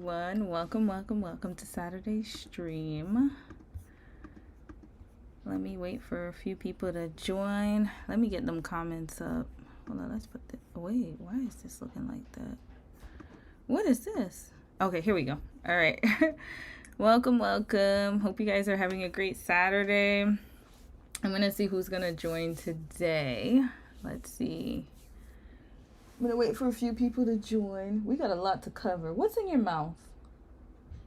Welcome to Saturday's stream. Let me wait for a few people to join. Let me get them comments up. Hold on, let's put the. Wait, why is this looking like that? What is this? Okay, here we go. All right. welcome. Hope you guys are having a great Saturday. I'm gonna see who's gonna join today. Let's see. I'm gonna wait for a few people to join. We got a lot to cover. What's in your mouth?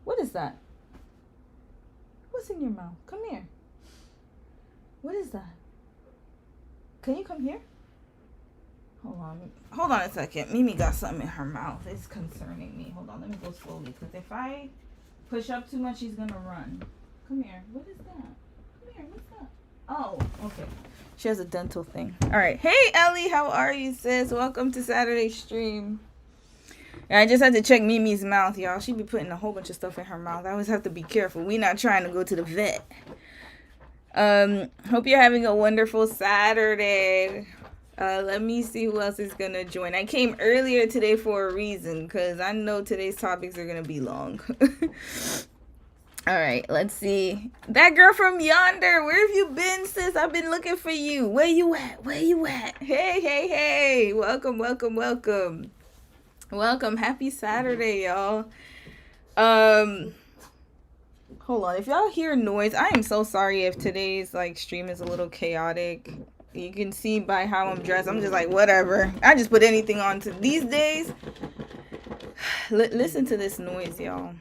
What is that? What's in your mouth? Come here. What is that? Can you come here? Hold on a second. Mimi got something in her mouth. It's concerning me. Hold on. Let me go slowly. Because if I push up too much, she's going to run. Come here. What is that? Come here. What's that? Oh, okay. She has a dental thing. All right. Hey, Ellie. How are you, sis? Welcome to Saturday's stream. I just had to check Mimi's mouth, y'all. She be putting a whole bunch of stuff in her mouth. I always have to be careful. We not trying to go to the vet. Hope you're having a wonderful Saturday. Let me see who else is gonna join. I came earlier today for a reason, because I know today's topics are gonna be long. All right, let's see. That girl from yonder, where have you been, sis? I've been looking for you. Where you at? Hey. Welcome. Happy Saturday, y'all. Hold on. If y'all hear noise, I am so sorry if today's stream is a little chaotic. You can see by how I'm dressed. I'm just like, whatever. I just put anything on these days. Listen to this noise, y'all.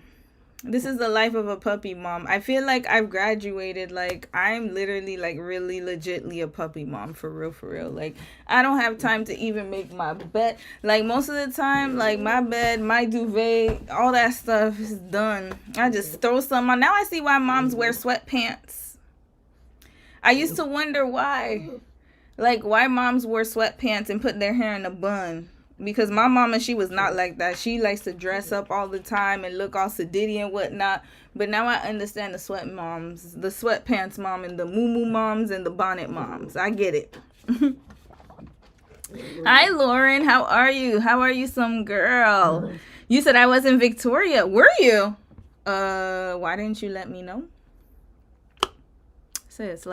This is the life of a puppy mom. I feel like I've graduated. I'm literally really legitly a puppy mom, for real. I don't have time to even make my bed. Most of the time, my bed, my duvet, all that stuff is done. I just throw some on. Now I see why moms wear sweatpants. I used to wonder why. Why moms wore sweatpants and put their hair in a bun. Because my mama, she was not like that. She likes to dress up all the time and look all sedity and whatnot. But now I understand the sweatpants mom, and the moo moms and the bonnet moms. I get it. Hi, Lauren. How are you? How are you, some girl? You said I was in Victoria. Were you? Why didn't you let me know? So it's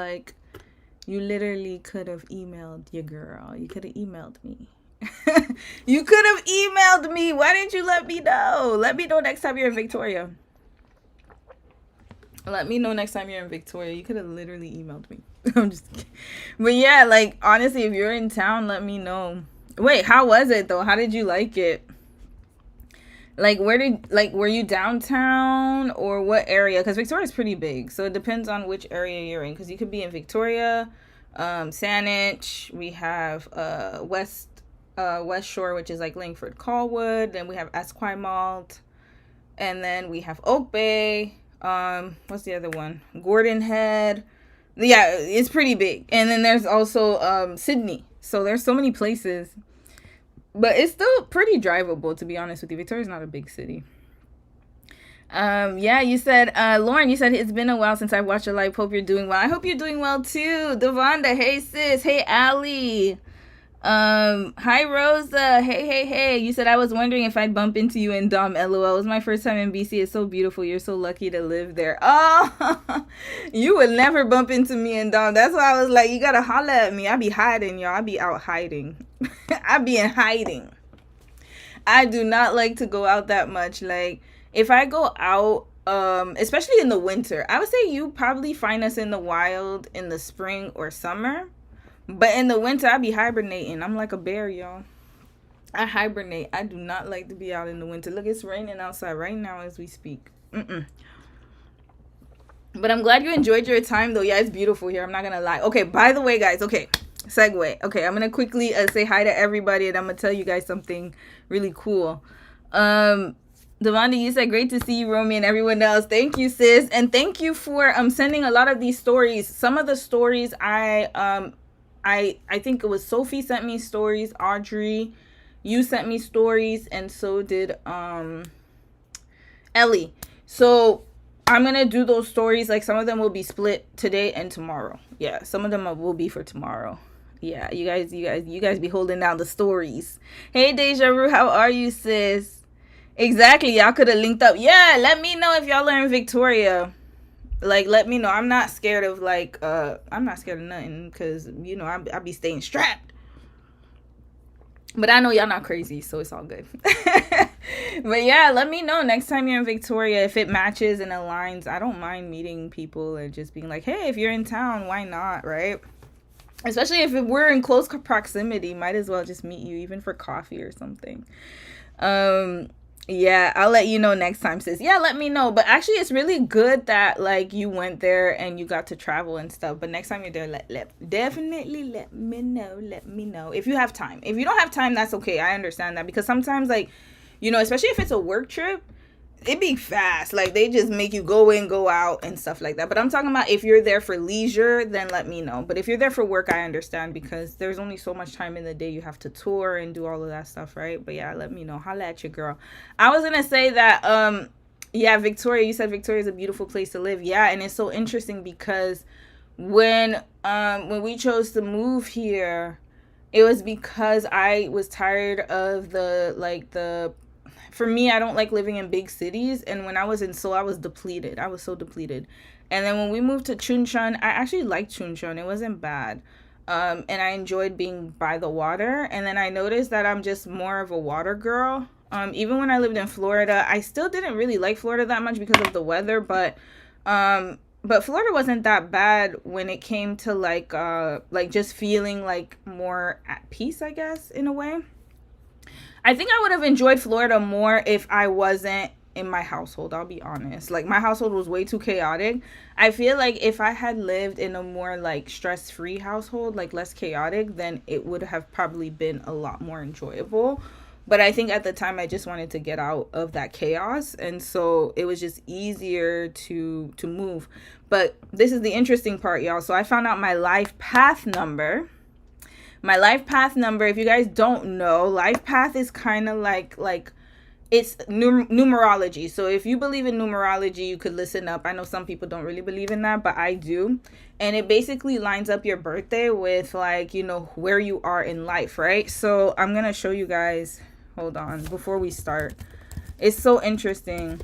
you literally could have emailed your girl. You could have emailed me. You could have emailed me. Why didn't you let me know? Let me know next time you're in Victoria. You could have literally emailed me. I'm just kidding. But yeah, honestly, if you're in town, let me know. Wait, how was it though? How did you like it? Were you downtown or what area? Because Victoria's pretty big, so it depends on which area you're in. Because you could be in Victoria, Saanich. We have West Shore, which is Langford Colwood. Then we have Esquimalt, and then we have Oak Bay. What's the other one? Gordon Head. Yeah, it's pretty big. And then there's also Sydney. So there's so many places, but it's still pretty drivable, to be honest with you. Victoria's not a big city. Yeah, you said, Lauren, you said it's been a while since I watched your live. Hope you're doing well. I hope you're doing well too. Devonda, hey sis. Hey Allie. Hi Rosa. Hey. You said I was wondering if I'd bump into you in Dom. LOL. It was my first time in BC. It's so beautiful. You're so lucky to live there. Oh, you would never bump into me in Dom. That's why I was like, you gotta holler at me. I be hiding, y'all. I be out hiding. I be in hiding. I do not like to go out that much. If I go out, especially in the winter, I would say you probably find us in the wild in the spring or summer. But in the winter, I be hibernating. I'm like a bear, y'all. I hibernate. I do not like to be out in the winter. Look, it's raining outside right now as we speak. But I'm glad you enjoyed your time, though. Yeah, it's beautiful here. I'm not going to lie. Okay, by the way, guys. Okay, segue. Okay, I'm going to quickly say hi to everybody, and I'm going to tell you guys something really cool. Devonda, you said great to see you, Romy, and everyone else. Thank you, sis. And thank you for sending a lot of these stories. Some of the stories I think it was Sophie sent me stories, Audrey, you sent me stories, and so did Ellie. So I'm gonna do those stories. Some of them will be split today and tomorrow. Yeah, some of them will be for tomorrow. Yeah, you guys be holding down the stories. Hey Deja Vu, how are you, sis? Exactly. Y'all could have linked up. Yeah, let me know if y'all are in Victoria. Like, let me know. I'm not scared of I'm not scared of nothing because I be staying strapped. But I know y'all not crazy, so it's all good. But yeah, let me know next time you're in Victoria if it matches and aligns. I don't mind meeting people and just being like, hey, if you're in town, why not, right? Especially if we're in close proximity, might as well just meet you even for coffee or something. Yeah, I'll let you know next time, sis. Yeah, let me know. But actually, it's really good that like you went there and you got to travel and stuff. But next time you're there, definitely let me know. Let me know if you have time. If you don't have time, that's okay. I understand that because sometimes like, especially if it's a work trip, it be fast. Like they just make you go in, go out and stuff like that. But I'm talking about if you're there for leisure, then let me know. But if you're there for work, I understand because there's only so much time in the day you have to tour and do all of that stuff, right? But yeah, let me know. Holla at your girl. I was gonna say that yeah, Victoria, you said Victoria is a beautiful place to live. Yeah, and it's so interesting because when we chose to move here, it was because I was tired of for me, I don't like living in big cities. And when I was in Seoul, I was depleted. I was so depleted. And then when we moved to Chuncheon, I actually liked Chuncheon. It wasn't bad. And I enjoyed being by the water. And then I noticed that I'm just more of a water girl. Even when I lived in Florida, I still didn't really like Florida that much because of the weather. But Florida wasn't that bad when it came to like just feeling like more at peace, I guess, in a way. I think I would have enjoyed Florida more if I wasn't in my household. I'll be honest. Like my household was way too chaotic. I feel like if I had lived in a more like stress-free household, like less chaotic, then it would have probably been a lot more enjoyable. But I think at the time I just wanted to get out of that chaos, and so it was just easier to move. But this is the interesting part, y'all. So I found out my life path number. My life path number, if you guys don't know, life path is kind of like it's numerology. So if you believe in numerology, you could listen up. I know some people don't really believe in that, but I do. And it basically lines up your birthday with like, where you are in life, right? So I'm going to show you guys. Hold on, before we start. It's so interesting.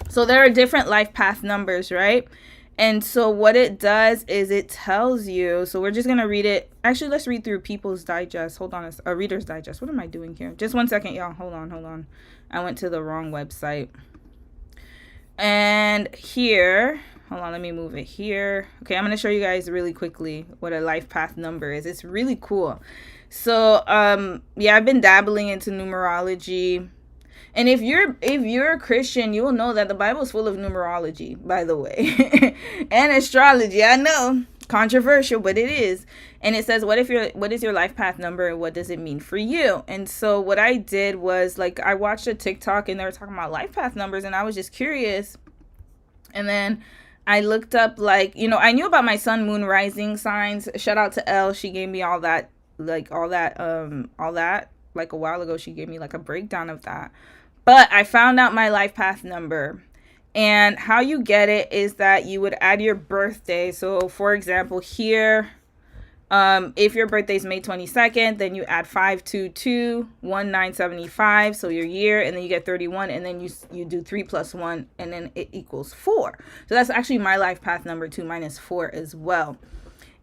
So there are different life path numbers, right? And so what it does is it tells you, so we're just going to read it. Actually, let's read through People's Digest. Hold on, a Reader's Digest. What am I doing here? Just 1 second, y'all. Hold on. I went to the wrong website. And here, hold on, let me move it here. Okay, I'm going to show you guys really quickly what a life path number is. It's really cool. So, yeah, I've been dabbling into numerology. And if you're a Christian, you will know that the Bible is full of numerology, by the way, and astrology. I know, controversial, but it is. And it says, what is your life path number, and what does it mean for you? And so what I did was like I watched a TikTok and they were talking about life path numbers, and I was just curious. And then I looked up I knew about my sun, moon, rising signs. Shout out to Elle. She gave me all that like a while ago. She gave me like a breakdown of that. But I found out my life path number, and how you get it is that you would add your birthday. So for example, here, if your birthday is May 22nd, then you add 5221975, so your year, and then you get 31, and then you do 3 plus 1, and then it equals 4. So that's actually my life path number too. Mine is 4 as well.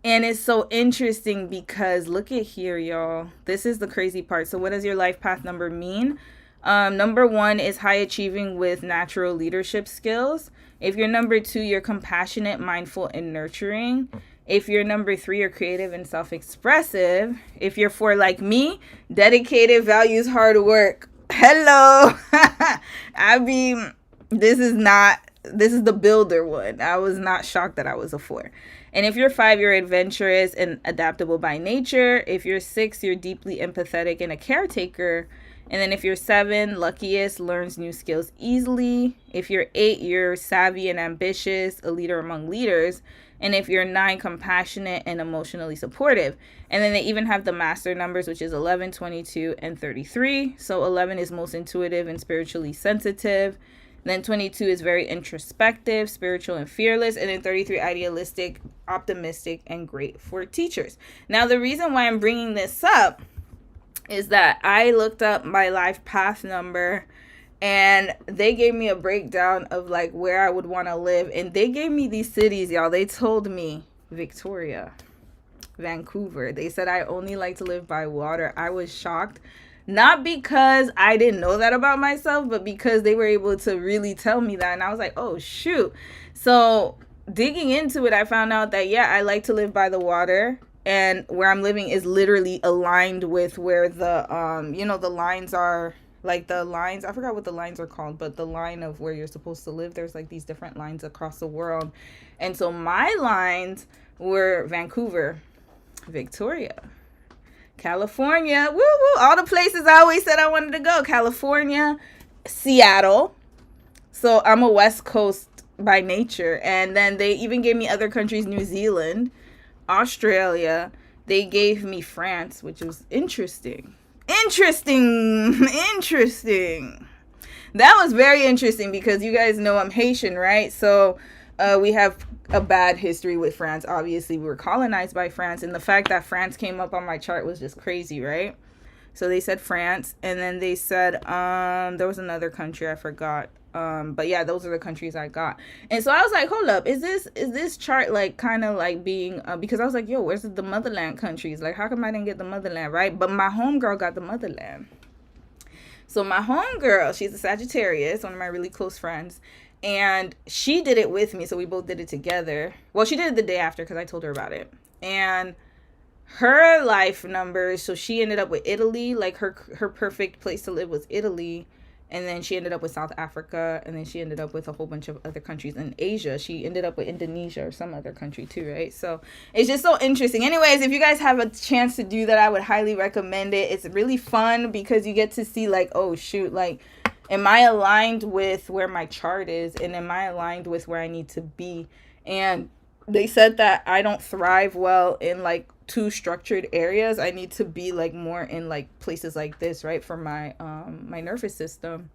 And it's so interesting because look at here, y'all. This is the crazy part. So what does your life path number mean? Number 1 is high achieving with natural leadership skills. If you're number 2, you're compassionate, mindful, and nurturing. If you're number 3, you're creative and self-expressive. If you're 4, like me, dedicated, values hard work. Hello. This is the builder one. I was not shocked that I was a 4. And if you're 5, you're adventurous and adaptable by nature. If you're 6, you're deeply empathetic and a caretaker. And then if you're 7, luckiest, learns new skills easily. If you're 8, you're savvy and ambitious, a leader among leaders. And if you're 9, compassionate and emotionally supportive. And then they even have the master numbers, which is 11, 22, and 33. So 11 is most intuitive and spiritually sensitive. Then 22 is very introspective, spiritual, and fearless. And then 33, idealistic, optimistic, and great for teachers. Now, the reason why I'm bringing this up is that I looked up my life path number, And they gave me a breakdown of like where I would want to live. And they gave me these cities, y'all. They told me Victoria, Vancouver. They said I only like to live by water. I was shocked. Not because I didn't know that about myself, but because they were able to really tell me that. And I was like, oh, shoot. So digging into it, I found out that, yeah, I like to live by the water. And where I'm living is literally aligned with where the, the lines are. Like the lines, I forgot what the lines are called, but the line of where you're supposed to live, there's like these different lines across the world. And so my lines were Vancouver, Victoria, California, woo woo, all the places I always said I wanted to go. California, Seattle. So I'm a West Coast by nature. And then they even gave me other countries, New Zealand, Australia. They gave me France, which was interesting. Interesting. That was very interesting because you guys know I'm Haitian, right? So we have a bad history with France. Obviously, we were colonized by France, and the fact that France came up on my chart was just crazy, right? So they said France, and then they said there was another country I forgot. But yeah, those are the countries I got. And so I was like, hold up, is this chart like kind of like being because I was like, yo, where's the motherland countries? Like, how come I didn't get the motherland, right? But my homegirl got the motherland. So my homegirl, she's a Sagittarius, one of my really close friends, and she did it with me. So we both did it together. Well, she did it the day after because I told her about it. And her life numbers, so she ended up with Italy. Like her perfect place to live was Italy. And then she ended up with South Africa. And then she ended up with a whole bunch of other countries in Asia. She ended up with Indonesia or some other country too, right? So it's just so interesting. Anyways, if you guys have a chance to do that, I would highly recommend it. It's really fun because you get to see like, oh, shoot, like, am I aligned with where my chart is? And am I aligned with where I need to be? And they said that I don't thrive well in like too structured areas. I need to be like more in like places like this, right, for my my nervous system.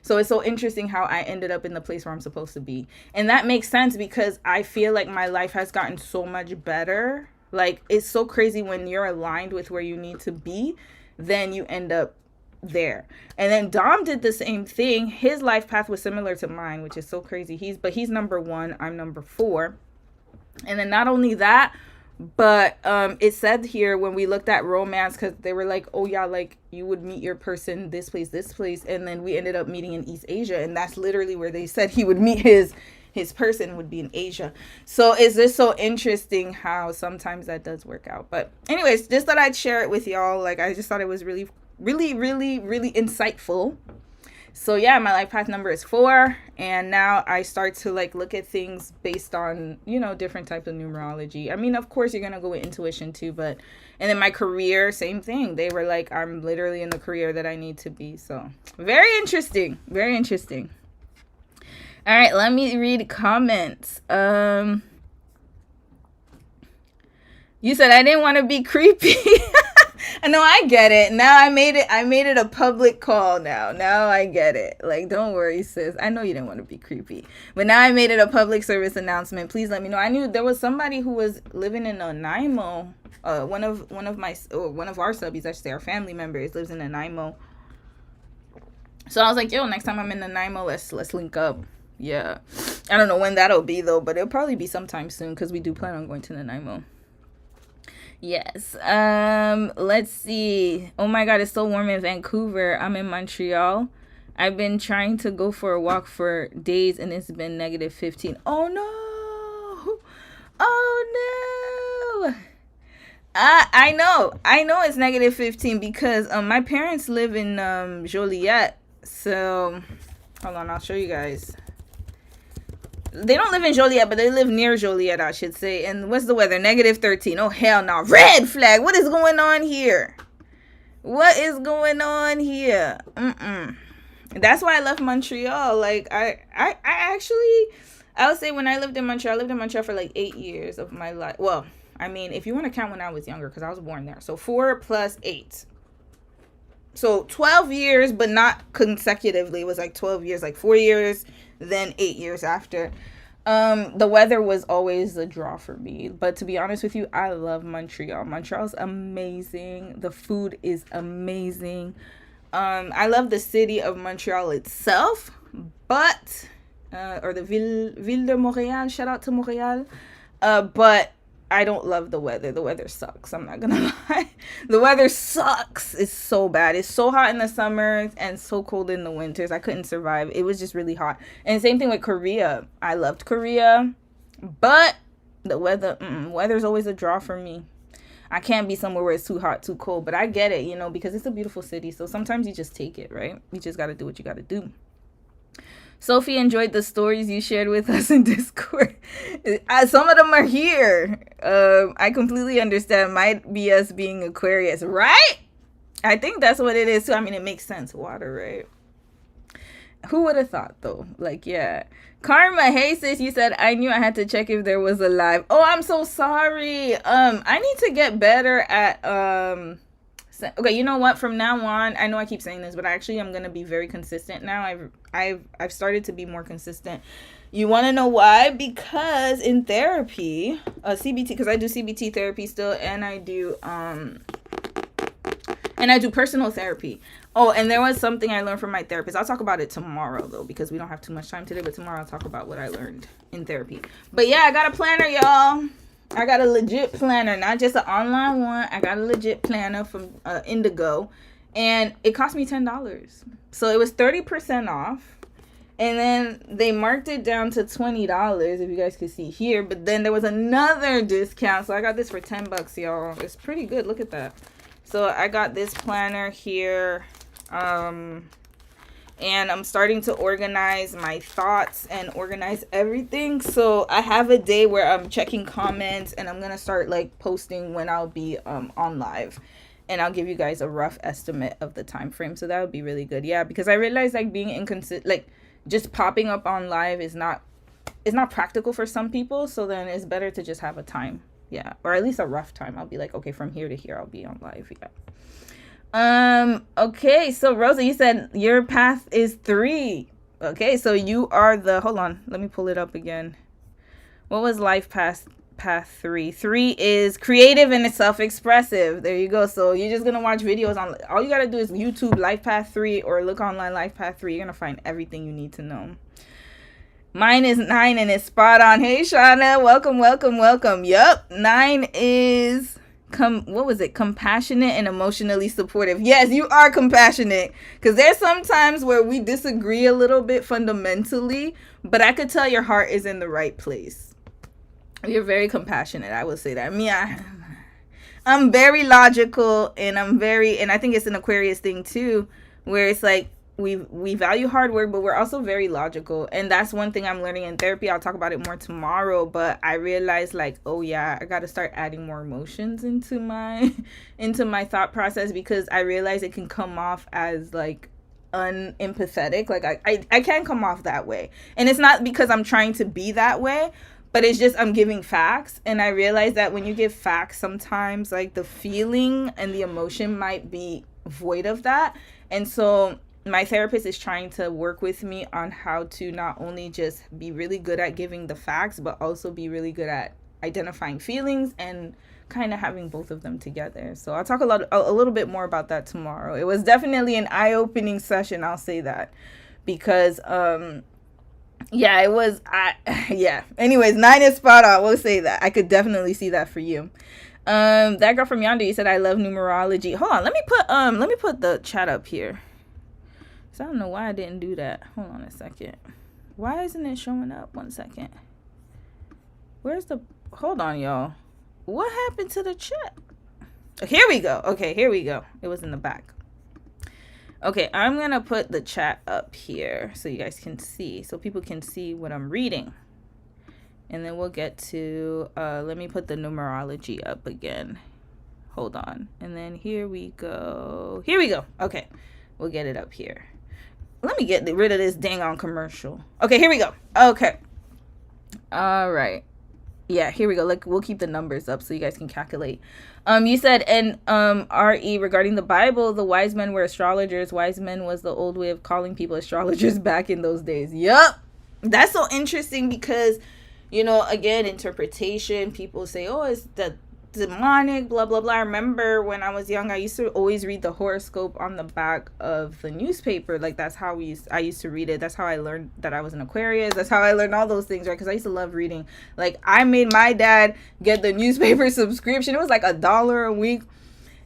So it's so interesting how I ended up in the place where I'm supposed to be. And that makes sense because I feel like my life has gotten so much better. Like, it's so crazy when you're aligned with where you need to be, then you end up there. And then Dom did the same thing. His life path was similar to mine, which is so crazy. He's number 1, I'm number 4. And then not only that, but it said here when we looked at romance, because they were like, oh yeah, like you would meet your person this place, and then we ended up meeting in East Asia, and that's literally where they said he would meet his person would be in Asia. So it's just so interesting how sometimes that does work out. But anyways, just thought I'd share it with y'all. Like, I just thought it was really insightful. So yeah, my life path number is 4, and now I start to like look at things based on, different types of numerology. I mean, of course you're gonna go with intuition too, and then my career, same thing. They were like, I'm literally in the career that I need to be. So very interesting. All right, let me read comments. You said I didn't want to be creepy. I know, I get it. Now I made it a public call now. Now I get it. Like, don't worry, sis. I know you didn't want to be creepy. But now I made it a public service announcement. Please let me know. I knew there was somebody who was living in Nanaimo. One of our subbies, I should say, our family members lives in Nanaimo. So I was like, yo, next time I'm in Nanaimo, let's link up. Yeah. I don't know when that'll be though, but it'll probably be sometime soon because we do plan on going to Nanaimo. Yes. Let's see. Oh my God, it's so warm in Vancouver. I'm in Montreal. I've been trying to go for a walk for days and it's been negative 15. Oh no. Oh no. I know it's negative 15 because my parents live in Joliet. So hold on, I'll show you guys. They don't live in Joliet, but they live near Joliet, I should say. And what's the weather? Negative 13. Oh, hell no. Red flag. What is going on here? That's why I left Montreal. Like, I would say when I lived in Montreal for like 8 years of my life. Well, I mean, if you want to count when I was younger, because I was born there. So 4 plus 8. So 12 years, but not consecutively. It was like 12 years, like 4 years, then 8 years after. The weather was always a draw for me. But to be honest with you, I love Montreal. Montreal's amazing. The food is amazing. I love the city of Montreal itself, but or the Ville de Montréal. Shout out to Montréal. But I don't love the weather. The weather sucks. I'm not gonna lie. The weather sucks. It's so bad. It's so hot in the summers and so cold in the winters. I couldn't survive. It was just really hot. And same thing with Korea. I loved Korea, but the weather's always a draw for me. I can't be somewhere where it's too hot, too cold. But I get it, because it's a beautiful city. So sometimes you just take it, right? You just gotta do what you gotta do. Sophie enjoyed the stories you shared with us in Discord. Some of them are here. I completely understand. Might be us being Aquarius, right? I think that's what it is too. I mean, it makes sense. Water, right? Who would have thought though? Like, yeah. Karma, hey sis, you said I knew I had to check if there was a live. Oh, I'm so sorry. I need to get better at okay, you know what? From now on, I know I keep saying this, but actually I'm gonna be very consistent now. I've started to be more consistent. You want to know why? Because in therapy, CBT, because I do CBT therapy still, and I do personal therapy. Oh, and there was something I learned from my therapist. I'll talk about it tomorrow though, because we don't have too much time today. But tomorrow I'll talk about what I learned in therapy. But yeah, I got a planner, y'all. I got a legit planner, not just an online one. I got a legit planner from Indigo, and it cost me $10. So it was 30% off, and then they marked it down to $20, if you guys could see here. But then there was another discount, so I got this for $10, y'all. It's pretty good. Look at that. So I got this planner here, and I'm starting to organize my thoughts and organize everything. So I have a day where I'm checking comments, and I'm going to start like posting when I'll be on live. And I'll give you guys a rough estimate of the time frame. So that would be really good. Yeah, because I realized like being inconsistent, like just popping up on live is not practical for some people. So then it's better to just have a time. Yeah, or at least a rough time. I'll be like, okay, from here to here I'll be on live. Yeah. Okay, so Rosa, you said your path is 3. Okay, so you are the, hold on, let me pull it up again. What was life path 3? 3 is creative and it's self-expressive. There you go. So you're just gonna watch videos on, all you gotta do is YouTube life path 3 or look online life path 3. You're gonna find everything you need to know. Mine is 9 and it's spot on. Hey Shauna, welcome. Yup, 9 is what was it? Compassionate and emotionally supportive. Yes, you are compassionate. Because there's some times where we disagree a little bit fundamentally, but I could tell your heart is in the right place. You're very compassionate. I would say that. I mean, I'm very logical, and and I think it's an Aquarius thing too, where it's like we value hard work, but we're also very logical. And that's one thing I'm learning in therapy. I'll talk about it more tomorrow, but I realized like, oh yeah, I got to start adding more emotions into my thought process, because I realize it can come off as like unempathetic. Like I can't come off that way. And it's not because I'm trying to be that way, but it's just I'm giving facts. And I realize that when you give facts, sometimes like the feeling and the emotion might be void of that. And so my therapist is trying to work with me on how to not only just be really good at giving the facts, but also be really good at identifying feelings and kind of having both of them together. So I'll talk a little bit more about that tomorrow. It was definitely an eye-opening session, I'll say that, because yeah, it was yeah. Anyways, 9 is spot on. We'll say that. I could definitely see that for you. That girl from yonder, you said I love numerology. Hold on, let me put the chat up here. I don't know why I didn't do that. Hold on a second. Why isn't it showing up? 1 second. Hold on, y'all. What happened to the chat? Here we go. Okay, here we go. It was in the back. Okay, I'm going to put the chat up here so you guys can see. So people can see what I'm reading. And then we'll get to, let me put the numerology up again. Hold on. And then here we go. Here we go. Okay, we'll get it up here. Let me get rid of this dang on commercial. Okay, here we go. Okay. All right. Yeah, here we go. Like, we'll keep the numbers up so you guys can calculate. You said, and RE, regarding the Bible, the wise men were astrologers. Wise men was the old way of calling people astrologers back in those days. Yup. That's so interesting because, again, interpretation, people say, oh, it's the demonic, blah blah blah. I remember when I was young, I used to always read the horoscope on the back of the newspaper. Like that's how I used to read it. That's how I learned that I was an Aquarius. That's how I learned all those things, right? Because I used to love reading. Like I made my dad get the newspaper subscription. It was like $1 a week.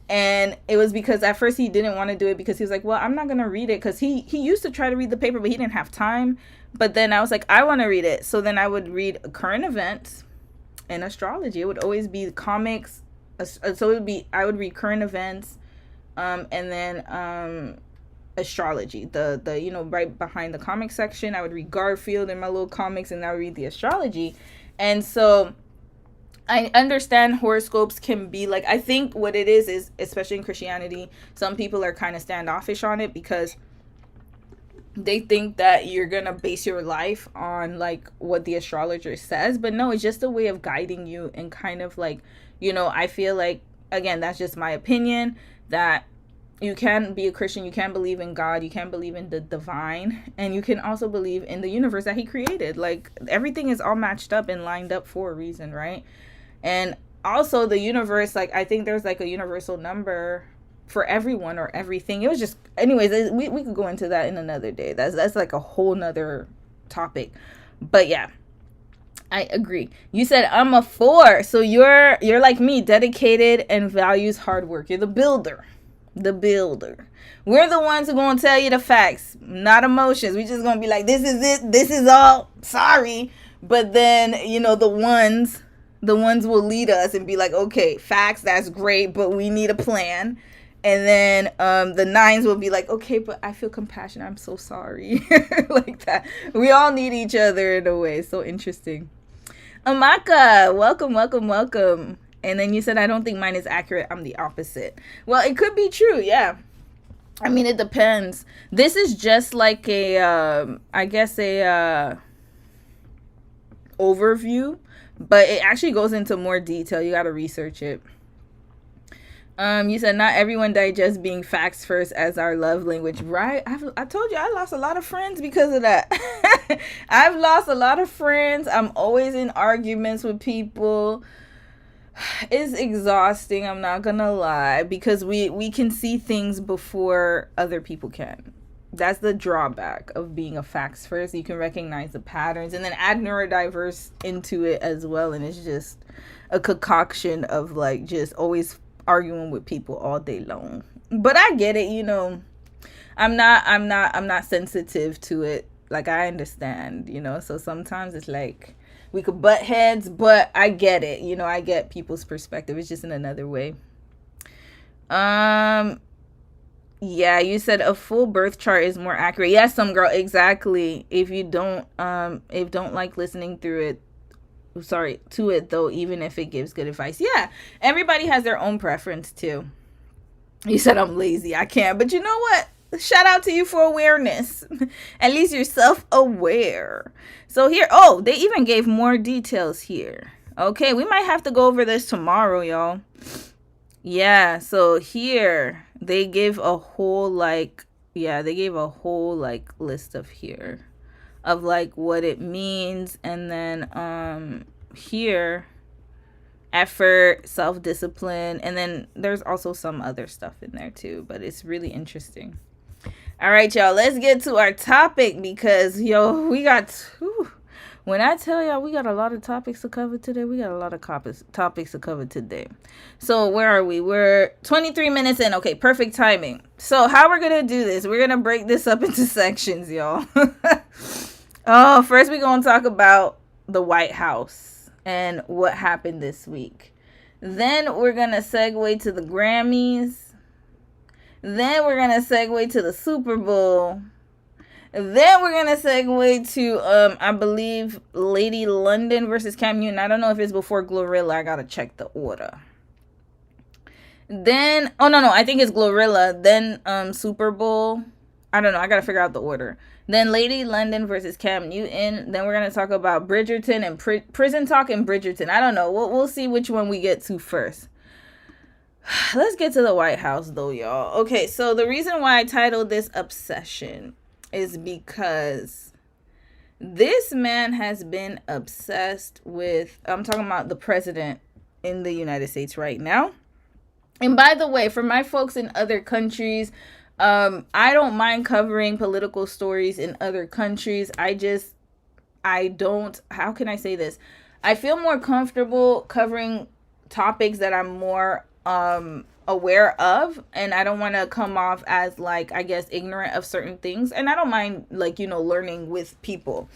And it was because at first he didn't want to do it because he was like, well, I'm not going to read it. Because he used to try to read the paper, but he didn't have time. But then I was like, I want to read it. So then I would read current events and astrology. It would always be comics. So it would be, I would read current events and then astrology. The you know, right behind the comic section, I would read Garfield and my little comics, and I would read the astrology. And so I understand horoscopes can be like, I think what it is especially in Christianity, some people are kind of standoffish on it because they think that you're gonna base your life on like what the astrologer says. But no, it's just a way of guiding you and kind of like, you know, I feel like, again, that's just my opinion, that you can be a Christian, you can believe in God, you can believe in the divine, and you can also believe in the universe that he created. Like everything is all matched up and lined up for a reason, right? And also the universe, like I think there's like a universal number for everyone or everything. It was just, anyways, we could go into that in another day. That's like a whole nother topic. But yeah, I agree. You said I'm a 4, so you're like me, dedicated and values hard work. You're the builder. We're the ones who gonna tell you the facts, not emotions. We just gonna be like, this is it, this is all, sorry. But then, you know, the ones will lead us and be like, okay, facts, that's great, but we need a plan. And then the 9s will be like, okay, but I feel compassion, I'm so sorry. Like that. We all need each other in a way. So interesting. Amaka, welcome. And then you said, I don't think mine is accurate, I'm the opposite. Well, it could be true, yeah. I mean, it depends. This is just like a overview, but it actually goes into more detail. You got to research it. You said not everyone digests being facts first as our love language, right? I told you I lost a lot of friends because of that. I've lost a lot of friends. I'm always in arguments with people. It's exhausting, I'm not gonna lie, because we can see things before other people can. That's the drawback of being a facts first. You can recognize the patterns and then add neurodiverse into it as well, and it's just a concoction of like just always arguing with people all day long. But I get it, you know. I'm not sensitive to it. Like I understand, you know. So sometimes it's like we could butt heads, but I get it. You know, I get people's perspective. It's just in another way. Yeah, you said a full birth chart is more accurate. Yes, some girl, exactly. If you don't like listening through it, to it though, even if it gives good advice. Yeah, everybody has their own preference too. You said I'm lazy, I can't, but you know what? Shout out to you for awareness. At least you're self-aware. So here, oh, they even gave more details here. Okay, we might have to go over this tomorrow, y'all. Yeah, so here they give a whole like, list of here of like what it means, and then here effort, self-discipline, and then there's also some other stuff in there too, but it's really interesting. All right, y'all, let's get to our topic because we got when I tell y'all we got a lot of topics to cover today, So where are we? We're 23 minutes in. Okay, perfect timing. So how we're gonna do this, we're gonna break this up into sections, y'all. Oh, first we're gonna talk about the White House and what happened this week. Then we're gonna segue to the Grammys. Then we're gonna segue to the Super Bowl. Then we're gonna segue to I believe Lady London versus Cam Newton. I don't know if it's before Glorilla. I gotta check the order. Then no, I think it's Glorilla. Then Super Bowl. I don't know. I gotta figure out the order. Then Lady London versus Cam Newton. Then we're gonna talk about Bridgerton and Prison Talk and Bridgerton. I don't know. We'll see which one we get to first. Let's get to the White House though, y'all. Okay, so the reason why I titled this Obsession is because this man has been obsessed with, I'm talking about the president in the United States right now. And by the way, for my folks in other countries, I don't mind covering political stories in other countries. I don't, how can I say this? I feel more comfortable covering topics that I'm more aware of, and I don't want to come off as, like, I guess, ignorant of certain things. And I don't mind, like, learning with people.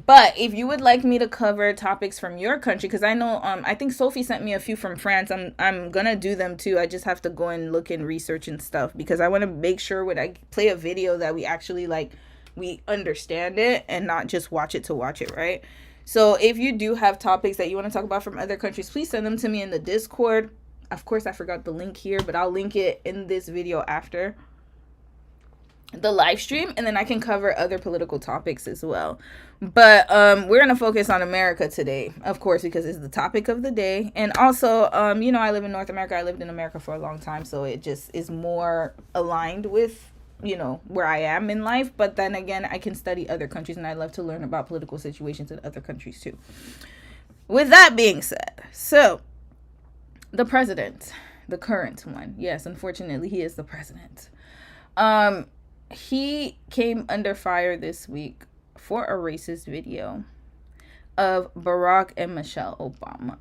But if you would like me to cover topics from your country, because I know I think Sophie sent me a few from France. I'm gonna do them too. I just have to go and look and research and stuff, because I want to make sure when I play a video that we actually, like, we understand it and not just watch it to watch it, right? So if you do have topics that you want to talk about from other countries, please send them to me in the Discord. Of course, I forgot the link here, but I'll link it in this video after the live stream, and then I can cover other political topics as well. But we're going to focus on America today, of course, because it's the topic of the day. And also, I live in North America. I lived in America for a long time, so it just is more aligned with, where I am in life. But then again, I can study other countries, and I love to learn about political situations in other countries too. With that being said, so the president, the current one, yes, unfortunately, he is the president. He came under fire this week for a racist video of Barack and Michelle Obama.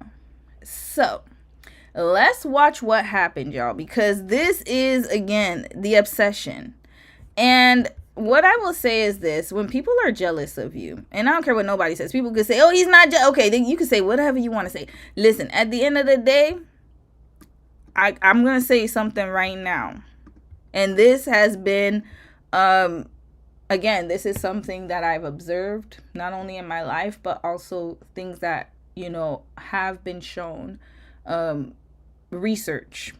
So let's watch what happened, y'all, because this is, again, the obsession. And what I will say is this: when people are jealous of you, and I don't care what nobody says, people could say, oh, he's not okay, then you can say whatever you want to say. Listen, at the end of the day, I'm going to say something right now. And this has been, again, this is something that I've observed, not only in my life, but also things that, have been shown, through research.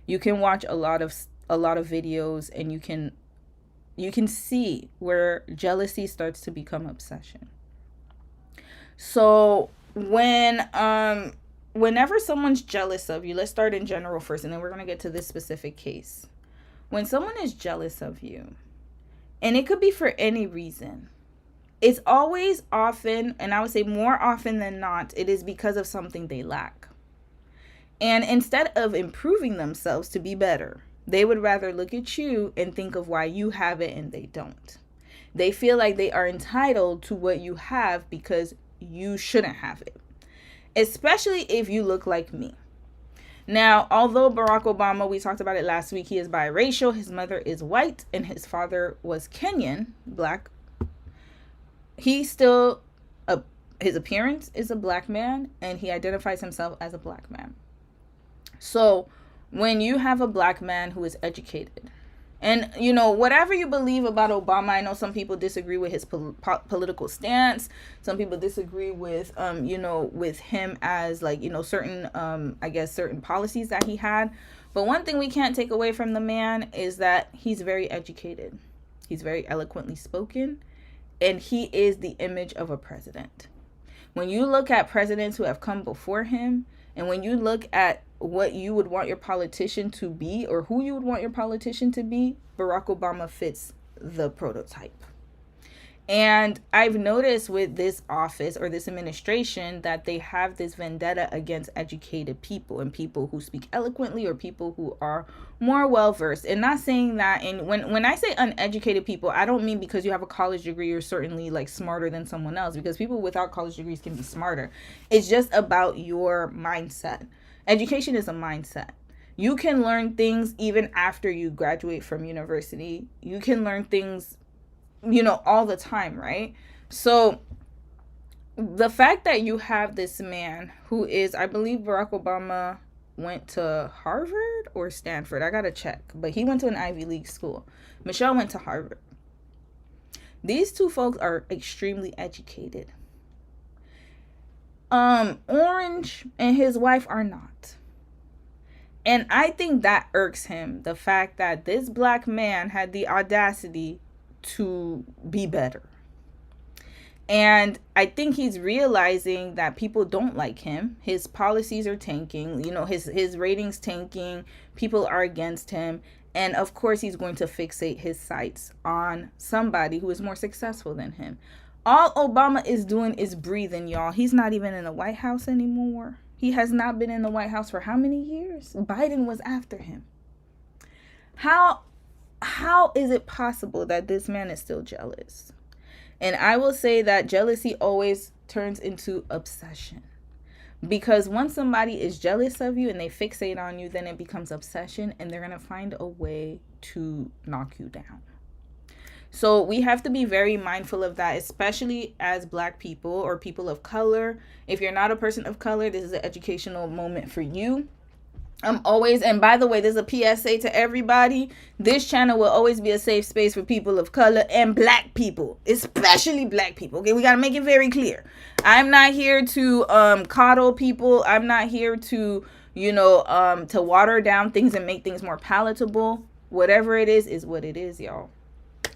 You can watch a lot of videos, and you can see where jealousy starts to become obsession. So whenever someone's jealous of you, let's start in general first, and then we're going to get to this specific case. When someone is jealous of you, and it could be for any reason, it's always often, and I would say more often than not, it is because of something they lack. And instead of improving themselves to be better, they would rather look at you and think of why you have it and they don't. They feel like they are entitled to what you have because you shouldn't have it. Especially if you look like me. Now, although Barack Obama, we talked about it last week, he is biracial, his mother is white, and his father was Kenyan, black, he still, his appearance is a black man, and he identifies himself as a black man. So, when you have a black man who is educated, and, whatever you believe about Obama, I know some people disagree with his political stance. Some people disagree with, with him as, like, certain, certain policies that he had. But one thing we can't take away from the man is that he's very educated. He's very eloquently spoken. And he is the image of a president. When you look at presidents who have come before him, and when you look at what you would want your politician to be, or who you would want your politician to be, Barack Obama fits the prototype. And I've noticed with this office or this administration that they have this vendetta against educated people and people who speak eloquently or people who are more well-versed. And not saying that, and when I say uneducated people, I don't mean because you have a college degree you're certainly, like, smarter than someone else, because people without college degrees can be smarter. It's just about your mindset. Education is a mindset. You can learn things even after you graduate from university. You can learn things, all the time, right? So the fact that you have this man who is, I believe Barack Obama went to Harvard or Stanford. I got to check. But he went to an Ivy League school. Michelle went to Harvard. These two folks are extremely educated. Orange and his wife are not. And I think that irks him, the fact that this black man had the audacity to be better. And I think he's realizing that people don't like him. His policies are tanking, his ratings tanking. People are against him. And of course, he's going to fixate his sights on somebody who is more successful than him. All Obama is doing is breathing, y'all. He's not even in the White House anymore. He has not been in the White House for how many years? Biden was after him. How is it possible that this man is still jealous? And I will say that jealousy always turns into obsession. Because once somebody is jealous of you and they fixate on you, then it becomes obsession, and they're going to find a way to knock you down. So we have to be very mindful of that, especially as Black people or people of color. If you're not a person of color, this is an educational moment for you. And by the way, there's a PSA to everybody. This channel will always be a safe space for people of color and Black people, especially Black people. Okay, we got to make it very clear. I'm not here to coddle people. I'm not here to, to water down things and make things more palatable. Whatever it is what it is, y'all.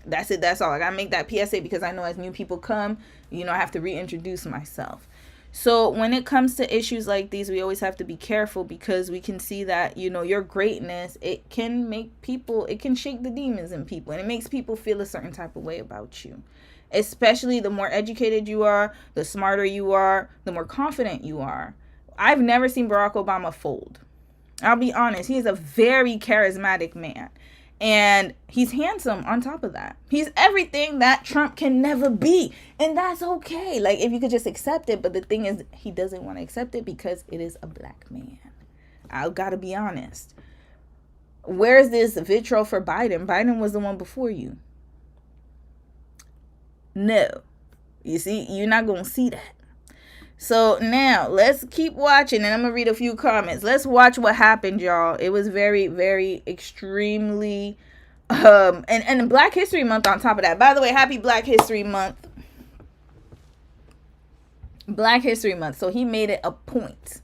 That's it. That's all. I got to make that PSA because I know as new people come, I have to reintroduce myself. So when it comes to issues like these, we always have to be careful because we can see that, your greatness, it can shake the demons in people, and it makes people feel a certain type of way about you. Especially the more educated you are, the smarter you are, the more confident you are. I've never seen Barack Obama fold. I'll be honest. He is a very charismatic man. And he's handsome on top of that. He's everything that Trump can never be. And that's okay. Like, if you could just accept it. But the thing is, he doesn't want to accept it because it is a Black man. I've got to be honest. Where's this vitriol for Biden? Biden was the one before you. No. You see, you're not going to see that. So now let's keep watching, and I'm gonna read a few comments. Let's watch what happened, y'all. It was very, very extremely and Black History Month on top of that. By the way, happy Black History Month. Black History Month. So he made it a point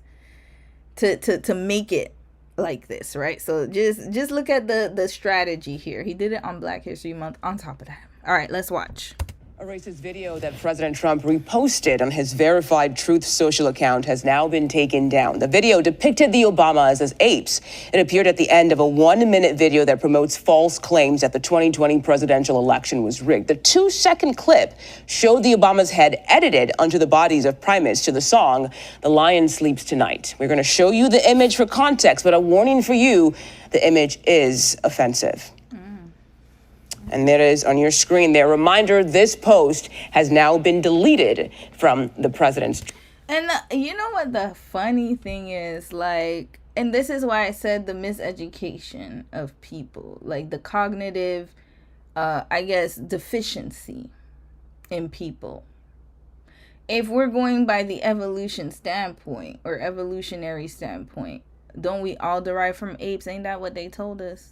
to make it like this, right? So just look at the strategy here. He did it on Black History Month on top of that. All right, let's watch. A racist video that President Trump reposted on his verified Truth Social account has now been taken down. The video depicted the Obamas as apes. It appeared at the end of a 1-minute video that promotes false claims that the 2020 presidential election was rigged. The 2-second clip showed the Obamas' head edited onto the bodies of primates to the song, "The Lion Sleeps Tonight." We're going to show you the image for context, but a warning for you, the image is offensive. And there is on your screen there. Reminder, this post has now been deleted from the president's. And you know what the funny thing is? Like, and this is why I said the miseducation of people. Like the cognitive, deficiency in people. If we're going by the evolution standpoint or evolutionary standpoint, don't we all derive from apes? Ain't that what they told us?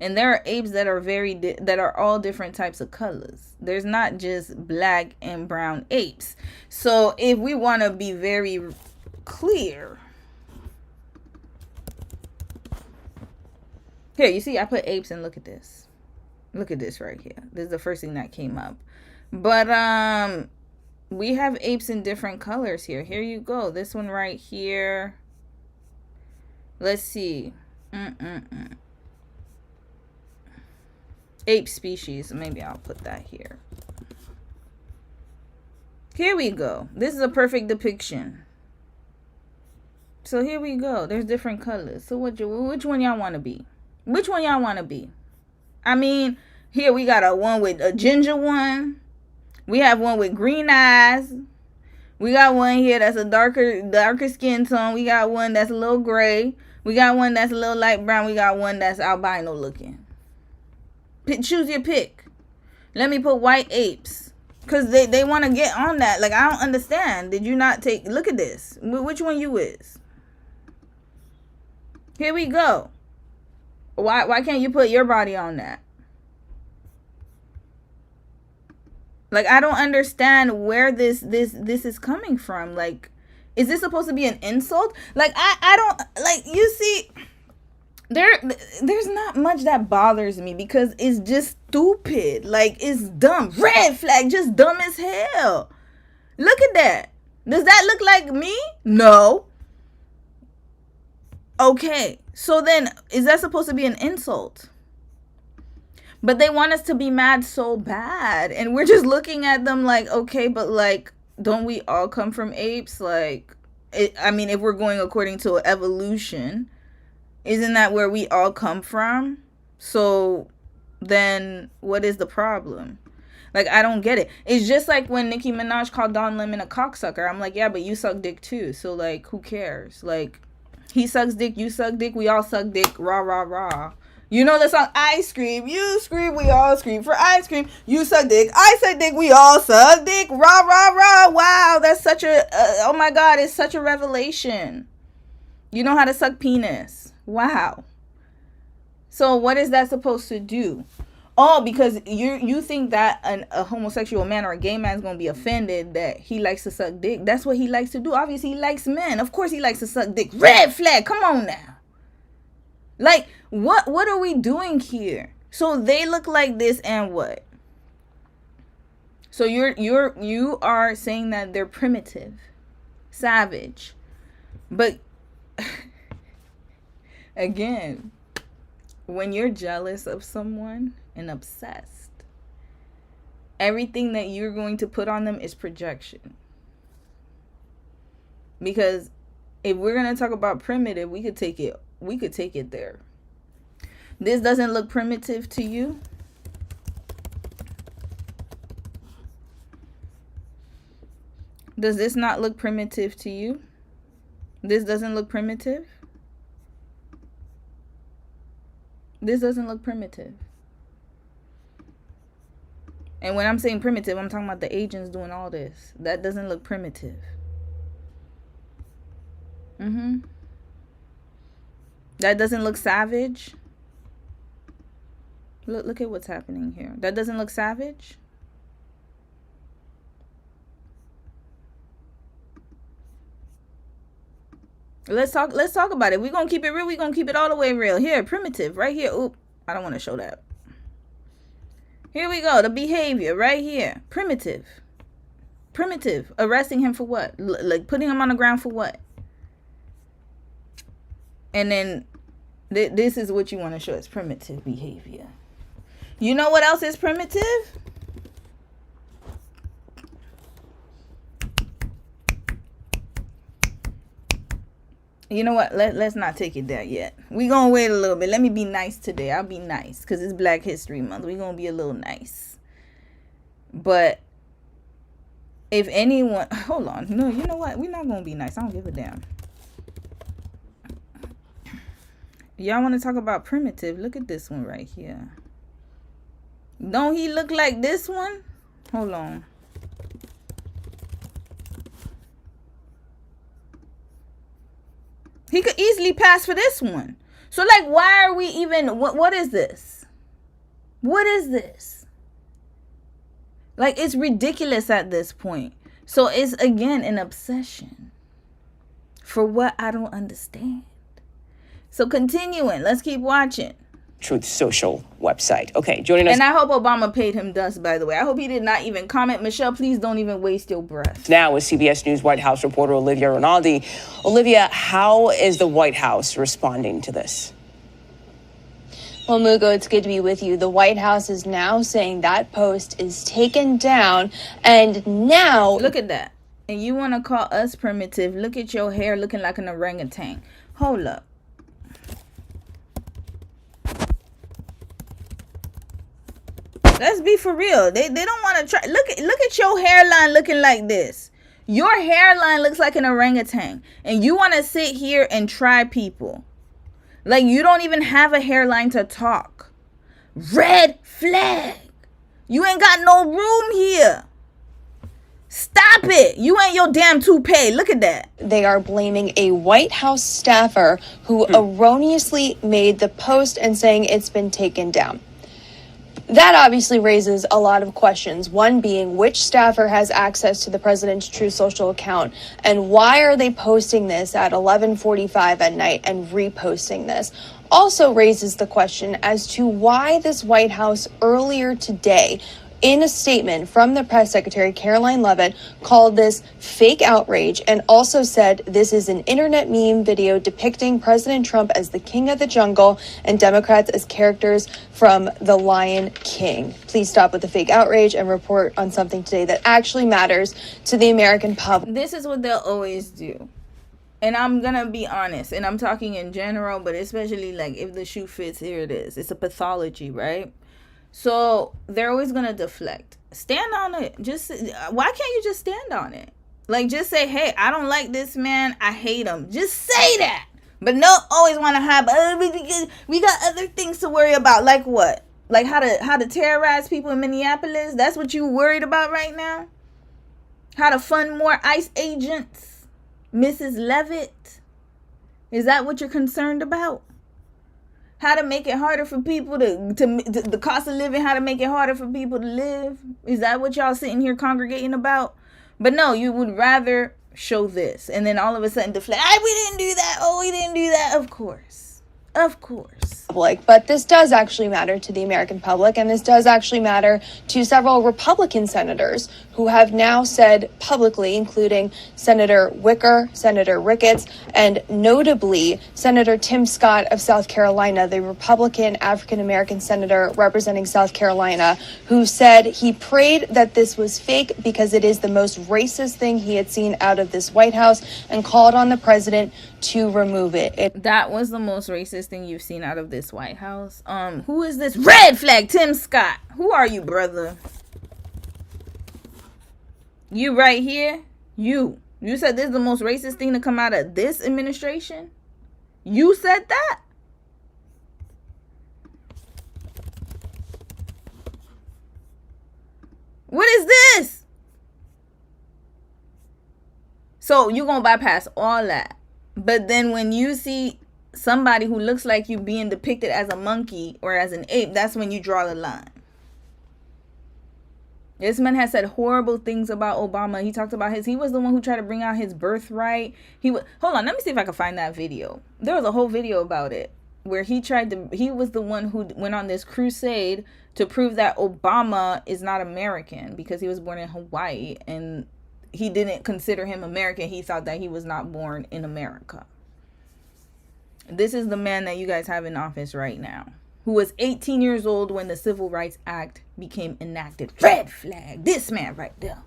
And there are apes that are all different types of colors. There's not just black and brown apes. So if we want to be very clear. Here, you see, I put apes and look at this. Look at this right here. This is the first thing that came up. But we have apes in different colors here. Here you go. This one right here. Let's see. Ape species. Maybe I'll put that here. Here we go. This is a perfect depiction. So here we go. There's different colors. So which one y'all want to be? Which one y'all want to be? I mean, here we got one with a ginger one. We have one with green eyes. We got one here that's a darker skin tone. We got one that's a little gray. We got one that's a little light brown. We got one that's albino looking. Choose your pick. Let me put white apes. Because they want to get on that. Like, I don't understand. Did you not take... Look at this. Which one you is? Here we go. Why can't you put your body on that? Like, I don't understand where this is coming from. Like, is this supposed to be an insult? Like, I don't... Like, you see... There's not much that bothers me because it's just stupid. Like, it's dumb. Red flag, just dumb as hell. Look at that. Does that look like me? No. Okay. So then, is that supposed to be an insult? But they want us to be mad so bad. And we're just looking at them like, okay, but like, don't we all come from apes? Like, I mean, if we're going according to evolution, isn't that where we all come from? So then what is the problem? Like, I don't get it. It's just like when Nicki Minaj called Don Lemon a cocksucker. I'm like, yeah, but you suck dick too. So, like, who cares? Like, he sucks dick, you suck dick, we all suck dick, rah, rah, rah. You know the song, I scream, you scream, we all scream. For ice cream, you suck dick, I suck dick, we all suck dick, rah, rah, rah. Wow, that's such a, oh my God, it's such a revelation. You know how to suck penis. Wow. So what is that supposed to do? Oh, because you think that a homosexual man or a gay man is going to be offended that he likes to suck dick. That's what he likes to do. Obviously, he likes men. Of course, he likes to suck dick. Red flag. Come on now. Like, what are we doing here? So they look like this and what? So you are saying that they're primitive, savage. But again, when you're jealous of someone and obsessed, everything that you're going to put on them is projection. Because if we're going to talk about primitive, we could take it there. This doesn't look primitive to you? Does this not look primitive to you? This doesn't look primitive? This doesn't look primitive. And when I'm saying primitive, I'm talking about the agents doing all this. That doesn't look primitive. That doesn't look savage. Look at what's happening here. That doesn't look savage. Let's talk about it. We're going to keep it real. We're going to keep it all the way real. Here, primitive, right here. Oop, I don't want to show that. Here we go. The behavior right here. Primitive. Arresting him for what? Like putting him on the ground for what? And then this is what you want to show. It's primitive behavior. You know what else is primitive? You know what? Let's not take it there yet. We're going to wait a little bit. Let me be nice today. I'll be nice because it's Black History Month. We're going to be a little nice. But if anyone... Hold on. No, you know what? We're not going to be nice. I don't give a damn. Y'all want to talk about primitive? Look at this one right here. Don't he look like this one? Hold on. He could easily pass for this one. So, like, why are we even... What is this? What is this? Like, it's ridiculous at this point. So, it's, again, an obsession. For what I don't understand. So, continuing. Let's keep watching. Truth Social website. Okay, joining us. And I hope Obama paid him dust, by the way. I hope he did not even comment. Michelle, please don't even waste your breath. Now with CBS News White House reporter Olivia Rinaldi. Olivia, how is the White House responding to this? Well, Mugo, it's good to be with you. The White House is now saying that post is taken down, and now... Look at that. And you want to call us primitive? Look at your hair looking like an orangutan. Hold up. Let's be for real. They don't want to try. Look at your hairline looking like this. Your hairline looks like an orangutan. And you want to sit here and try people. Like you don't even have a hairline to talk. Red flag. You ain't got no room here. Stop it. You ain't your damn toupee. Look at that. They are blaming a White House staffer who erroneously made the post and saying it's been taken down. That obviously raises a lot of questions. One being, which staffer has access to the president's Truth Social account? And why are they posting this at 11:45 at night and reposting this? Also raises the question as to why this White House earlier today in a statement from the press secretary, Caroline Leavitt, called this fake outrage and also said this is an internet meme video depicting President Trump as the king of the jungle and Democrats as characters from The Lion King. Please stop with the fake outrage and report on something today that actually matters to the American public. This is what they'll always do. And I'm going to be honest, and I'm talking in general, but especially like if the shoe fits, here it is. It's a pathology, right? So they're always going to deflect. Stand on it. Why can't you just stand on it? Like, just say, hey, I don't like this man. I hate him. Just say that. But no, always want to have, we got other things to worry about. Like what? Like how to terrorize people in Minneapolis? That's what you worried about right now? How to fund more ICE agents? Mrs. Leavitt? Is that what you're concerned about? How to make it harder for people to the cost of living, how to make it harder for people to live? Is that what y'all sitting here congregating about? But no, you would rather show this and then all of a sudden deflect. We didn't do that. Oh, we didn't do that. Of course. But this does actually matter to the American public, and this does actually matter to several Republican senators who have now said publicly, including Senator Wicker, Senator Ricketts, and notably Senator Tim Scott of South Carolina, the Republican African-American senator representing South Carolina, who said he prayed that this was fake because it is the most racist thing he had seen out of this White House and called on the president to remove it. That was the most racist thing you've seen out of this White House. Who is this red flag? Tim Scott. Who are you, brother? You right here? You said this is the most racist thing to come out of this administration? You said that? What is this? So you gonna bypass all that. But then when you see somebody who looks like you being depicted as a monkey or as an ape, that's when you draw the line. This man has said horrible things about Obama. He talked about he was the one who tried to bring out his birthright. Hold on, let me see if I can find that video. There was a whole video about it where he was the one who went on this crusade to prove that Obama is not American because he was born in Hawaii and he didn't consider him American. He thought that he was not born in America. This is the man that you guys have in office right now, who was 18 years old when the Civil Rights Act became enacted. Red flag. This man right there.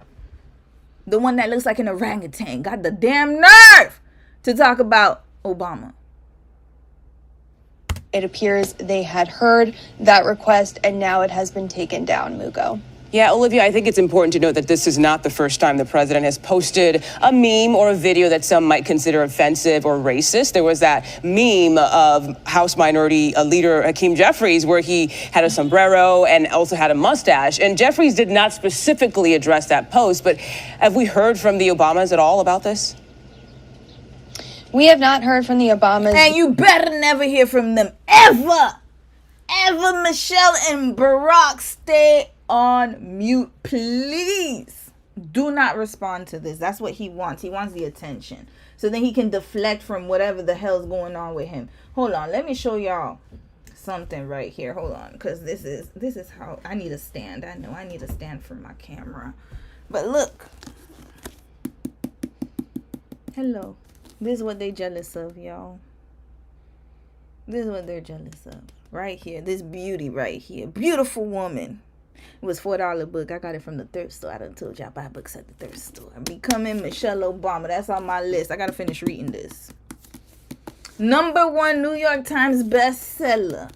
The one that looks like an orangutan. Got the damn nerve to talk about Obama. It appears they had heard that request and now it has been taken down, Mugo. Yeah, Olivia, I think it's important to note that this is not the first time the president has posted a meme or a video that some might consider offensive or racist. There was that meme of House Minority Leader Hakeem Jeffries where he had a sombrero and also had a mustache. And Jeffries did not specifically address that post, but have we heard from the Obamas at all about this? We have not heard from the Obamas. And you better never hear from them ever. Ever. Michelle and Barack, stay on mute, please. Do not respond to this. That's what he wants. He wants the attention. So then he can deflect from whatever the hell's going on with him. Hold on. Let me show y'all something right here. Hold on. Because this is how I need a stand. I know I need a stand for my camera. But look. Hello. This is what they jealous of, y'all. This is what they're jealous of. Right here. This beauty right here. Beautiful woman. It was $4 book. I got it from the thrift store. I done told y'all buy books at the thrift store. Becoming Michelle Obama. That's on my list. I got to finish reading this. #1 New York Times bestseller.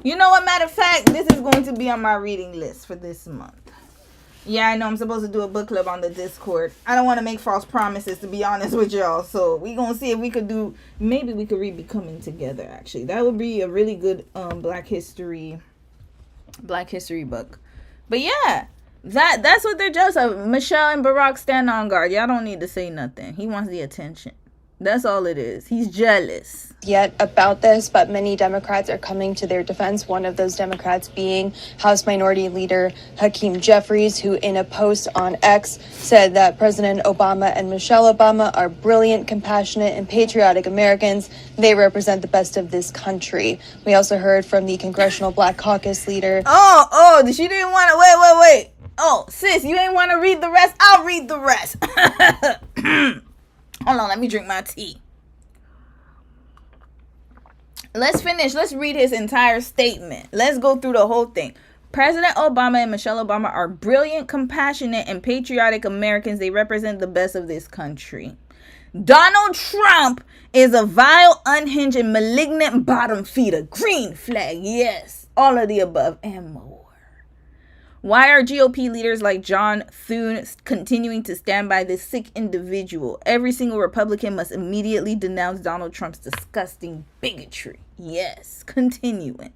You know what? Matter of fact, this is going to be on my reading list for this month. Yeah, I know I'm supposed to do a book club on the Discord. I don't want to make false promises, to be honest with y'all. So we going to see if we could do, maybe we could read Becoming together, actually. That would be a really good Black history book. But yeah, that's what they're jealous of. Michelle and Barack stand on guard. Y'all don't need to say nothing. He wants the attention. That's all it is. He's jealous. Yet about this, but many Democrats are coming to their defense. One of those Democrats being House Minority Leader Hakeem Jeffries, who in a post on X said that President Obama and Michelle Obama are brilliant, compassionate, and patriotic Americans. They represent the best of this country. We also heard from the Congressional Black Caucus leader. Oh, she didn't want to, wait. Oh, sis, you ain't want to read the rest? I'll read the rest. Hold on, let me drink my tea. Let's finish. Let's read his entire statement. Let's go through the whole thing. President Obama and Michelle Obama are brilliant, compassionate, and patriotic Americans. They represent the best of this country. Donald Trump is a vile, unhinged, and malignant bottom feeder. Green flag, yes. All of the above and more. Why are GOP leaders like John Thune continuing to stand by this sick individual? Every single Republican must immediately denounce Donald Trump's disgusting bigotry. Yes, continuing.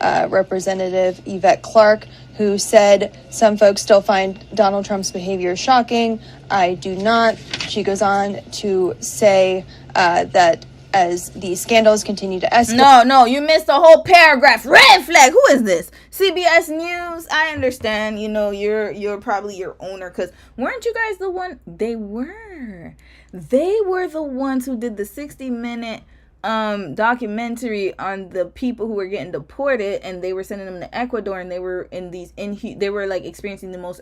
Representative Yvette Clarke, who said some folks still find Donald Trump's behavior shocking. I do not. She goes on to say that as the scandals continue to escalate. No, you missed the whole paragraph. Red flag. Who is this? CBS News. I understand. You're probably your owner, because weren't you guys the one? They were the ones who did the 60-minute documentary on the people who were getting deported, and they were sending them to Ecuador, and they were in these they were like experiencing the most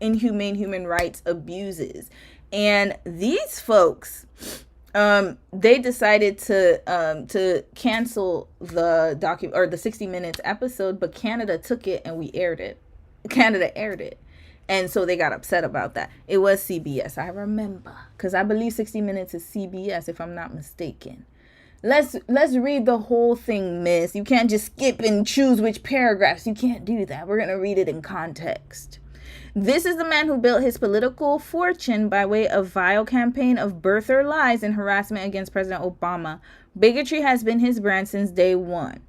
inhumane human rights abuses. And these folks, they decided to cancel the 60 Minutes episode, but Canada took it and we aired it. Canada aired it. And so they got upset about that. It was CBS, I remember, because I believe 60 Minutes is CBS, if I'm not mistaken. Let's read the whole thing, miss. You can't just skip and choose which paragraphs. You can't do that. We're going to read it in context. This is the man who built his political fortune by way of vile campaign of birther lies and harassment against President Obama. Bigotry has been his brand since day one.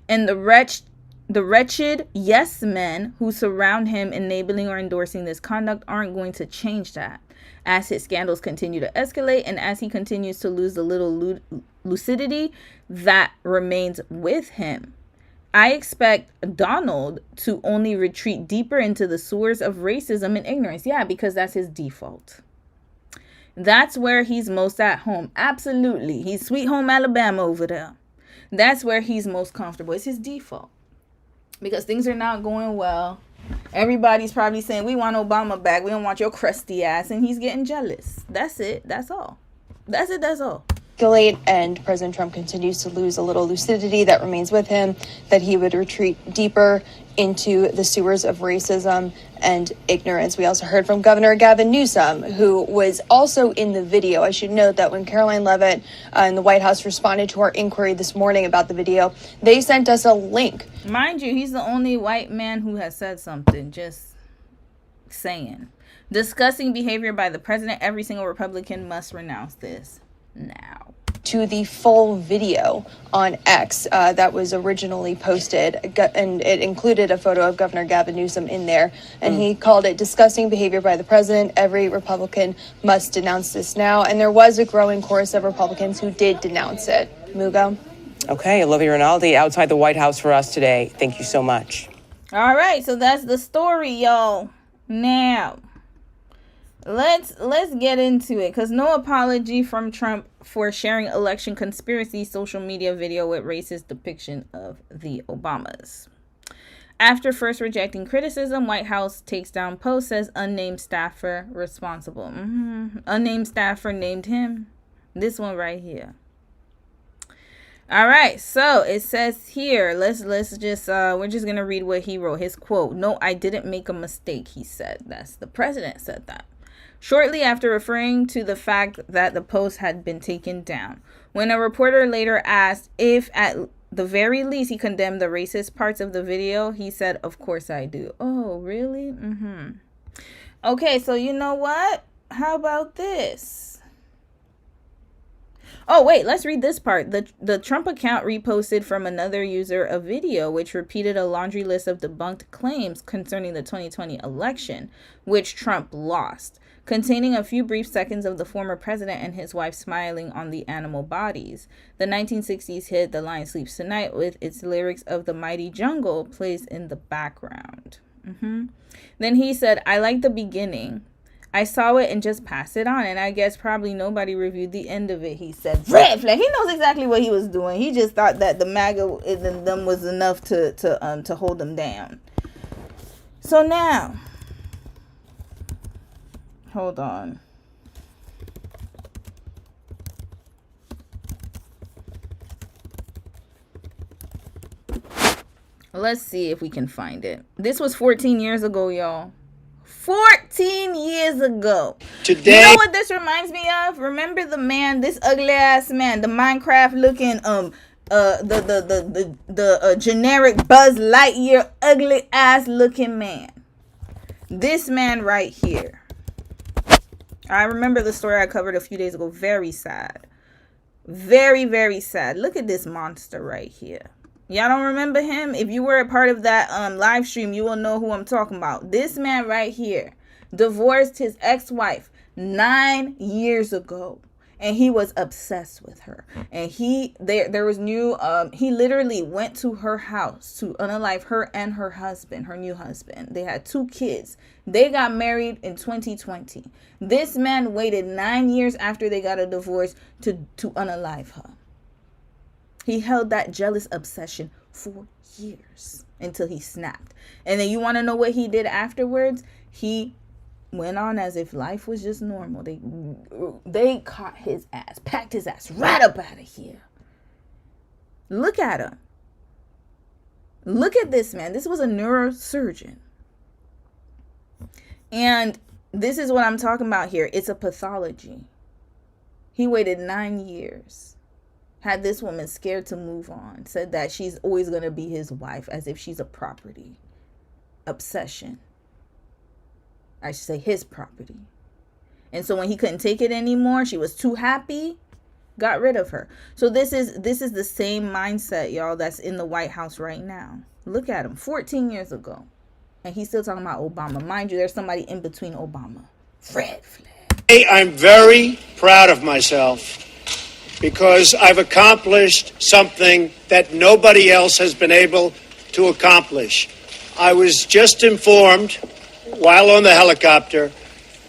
And the wretched yes men who surround him enabling or endorsing this conduct aren't going to change that. As his scandals continue to escalate and as he continues to lose the little lucidity that remains with him, I expect Donald to only retreat deeper into the sewers of racism and ignorance. Yeah, because that's his default. That's where he's most at home. Absolutely. He's Sweet Home Alabama over there. That's where he's most comfortable. It's his default. Because things are not going well. Everybody's probably saying, we want Obama back. We don't want your crusty ass. And he's getting jealous. That's it. That's all. That's all. And President Trump continues to lose a little lucidity that remains with him, that he would retreat deeper into the sewers of racism and ignorance. We also heard from Governor Gavin Newsom, who was also in the video. I should note that when Caroline Leavitt in the White House responded to our inquiry this morning about the video, they sent us a link. Mind you, he's the only white man who has said something. Just saying. Disgusting behavior by the president. Every single Republican must renounce this now. To the full video on X that was originally posted, and it included a photo of Governor Gavin Newsom in there, and he called it disgusting behavior by the president. Every Republican must denounce this now, and there was a growing chorus of Republicans who did denounce it. Mugo? Okay, Olivia Rinaldi outside the White House for us today. Thank you so much. All right, so that's the story, y'all. Now, let's get into it, because no apology from Trump for sharing election conspiracy social media video with racist depiction of the Obamas. After first rejecting criticism, White House takes down post, says unnamed staffer responsible. Unnamed staffer named him. This one right here. All right, so it says here, let's just we're just gonna read what he wrote. His quote: "No, I didn't make a mistake," he said. That's the president said that. Shortly after referring to the fact that the post had been taken down. When a reporter later asked if at the very least he condemned the racist parts of the video, he said, "Of course I do." Oh, really? Okay, so you know what? How about this? Oh, wait, let's read this part. The Trump account reposted from another user a video which repeated a laundry list of debunked claims concerning the 2020 election, which Trump lost, containing a few brief seconds of the former president and his wife smiling on the animal bodies. The 1960s hit The Lion Sleeps Tonight with its lyrics of The Mighty Jungle plays in the background. Then he said, I like the beginning. I saw it and just passed it on, and I guess probably nobody reviewed the end of it. He said, red flag. He knows exactly what he was doing. He just thought that the MAGA in them was enough to hold them down. So now, hold on. Let's see if we can find it. This was 14 years ago, y'all. 14 years ago. Today, you know what this reminds me of? Remember the man, this ugly ass man, the Minecraft looking the generic Buzz Lightyear ugly ass looking man. This man right here. I remember the story I covered a few days ago. Very sad. Very, very sad. Look at this monster right here. Y'all don't remember him? If you were a part of that live stream, you will know who I'm talking about. This man right here divorced his ex-wife 9 years ago, and he was obsessed with her. And he literally went to her house to unalive her and her husband, her new husband. They had 2 kids. They got married in 2020. This man waited 9 years after they got a divorce to unalive her. He held that jealous obsession for years until he snapped. And then you want to know what he did afterwards? He went on as if life was just normal. They caught his ass, packed his ass right up out of here. Look at him. Look at this man. This was a neurosurgeon. And this is what I'm talking about here. It's a pathology. He waited 9 years. Had this woman scared to move on. Said that she's always going to be his wife as if she's a property. Obsession. I should say his property. And so when he couldn't take it anymore, she was too happy, got rid of her. So this is the same mindset, y'all, that's in the White House right now. Look at him, 14 years ago. And he's still talking about Obama. Mind you, there's somebody in between Obama. Red flag. hey, I'm very proud of myself because I've accomplished something that nobody else has been able to accomplish. I was just informed while on the helicopter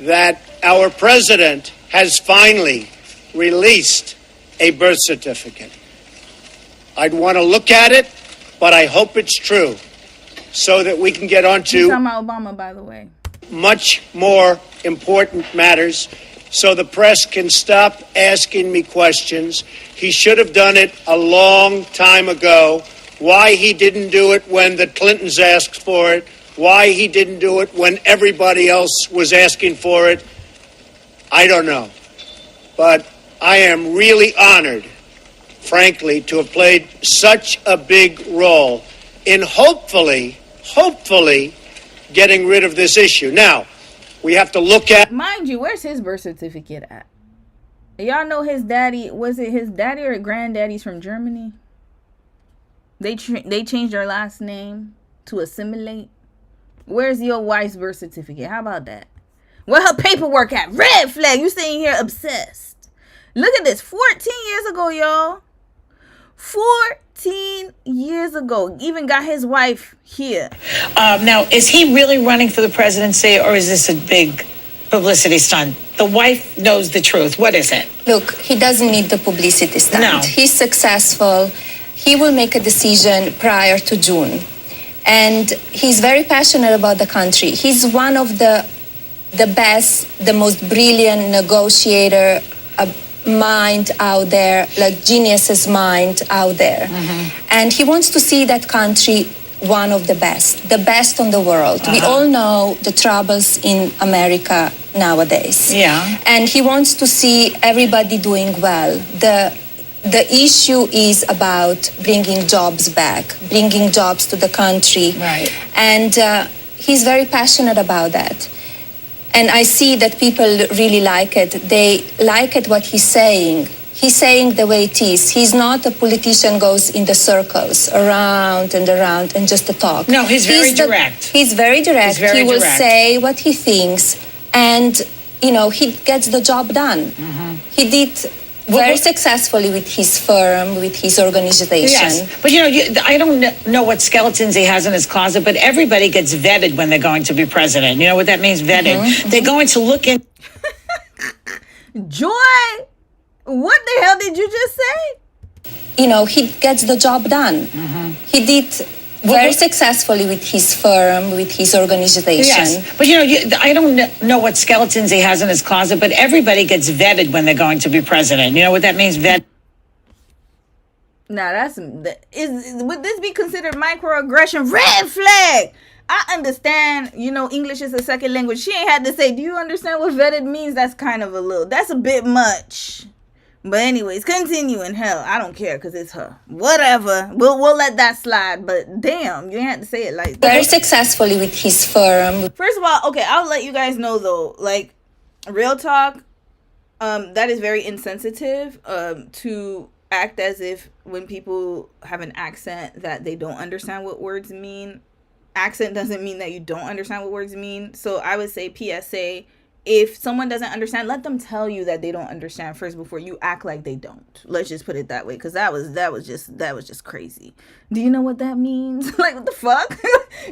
that our president has finally released a birth certificate. I'd want to look at it, but I hope it's true so that we can get on He's to talking about Obama, by the way. much more important matters so the press can stop asking me questions. He should have done it a long time ago. Why he didn't do it when the Clintons asked for it, why he didn't do it when everybody else was asking for it, I don't know. But I am really honored, frankly, to have played such a big role in hopefully getting rid of this issue. Now, we have to look at... Mind you, where's his birth certificate at? Y'all know his daddy, was it his daddy or granddaddy's from Germany? They changed their last name to assimilate. Where's your wife's birth certificate? How about that? Where her paperwork at? Red flag. You sitting here obsessed. Look at this. 14 years ago, y'all. 14 years ago. Even got his wife here. Now, is he really running for the presidency, or is this a big publicity stunt? The wife knows the truth. What is it? Look, he doesn't need the publicity stunt. No. He's successful. He will make a decision prior to June. And he's very passionate about the country. He's one of the best, the most brilliant negotiator mind out there, like genius's mind out there. Mm-hmm. And he wants to see that country one of the best on the world. We all know the troubles in America nowadays. Yeah. And he wants to see everybody doing well. The issue is about bringing jobs back, bringing jobs to the country. Right. And he's very passionate about that. And I see that people really like it. They like it what he's saying. he's saying the way it is. He's not a politician goes in the circles around and around and just to talk. No, he's very direct. He's very direct. He will say what he thinks, and he gets the job done. He did very successfully with his firm, with his organization. Yes, but I don't know what skeletons he has in his closet, but everybody gets vetted when they're going to be president. You know what that means, vetted? They're going to look in. Joy, what the hell did you just say? He gets the job done. He did very successfully with his firm, with his organization. Yes, but I don't know what skeletons he has in his closet, but everybody gets vetted when they're going to be president. You know what that means, vet? Now would this be considered microaggression? Red flag. I understand, English is a second language. She ain't had to say, do you understand what vetted means? That's a bit much. But anyways, continuing. Hell, I don't care because it's her. Whatever. We'll let that slide. But damn, you ain't had to say it like that. Very successfully with his firm. First of all, okay, I'll let you guys know though. Like, real talk, that is very insensitive to act as if when people have an accent that they don't understand what words mean. Accent doesn't mean that you don't understand what words mean. So I would say PSA. If someone doesn't understand, let them tell you that they don't understand first before you act like they don't. Let's just put it that way, because that was just crazy. Do you know what that means? Like, what the fuck?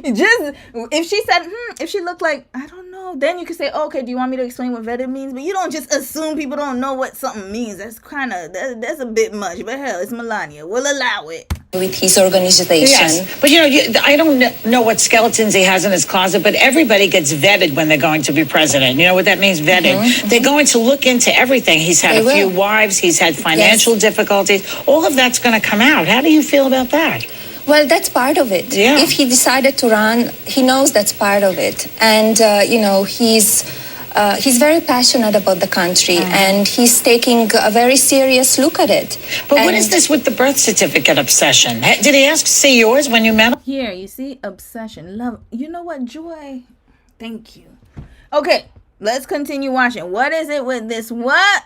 Just if she said, if she looked like, I don't know, then you could say, oh, okay, do you want me to explain what vetted means? But you don't just assume people don't know what something means. That's that's a bit much. But hell, it's Melania. We'll allow it. With his organization. Yes, but I don't know what skeletons he has in his closet, but everybody gets vetted when they're going to be president. You know what that means, vetted? They're going to look into everything. He's had a few wives. He's had financial difficulties. All of that's going to come out. How do you feel about that? Well, that's part of it. Yeah. If he decided to run, he knows that's part of it. And, he's very passionate about the country, and he's taking a very serious look at it. But what is this with the birth certificate obsession? Did he ask to see yours when you met him? Here, you see, obsession, love. You know what, Joy? Thank you. Okay, let's continue watching. What is it with this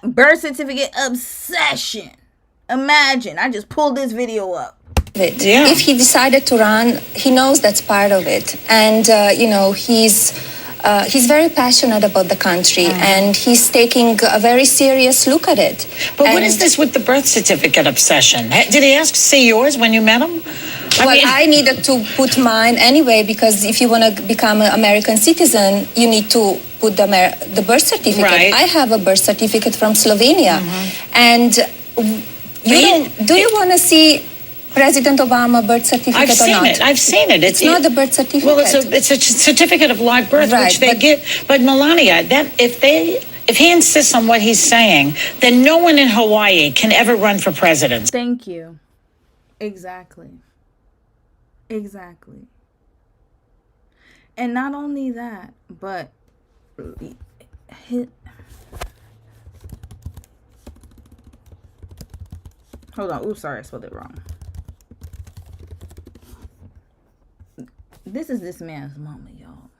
birth certificate obsession? Imagine, I just pulled this video up. Yeah. If he decided to run, he knows that's part of it. And, he's very passionate about the country, and he's taking a very serious look at it. But what is this with the birth certificate obsession? Did he ask to see yours when you met him? I needed to put mine anyway, because if you want to become an American citizen, you need to put the birth certificate. Right. I have a birth certificate from Slovenia. And do you want to see President Obama birth certificate or not? I've seen it. It's not the birth certificate. Well, it's a certificate of live birth, right, which they give. But Melania, if he insists on what he's saying, then no one in Hawaii can ever run for president. Thank you. Exactly. And not only that, but hold on. Ooh, sorry, I spelled it wrong. This is this man's mama, y'all.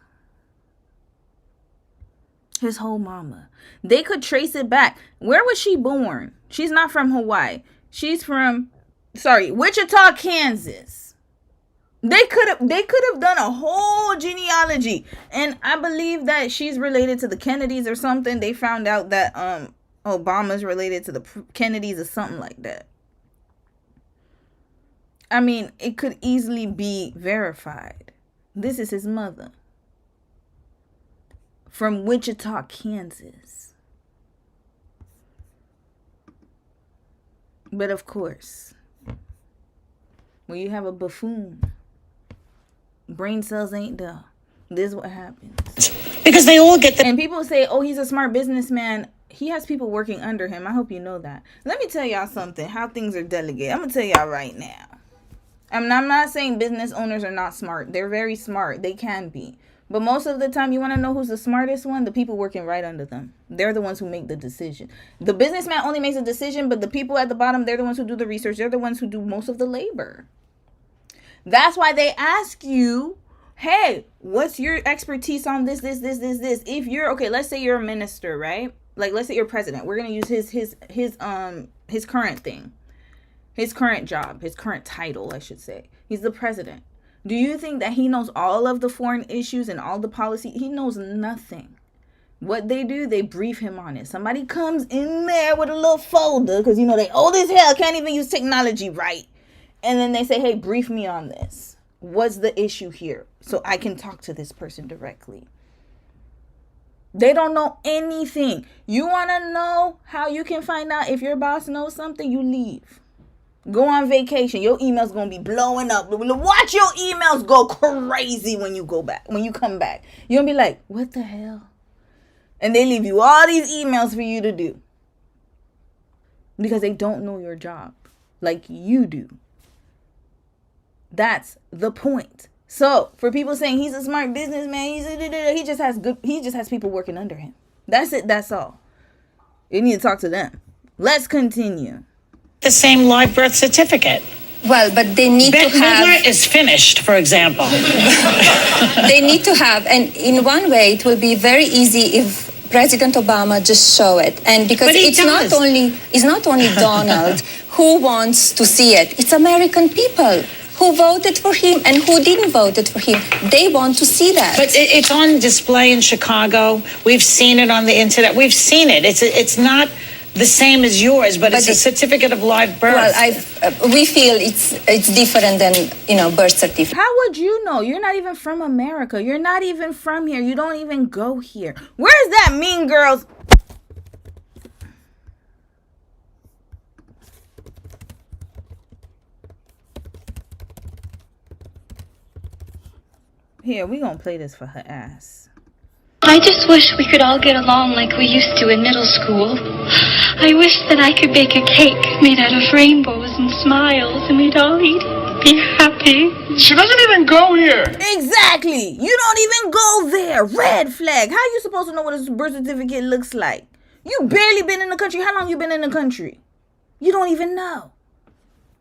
His whole mama. They could trace it back. Where was she born? She's not from Hawaii. She's from, Wichita, Kansas. They could have done a whole genealogy. And I believe that she's related to the Kennedys or something. They found out that Obama's related to the Kennedys or something like that. I mean, it could easily be verified. This is his mother. From Wichita, Kansas. But of course, when you have a buffoon, brain cells ain't there. This is what happens. Because they all get And people say, oh, he's a smart businessman. He has people working under him. I hope you know that. Let me tell y'all something, how things are delegated. I'm going to tell y'all right now. I'm not saying business owners are not smart. They're very smart. They can be. But most of the time, you want to know who's the smartest one? The people working right under them. They're the ones who make the decision. The businessman only makes a decision, but the people at the bottom, they're the ones who do the research. They're the ones who do most of the labor. That's why they ask you, hey, what's your expertise on this? If you're, okay, let's say you're a minister, right? like, let's say you're president. We're going to use his current thing. His current job, his current title, I should say. He's the president. Do you think that he knows all of the foreign issues and all the policy? He knows nothing. What they do, they brief him on it. Somebody comes in there with a little folder because, you know, they old as hell, can't even use technology right. And then they say, hey, brief me on this. What's the issue here? So I can talk to this person directly. They don't know anything. You want to know how you can find out if your boss knows something? You leave. Go on vacation. Your email's going to be blowing up. Watch your emails go crazy when you go back. When you come back. You're going to be like, what the hell? And they leave you all these emails for you to do. Because they don't know your job. Like you do. That's the point. So, for people saying he's a smart businessman, he just has people working under him. That's it. That's all. You need to talk to them. Let's continue. The same live birth certificate. Well, but they need to have... Midler is finished, for example. They need to have, and in one way, it will be very easy if President Obama just show it. And because it's not only Donald who wants to see it. It's American people who voted for him and who didn't vote for him. They want to see that. But it's on display in Chicago. We've seen it on the internet. We've seen it. It's not the same as yours, but it's a certificate of live birth. Well, we feel it's different than, birth certificate. How would you know? You're not even from America. You're not even from here. You don't even go here. Where's that Mean Girls? Here, we gonna play this for her ass. I just wish we could all get along like we used to in middle school. I wish that I could bake a cake made out of rainbows and smiles and we'd all eat it, be happy. She doesn't even go here. Exactly. You don't even go there. Red flag. How you supposed to know what a birth certificate looks like? You barely been in the country. How long you been in the country? You don't even know.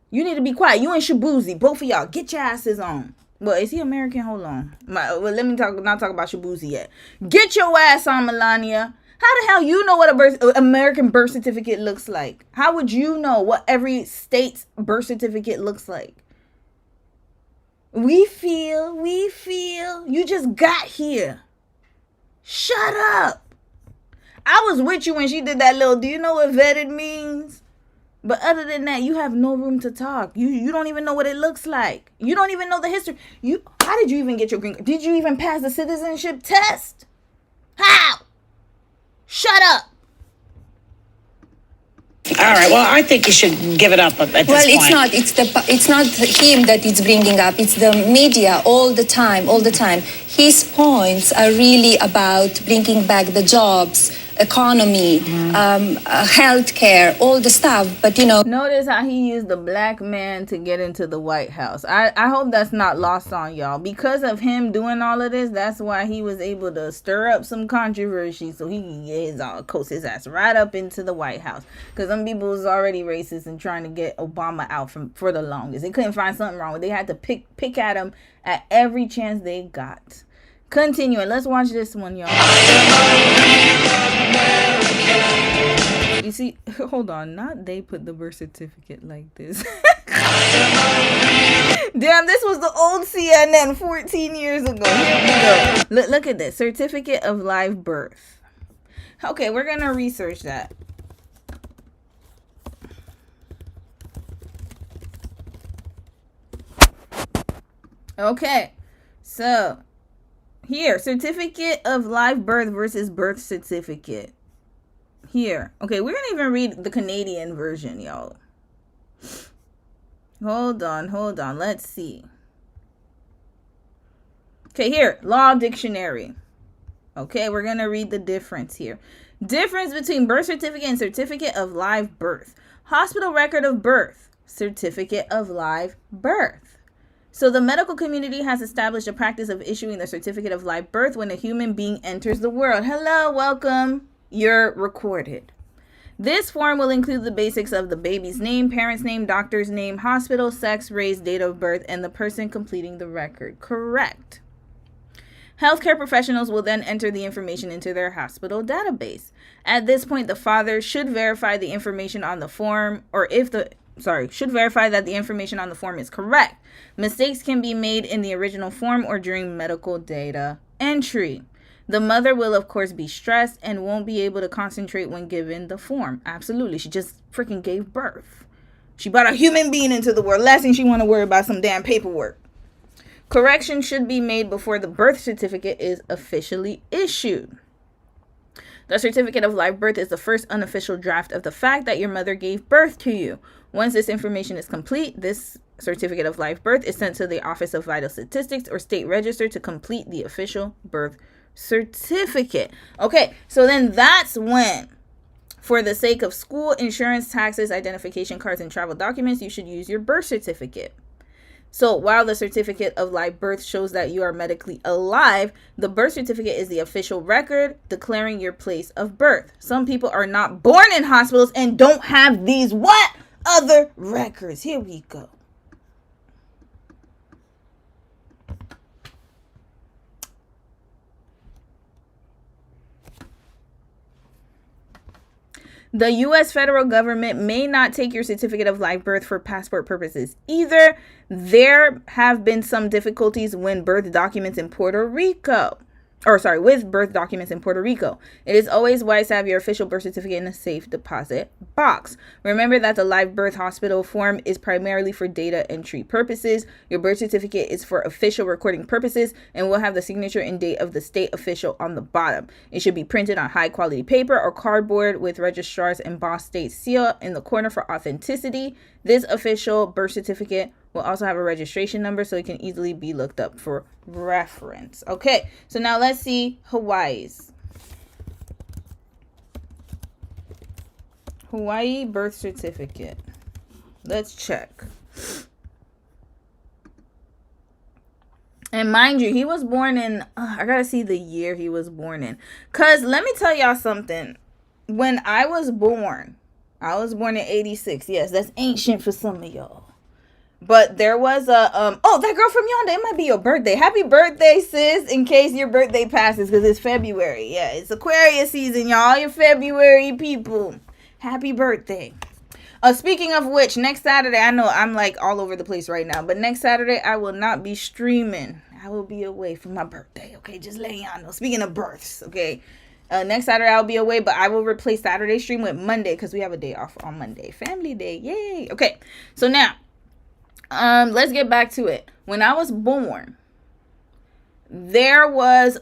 You need to be quiet. You and Shaboozy, both of y'all, get your asses on. Well, is he American? Hold on. Let me not talk about Shaboozy yet. Get your ass on, Melania. How the hell you know what a American birth certificate looks like? How would you know what every state's birth certificate looks like? We feel. You just got here. Shut up. I was with you when she did that little, do you know what vetted means? But other than that, you have no room to talk. You don't even know what it looks like. You don't even know the history. How did you even get your green card? Did you even pass the citizenship test? How? Shut up. All right. Well, I think you should give it up at this point. Well, it's not him that it's bringing up. It's the media all the time. His points are really about bringing back the jobs, economy, healthcare, all the stuff. But notice how he used the black man to get into the White House. I hope that's not lost on y'all. Because of him doing all of this, that's why he was able to stir up some controversy so he can get his ass right up into the White House. Because some people was already racist and trying to get Obama out for the longest. They couldn't find something wrong with it. They had to pick at him at every chance they got. Continuing. Let's watch this one, y'all. You see, hold on. Not they put the birth certificate like this. Damn, this was the old CNN 14 years ago. Here we go. Look at this. Certificate of live birth. Okay, we're going to research that. Okay, so here, certificate of live birth versus birth certificate. Here, okay, we're gonna even read the Canadian version, y'all. Hold on, let's see. Okay, here, Law Dictionary. Okay, we're gonna read the difference here. Difference between birth certificate and certificate of live birth. Hospital record of birth, certificate of live birth. So the medical community has established a practice of issuing the certificate of live birth when a human being enters the world. Hello, welcome. You're recorded. This form will include the basics of the baby's name, parent's name, doctor's name, hospital, sex, race, date of birth, and the person completing the record. Correct. Healthcare professionals will then enter the information into their hospital database. At this point, the father should verify the information on the form, should verify that the information on the form is correct. Mistakes can be made in the original form or during medical data entry. The mother will, of course, be stressed and won't be able to concentrate when given the form. Absolutely. She just freaking gave birth. She brought a human being into the world. Last thing she want to worry about some damn paperwork. Correction should be made before the birth certificate is officially issued. The certificate of live birth is the first unofficial draft of the fact that your mother gave birth to you. Once this information is complete, this certificate of live birth is sent to the Office of Vital Statistics or State Register to complete the official birth certificate. Okay, so then that's when, for the sake of school, insurance, taxes, identification cards, and travel documents, you should use your birth certificate. So while the certificate of live birth shows that you are medically alive, the birth certificate is the official record declaring your place of birth. Some people are not born in hospitals and don't have these what? Other records. Here we go. The U.S. federal government may not take your certificate of live birth for passport purposes either. There have been some difficulties with birth documents in Puerto Rico. It is always wise to have your official birth certificate in a safe deposit box. Remember that the live birth hospital form is primarily for data entry purposes. Your birth certificate is for official recording purposes and will have the signature and date of the state official on the bottom. It should be printed on high quality paper or cardboard with registrar's embossed state seal in the corner for authenticity. This official birth certificate will also have a registration number so it can easily be looked up for reference. Okay, so now let's see Hawaii's. Hawaii birth certificate. Let's check. And mind you, he was born in, I gotta see the year he was born in. Because let me tell y'all something. When I was born in 86. Yes, that's ancient for some of y'all. But there was a, that girl from yonder, it might be your birthday. Happy birthday, sis, in case your birthday passes, because it's February. Yeah, it's Aquarius season, y'all. All your February people. Happy birthday. Speaking of which, next Saturday, I know I'm like all over the place right now, but next Saturday, I will not be streaming. I will be away for my birthday, okay? Just letting y'all know. Speaking of births, okay? Next Saturday, I'll be away, but I will replace Saturday stream with Monday, because we have a day off on Monday. Family day, yay. Okay, so now, let's get back to it. When I was born, there was,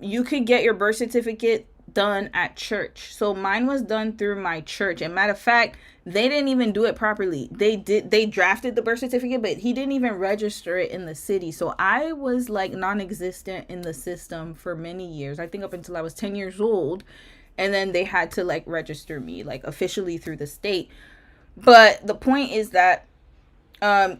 you could get your birth certificate done at church. So mine was done through my church. And matter of fact, they didn't even do it properly. They drafted the birth certificate, but he didn't even register it in the city. So I was like non-existent in the system for many years. I think up until I was 10 years old. And then they had to like register me like officially through the state. But the point is that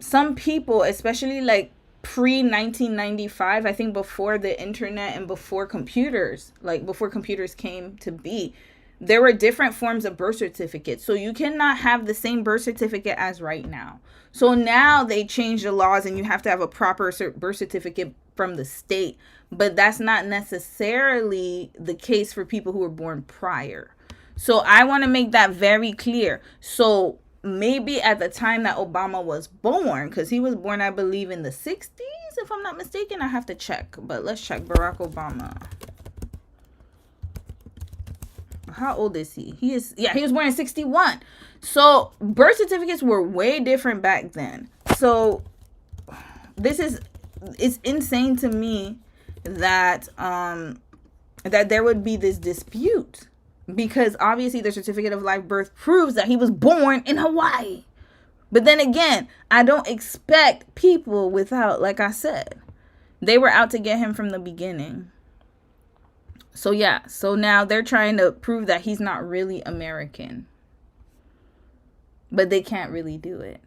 some people, especially like pre-1995, I think before the internet and before computers, like before computers came to be, there were different forms of birth certificates. So you cannot have the same birth certificate as right now. So now they changed the laws and you have to have a proper birth certificate from the state. But that's not necessarily the case for people who were born prior. So I want to make that very clear. So maybe at the time that Obama was born, because he was born, I believe, in the 60s, if I'm not mistaken. I have to check, but let's check. Barack Obama. How old is he? He was born in 61. So birth certificates were way different back then. So it's insane to me that that there would be this dispute. Because obviously the certificate of live birth proves that he was born in Hawaii. But then again, I don't expect people without, like I said, they were out to get him from the beginning. So yeah, so now they're trying to prove that he's not really American. But they can't really do it.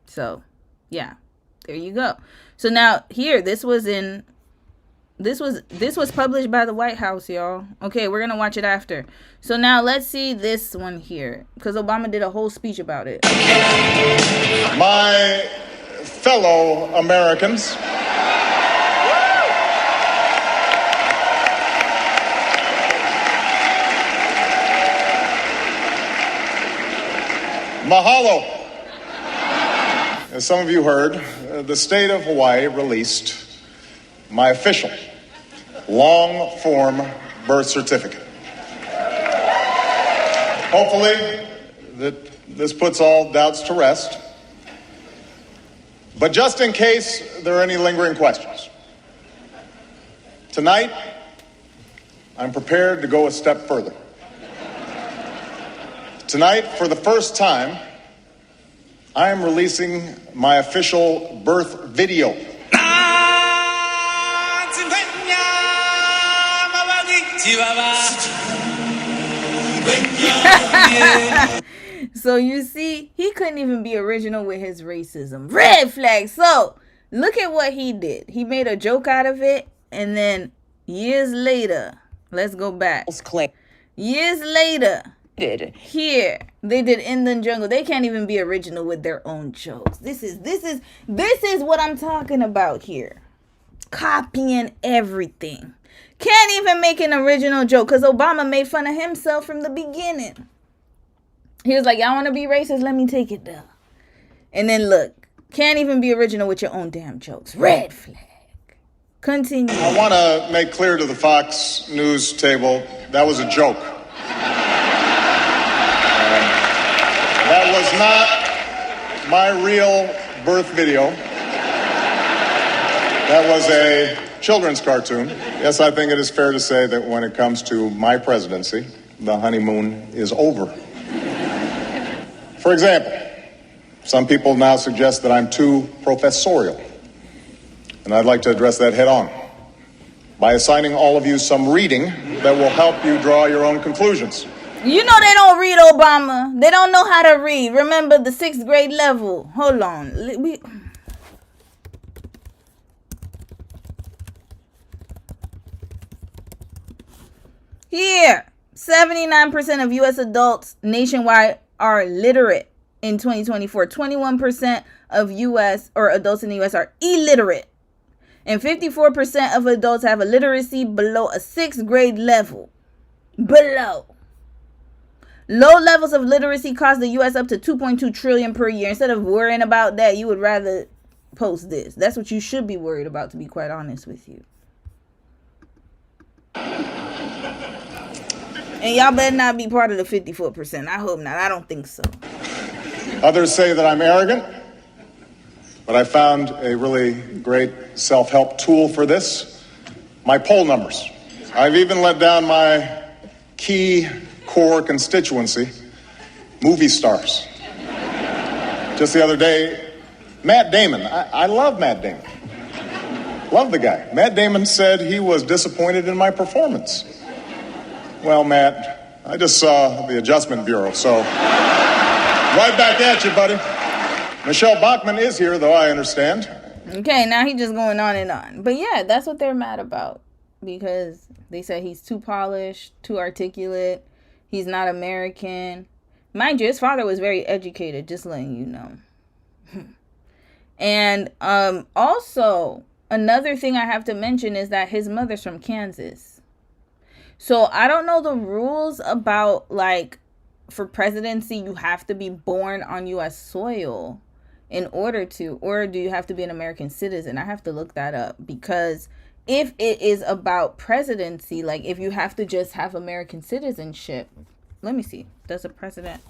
So yeah, there you go. So now here, this was published by the White House, y'all. Okay, we're going to watch it after. So now let's see this one here, because Obama did a whole speech about it. My fellow Americans, Mahalo. As some of you heard, the state of Hawaii released my official long-form birth certificate. Hopefully, this puts all doubts to rest. But just in case there are any lingering questions, tonight, I'm prepared to go a step further. Tonight, for the first time, I am releasing my official birth video. So you see, he couldn't even be original with his racism. Red flag. So look at what he did. He made a joke out of it, and then years later, let's go back. Years later, here they did In the Jungle. They can't even be original with their own jokes. This is what I'm talking about here. Copying everything. Can't even make an original joke because Obama made fun of himself from the beginning. He was like, y'all want to be racist? Let me take it down. And then look, can't even be original with your own damn jokes. Red flag. Continue. I want to make clear to the Fox News table, that was a joke. That was not my real birth video. That was a children's cartoon. Yes, I think it is fair to say that when it comes to my presidency, the honeymoon is over. For example, some people now suggest that I'm too professorial. And I'd like to address that head on by assigning all of you some reading that will help you draw your own conclusions. You know they don't read, Obama. They don't know how to read. Remember the 6th grade level. Hold on. Here, 79% of U.S. adults nationwide are literate in 2024. 21% of U.S. or adults in the U.S. are illiterate. And 54% of adults have a literacy below a 6th grade level. Below. Low levels of literacy cost the U.S. up to $2.2 trillion per year. Instead of worrying about that, you would rather post this. That's what you should be worried about, to be quite honest with you. And y'all better not be part of the 54%. I hope not. I don't think so. Others say that I'm arrogant, but I found a really great self-help tool for this. My poll numbers. I've even let down my key core constituency, movie stars. Just the other day, Matt Damon. I love Matt Damon. Love the guy. Matt Damon said he was disappointed in my performance. Well, Matt, I just saw the Adjustment Bureau, so right back at you, buddy. Michelle Bachmann is here, though, I understand. Okay, now he's just going on and on. But yeah, that's what they're mad about. Because they said he's too polished, too articulate. He's not American. Mind you, his father was very educated, just letting you know. And also, another thing I have to mention is that his mother's from Kansas. So I don't know the rules about, like, for presidency, you have to be born on U.S. soil in order to, or do you have to be an American citizen? I have to look that up, because if it is about presidency, like if you have to just have American citizenship, let me see. Does a president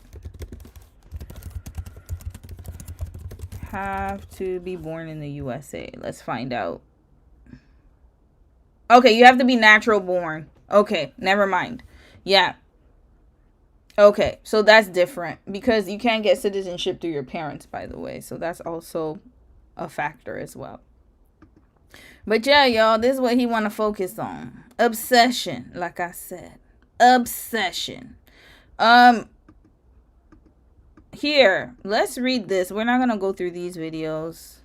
have to be born in the USA? Let's find out. Okay, you have to be natural born. Okay, never mind. Yeah. Okay, so that's different, because you can't get citizenship through your parents, by the way. So that's also a factor as well. But yeah, y'all, this is what he want to focus on. Obsession, like I said. Obsession. Here, let's read this. We're not going to go through these videos.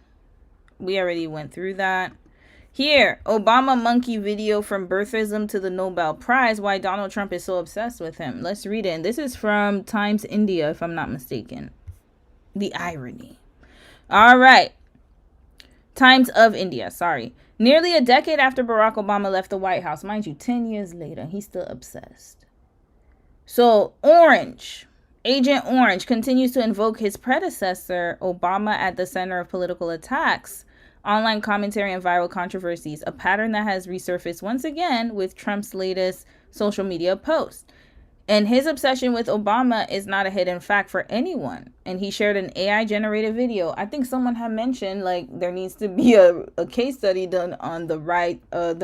We already went through that. Here, Obama monkey video from birthism to the Nobel Prize, why Donald Trump is so obsessed with him. Let's read it. And this is from Times India, if I'm not mistaken. The irony. All right. Times of India, sorry. Nearly a decade after Barack Obama left the White House, mind you, 10 years later, he's still obsessed. So, Orange, Agent Orange continues to invoke his predecessor, Obama, at the center of political attacks, online commentary, and viral controversies, a pattern that has resurfaced once again with Trump's latest social media post. And his obsession with Obama is not a hidden fact for anyone. And he shared an AI-generated video. I think someone had mentioned, like, there needs to be a case study done on the rights or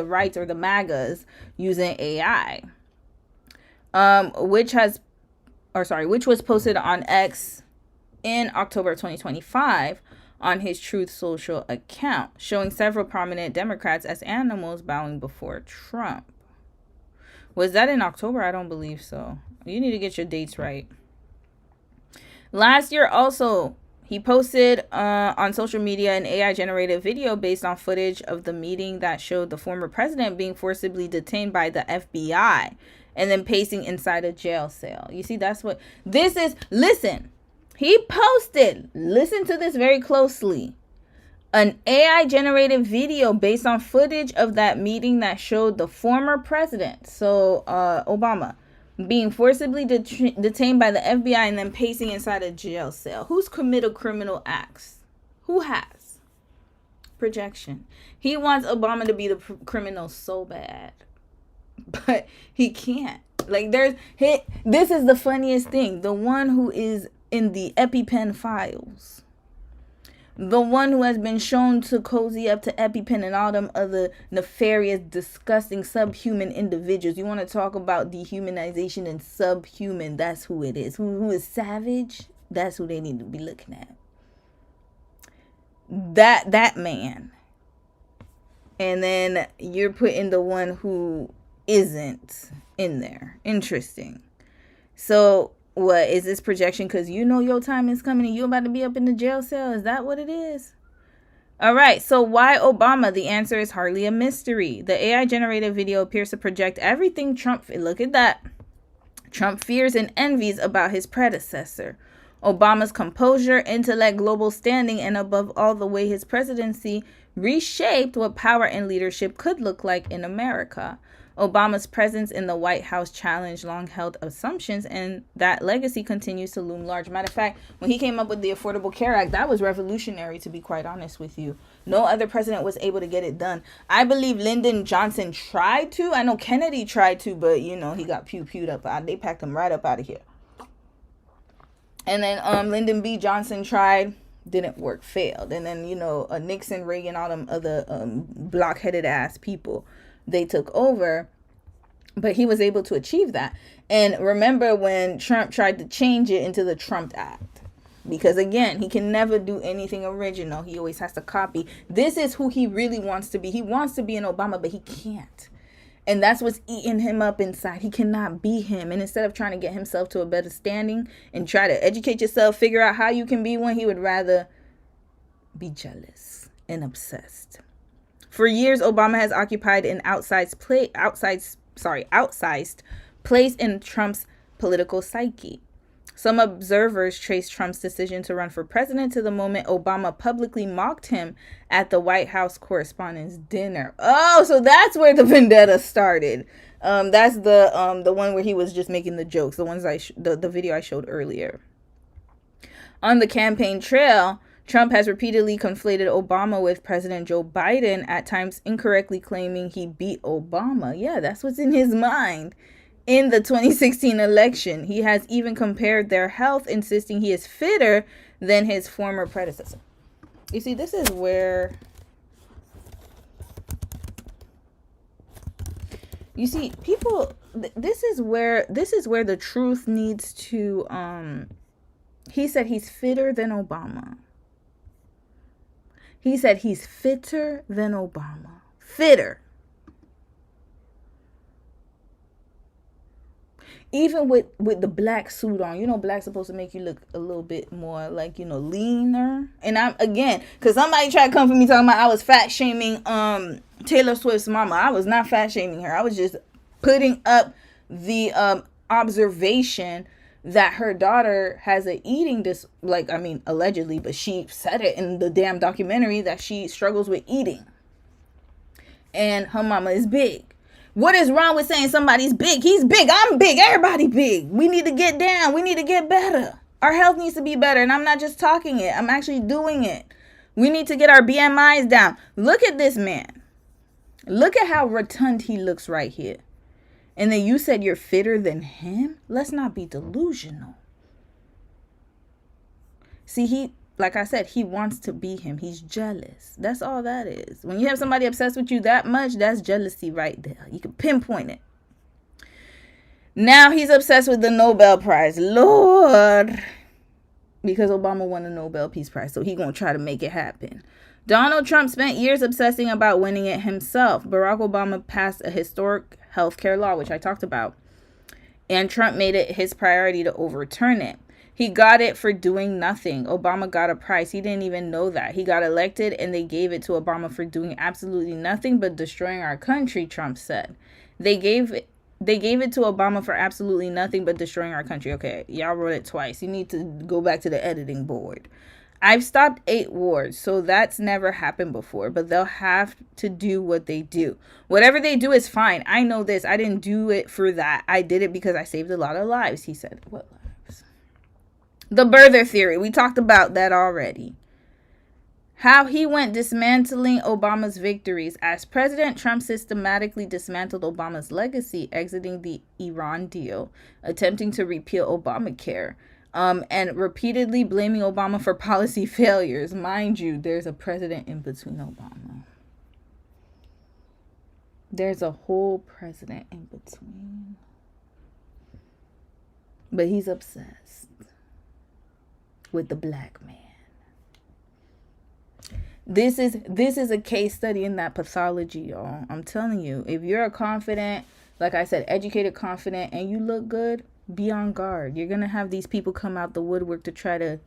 the MAGAs using AI, which was posted on X in October 2025 on his Truth Social account, showing several prominent Democrats as animals bowing before Trump. Was that in October? I don't believe so. You need to get your dates right. Last year also, he posted on social media an AI-generated video based on footage of the meeting that showed the former president being forcibly detained by the FBI and then pacing inside a jail cell. You see, that's what this is. Listen, he posted, listen to this very closely, an AI-generated video based on footage of that meeting that showed the former president, so Obama, being forcibly detained by the FBI and then pacing inside a jail cell. Who's committed criminal acts? Who has? Projection. He wants Obama to be the criminal so bad, but he can't. Like, this is the funniest thing. The one who is in the EpiPen files, the one who has been shown to cozy up to EpiPen and all them other nefarious, disgusting, subhuman individuals. You want to talk about dehumanization and subhuman? That's who it is. Who is savage? That's who they need to be looking at. That man. And then you're putting the one who isn't in there. Interesting. So, what is this projection? Because you know your time is coming and you're about to be up in the jail cell. Is that what it is? All right. So why Obama? The answer is hardly a mystery. The AI generated video appears to project everything Trump. Look at that. Trump fears and envies about his predecessor. Obama's composure, intellect, global standing, and above all, the way his presidency reshaped what power and leadership could look like in America. Obama's presence in the White House challenged long-held assumptions, and that legacy continues to loom large. Matter of fact, when he came up with the Affordable Care Act, that was revolutionary, to be quite honest with you. No other president was able to get it done. I believe Lyndon Johnson tried to. I know Kennedy tried to, but, you know, he got pew-pewed up. They packed him right up out of here. And then Lyndon B. Johnson tried. Didn't work, failed. And then, you know, Nixon, Reagan, all them other block-headed ass people, they took over, but he was able to achieve that. And remember when Trump tried to change it into the Trump Act, because again, he can never do anything original. He always has to copy. This is who he really wants to be. He wants to be an Obama, but he can't. And that's what's eating him up inside. He cannot be him. And instead of trying to get himself to a better standing and try to educate yourself, figure out how you can be one, he would rather be jealous and obsessed. For years, Obama has occupied an outsized place in Trump's political psyche. Some observers trace Trump's decision to run for president to the moment Obama publicly mocked him at the White House Correspondents' Dinner. Oh, so that's where the vendetta started. That's the one where he was just making the jokes, the ones the video I showed earlier. On the campaign trail, Trump has repeatedly conflated Obama with President Joe Biden, at times incorrectly claiming he beat Obama. Yeah, that's what's in his mind. In the 2016 election, he has even compared their health, insisting he is fitter than his former predecessor. You see, this is where... You see, people... This is where the truth needs to... He said he's fitter than Obama. He said he's fitter than Obama. Fitter. Even with the black suit on. You know, black's supposed to make you look a little bit more like, you know, leaner. And I'm, again, because somebody tried to come for me talking about I was fat shaming Taylor Swift's mama. I was not fat shaming her. I was just putting up the observation that her daughter has a eating allegedly, but she said it in the damn documentary that she struggles with eating. And her mama is big. What is wrong with saying somebody's big? He's big. I'm big. Everybody big. We need to get down. We need to get better. Our health needs to be better. And I'm not just talking it. I'm actually doing it. We need to get our BMIs down. Look at this man. Look at how rotund he looks right here. And then you said you're fitter than him? Let's not be delusional. See, like I said, he wants to be him. He's jealous. That's all that is. When you have somebody obsessed with you that much, that's jealousy right there. You can pinpoint it. Now he's obsessed with the Nobel Prize. Lord. Because Obama won a Nobel Peace Prize. So he's going to try to make it happen. Donald Trump spent years obsessing about winning it himself. Barack Obama passed a historic healthcare law, which I talked about. And Trump made it his priority to overturn it. He got it for doing nothing. Obama got a prize. He didn't even know that. He got elected and they gave it to Obama for doing absolutely nothing but destroying our country, Trump said. They gave it to Obama for absolutely nothing but destroying our country. Okay, y'all wrote it twice. You need to go back to the editing board. I've stopped 8 wars, so that's never happened before, but they'll have to do what they do. Whatever they do is fine. I know this. I didn't do it for that. I did it because I saved a lot of lives, he said. What lives? The birther theory. We talked about that already. How he went dismantling Obama's victories. As President Trump systematically dismantled Obama's legacy, exiting the Iran deal, attempting to repeal Obamacare, and repeatedly blaming Obama for policy failures. Mind you, there's a president in between Obama. There's a whole president in between. But he's obsessed with the black man. This is a case study in that pathology, y'all. I'm telling you, if you're a confident, like I said, educated, confident, and you look good, be on guard. You're going to have these people come out the woodwork to try to...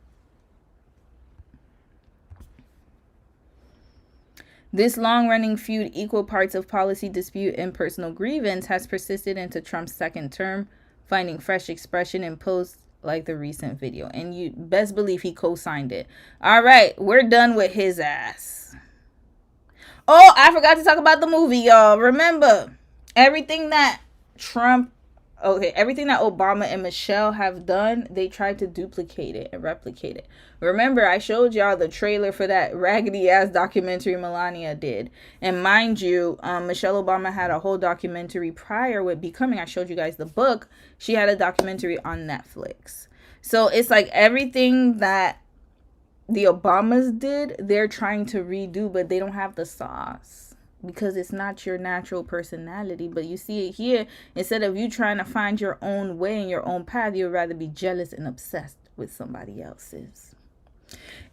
This long-running feud, equal parts of policy dispute and personal grievance, has persisted into Trump's second term, finding fresh expression in posts like the recent video. And you best believe he co-signed it. All right, we're done with his ass. Oh, I forgot to talk about the movie, y'all. Remember, everything that Obama and Michelle have done, they tried to duplicate it and replicate it. Remember, I showed y'all the trailer for that raggedy ass documentary Melania did. And mind you, Michelle Obama had a whole documentary prior with Becoming. I showed you guys the book. She had a documentary on Netflix. So it's like everything that the Obamas did, they're trying to redo, but they don't have the sauce. Because it's not your natural personality. But you see it here. Instead of you trying to find your own way and your own path, you'd rather be jealous and obsessed with somebody else's.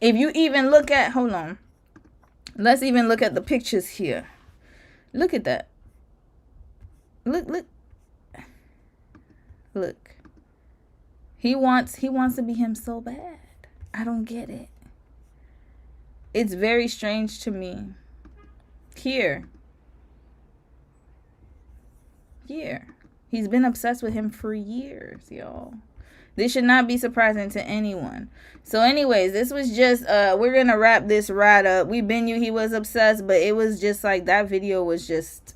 If you even look at... Hold on. Let's even look at the pictures here. Look at that. Look. He wants to be him so bad. I don't get it. It's very strange to me. Here. He's been obsessed with him for years, y'all. This should not be surprising to anyone. So anyways, this was just, we're going to wrap this right up. We been knew he was obsessed, but it was just like, that video was just,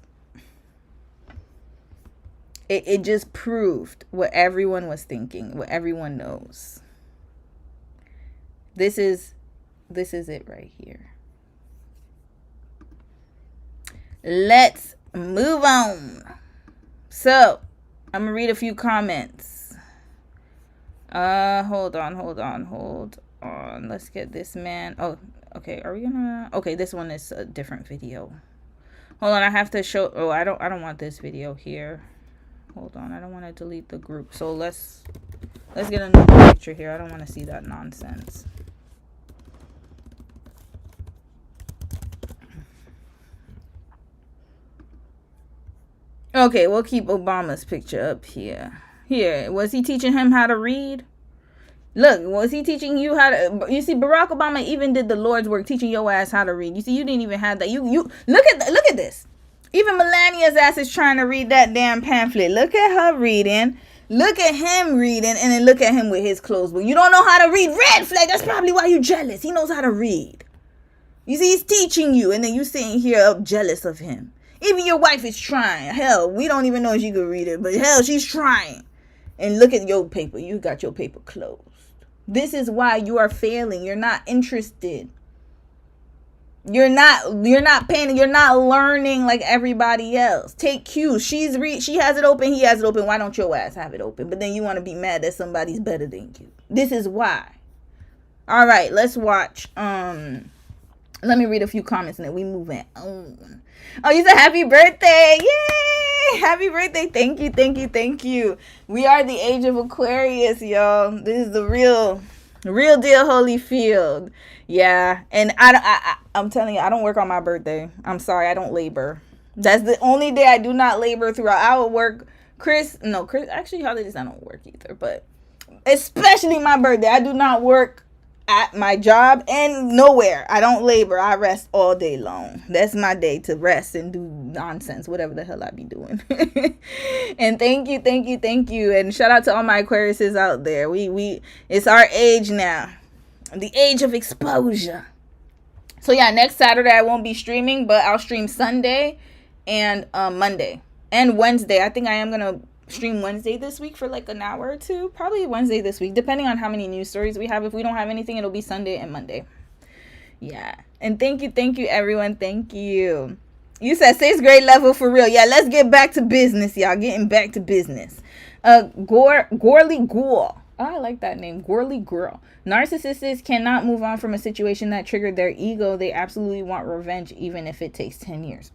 it just proved what everyone was thinking, what everyone knows. This is it right here. Let's move on. So, I'm going to read a few comments. Hold on. Let's get this man. Oh, okay. Are we gonna... Okay, this one is a different video. Hold on, I have to show... Oh, I don't want this video here. Hold on, I don't want to delete the group. So let's get another picture here. I don't want to see that nonsense. Okay, we'll keep Obama's picture up here. Here, was he teaching him how to read? Look, was he teaching you how to... You see, Barack Obama even did the Lord's work, teaching your ass how to read. You see, you didn't even have that. You look at this. Even Melania's ass is trying to read that damn pamphlet. Look at her reading. Look at him reading, and then look at him with his clothes. But you don't know how to read. Red flag. That's probably why you're jealous. He knows how to read. You see, he's teaching you, and then you sitting here up jealous of him. Even your wife is trying. Hell, we don't even know if she could read it, but hell, she's trying. And look at your paper. You got your paper closed. This is why you are failing. You're not interested. You're not paying. You're not learning like everybody else. Take cues. She has it open. He has it open. Why don't your ass have it open? But then you want to be mad that somebody's better than you. This is why. All right, let's watch. Let me read a few comments and then we move on. Oh, you said happy birthday. Yay! Happy birthday. Thank you, thank you, thank you. We are the age of Aquarius, y'all. This is the real deal Holyfield. Yeah, and I'm telling you, I don't work on my birthday. I'm sorry, I don't labor. That's the only day I do not labor throughout. I would work Chris, actually holidays I don't work either, but especially my birthday, I do not work at my job and nowhere. I don't labor. I rest all day long. That's my day to rest and do nonsense, whatever the hell I be doing. And thank you. And shout out to all my Aquariuses out there. We it's our age now. The age of exposure. So yeah, next Saturday I won't be streaming, but I'll stream Sunday and Monday and Wednesday. I think I am gonna stream Wednesday this week for like an hour or two. Probably Wednesday this week, depending on how many news stories we have. If we don't have anything, it'll be Sunday and Monday. Yeah. And thank you everyone. Thank you. You said 6th grade level for real. Yeah, let's get back to business, y'all. Getting back to business. Gorly Ghoul. Oh, I like that name. Gorly Girl. Narcissists cannot move on from a situation that triggered their ego. They absolutely want revenge, even if it takes 10 years.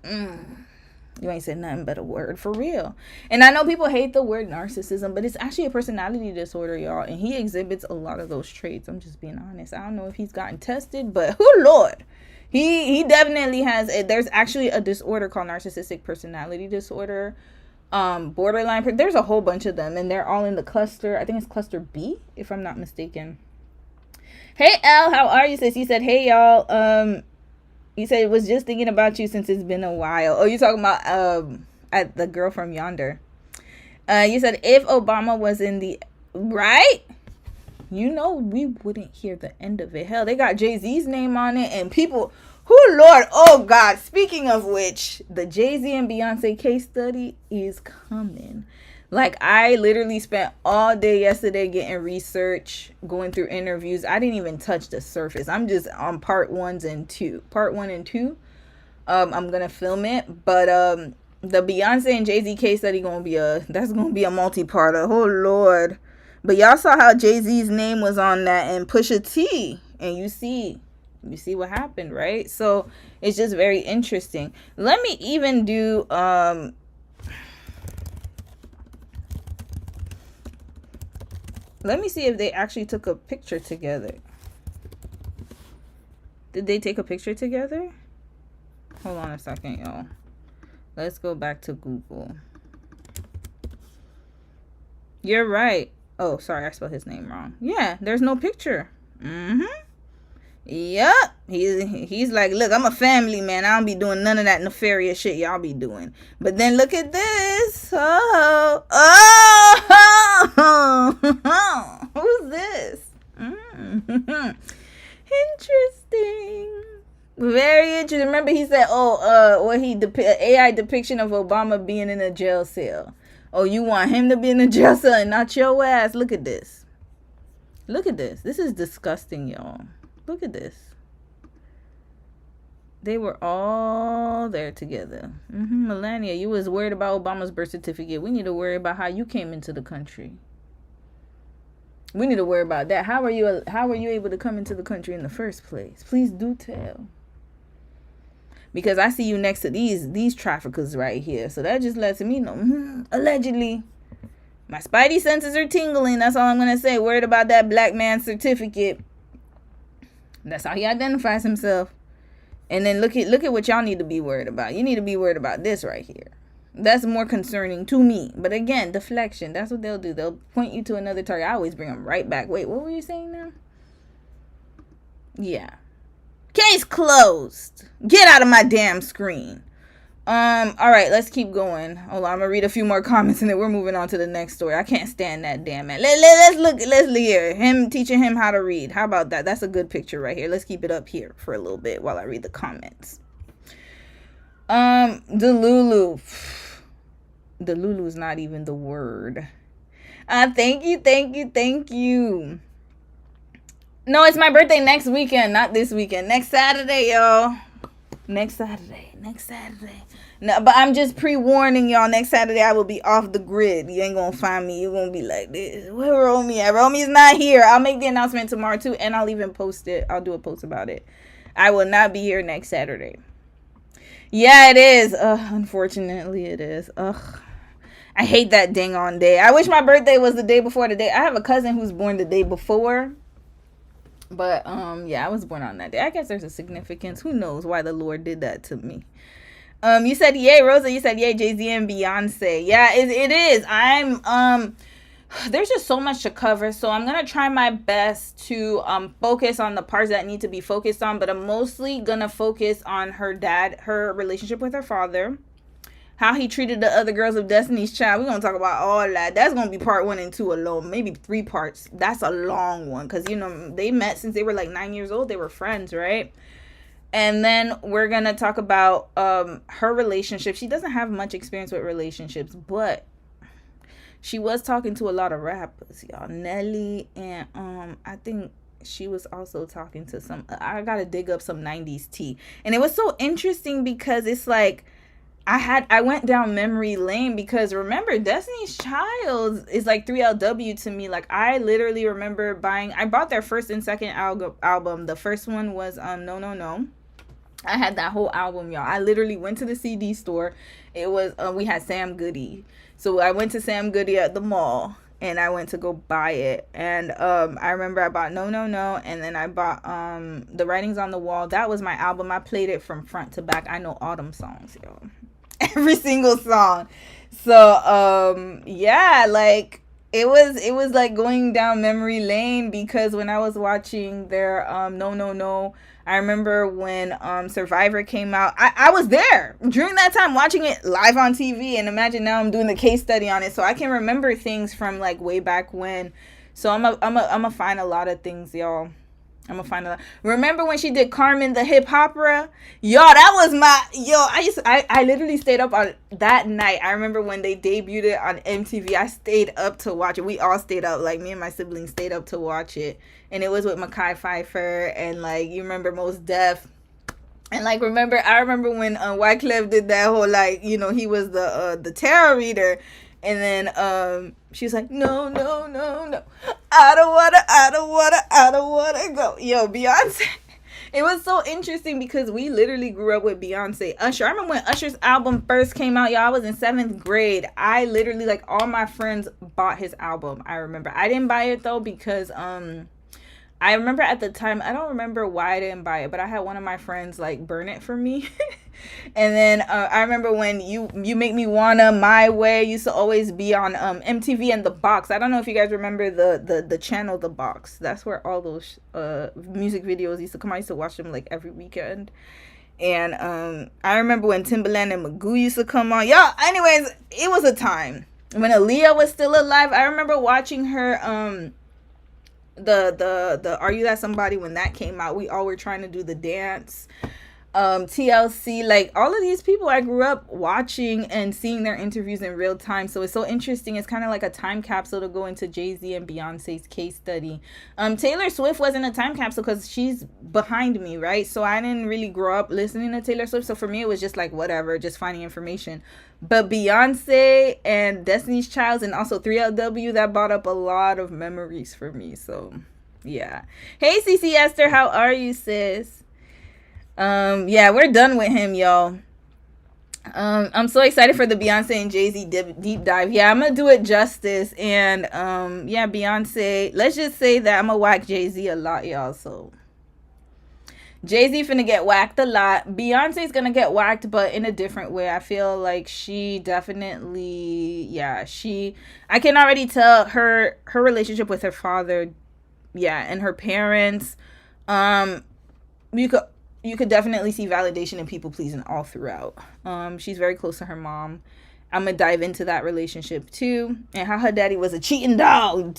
You ain't said nothing but a word, for real. And I know people hate the word narcissism, but it's actually a personality disorder, y'all. And he exhibits a lot of those traits. I'm just being honest. I don't know if he's gotten tested, but Lord. He definitely has there's actually a disorder called narcissistic personality disorder. Borderline. There's a whole bunch of them, and they're all in the cluster. I think it's cluster B, if I'm not mistaken. Hey, Elle, how are you, sis? You said, hey, y'all. You said, was just thinking about you since it's been a while. Oh, you talking about at the girl from yonder. You said, if Obama was in the right, you know, we wouldn't hear the end of it. Hell, they got Jay-Z's name on it, and people, Lord, oh God. Speaking of which, the Jay-Z and Beyonce case study is coming. Like, I literally spent all day yesterday getting research, going through interviews. I didn't even touch the surface. I'm just on part 1 and 2. Part 1 and 2. I'm gonna film it, but the Beyonce and Jay-Z case study that's gonna be a multi-parter. Oh Lord. But y'all saw how Jay-Z's name was on that and Pusha T, and you see what happened, right? So it's just very interesting. Let me even do let me see if they actually took a picture together. Did they take a picture together? Hold on a second, y'all. Let's go back to Google. You're right. Oh, sorry, I spelled his name wrong. Yeah, there's no picture. Yep. He's like, look, I'm a family man. I don't be doing none of that nefarious shit y'all be doing. But then look at this. Oh. Who's this? Interesting. Very interesting. Remember he said, AI depiction of Obama being in a jail cell. Oh, you want him to be in a jail cell and not your ass? Look at this. Look at this. This is disgusting, y'all. Look at this. They were all there together. Melania, you was worried about Obama's birth certificate. We need to worry about how you came into the country. We need to worry about that. How are you able to come into the country in the first place? Please do tell. Because I see you next to these traffickers right here. So that just lets me know. Allegedly. My spidey senses are tingling. That's all I'm going to say. Worried about that black man's certificate. That's how he identifies himself. And then look at what y'all need to be worried about. You need to be worried about this right here. That's more concerning to me. But again, deflection. That's what they'll do. They'll point you to another target. I always bring them right back. Wait, what were you saying now? Yeah. Case closed. Get out of my damn screen. All right, let's keep going. Hold on, I'm gonna read a few more comments and then we're moving on to the next story. I can't stand that damn man. Let's look here. Him teaching him how to read. How about that? That's a good picture right here. Let's keep it up here for a little bit while I read the comments. The Lulu. The Lulu's not even the word. Thank you. No, it's my birthday next weekend, not this weekend. Next Saturday, y'all. Next Saturday. No, but I'm just pre-warning y'all. Next Saturday, I will be off the grid. You ain't gonna find me. You're gonna be like this. Where Romy at? Romy's not here. I'll make the announcement tomorrow, too, and I'll even post it. I'll do a post about it. I will not be here next Saturday. Yeah, it is. Unfortunately, it is. I hate that dang on day. I wish my birthday was the day before the day. I have a cousin who's born the day before. But, yeah, I was born on that day. I guess there's a significance. Who knows why the Lord did that to me. You said yay, Rosa. You said yay, Jay-Z and Beyonce. Yeah, it is. There's just so much to cover. So I'm going to try my best to focus on the parts that need to be focused on. But I'm mostly going to focus on her dad, her relationship with her father. How he treated the other girls of Destiny's Child. We're going to talk about all that. That's going to be part 1 and 2 alone. Maybe 3 parts. That's a long one. Because, you know, they met since they were like 9 years old. They were friends, right? And then we're going to talk about her relationship. She doesn't have much experience with relationships. But she was talking to a lot of rappers, y'all. Nelly and I think she was also talking to some. I got to dig up some 90s tea. And it was so interesting because it's like, I went down memory lane because remember Destiny's Child is like 3LW to me. Like I literally remember I bought their first and second album. The first one was No No No. I had that whole album, y'all. I literally went to the CD store. It was we had Sam Goody. So I went to Sam Goody at the mall and I went to go buy it. And I remember I bought No No No, and then I bought The Writings on the Wall. That was my album. I played it from front to back. I know all them songs, y'all. Every single song. So yeah, like it was like going down memory lane because when I was watching their No No No, I remember when Survivor came out. I was there during that time watching it live on TV, and imagine now I'm doing the case study on it, so I can remember things from like way back when. So I'm a find a lot of things, y'all. I'm gonna find out. Remember when she did Carmen the Hip Opera? Y'all, that was I literally stayed up on that night. I remember when they debuted it on MTV. I stayed up to watch it. We all stayed up. Like me and my siblings stayed up to watch it. And it was with Mekhi Phifer and like you remember Mos Def. And like I remember when Wyclef did that whole like, you know, he was the tarot reader. And then she's like, no. I don't wanna go. Yo, Beyonce. It was so interesting because we literally grew up with Beyonce. Usher. I remember when Usher's album first came out, y'all. I was in 7th grade. I literally, like, all my friends bought his album. I remember. I didn't buy it though because I remember at the time, I don't remember why I didn't buy it, but I had one of my friends like burn it for me. And then I remember when you Make Me Wanna, My Way used to always be on MTV and The Box. I don't know if you guys remember the channel The Box. That's where all those music videos used to come. I used to watch them like every weekend. And I remember when Timbaland and Magoo used to come on. Y'all, anyways, it was a time when Aaliyah was still alive. I remember watching her the Are You That Somebody when that came out. We all were trying to do the dance. TLC, like all of these people I grew up watching and seeing their interviews in real time. So it's so interesting. It's kind of like a time capsule to go into Jay-Z and Beyonce's case study. Taylor Swift wasn't a time capsule because she's behind me, right? So I didn't really grow up listening to Taylor Swift. So for me, it was just like whatever, just finding information. But Beyonce and Destiny's Child and also 3LW, that brought up a lot of memories for me. So yeah. Hey, CC Esther, how are you, sis? Yeah, we're done with him, y'all. I'm so excited for the Beyonce and Jay-Z deep dive. Yeah, I'm gonna do it justice. And yeah, Beyonce, let's just say that I'm gonna whack Jay-Z a lot, y'all. So Jay-Z finna get whacked a lot. Beyonce's gonna get whacked, but in a different way. I feel like she definitely, yeah, I can already tell her relationship with her father, yeah, and her parents. You could definitely see validation and people pleasing all throughout. She's very close to her mom. I'm going to dive into that relationship too. And how her daddy was a cheating dog.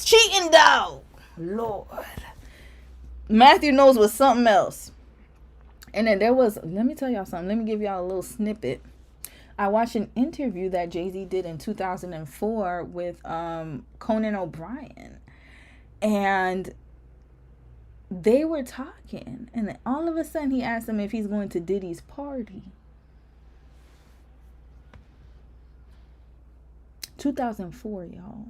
Lord. Matthew Knowles was something else. And then there was, let me tell y'all something. Let me give y'all a little snippet. I watched an interview that Jay-Z did in 2004 with Conan O'Brien. And they were talking. And then all of a sudden he asked him if he's going to Diddy's party. 2004, y'all.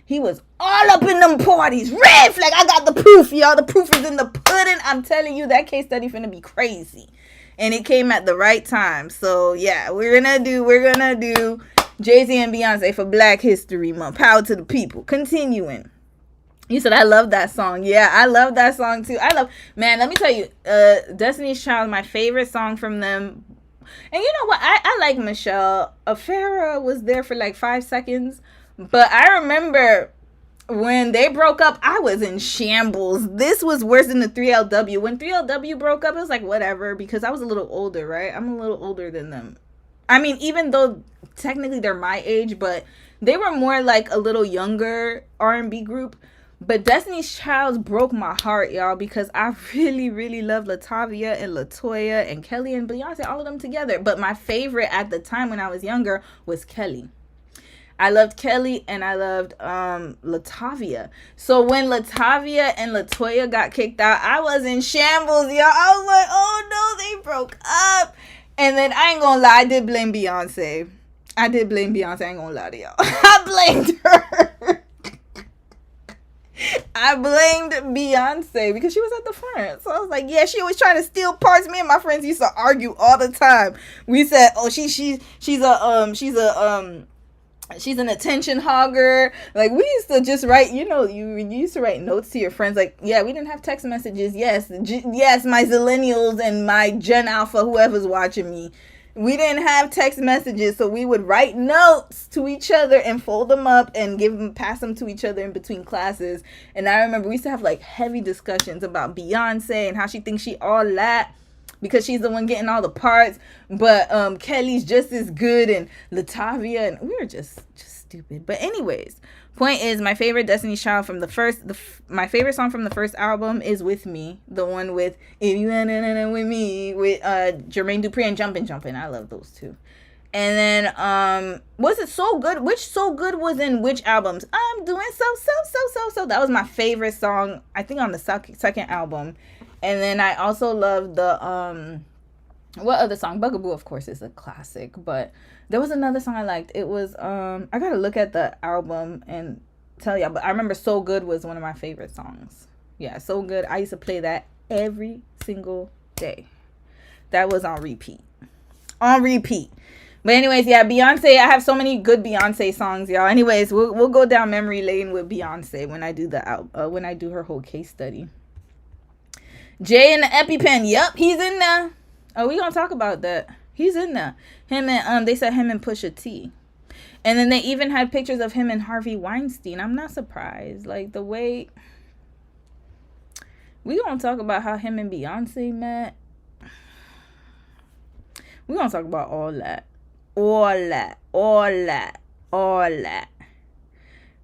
He was all up in them parties. Red flag. I got the proof, y'all. The proof is in the pudding. I'm telling you, that case study finna be crazy. And it came at the right time. So, yeah, we're gonna do Jay-Z and Beyonce for Black History Month. Power to the people. Continuing. You said, I love that song. Yeah, I love that song, too. Man, let me tell you, Destiny's Child, my favorite song from them. And you know what? I like Michelle. Farrah was there for like 5 seconds. But I remember when they broke up, I was in shambles. This was worse than the 3LW. When 3LW broke up, it was like, whatever, because I was a little older, right? I'm a little older than them. I mean, even though technically they're my age, but they were more like a little younger R&B group. But Destiny's Child broke my heart, y'all, because I really, really love LaTavia and LaToya and Kelly and Beyonce, all of them together. But my favorite at the time when I was younger was Kelly. I loved Kelly and I loved LaTavia. So when LaTavia and LaToya got kicked out, I was in shambles, y'all. I was like, oh no, they broke up. And then I ain't gonna lie, I did blame Beyonce. I ain't gonna lie to y'all. I blamed her. I blamed Beyonce because she was at the front. So I was like, yeah, she was trying to steal parts. Me and my friends used to argue all the time. We said, oh, she's an attention hogger. Like, we used to just write, you used to write notes to your friends. Like, yeah, we didn't have text messages. Yes, my Zillennials and my Gen Alpha, whoever's watching me. We didn't have text messages, so we would write notes to each other and fold them up and pass them to each other in between classes. And I remember we used to have like heavy discussions about Beyonce and how she thinks she all that because she's the one getting all the parts, but Kelly's just as good, and LaTavia, and we were just stupid. But anyways, point is, my favorite Destiny's Child from my favorite song from the first album is "With Me," the one with "If You Wanna With Me" with Jermaine Dupri and Jumpin'. I love those two. And then was it So Good? Which So Good was in which albums? I'm doing so. That was my favorite song, I think, on the second album. And then I also love the what other song? Bugaboo, of course, is a classic, but there was another song I liked. It was I gotta look at the album and tell y'all, but I remember So Good was one of my favorite songs. Yeah, So Good. I used to play that every single day. That was on repeat. But anyways, yeah, Beyonce. I have so many good Beyonce songs, y'all. Anyways, we'll go down memory lane with Beyonce when I do her whole case study. Jay and the EpiPen. Yep, he's in there. Oh, we gonna talk about that. He's in there. Him and they said him and Pusha T. And then they even had pictures of him and Harvey Weinstein. I'm not surprised. Like, the way we gonna talk about how him and Beyonce met. We gonna talk about all that.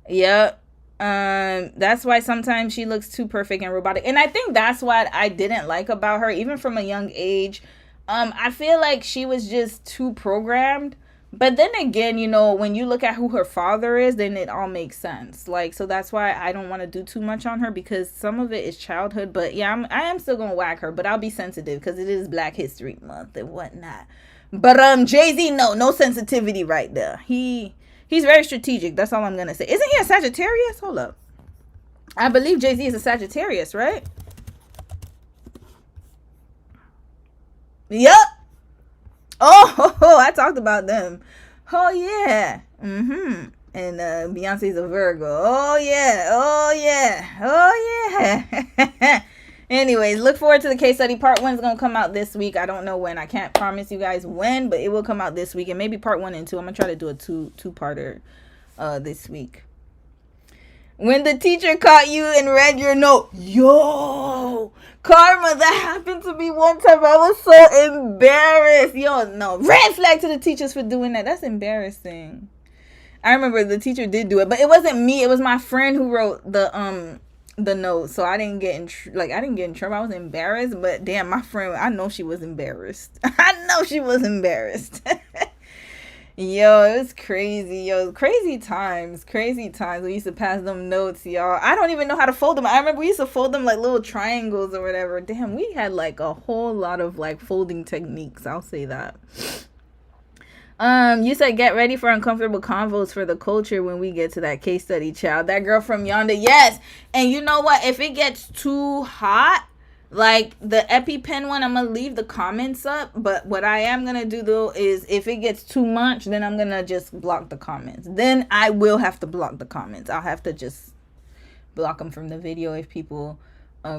Yep. That's why sometimes she looks too perfect and robotic. And I think that's what I didn't like about her, even from a young age. I feel like she was just too programmed. But then again, when you look at who her father is, then it all makes sense. Like, so that's why I don't want to do too much on her, because some of it is childhood. But yeah, I am still gonna whack her, but I'll be sensitive because it is Black History Month and whatnot. But Jay-Z, no sensitivity right there. He's very strategic. That's all I'm gonna say. Isn't he a Sagittarius? Hold up. I believe Jay-Z is a Sagittarius, right? Yup. Oh, I talked about them. Oh, yeah. And Beyonce's a Virgo. Oh, yeah. Anyways, look forward to the case study. Part 1 is going to come out this week. I don't know when. I can't promise you guys when, but it will come out this week. And maybe part 1 and 2. I'm going to try to do a two-parter this week. When the teacher caught you and read your note. Yo, karma, that happened to me one time. I was so embarrassed. Yo, no. Red flag to the teachers for doing that. That's embarrassing. I remember the teacher did do it, but it wasn't me. It was my friend who wrote the the note, so I didn't get in I didn't get in trouble. I was embarrassed, but damn, my friend, I know she was embarrassed. I know she was embarrassed. Yo, it was crazy. Yo, crazy times. We used to pass them notes, y'all. I don't even know how to fold them. I remember we used to fold them like little triangles or whatever. Damn, we had like a whole lot of like folding techniques. I'll say that. You said get ready for uncomfortable convos for the culture when we get to that case study, child. That girl from yonder, yes. And you know what? If it gets too hot, like the EpiPen one, I'm gonna leave the comments up. But what I am gonna do though is if it gets too much, then I'm gonna just block the comments. Then I will have to block the comments. I'll have to just block them from the video if people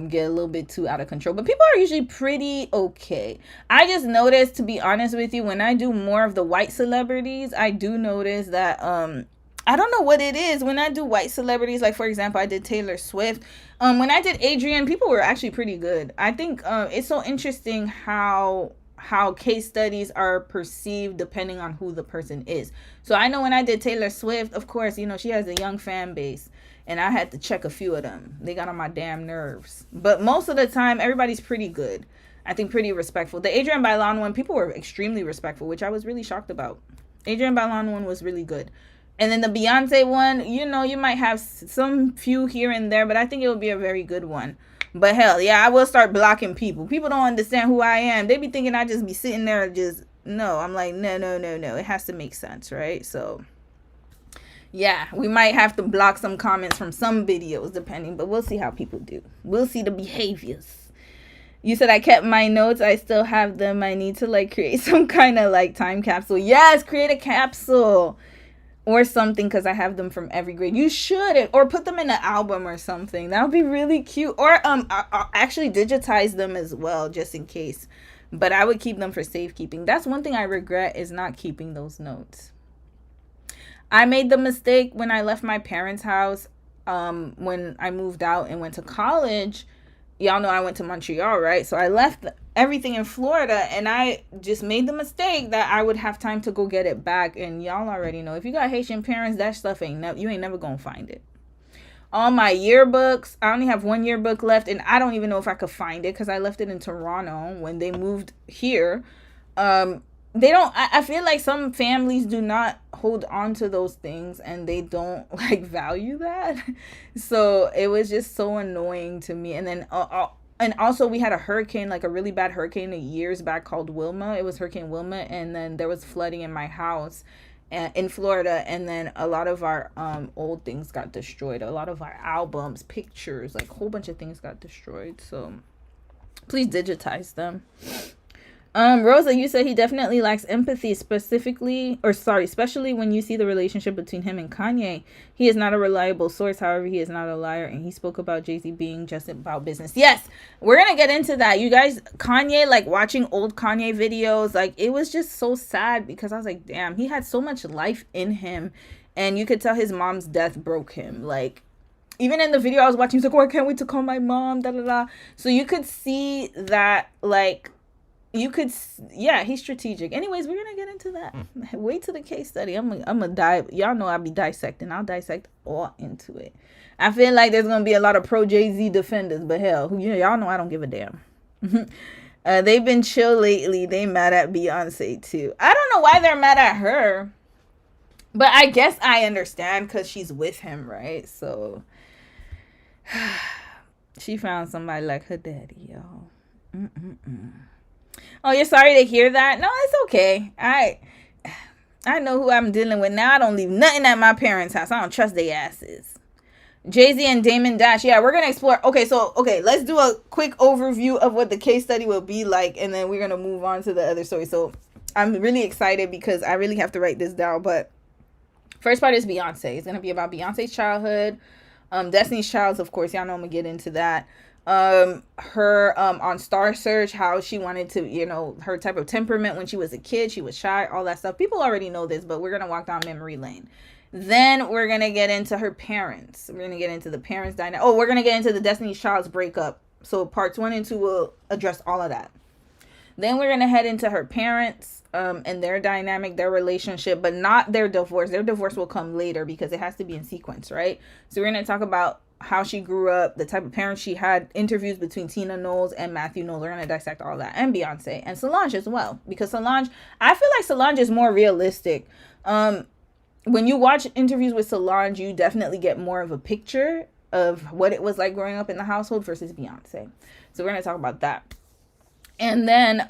get a little bit too out of control. But people are usually pretty okay. I just noticed, to be honest with you, when I do more of the white celebrities, I do notice that I don't know what it is. When I do white celebrities, like for example, I did Taylor Swift. When I did Adrian, people were actually pretty good. I think it's so interesting how case studies are perceived depending on who the person is. So I know when I did Taylor Swift, of course, you know, she has a young fan base. And I had to check a few of them. They got on my damn nerves. But most of the time, everybody's pretty good. I think pretty respectful. The Adrian Bailon one, people were extremely respectful, which I was really shocked about. Adrian Bailon one was really good. And then the Beyonce one, you know, you might have some few here and there, but I think it will be a very good one. But hell, yeah, I will start blocking people. People don't understand who I am. They be thinking I just be sitting there just, no. I'm like, no. It has to make sense, right? So yeah, we might have to block some comments from some videos depending, but we'll see how people do. We'll see the behaviors. You said I kept my notes. I still have them. I need to like create some kind of like time capsule. Yes, create a capsule or something because I have them from every grade. You should, or put them in an album or something. That would be really cute. Or I'll actually digitize them as well just in case. But I would keep them for safekeeping. That's one thing I regret is not keeping those notes. I made the mistake when I left my parents' house, when I moved out and went to college. Y'all know I went to Montreal, right? So I left everything in Florida, and I just made the mistake that I would have time to go get it back. And y'all already know, if you got Haitian parents, that stuff you ain't never gonna find it. All my yearbooks, I only have one yearbook left, and I don't even know if I could find it because I left it in Toronto when they moved here. They don't, I feel like some families do not hold on to those things and they don't like value that. So it was just so annoying to me. And then, and also we had a hurricane, like a really bad hurricane years back called Wilma. It was Hurricane Wilma. And then there was flooding in my house in Florida. And then a lot of our old things got destroyed. A lot of our albums, pictures, like a whole bunch of things got destroyed. So please digitize them. Rosa, you said he definitely lacks empathy, especially when you see the relationship between him and Kanye. He is not a reliable source. However, he is not a liar. And he spoke about Jay-Z being just about business. Yes, we're going to get into that. You guys, Kanye, like watching old Kanye videos, like it was just so sad because I was like, damn, he had so much life in him. And you could tell his mom's death broke him. Like, even in the video I was watching, he's like, oh, I can't wait to call my mom, So you could see that, like, he's strategic. Anyways, we're gonna get into that. Wait till the case study. I'm gonna dive. Y'all know I'll be dissecting. I'll dissect all into it. I feel like there's gonna be a lot of pro Jay-Z defenders, but hell, y'all know I don't give a damn. They've been chill lately. They mad at Beyonce too. I don't know why they're mad at her, but I guess I understand because she's with him, right? So she found somebody like her daddy, y'all. Oh, you're sorry to hear that? No, it's okay. I know who I'm dealing with now. I don't leave nothing at my parents' house. I don't trust their asses. Jay-Z and Damon Dash. Yeah, we're going to explore. Okay, let's do a quick overview of what the case study will be like, and then we're going to move on to the other story. So I'm really excited because I really have to write this down. But first part is Beyonce. It's going to be about Beyonce's childhood. Destiny's Child, of course. Y'all know I'm going to get into that. Her on Star Search, how she wanted to, her type of temperament when she was a kid, she was shy, all that stuff. People already know this, but we're gonna walk down memory lane. Then we're gonna get into her parents. We're gonna get into the parents dynamic. We're gonna get into the Destiny's Child's breakup. So parts 1 and 2 will address all of that. Then we're gonna head into her parents and their dynamic, their relationship, but not their divorce. Their divorce will come later because it has to be in sequence, right? So we're gonna talk about how she grew up, the type of parents she had, interviews between Tina Knowles and Matthew Knowles. We're going to dissect all that. And Beyonce. And Solange as well. Because Solange, I feel like Solange is more realistic. When you watch interviews with Solange, you definitely get more of a picture of what it was like growing up in the household versus Beyonce. So we're going to talk about that. And then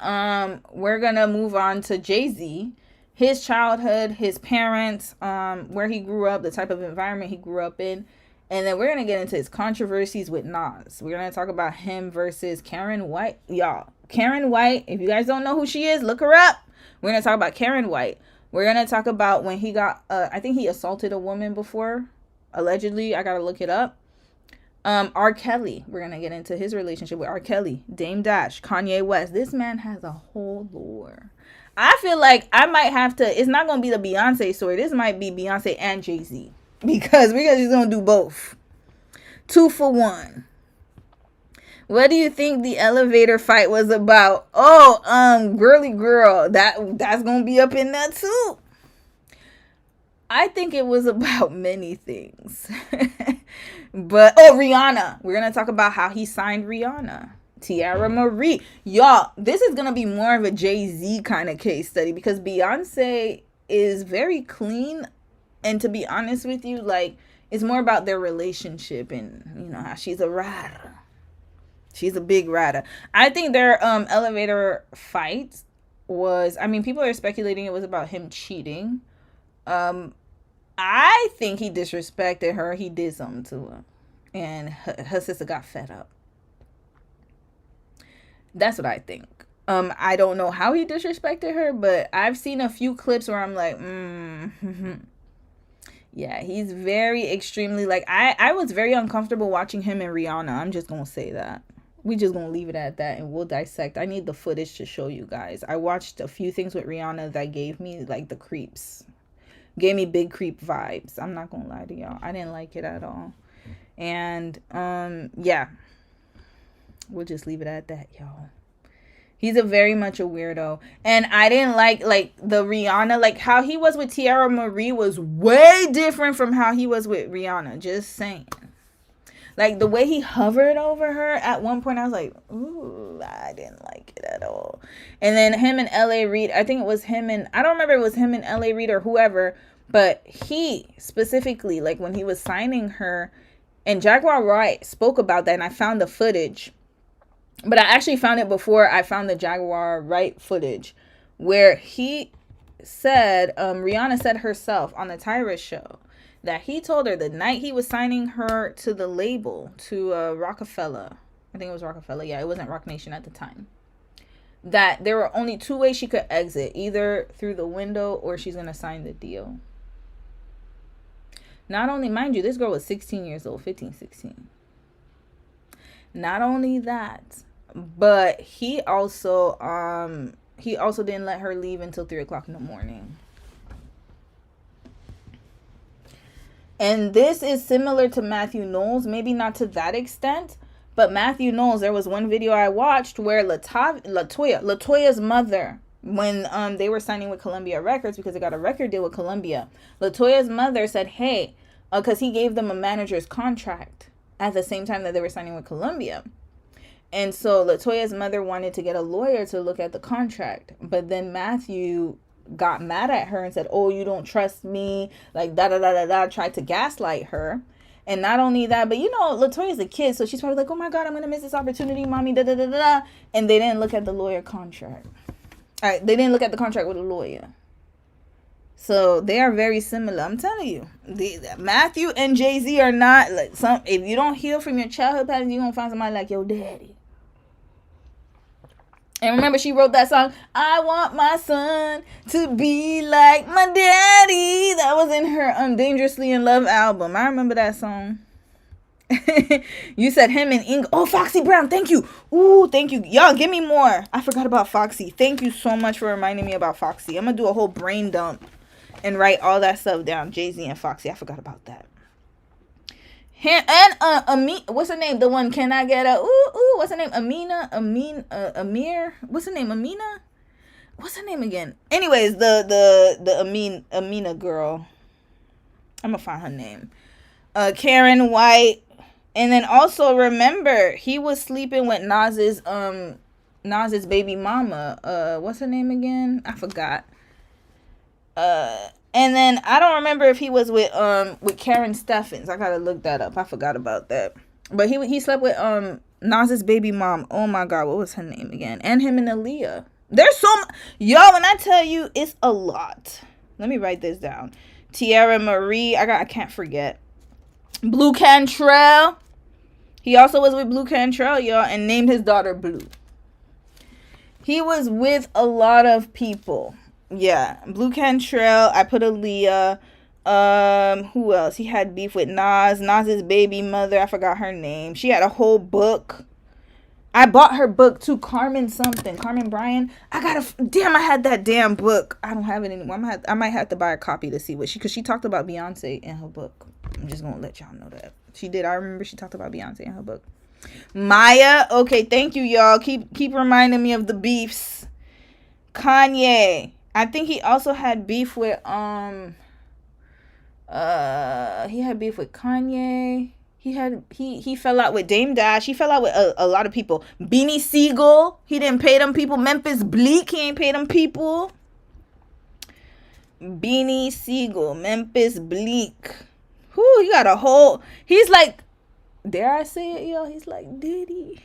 we're going to move on to Jay-Z. His childhood, his parents, where he grew up, the type of environment he grew up in. And then we're going to get into his controversies with Nas. We're going to talk about him versus Karen White. Y'all, Karen White, if you guys don't know who she is, look her up. We're going to talk about Karen White. We're going to talk about when he got, I think he assaulted a woman before, allegedly. I got to look it up. R. Kelly. We're going to get into his relationship with R. Kelly, Dame Dash, Kanye West. This man has a whole lore. I feel like I might have to, it's not going to be the Beyonce story. This might be Beyonce and Jay-Z. Because we're just going to do both. 2 for 1. What do you think the elevator fight was about? Oh, girly girl. That's going to be up in there too. I think it was about many things. But, Rihanna. We're going to talk about how he signed Rihanna. Tiara Marie. Y'all, this is going to be more of a Jay-Z kind of case study because Beyonce is very clean. And to be honest with you, like, it's more about their relationship and, you know, how she's a rider. She's a big rider. I think their elevator fight was, I mean, people are speculating it was about him cheating. I think he disrespected her. He did something to her. And her sister got fed up. That's what I think. I don't know how he disrespected her, but I've seen a few clips where I'm like, yeah, he's very extremely, like, I was very uncomfortable watching him and Rihanna. I'm just going to say that. We just going to leave it at that and we'll dissect. I need the footage to show you guys. I watched a few things with Rihanna that gave me, like, the creeps. Gave me big creep vibes. I'm not going to lie to y'all. I didn't like it at all. And, yeah. We'll just leave it at that, y'all. He's a very much a weirdo. And I didn't like the Rihanna, like how he was with Tiara Marie was way different from how he was with Rihanna. Just saying. Like the way he hovered over her at one point, I was like, ooh, I didn't like it at all. And then him and L.A. Reid, I think it was him and, I don't remember if it was him and L.A. Reid or whoever, but he specifically, like when he was signing her, and Jaguar Wright spoke about that, and I found the footage. But I actually found it before I found the Jaguar Wright footage where he said, Rihanna said herself on the Tyra show that he told her the night he was signing her to the label, to Rockefeller. I think it was Rockefeller. Yeah, it wasn't Roc Nation at the time. That there were only 2 ways she could exit, either through the window or she's going to sign the deal. Not only, mind you, this girl was 16 years old, 15, 16. Not only that, but he also didn't let her leave until 3 o'clock in the morning. And this is similar to Matthew Knowles, maybe not to that extent, but Matthew Knowles, there was one video I watched where Latoya's mother, when they were signing with Columbia Records because they got a record deal with Columbia, Latoya's mother said, hey, because he gave them a manager's contract at the same time that they were signing with Columbia. And so Latoya's mother wanted to get a lawyer to look at the contract. But then Matthew got mad at her and said, oh, you don't trust me, like da-da-da-da-da, tried to gaslight her. And not only that, but you know, Latoya's a kid, so she's probably like, oh my God, I'm going to miss this opportunity, mommy, da-da-da-da. And they didn't look at the lawyer contract. All right, they didn't look at the contract with a lawyer. So they are very similar. I'm telling you, Matthew and Jay-Z are not like some. If you don't heal from your childhood patterns, you're gonna find somebody like your daddy. And remember, she wrote that song, I want my son to be like my daddy. That was in her Dangerously in Love album. I remember that song. You said him and Ing. Oh, Foxy Brown. Thank you. Ooh, thank you. Y'all, give me more. I forgot about Foxy. Thank you so much for reminding me about Foxy. I'm going to do a whole brain dump and write all that stuff down. Jay-Z and Foxy. I forgot about that. And what's her name? The one, can I get a what's her name? Amir. What's her name? Amina. What's her name again? Anyways, the Amina girl. I'm gonna find her name. Karen White. And then also remember, he was sleeping with Nas's baby mama. What's her name again? I forgot. And then I don't remember if he was with Karen Steffens. I gotta look that up. I forgot about that. But he slept with Nas's baby mom. Oh my God, what was her name again? And him and Aaliyah. There's y'all, when I tell you, it's a lot. Let me write this down. Tierra Marie. I can't forget. Blue Cantrell. He also was with Blue Cantrell, y'all, and named his daughter Blue. He was with a lot of people. Yeah, Blue Cantrell. I put Aaliyah. Who else? He had beef with Nas's baby mother. I forgot her name. She had a whole book. I bought her book too. Carmen Bryan. I had that damn book. I don't have it anymore. I might have to buy a copy to see because she talked about Beyonce in her book. I'm just gonna let y'all know that she did. I remember she talked about Beyonce in her book. Maya. Okay, thank you, y'all. Keep reminding me of the beefs. Kanye. I think he also had beef with he had beef with Kanye. He fell out with Dame Dash. He fell out with a lot of people. Beanie Siegel. He didn't pay them people. Memphis Bleak. He ain't paid them people. Beanie Siegel. Memphis Bleak. Whoo, he got a whole... He's like... Dare I say it, y'all? He's like Diddy.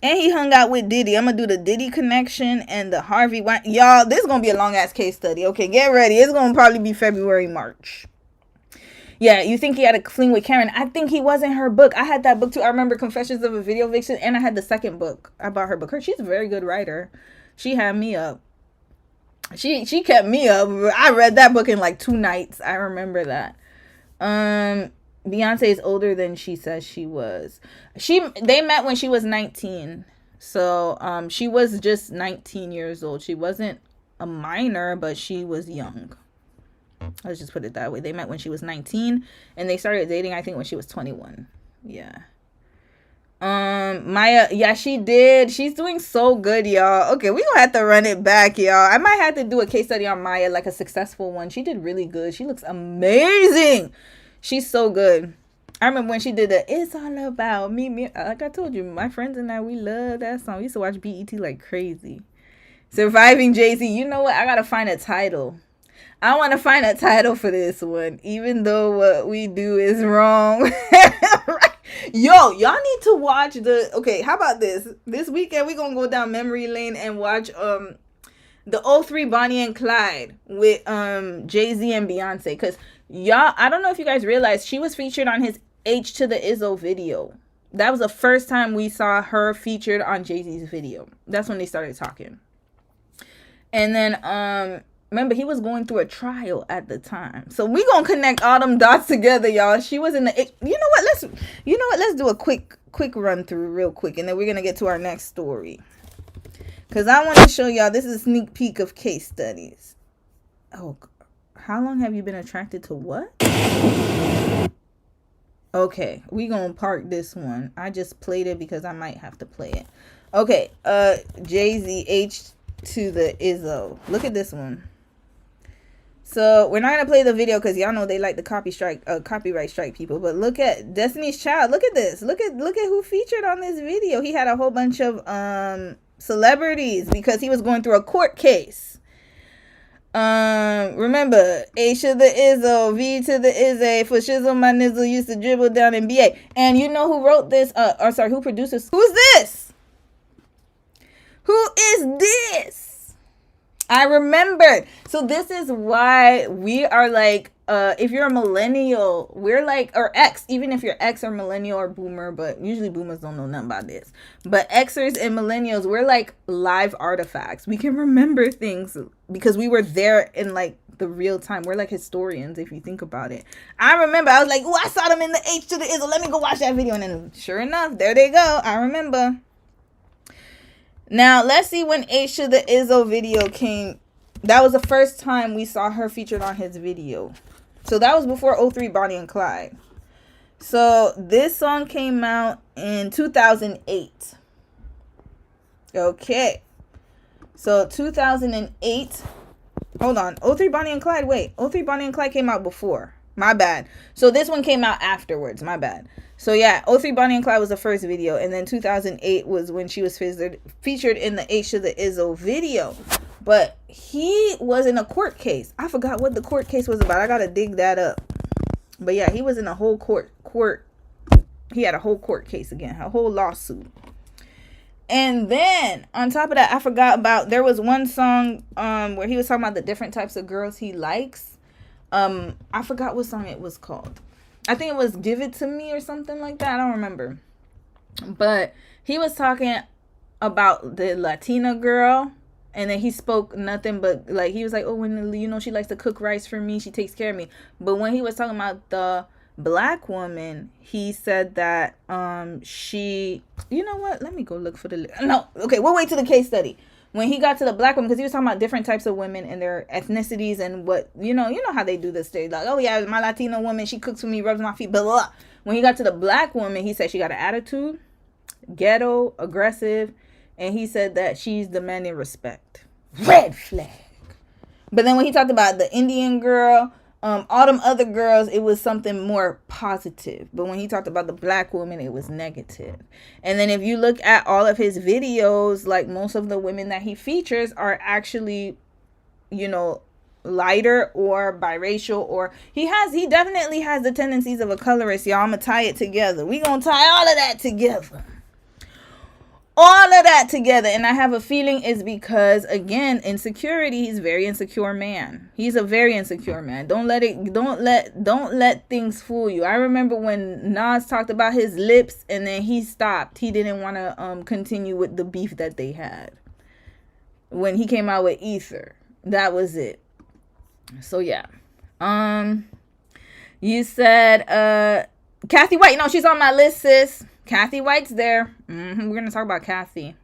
And he hung out with Diddy. I'm going to do the Diddy connection and the Harvey Weinstein. Y'all, this is going to be a long-ass case study. Okay, get ready. It's going to probably be February, March. Yeah, you think he had a fling with Karen. I think he was in her book. I had that book too. I remember Confessions of a Video Vixen. And I had the second book. I bought her book. She's a very good writer. She had me up. She kept me up. I read that book in like 2 nights. I remember that. Beyonce is older than she says she was. They met when she was 19. So she was just 19 years old. She wasn't a minor, but she was young. Let's just put it that way. They met when she was 19 and they started dating, I think, when she was 21. Yeah. Maya, yeah, she did. She's doing so good, y'all. Okay, we gonna have to run it back, y'all. I might have to do a case study on Maya, like a successful one. She did really good. She looks amazing. She's so good. I remember when she did the It's All About Me. Like I told you, my friends and I, we love that song. We used to watch BET like crazy. Surviving Jay-Z. You know what? I gotta find a title. I want to find a title for this one, even though what we do is wrong. Yo, y'all need to watch okay, how about this? This weekend, we're going to go down memory lane and watch the 03 Bonnie and Clyde with Jay-Z and Beyonce. Because y'all, I don't know if you guys realize, she was featured on his H to the Izzo video. That was the first time we saw her featured on Jay-Z's video. That's when they started talking. And then, remember, he was going through a trial at the time. So we gonna connect all them dots together, y'all. She was in the... You know what? Let's do a quick run through real quick. And then we're gonna get to our next story. Because I want to show y'all... This is a sneak peek of case studies. Oh, how long have you been attracted to what? Okay, we gonna park this one. I just played it because I might have to play it. Okay, Jay-Z H to the Izzo. Look at this one. So we're not gonna play the video because y'all know they like the copyright strike people. But look at Destiny's Child. Look at this. Look at who featured on this video. He had a whole bunch of celebrities because he was going through a court case. Remember, H to the Izzo, V to the Izzy, for shizzle my nizzle used to dribble down in BA. And you know who wrote this? Who produced this? Who's this? Who is this? I remembered. So this is why we are like, if you're a millennial, we're like, or X, even if you're X or millennial or boomer, but usually boomers don't know nothing about this. But Xers and millennials, we're like live artifacts. We can remember things because we were there in like the real time. We're like historians if you think about it. I remember, I was like, oh, I saw them in the H to the Izzo. Let me go watch that video. And then sure enough, there they go. I remember. Now, let's see when H to the Izzo video came. That was the first time we saw her featured on his video. So that was before 03 Bonnie and Clyde. So this song came out in 2008. Okay. So 2008. Hold on. 03 Bonnie and Clyde. Wait. 03 Bonnie and Clyde came out before. My bad. So this one came out afterwards. My bad. So yeah, 03 Bonnie and Clyde was the first video, and then 2008 was when she was featured in the H to the Izzo video. But he was in a court case. I forgot what the court case was about. I gotta dig that up. But yeah, he was in a whole court. He had a whole court case again, a whole lawsuit. And then on top of that, I forgot about, there was one song where he was talking about the different types of girls he likes. I forgot what song it was called. I think it was Give It To Me or something like that. I don't remember. But he was talking about the Latina girl. And then he spoke nothing but, like, he was like, oh, when, you know, she likes to cook rice for me. She takes care of me. But when he was talking about the black woman, he said that she, you know what? Let me go look for the, no. Okay, we'll wait till the case study. When he got to the black woman, because he was talking about different types of women and their ethnicities and what, you know how they do this thing. Like, oh, yeah, my Latina woman, she cooks for me, rubs my feet, blah, blah, blah. When he got to the black woman, he said she got an attitude, ghetto, aggressive, and he said that she's demanding respect. Red flag. But then when he talked about the Indian girl, all them other girls, it was something more positive. But when he talked about the black woman, it was negative. And then if you look at all of his videos, like most of the women that he features are actually, you know, lighter or biracial, or he definitely has the tendencies of a colorist. Y'all, I'm gonna tie it together. We gonna tie all of that together. All of that together. And I have a feeling it's because, again, insecurity. He's a very insecure man. He's a very insecure man. Don't let things fool you. I remember when Nas talked about his lips and then he stopped. He didn't want to continue with the beef that they had. When he came out with Ether. That was it. So yeah. You said Kathy White. No, she's on my list, sis. Kathy White's there. We're going to talk about Kathy.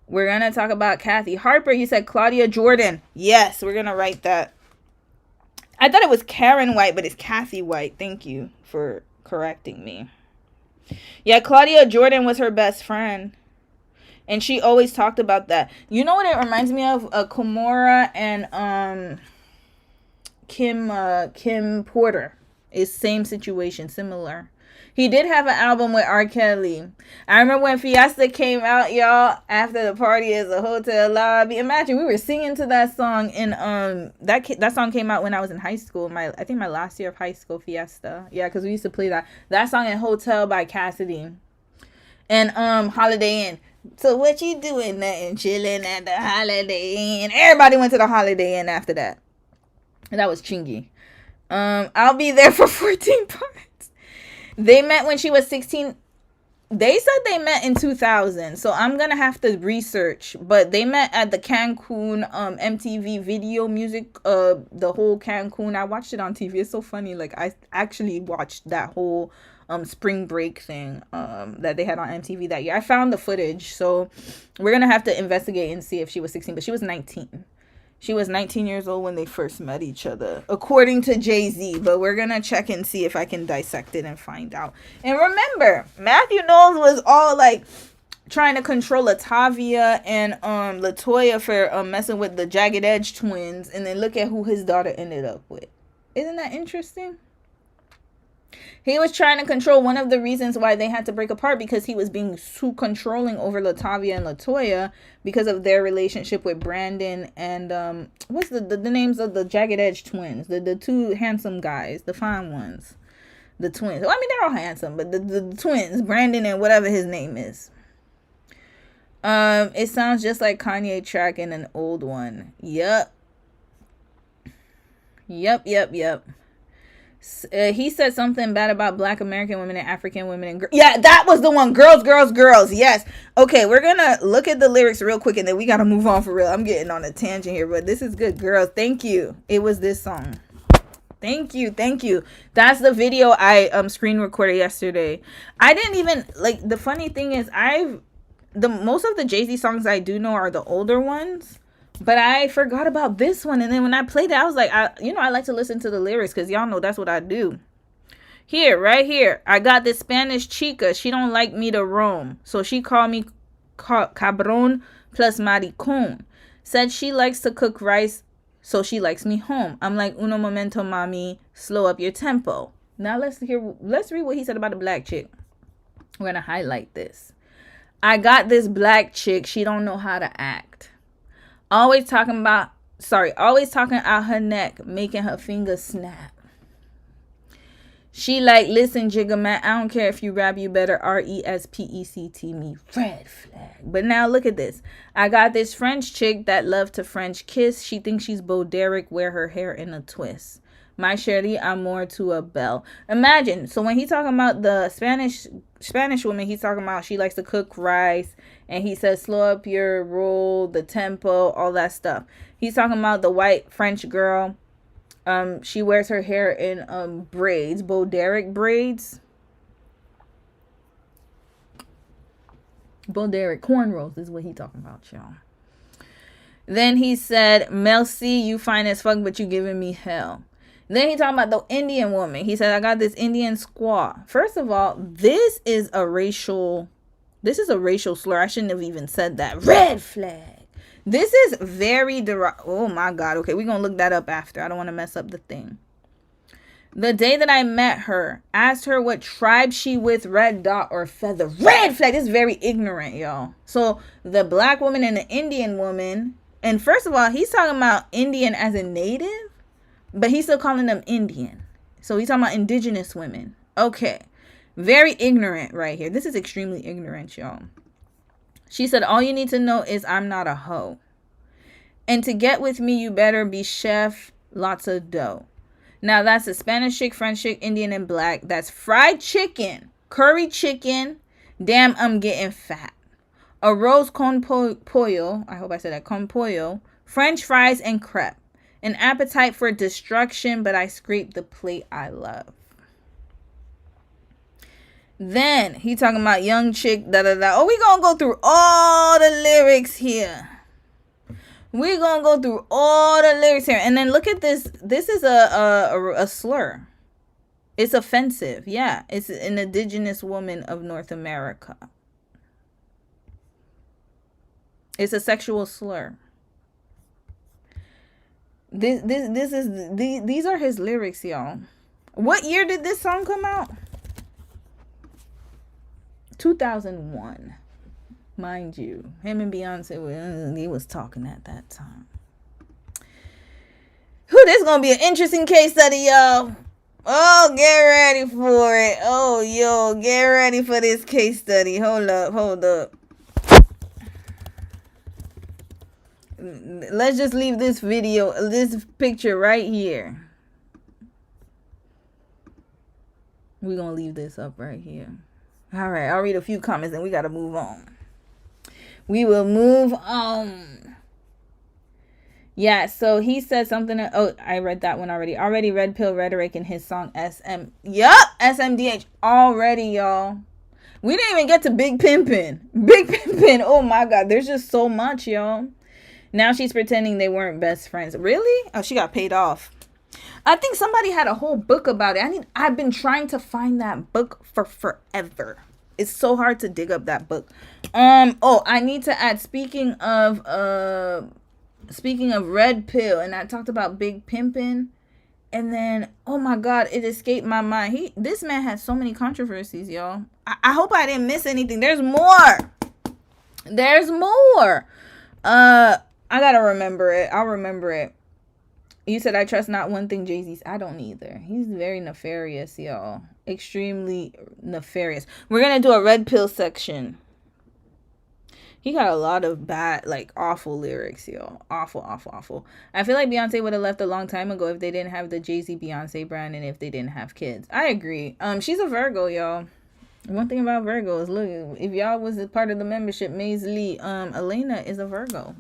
We're going to talk about Kathy. Harper, you said Claudia Jordan. Yes, we're going to write that. I thought it was Karen White, but it's Kathy White. Thank you for correcting me. Yeah, Claudia Jordan was her best friend. And she always talked about that. You know what it reminds me of? Komora and Kim Porter. Is same situation, similar. He did have an album with R. Kelly. I remember when Fiesta came out, y'all, after the party is a hotel lobby. Imagine we were singing to that song, and that song came out when I was in high school. I think my last year of high school, Fiesta. Yeah, because we used to play that song in Hotel by Cassidy. And Holiday Inn. So what you doing? Nothing, chilling at the Holiday Inn. Everybody went to the Holiday Inn after that. And that was Chingy. I'll be there for 14 parts. They met when she was 16. They said they met in 2000. So I'm going to have to research. But they met at the Cancun MTV video music. The whole Cancun. I watched it on TV. It's so funny. Like, I actually watched that whole spring break thing that they had on MTV that year. I found the footage. So we're going to have to investigate and see if she was 16. But she was 19. She was 19 years old when they first met each other, according to Jay-Z. But we're going to check and see if I can dissect it and find out. And remember, Matthew Knowles was all like trying to control Latavia and Latoya for messing with the Jagged Edge twins. And then look at who his daughter ended up with. Isn't that interesting? He was trying to control. One of the reasons why they had to break apart because he was being too controlling over Latavia and Latoya because of their relationship with Brandon and what's the names of the Jagged Edge twins, the two handsome guys, the fine ones, the twins. Well, I mean, they're all handsome, but the twins, Brandon and whatever his name is. It sounds just like Kanye track in an old one. Yep. He said something bad about Black American women and African women and yeah, that was the one. Girls. Yes. Okay, we're gonna look at the lyrics real quick and then we gotta move on for real. I'm getting on a tangent here, but this is good. Girls, thank you. It was this song. Thank you. That's the video I screen recorded yesterday. I didn't even like. The funny thing is, most of the Jay-Z songs I do know are the older ones. But I forgot about this one. And then when I played it, I was like, I like to listen to the lyrics because y'all know that's what I do. Right here. I got this Spanish chica. She don't like me to roam. So she called me cabron plus maricon. Said she likes to cook rice So she likes me home. I'm like, uno momento, mommy, slow up your tempo. Now let's read what he said about a black chick. We're going to highlight this. I got this black chick. She don't know how to act. Always talking out her neck, making her fingers snap. She like, listen, Jigga Man, I don't care if you rap, you better respect me. Red flag. But now look at this. I got this French chick that love to French kiss. She thinks she's Bo Derek, wear her hair in a twist. My Sherry, I'm more to a belle. Imagine. So when he talking about the Spanish woman, he's talking about she likes to cook rice. And he says, slow up your roll, the tempo, all that stuff. He's talking about the white French girl. She wears her hair in braids, Bo Derek braids. Bo Derek cornrows is what he talking about, y'all. Then he said, Melcy, you fine as fuck, but you giving me hell. Then he talking about the Indian woman. He said, I got this Indian squaw. First of all, this is a racial slur. I shouldn't have even said that. Red flag. This is very oh my God. Okay, we're going to look that up after. I don't want to mess up the thing. The day that I met her, asked her what tribe she with, red dot or feather. Red flag. This is very ignorant, y'all. So the black woman and the Indian woman. And first of all, he's talking about Indian as a native, but he's still calling them Indian. So he's talking about indigenous women. Okay. Very ignorant right here. This is extremely ignorant, y'all. She said, all you need to know is I'm not a hoe. And to get with me, you better be chef, lots of dough. Now, that's a Spanish chick, French chick, Indian, and black. That's fried chicken, curry chicken. Damn, I'm getting fat. A rose con pollo. I hope I said that. Con pollo. French fries and crepe. An appetite for destruction, but I scrape the plate I love. Then he talking about young chick, da da da. Oh, we gonna go through all the lyrics here. We gonna go through all the lyrics here, and then look at this. This is a slur. It's offensive. Yeah, it's an indigenous woman of North America. It's a sexual slur. These are his lyrics, y'all. What year did this song come out? 2001, mind you. Him and Beyonce, they was talking at that time. Whew, this is gonna be an interesting case study, y'all. Oh, get ready for it. Oh, yo, get ready for this case study. Hold up. Let's just leave this picture right here. We're gonna leave this up right here. All right, I'll read a few comments and we got to move on. We will move on. Yeah, so he said something. Oh, I read that one already. Already red pill rhetoric in his song SM. Yup, SMDH already, y'all. We didn't even get to Big Pimpin'. Big Pimpin'. Oh my God, there's just so much, y'all. Now she's pretending they weren't best friends. Really? Oh, she got paid off. I think somebody had a whole book about it. I've been trying to find that book for forever. It's so hard to dig up that book. Oh, I need to add, speaking of red pill, and I talked about Big Pimpin', and then oh my God, it escaped my mind. This man had so many controversies, y'all. I hope I didn't miss anything. There's more. I gotta remember it. I'll remember it. You said I trust not one thing Jay-Z's. I don't either. He's very nefarious, y'all. Extremely nefarious. We're going to do a red pill section. He got a lot of bad, like, awful lyrics, y'all. Awful. I feel like Beyonce would have left a long time ago if they didn't have the Jay-Z Beyonce brand and if they didn't have kids. I agree. She's a Virgo, y'all. One thing about Virgos, look, if y'all was a part of the membership, Maze Lee, Elena is a Virgo.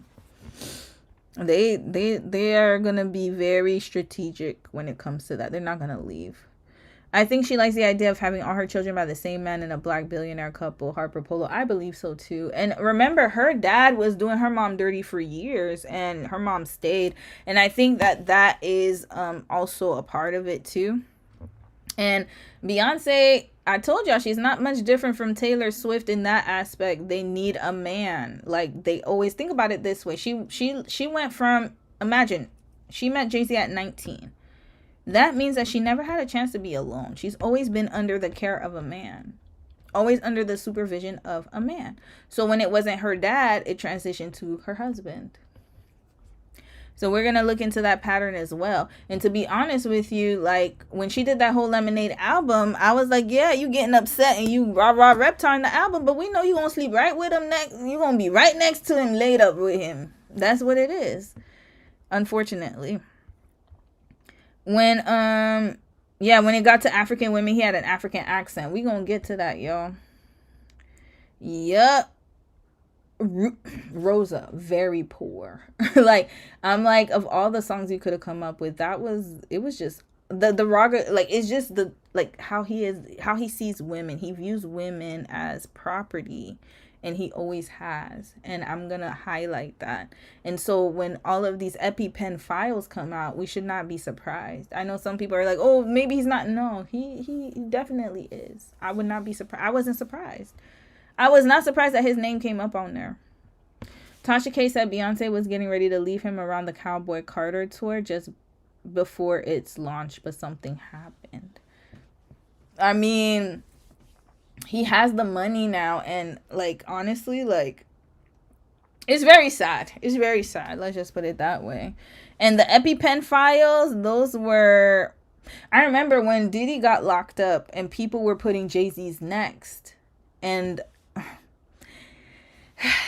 They are gonna be very strategic when it comes to that. They're not gonna leave. I think she likes the idea of having all her children by the same man in a black billionaire couple, Harper Polo. I believe so too. And remember, her dad was doing her mom dirty for years, and her mom stayed. And I think that is also a part of it too. And Beyonce, I told y'all, she's not much different from Taylor Swift in that aspect. They need a man. Like, they always think about it this way. She went from, imagine, She met Jay-Z at 19. That means that she never had a chance to be alone. She's always been under the care of a man. Always under the supervision of a man. So when it wasn't her dad, it transitioned to her husband. So we're going to look into that pattern as well. And to be honest with you, like when she did that whole Lemonade album, I was like, yeah, you getting upset and you rah-rah reptarring the album, but we know you going to sleep right with him next. You're going to be right next to him, laid up with him. That's what it is. Unfortunately. When it got to African women, he had an African accent. We gonna get to that, y'all. Yup. Rosa, very poor. Like, I'm like, of all the songs you could have come up with, it was just the raga, like, it's just the, like, how he sees women. He views women as property, and he always has. And I'm gonna highlight that. And so when all of these EpiPen files come out, we should not be surprised. I know some people are like, oh, maybe he's not. No, he definitely is. I would not be surprised. I wasn't surprised. I was not surprised that his name came up on there. Tasha K said Beyonce was getting ready to leave him around the Cowboy Carter tour just before its launch, but something happened. I mean, he has the money now, and like, honestly, like, it's very sad. It's very sad. Let's just put it that way. And the EpiPen files, those were, I remember when Diddy got locked up and people were putting Jay-Z's next, and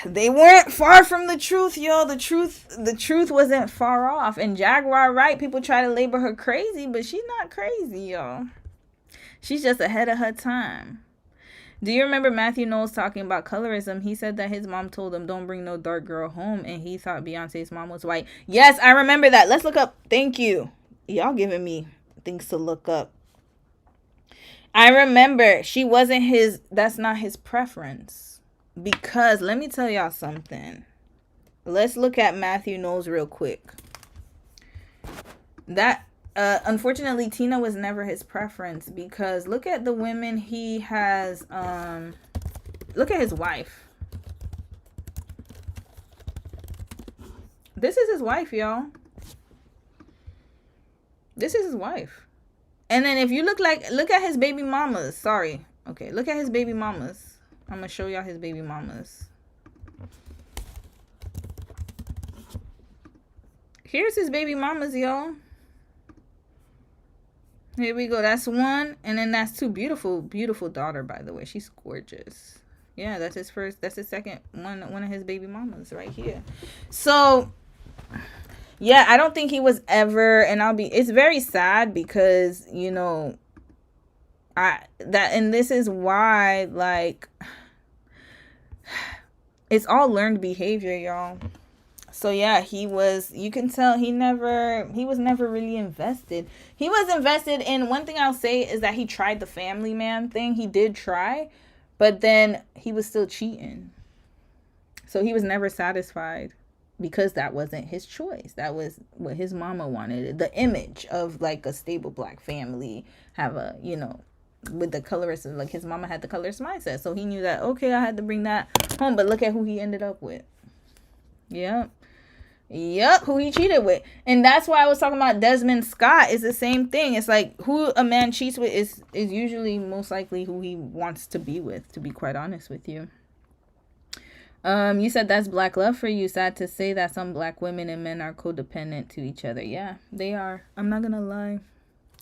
they weren't far from the truth, yo. The truth wasn't far off. And Jaguar Wright, people try to label her crazy, but she's not crazy, yo. She's just ahead of her time. Do you remember Matthew Knowles talking about colorism? He said that his mom told him, don't bring no dark girl home, and he thought Beyonce's mom was white. Yes, I remember that. Let's look up. Thank you. Y'all giving me things to look up. I remember that's not his preference. Because, let me tell y'all something. Let's look at Matthew Knowles real quick. Unfortunately, Tina was never his preference, because look at the women he has. Look at his wife. This is his wife, y'all. This is his wife. And then if you look at his baby mamas. Sorry. Okay, look at his baby mamas. I'm going to show y'all his baby mamas. Here's his baby mamas, y'all. Here we go. That's one. And then that's two. Beautiful, beautiful daughter, by the way. She's gorgeous. Yeah, that's his second one of his baby mamas right here. So, yeah, I don't think he was ever, and it's very sad because, you know, and this is why, like, it's all learned behavior, y'all. So yeah, you can tell he was never really invested. He was invested in, one thing I'll say is that he tried the family man thing. He did try, but then he was still cheating. So he was never satisfied because that wasn't his choice. That was what his mama wanted. The image of like a stable black family, have a, you know, with the colorist, like his mama had the colorist mindset. So he knew that, okay, I had to bring that home, but look at who he ended up with. Yep, who he cheated with. And that's why I was talking about Desmond Scott. Is the same thing. It's like who a man cheats with is usually most likely who he wants to be with, to be quite honest with you. You said that's black love for you. Sad to say that some black women and men are codependent to each other. Yeah, they are. I'm not gonna lie.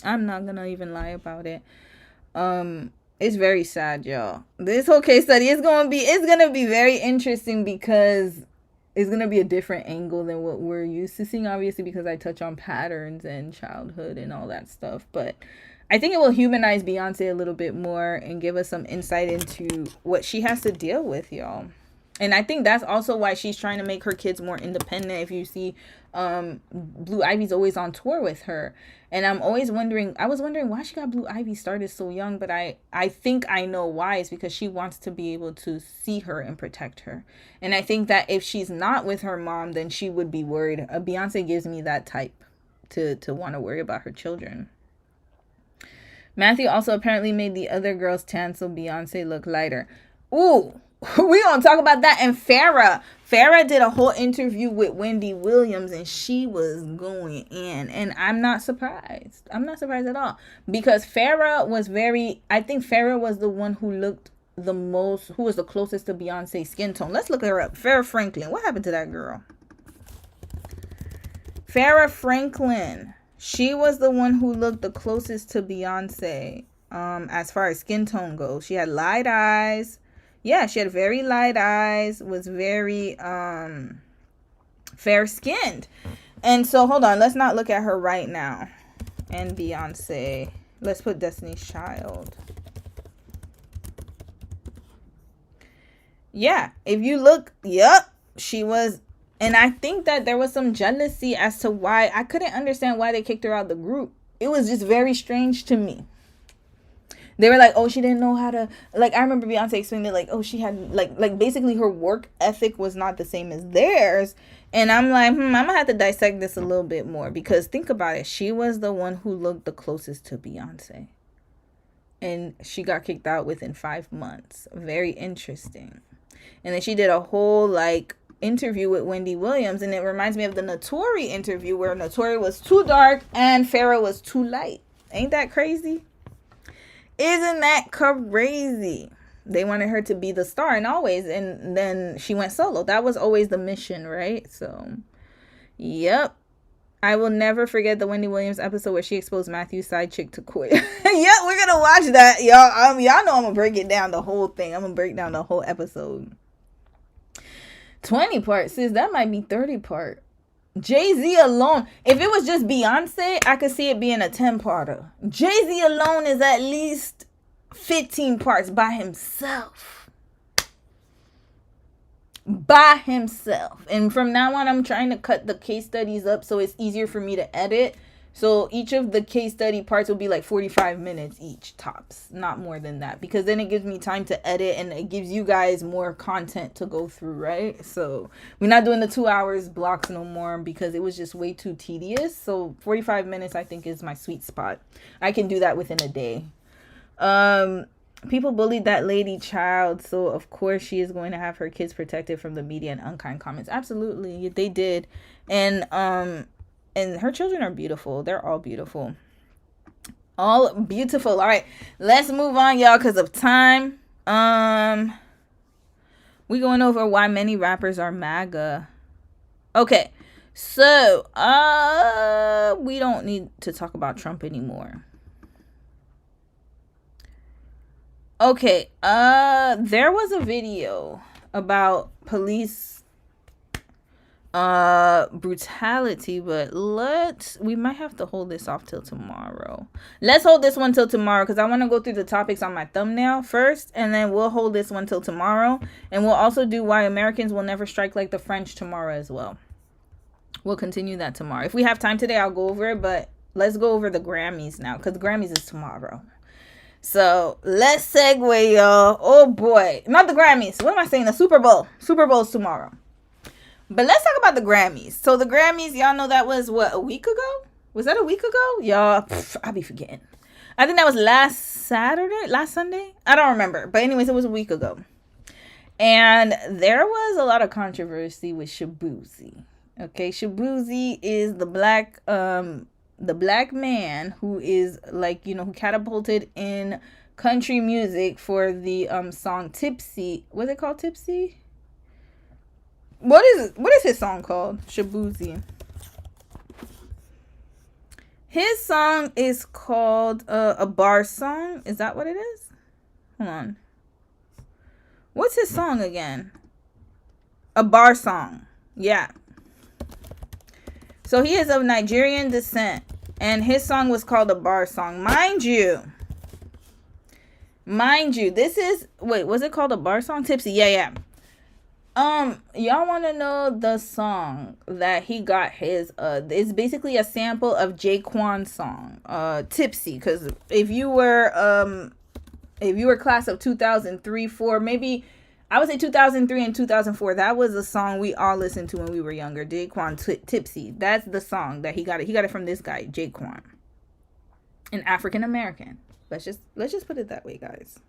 I'm not gonna even lie about it. It's very sad, y'all. This whole case study is gonna be very interesting because it's going to be a different angle than what we're used to seeing, obviously, because I touch on patterns and childhood and all that stuff. But I think it will humanize Beyonce a little bit more and give us some insight into what she has to deal with, y'all. And I think that's also why she's trying to make her kids more independent. If you see, Blue Ivy's always on tour with her. And I was wondering why she got Blue Ivy started so young. But I think I know why. It's because she wants to be able to see her and protect her. And I think that if she's not with her mom, then she would be worried. Beyonce gives me that type to want to worry about her children. Matthew also apparently made the other girls tan so Beyonce look lighter. Ooh, We gonna talk about that. And Farrah did a whole interview with Wendy Williams, and she was going in, and I'm not surprised at all, because I think Farrah was the one who looked the most, who was the closest to Beyonce's skin tone. Let's look her up. Farrah Franklin. What happened to that girl? Farrah Franklin. She was the one who looked the closest to Beyonce, as far as skin tone goes. She had light eyes. Yeah, she had very light eyes, was very fair-skinned. And so, hold on. Let's not look at her right now. And Beyonce. Let's put Destiny's Child. Yeah, if you look, yep, she was. And I think that there was some jealousy as to why. I couldn't understand why they kicked her out of the group. It was just very strange to me. They were like, oh, she didn't know how to, like, I remember Beyonce explaining it, like, oh, she had, like basically her work ethic was not the same as theirs. And I'm like, I'm going to have to dissect this a little bit more, because think about it. She was the one who looked the closest to Beyonce. And she got kicked out within 5 months. Very interesting. And then she did a whole, like, interview with Wendy Williams. And it reminds me of the Notori interview, where Notori was too dark and Farrah was too light. Ain't that crazy? Isn't that crazy? They wanted her to be the star, and then she went solo. That was always the mission, right? So, yep. I will never forget the Wendy Williams episode where she exposed Matthew's side chick to quit. Yep, we're gonna watch that, y'all. Y'all know I'm gonna break it down, the whole thing. I'm gonna break down the whole episode. 20 part, sis. That might be 30 part. Jay-Z alone, if it was just Beyonce, I could see it being a 10-parter. Jay-Z alone is at least 15 parts by himself. And from now on, I'm trying to cut the case studies up so it's easier for me to edit. So each of the case study parts will be like 45 minutes each, tops. Not more than that. Because then it gives me time to edit, and it gives you guys more content to go through, right? So we're not doing the 2 hours blocks no more, because it was just way too tedious. So 45 minutes, I think, is my sweet spot. I can do that within a day. People bullied that lady child, so of course she is going to have her kids protected from the media and unkind comments. Absolutely, they did. And her children are beautiful. They're all beautiful. All beautiful. All right, let's move on, y'all, because of time. We going over why many rappers are MAGA. Okay, so we don't need to talk about Trump anymore. Okay, there was a video about police brutality, but we might have to hold this off till tomorrow. Let's hold this one till tomorrow, because I want to go through the topics on my thumbnail first, and then we'll hold this one till tomorrow, and we'll also do why Americans will never strike like the French tomorrow as well. We'll continue that tomorrow. If we have time today, I'll go over it, but let's go over the Grammys now, because the Grammys is tomorrow. So let's segue, y'all. Oh boy, not the Grammys. What am I saying? The Super Bowl. Super Bowl's tomorrow. But let's talk about the Grammys. So the Grammys, y'all know that was, what, a week ago? Was that a week ago? Y'all, I'll be forgetting. I think that was last Sunday? I don't remember. But anyways, it was a week ago. And there was a lot of controversy with Shaboozy. Okay, Shaboozy is the black man who is, like, you know, who catapulted in country music for the song Tipsy. Was it called Tipsy? What is his song called? Shaboozy. His song is called A Bar Song. Is that what it is? Hold on. What's his song again? A Bar Song. Yeah. So he is of Nigerian descent, and his song was called A Bar Song. Mind you, this is, wait, was it called A Bar Song? Tipsy. Yeah. Y'all want to know the song that he got his, it's basically a sample of Jaquan's song, Tipsy, because if you were class of 2003, 4, maybe, I would say 2003 and 2004, that was a song we all listened to when we were younger, Jaquan, Tipsy. That's the song that he got it from this guy, Jaquan, an African American. Let's just put it that way, guys.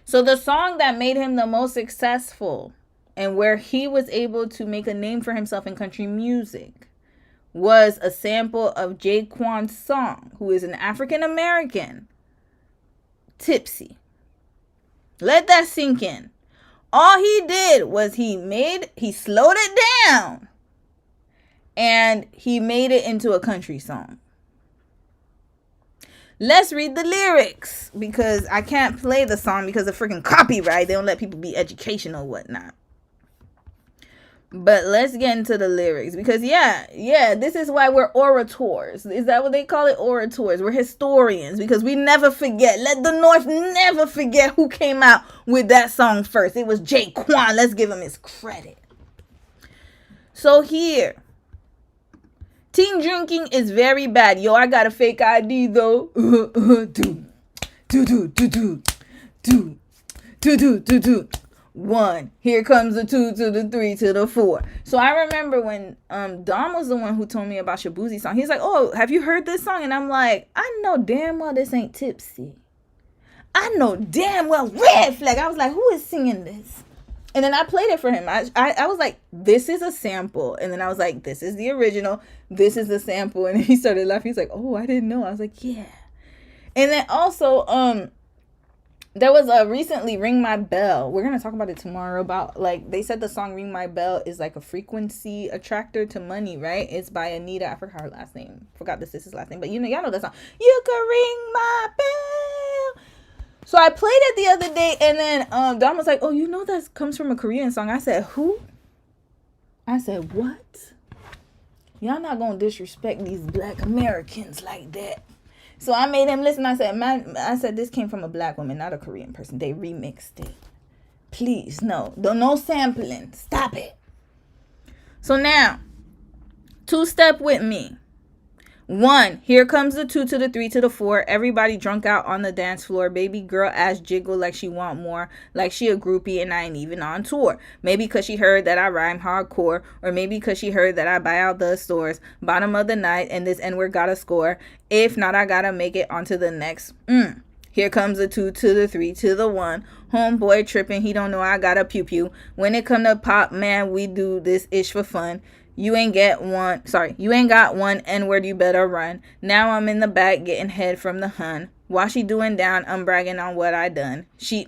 So the song that made him the most successful and where he was able to make a name for himself in country music was a sample of Jaquan's song, who is an African American, Tipsy. Let that sink in. All he did was he slowed it down and he made it into a country song. Let's read the lyrics, because I can't play the song because of freaking copyright. They don't let people be educational or whatnot. But let's get into the lyrics, because yeah, this is why we're orators. Is that what they call it? Orators. We're historians, because we never forget. Let the North never forget who came out with that song first. It was Jaquan. Let's give him his credit. So here, teen drinking is very bad. Yo, I got a fake ID though. One. Here comes the 2 to the 3 to the 4. So I remember when Dom was the one who told me about Shaboozy song. He's like, oh, have you heard this song? And I'm like, I know damn well this ain't Tipsy. I know damn well Red Flag. I was like, who is singing this? And then I played it for him. I was like, this is a sample. And then I was like, this is the original. This is the sample. And he started laughing. He's like, oh, I didn't know. I was like, yeah. And then also, there was a recently Ring My Bell. We're going to talk about it tomorrow about, like, they said the song Ring My Bell is like a frequency attractor to money, right? It's by Anita. I forgot her last name. Forgot the sister's last name. But y'all know that song. You can ring my bell. So I played it the other day, and then Dom was like, oh, you know that comes from a Korean song. I said, who? I said, what? Y'all not going to disrespect these black Americans like that. So I made him listen. I said, this came from a black woman, not a Korean person. They remixed it. Please, no sampling. Stop it. So now, 2-step with me. 1, here comes the 2 to the 3 to the 4. Everybody drunk out on the dance floor. Baby girl ass jiggle like she want more. Like she a groupie and I ain't even on tour. Maybe because she heard that I rhyme hardcore. Or maybe because she heard that I buy out the stores. Bottom of the night and this N-word gotta score. If not, I gotta make it onto the next. Here comes the 2 to the 3 to the 1. Homeboy tripping, he don't know I got a pew pew. When it come to pop, man, we do this ish for fun. You ain't got one N-word, you better run. Now I'm in the back getting head from the hun. While she doing down, I'm bragging on what I done. She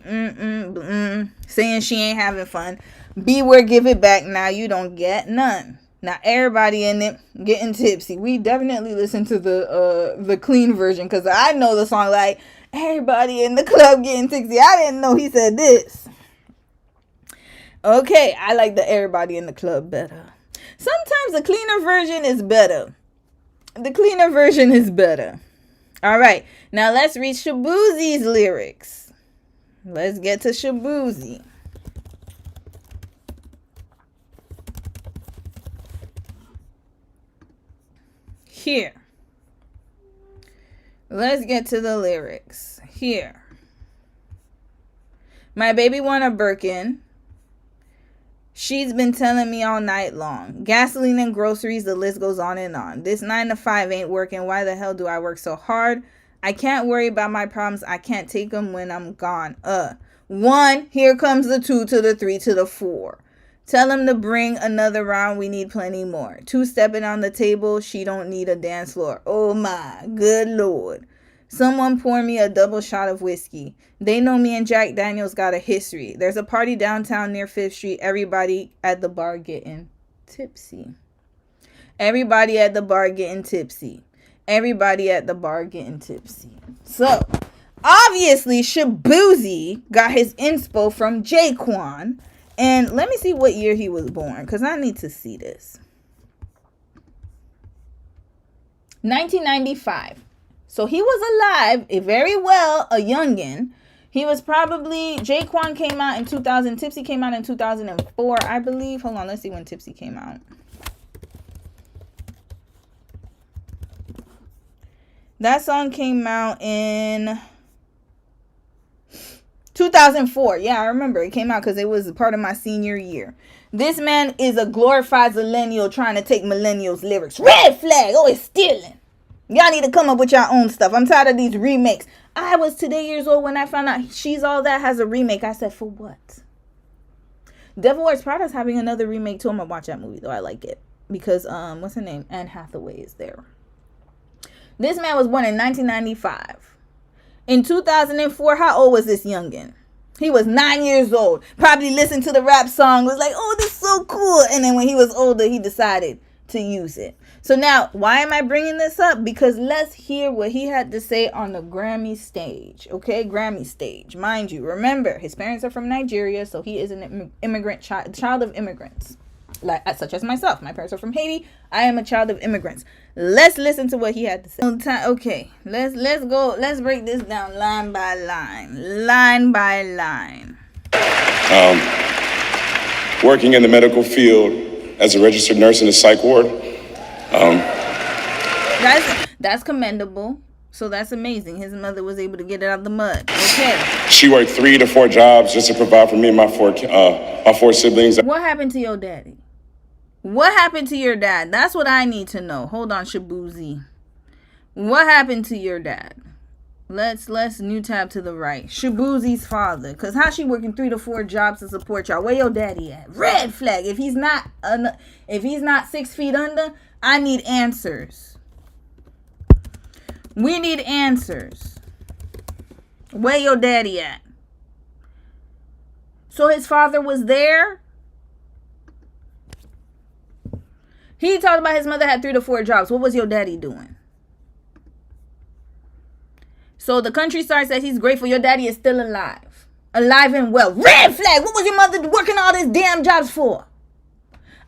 saying she ain't having fun. Beware, give it back, now you don't get none. Now everybody in it getting tipsy. We definitely listen to the clean version, because I know the song like everybody in the club getting tipsy. I didn't know he said this. Okay, I like the everybody in the club better. Sometimes the cleaner version is better. The cleaner version is better. All right. Now let's read Shaboozy's lyrics. Let's get to Shaboozy. Here. Let's get to the lyrics. Here. My baby want a Birkin. She's been telling me all night long. Gasoline and groceries, the list goes on and on. This 9 to 5 ain't working. Why the hell do I work so hard? I can't worry about my problems. I can't take them when I'm gone. 1, here comes the 2 to the 3 to the 4. Tell him to bring another round. We need plenty more. 2 stepping on the table. She don't need a dance floor. Oh my good Lord. Someone pour me a double shot of whiskey. They know me and Jack Daniels got a history. There's a party downtown near 5th Street. Everybody at the bar getting tipsy. Everybody at the bar getting tipsy. Everybody at the bar getting tipsy. So, obviously, Shaboozy got his inspo from Jaquan. And let me see what year he was born, because I need to see this. 1995. So he was alive, very well, a youngin'. He was probably, Jaquan came out in 2000. Tipsy came out in 2004, I believe. Hold on, let's see when Tipsy came out. That song came out in 2004. Yeah, I remember. It came out because it was part of my senior year. This man is a glorified millennial trying to take millennials' lyrics. Red flag. Oh, it's stealing. Y'all need to come up with your own stuff. I'm tired of these remakes. I was today years old when I found out She's All That has a remake. I said, for what? Devil Wears Prada's having another remake too. I'm gonna watch that movie though. I like it because what's her name? Anne Hathaway is there. This man was born in 1995. In 2004, how old was this youngin? He was 9 years old. Probably listened to the rap song, was like, oh, this is so cool. And then when he was older, he decided to use it. So now, why am I bringing this up? Because let's hear what he had to say on the Grammy stage. Okay, Grammy stage. Mind you, remember, his parents are from Nigeria, so he is an immigrant child of immigrants. Like, such as myself. My parents are from Haiti. I am a child of immigrants. Let's listen to what he had to say. Okay, let's go. Let's break this down line by line. Line by line. Working in the medical field as a registered nurse in a psych ward. That's commendable. So that's amazing. His mother was able to get it out of the mud. Okay. She worked 3 to 4 jobs just to provide for me and my four siblings. What happened to your daddy? What happened to your dad? That's what I need to know. Hold on, Shaboozy. What happened to your dad? Let's new tab to the right. Shaboozy's father. Because how she working 3 to 4 jobs to support y'all? Where your daddy at? Red flag. If he's not 6 feet under, I need answers. We need answers. Where your daddy at? So his father was there? He talked about his mother had 3 to 4 jobs. What was your daddy doing? So the country star says he's grateful your daddy is still alive. Alive and well. Red flag! What was your mother working all these damn jobs for?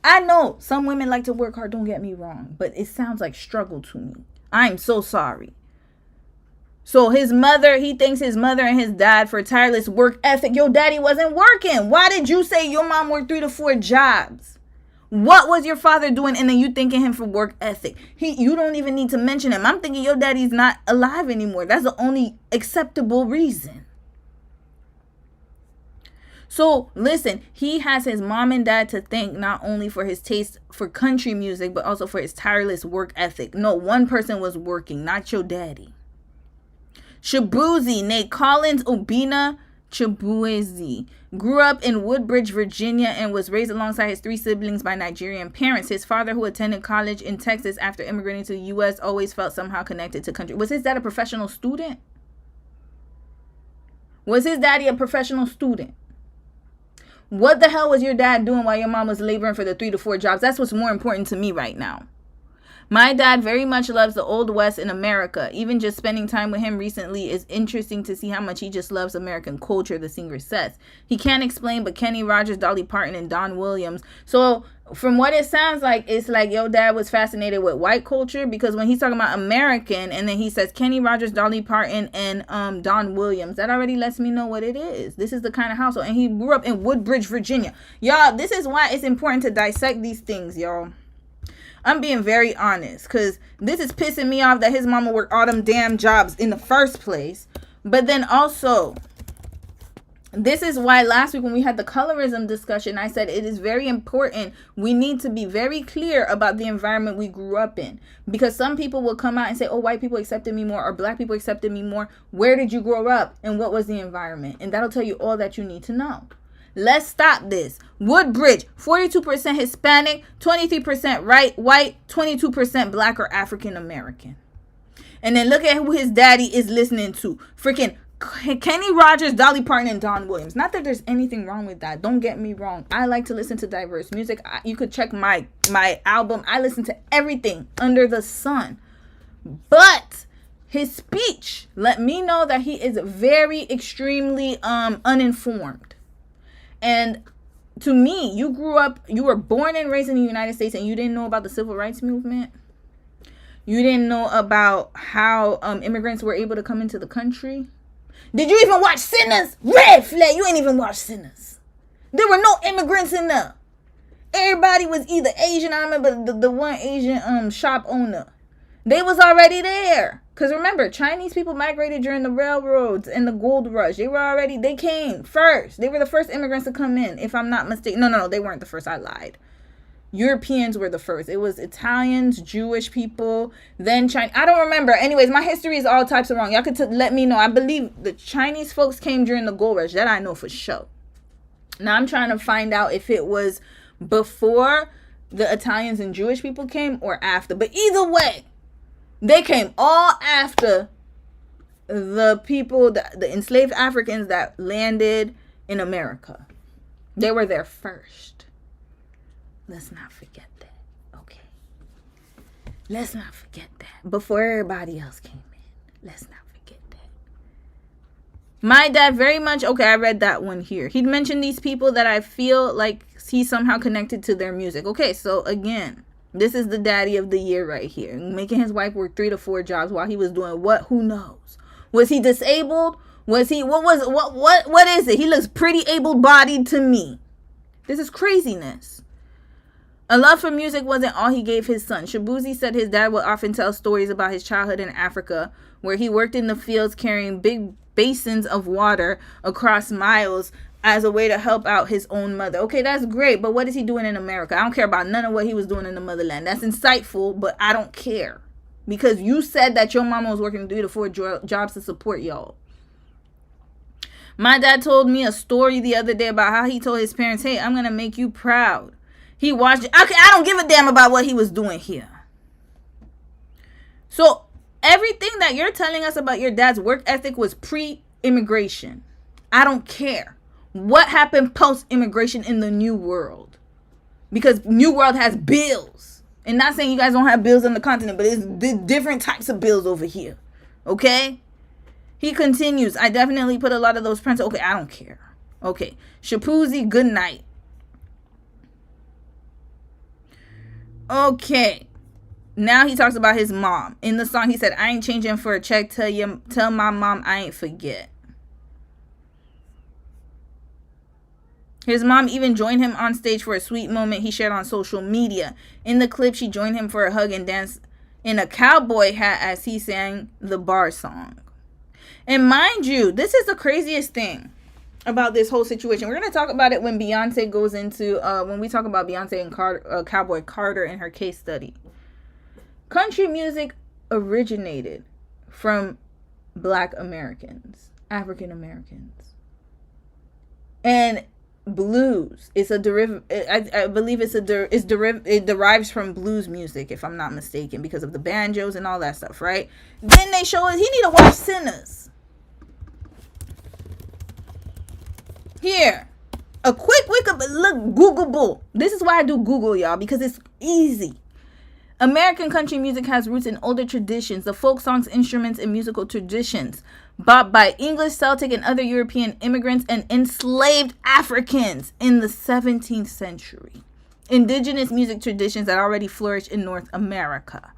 I know some women like to work hard, don't get me wrong. But it sounds like struggle to me. I'm so sorry. So his mother, he thanks his mother and his dad for tireless work ethic. Your daddy wasn't working. Why did you say your mom worked 3 to 4 jobs? What was your father doing? And then you thanking him for work ethic. You don't even need to mention him. I'm thinking your daddy's not alive anymore. That's the only acceptable reason. So listen, he has his mom and dad to thank not only for his taste for country music, but also for his tireless work ethic. No, one person was working, not your daddy. Shaboozy, Nate Collins Obina Shaboozy, grew up in Woodbridge, Virginia, and was raised alongside his 3 siblings by Nigerian parents. His father, who attended college in Texas after immigrating to the U.S., always felt somehow connected to country. Was his dad a professional student? Was his daddy a professional student? What the hell was your dad doing while your mom was laboring for the 3 to 4 jobs? That's what's more important to me right now. My dad very much loves the Old West in America. Even just spending time with him recently is interesting to see how much he just loves American culture, the singer says. He can't explain, but Kenny Rogers, Dolly Parton, and Don Williams. So from what it sounds like, it's like your dad was fascinated with white culture, because when he's talking about American and then he says Kenny Rogers, Dolly Parton, and Don Williams, that already lets me know what it is. This is the kind of household. And he grew up in Woodbridge, Virginia. Y'all, this is why it's important to dissect these things, y'all. I'm being very honest, because this is pissing me off that his mama worked all them damn jobs in the first place. But then also, this is why last week when we had the colorism discussion, I said it is very important. We need to be very clear about the environment we grew up in. Because some people will come out and say, oh, white people accepted me more, or black people accepted me more. Where did you grow up? And what was the environment? And that'll tell you all that you need to know. Let's stop this. Woodbridge, 42% Hispanic, 23% white, 22% black or African American. And then look at who his daddy is listening to. Freaking Kenny Rogers, Dolly Parton, and Don Williams. Not that there's anything wrong with that. Don't get me wrong. I like to listen to diverse music. You could check my album. I listen to everything under the sun. But his speech let me know that he is very extremely uninformed. And to me, you were born and raised in the United States, and you didn't know about the civil rights movement. You didn't know about how immigrants were able to come into the country. Did you even watch Sinners? Red flag. You ain't even watched Sinners. There were no immigrants in there. Everybody was either Asian. I remember the one Asian shop owner. They was already there. Because remember, Chinese people migrated during the railroads and the gold rush. They came first. They were the first immigrants to come in, if I'm not mistaken. No, they weren't the first. I lied. Europeans were the first. It was Italians, Jewish people, then China. I don't remember. Anyways, my history is all types of wrong. Y'all could let me know. I believe the Chinese folks came during the gold rush. That I know for sure. Now I'm trying to find out if it was before the Italians and Jewish people came or after. But either way, they came all after the people, the enslaved Africans that landed in America. They were there first. Let's not forget that. Okay. Let's not forget that. Before everybody else came in. Let's not forget that. My dad very much, okay, I read that one here. He'd mentioned these people that I feel like he's somehow connected to their music. Okay, so again, this is the daddy of the year right here. Making his wife work 3 to 4 jobs while he was doing what? Who knows? Was he disabled? Was he, what is it? He looks pretty able-bodied to me. This is craziness. A love for music wasn't all he gave his son. Shaboozy said his dad would often tell stories about his childhood in Africa, where he worked in the fields carrying big basins of water across miles as a way to help out his own mother. Okay, that's great, but what is he doing in America? I don't care about none of what he was doing in the motherland. That's insightful, but I don't care. Because you said that your mama was working 3 to 4 jobs to support y'all. My dad told me a story the other day about how he told his parents, hey, I'm going to make you proud. He watched it. Okay, I don't give a damn about what he was doing here. So everything that you're telling us about your dad's work ethic was pre-immigration. I don't care. What happened post-immigration in the New World? Because New World has bills. And not saying you guys don't have bills on the continent, but it's different types of bills over here. Okay? He continues, I definitely put a lot of those prints. Okay, I don't care. Okay. Shaboozy, good night. Okay. Now he talks about his mom. In the song, he said, I ain't changing for a check. Tell my mom I ain't forget. His mom even joined him on stage for a sweet moment he shared on social media. In the clip, she joined him for a hug and danced in a cowboy hat as he sang the bar song. And mind you, this is the craziest thing about this whole situation. We're going to talk about it when Beyonce goes into, when we talk about Beyonce and Cowboy Carter in her case study. Country music originated from Black Americans, African Americans. And blues is a derivative. I believe it derives from blues music, if I'm not mistaken, because of the banjos and all that stuff, right? Then they show us he need to watch Sinners. Here, a quick look, Googleable. This is why I do Google, y'all, because it's easy. American country music has roots in older traditions, the folk songs, instruments, and musical traditions brought by English, Celtic, and other European immigrants and enslaved Africans in the 17th century. Indigenous music traditions that already flourished in North America.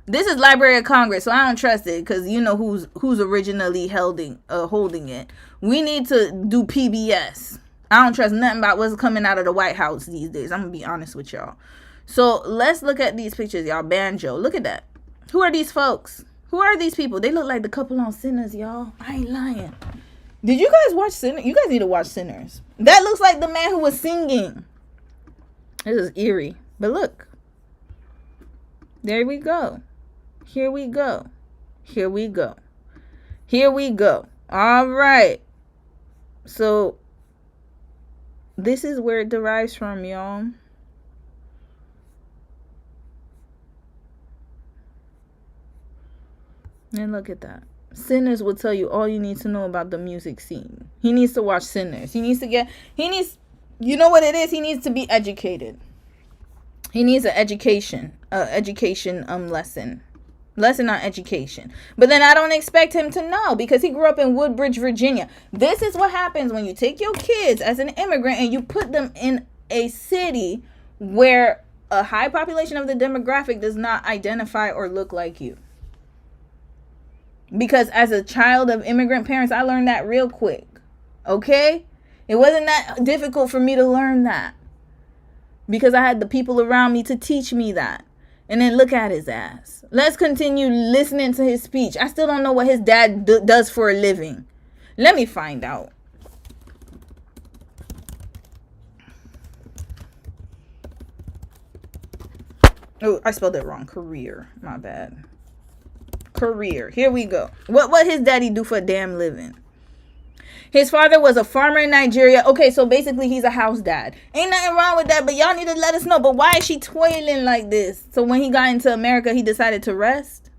This is Library of Congress, so I don't trust it because you know who's originally holding it. We need to do PBS. I don't trust nothing about what's coming out of the White House these days. I'm going to be honest with y'all. So let's look at these pictures, y'all. Banjo. Look at that. Who are these folks? Who are these people? They look like the couple on Sinners, y'all. I ain't lying. Did you guys watch Sinners? You guys need to watch Sinners. That looks like the man who was singing. This is eerie. But look. There we go. Here we go. Here we go. Here we go. All right. So this is where it derives from, y'all. And look at that. Sinners will tell you all you need to know about the music scene. He needs to watch Sinners. You know what it is? He needs to be educated. He needs an education lesson on education. But then I don't expect him to know because he grew up in Woodbridge, Virginia. This is what happens when you take your kids as an immigrant and you put them in a city where a high population of the demographic does not identify or look like you. Because as a child of immigrant parents, I learned that real quick. Okay? It wasn't that difficult for me to learn that. Because I had the people around me to teach me that. And then look at his ass. Let's continue listening to his speech. I still don't know what his dad does for a living. Let me find out. Oh, I spelled it wrong. Career. My bad. Career. Here we go. What his daddy do for a damn living? His father was a farmer in Nigeria. Okay, so basically he's a house dad. Ain't nothing wrong with that, but y'all need to let us know. But why is she toiling like this? So when he got into America, he decided to rest.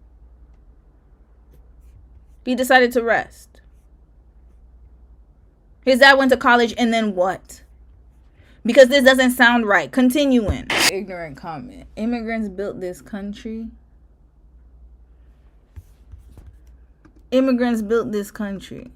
He decided to rest. His dad went to college and then what? Because this doesn't sound right. Continuing. Ignorant comment. Immigrants built this country. Immigrants built this country.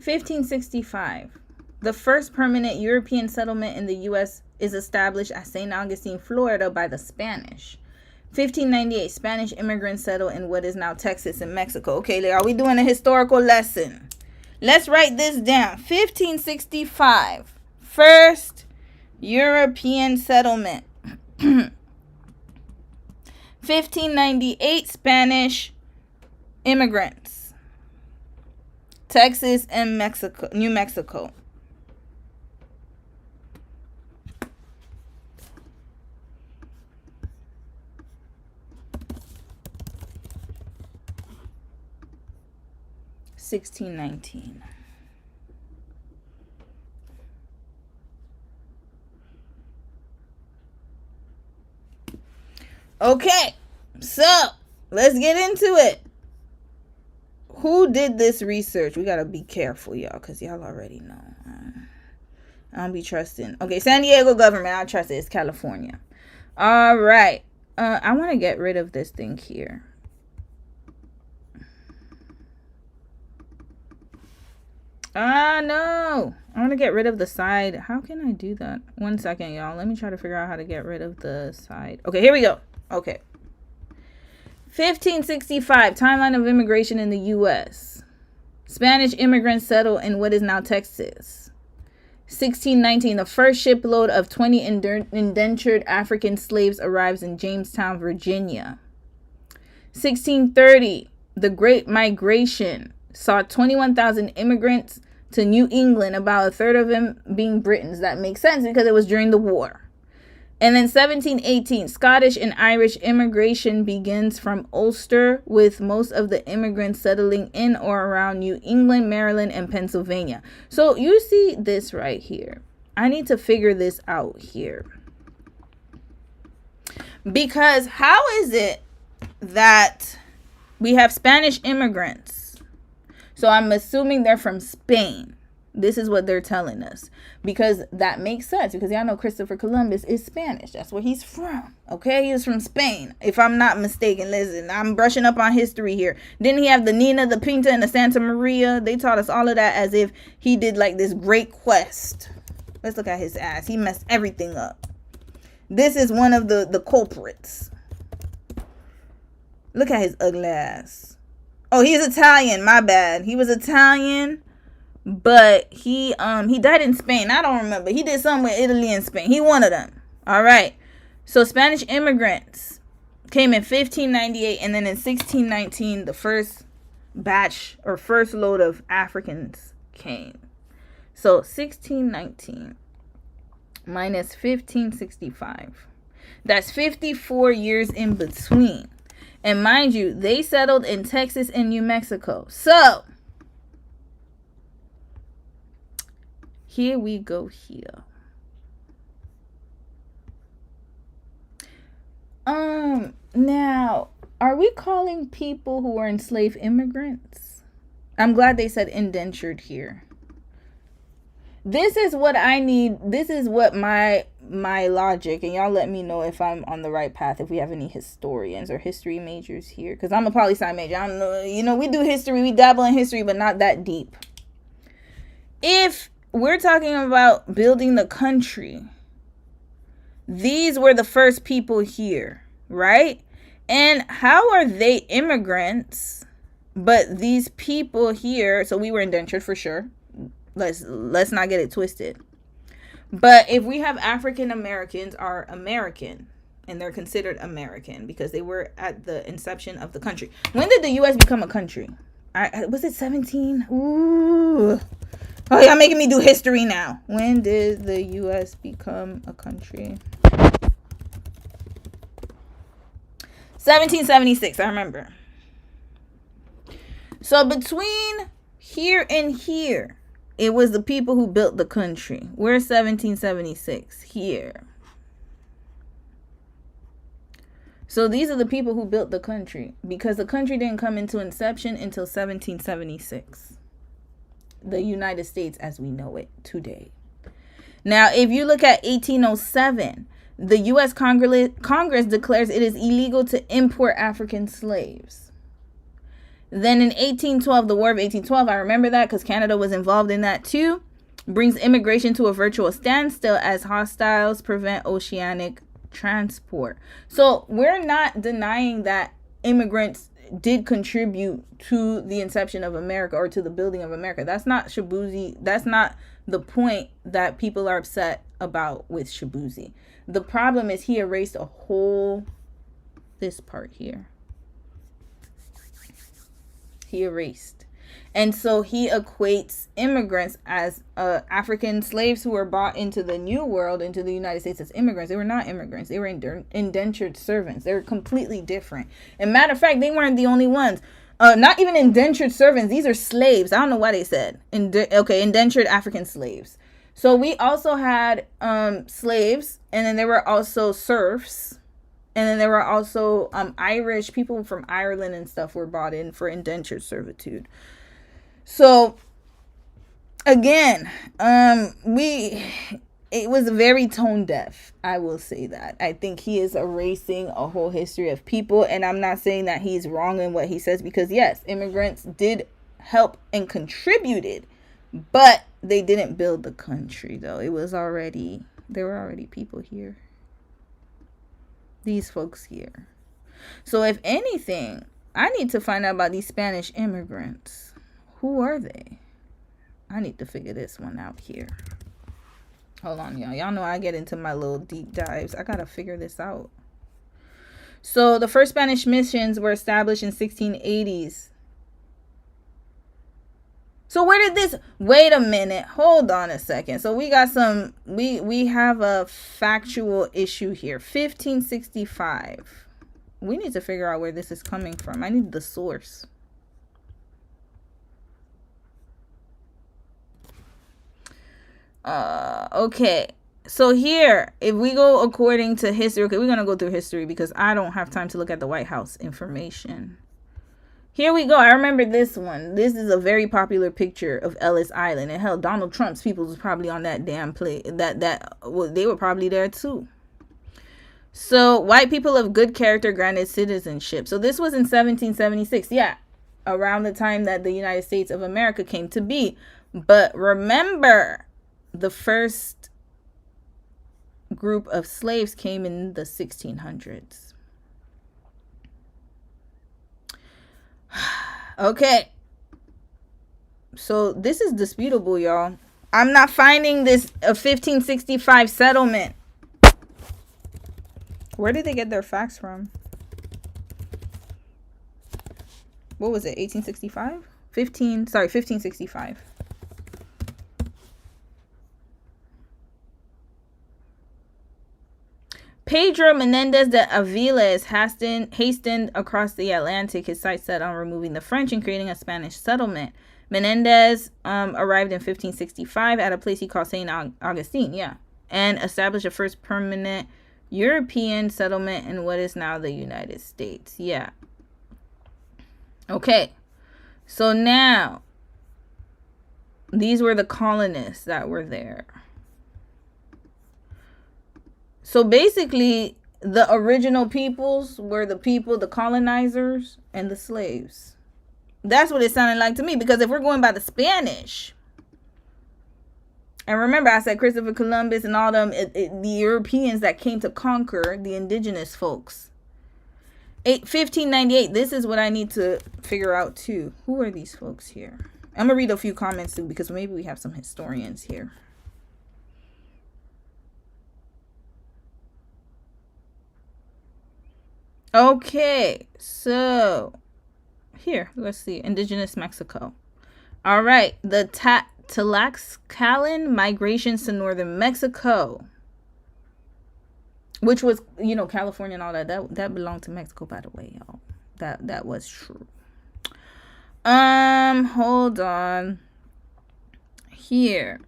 (1565). The first permanent European settlement in the U.S. is established at St. Augustine, Florida by the Spanish. 1598. Spanish immigrants settle in what is now Texas and Mexico. Okay, are we doing a historical lesson? Let's write this down. 1565. First European settlement. 1598. Spanish immigrants. Texas and Mexico, New Mexico. (1619). Okay, so let's get into it. Who did this research? We gotta be careful, y'all, because y'all already know. I don't be trusting. Okay, San Diego government. I trust it. It's California. All right. I want to get rid of this thing here. No. I want to get rid of the side. How can I do that? 1 second, y'all. Let me try to figure out how to get rid of the side. Okay, here we go. Okay. 1565, timeline of immigration in the U.S. Spanish immigrants settle in what is now Texas. 1619, the first shipload of 20 indentured African slaves arrives in Jamestown, Virginia. 1630, the Great Migration saw 21,000 immigrants to New England, about a third of them being Britons. That makes sense because it was during the war. And then 1718, Scottish and Irish immigration begins from Ulster, with most of the immigrants settling in or around New England, Maryland, and Pennsylvania. So you see this right here. I need to figure this out here. Because how is it that we have Spanish immigrants? So I'm assuming they're from Spain. This is what they're telling us, because that makes sense, because y'all know Christopher Columbus is Spanish. That's where he's from. Okay, he was from Spain, if I'm not mistaken. Listen, I'm brushing up on history here. Didn't he have the Nina, the Pinta, and the Santa Maria? They taught us all of that as if he did like this great quest. Let's look at his ass. He messed everything up. This is one of the culprits. Look at his ugly ass. Oh, he's Italian. My bad. He was Italian. But he died in Spain. I don't remember. He did something with Italy and Spain. He one of them. All right. So Spanish immigrants came in 1598, and then in 1619 the first batch or first load of Africans came. So 1619 minus 1565. That's 54 years in between. And mind you, they settled in Texas and New Mexico. So here we go here. Now, are we calling people who were enslaved immigrants? I'm glad they said indentured here. This is what I need. This is what my logic, and y'all let me know if I'm on the right path, if we have any historians or history majors here, because I'm a poli-sci major. I don't know, you know, we do history, we dabble in history, but not that deep. If we're talking about building the country, these were the first people here, right? And how are they immigrants? But these people here, so we were indentured for sure. Let's not get it twisted. But if we have African Americans are American, and they're considered American because they were at the inception of the country. When did the U.S. become a country? Was it 17? Ooh. Oh, y'all making me do history now. When did the U.S. become a country? 1776, I remember. So between here and here, it was the people who built the country. Where's 1776? Here. So these are the people who built the country, because the country didn't come into inception until 1776. The United States as we know it today. Now, if you look at 1807, the U.S. Congress declares it is illegal to import African slaves. Then in 1812, the War of 1812, I remember that because Canada was involved in that too, brings immigration to a virtual standstill as hostiles prevent oceanic transport. So we're not denying that immigrants did contribute to the inception of America or to the building of America. That's not Shaboozy. That's not the point that people are upset about with Shaboozy. The problem is he erased this part here. He erased. And so he equates immigrants as African slaves who were brought into the New World, into the United States, as immigrants. They were not immigrants. They were indentured servants. They were completely different. And matter of fact, they weren't the only ones. Not even indentured servants. These are slaves. I don't know why they said. Indentured African slaves. So we also had slaves, and then there were also serfs. And then there were also Irish people from Ireland and stuff were brought in for indentured servitude. So again, it was very tone deaf. I will say that. I think he is erasing a whole history of people, and I'm not saying that he's wrong in what he says, because yes, immigrants did help and contributed, but they didn't build the country though. There were already people here. These folks here. So if anything, I need to find out about these Spanish immigrants. Who are they? I need to figure this one out here. Hold on, y'all. Y'all know I get into my little deep dives. I gotta figure this out. So the first Spanish missions were established in 1680s. So where did this, wait a minute, hold on a second. So we got we have a factual issue here. 1565. We need to figure out where this is coming from. I need the source. Okay. So here, if we go according to history, okay, we're going to go through history because I don't have time to look at the White House information. Here we go. I remember this one. This is a very popular picture of Ellis Island. And hell, Donald Trump's people was probably on that damn play. They were probably there too. So, white people of good character granted citizenship. So, this was in 1776. Yeah, around the time that the United States of America came to be. But remember, the first group of slaves came in the 1600s. Okay. So this is disputable, y'all. I'm not finding this a 1565 settlement. Where did they get their facts from? What was it? 1865? 1565. Pedro Menendez de Aviles hastened across the Atlantic, his sights set on removing the French and creating a Spanish settlement. Menendez arrived in 1565 at a place he called St. Augustine, and established the first permanent European settlement in what is now the United States. Okay, so now, these were the colonists that were there. So basically, the original peoples were the people, the colonizers, and the slaves. That's what it sounded like to me, because if we're going by the Spanish, and remember I said Christopher Columbus and all them, the Europeans that came to conquer the indigenous folks. 1598, this is what I need to figure out too. Who are these folks here? I'm going to read a few comments too, because maybe we have some historians here. Okay, so here, let's see. Indigenous Mexico. All right, the Tlaxcalan migrations to northern Mexico, which was, California and all that belonged to Mexico, by the way, y'all. That was true. Hold on. Here.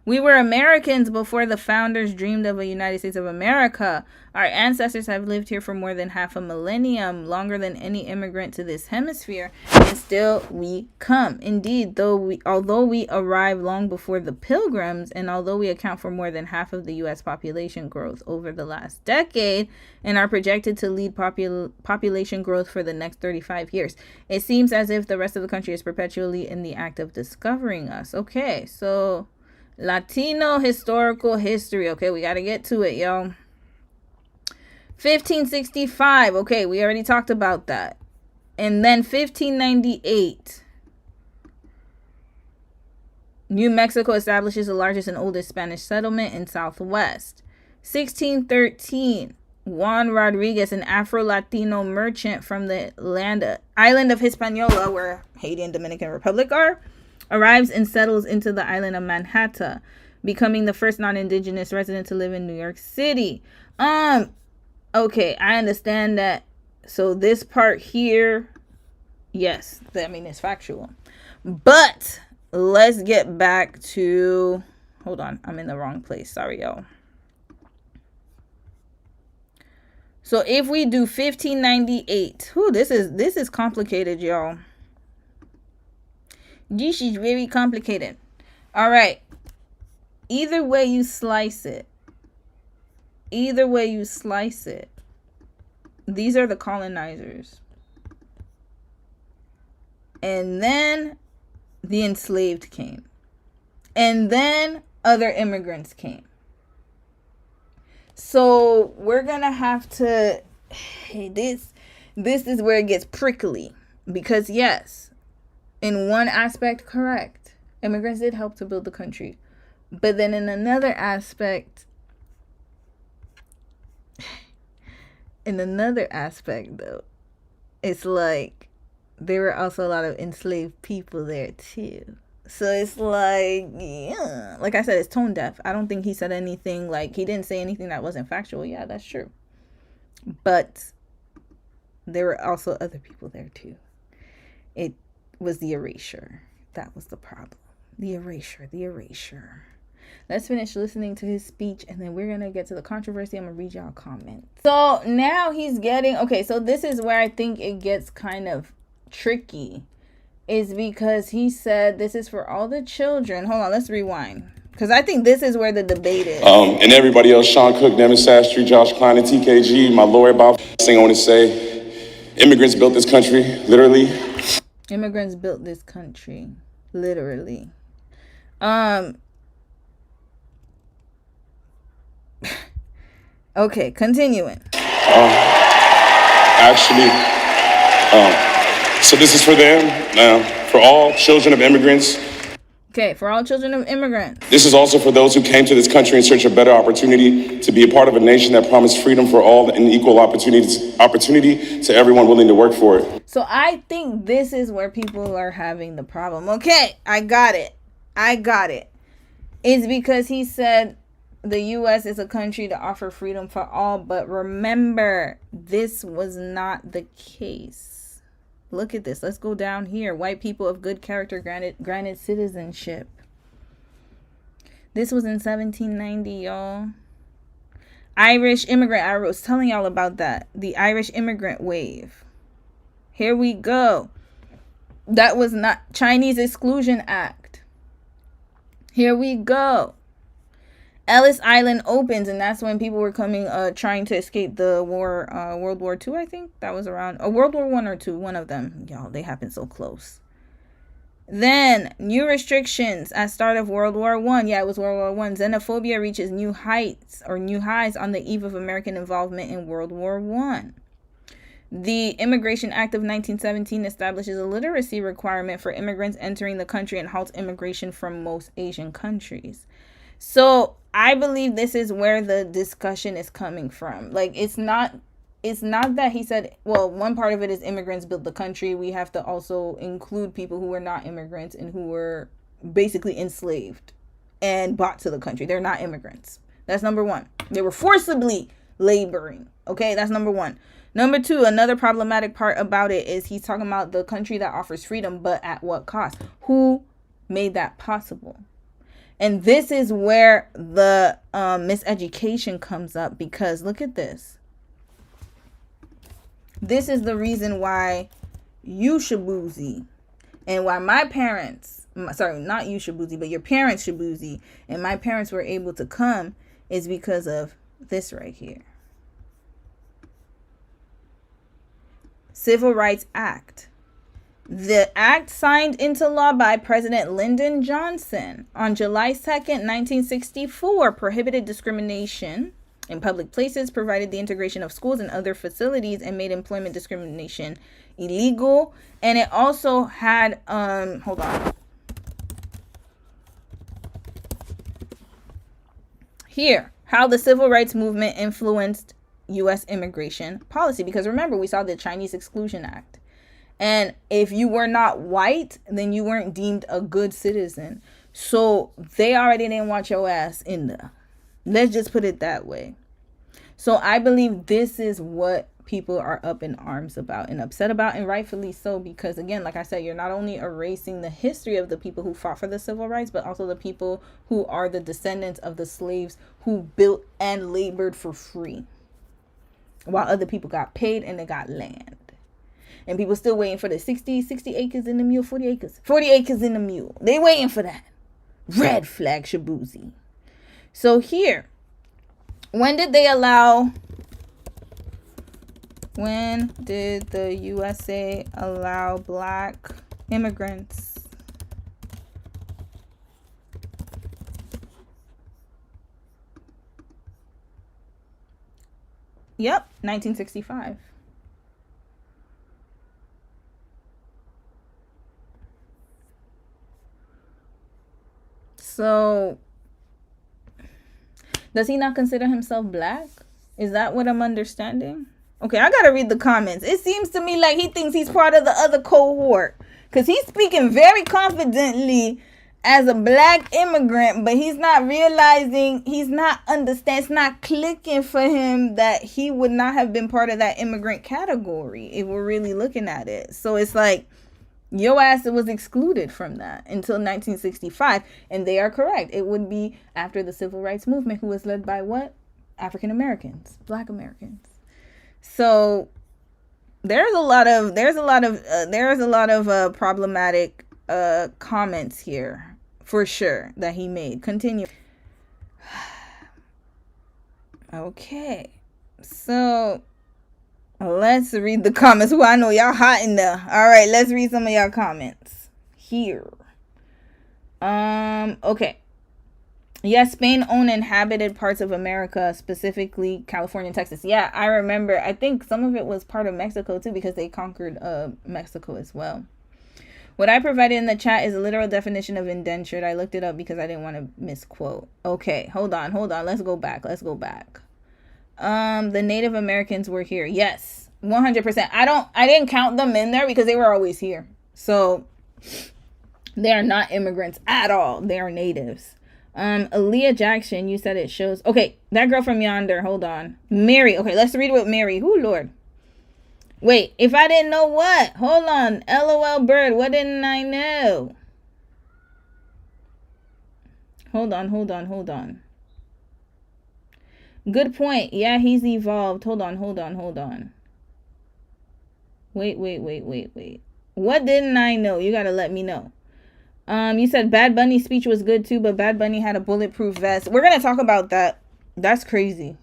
We were Americans before the founders dreamed of a United States of America. Our ancestors have lived here for more than half a millennium, longer than any immigrant to this hemisphere, and still we come. Indeed, although we arrived long before the Pilgrims, and although we account for more than half of the U.S. population growth over the last decade, and are projected to lead population growth for the next 35 years, it seems as if the rest of the country is perpetually in the act of discovering us. Okay, so Latino historical history. Okay, we got to get to it, y'all. 1565. Okay, we already talked about that. And then 1598. New Mexico establishes the largest and oldest Spanish settlement in Southwest. 1613. Juan Rodriguez, an Afro-Latino merchant from the island of Hispaniola, where Haiti and Dominican Republic are, arrives and settles into the island of Manhattan, becoming the first non-indigenous resident to live in New York City. Okay, I understand that. So this part here, yes, it's factual. But let's get back to, hold on, I'm in the wrong place. Sorry, y'all. So if we do 1598, this is complicated, y'all. This is very complicated. All right. Either way you slice it. These are the colonizers. And then the enslaved came. And then other immigrants came. So we're going to have to, this is where it gets prickly. Because yes, in one aspect, correct, immigrants did help to build the country. But then in another aspect, though, it's like there were also a lot of enslaved people there too. So it's like, yeah, like I said, it's tone deaf. I don't think he said anything, like he didn't say anything that wasn't factual. Yeah, that's true. But there were also other people there too. It was the erasure. That was the problem. The erasure. Let's finish listening to his speech, and then we're going to get to the controversy. I'm going to read y'all comments. So now he's getting, okay, so this is where I think it gets kind of tricky, is because he said this is for all the children. Hold on, let's rewind, because I think this is where the debate is. And everybody else, Sean Cook, Devin Sastry, Josh Klein, and TKG, my lawyer, Bob. Thing I want to say, immigrants built this country, literally. Immigrants built this country, literally. Okay, continuing. So this is for them, for all children of immigrants. Okay, for all children of immigrants. This is also for those who came to this country in search of better opportunity, to be a part of a nation that promised freedom for all and equal opportunity to everyone willing to work for it. So I think this is where people are having the problem. Okay, I got it. It's because he said the U.S. is a country to offer freedom for all, but remember, this was not the case. Look at this. Let's go down here. White people of good character granted citizenship. This was in 1790, y'all. Irish immigrant. I was telling y'all about that. The Irish immigrant wave. Here we go. That was not Chinese Exclusion Act. Here we go. Ellis Island opens, and that's when people were coming, trying to escape the war, World War II, I think. That was around, World War I or II, one of them. Y'all, they happened so close. Then, new restrictions at start of World War I. Yeah, it was World War I. Xenophobia reaches new highs on the eve of American involvement in World War I. The Immigration Act of 1917 establishes a literacy requirement for immigrants entering the country and halts immigration from most Asian countries. So I believe this is where the discussion is coming from. Like, it's not that he said, well, one part of it is immigrants built the country. We have to also include people who were not immigrants and who were basically enslaved and brought to the country. They're not immigrants. That's number one. They were forcibly laboring. Okay, that's number one. Number two, another problematic part about it is he's talking about the country that offers freedom, but at what cost? Who made that possible? And this is where the miseducation comes up, because look at this. This is the reason why you Shaboozy and why my parents, sorry, not you Shaboozy, but your parents Shaboozy and my parents were able to come is because of this right here. Civil Rights Act. The act signed into law by President Lyndon Johnson on July 2nd, 1964 prohibited discrimination in public places, provided the integration of schools and other facilities, and made employment discrimination illegal. And it also had, hold on. Here, how the civil rights movement influenced U.S. immigration policy. Because remember, we saw the Chinese Exclusion Act. And if you were not white, then you weren't deemed a good citizen. So they already didn't want your ass in there. Let's just put it that way. So I believe this is what people are up in arms about and upset about, and rightfully so, because again, like I said, you're not only erasing the history of the people who fought for the civil rights, but also the people who are the descendants of the slaves who built and labored for free, while other people got paid and they got land. And people still waiting for the 60 acres in the mule, 40 acres in the mule. They waiting for that. Red flag Shaboozy. So here, when did the USA allow black immigrants? Yep, 1965. So, does he not consider himself black? Is that what I'm understanding? Okay, I gotta read the comments. It seems to me like he thinks he's part of the other cohort, because he's speaking very confidently as a black immigrant, but he's not realizing, he's not understanding, it's not clicking for him that he would not have been part of that immigrant category if we're really looking at it. So it's like, your ass was excluded from that until 1965. And they are correct. It would be after the civil rights movement, who was led by what? African Americans, black Americans. So there's a lot of problematic comments here for sure that he made. Continue. Okay. So let's read the comments. Well, I know y'all hot in there. All right, let's read some of y'all comments here. Okay. Yes, Spain owned inhabited parts of America, specifically California and Texas. Yeah, I remember. I think some of it was part of Mexico too, because they conquered Mexico as well. What I provided in the chat is a literal definition of indentured. I looked it up because I didn't want to misquote. Okay, hold on. Let's go back. The Native Americans were here. Yes, 100%. I didn't count them in there because they were always here. So they are not immigrants at all. They are natives. Aaliyah Jackson, you said it shows. Okay, that girl from yonder. Hold on. Mary. Okay, let's read what Mary. Who, Lord? Wait, if I didn't know what? Hold on. LOL Bird. What didn't I know? Hold on. Good point. Yeah, he's evolved. Hold on. Wait. What didn't I know? You gotta let me know. You said Bad Bunny's speech was good too, but Bad Bunny had a bulletproof vest. We're gonna talk about that. That's crazy.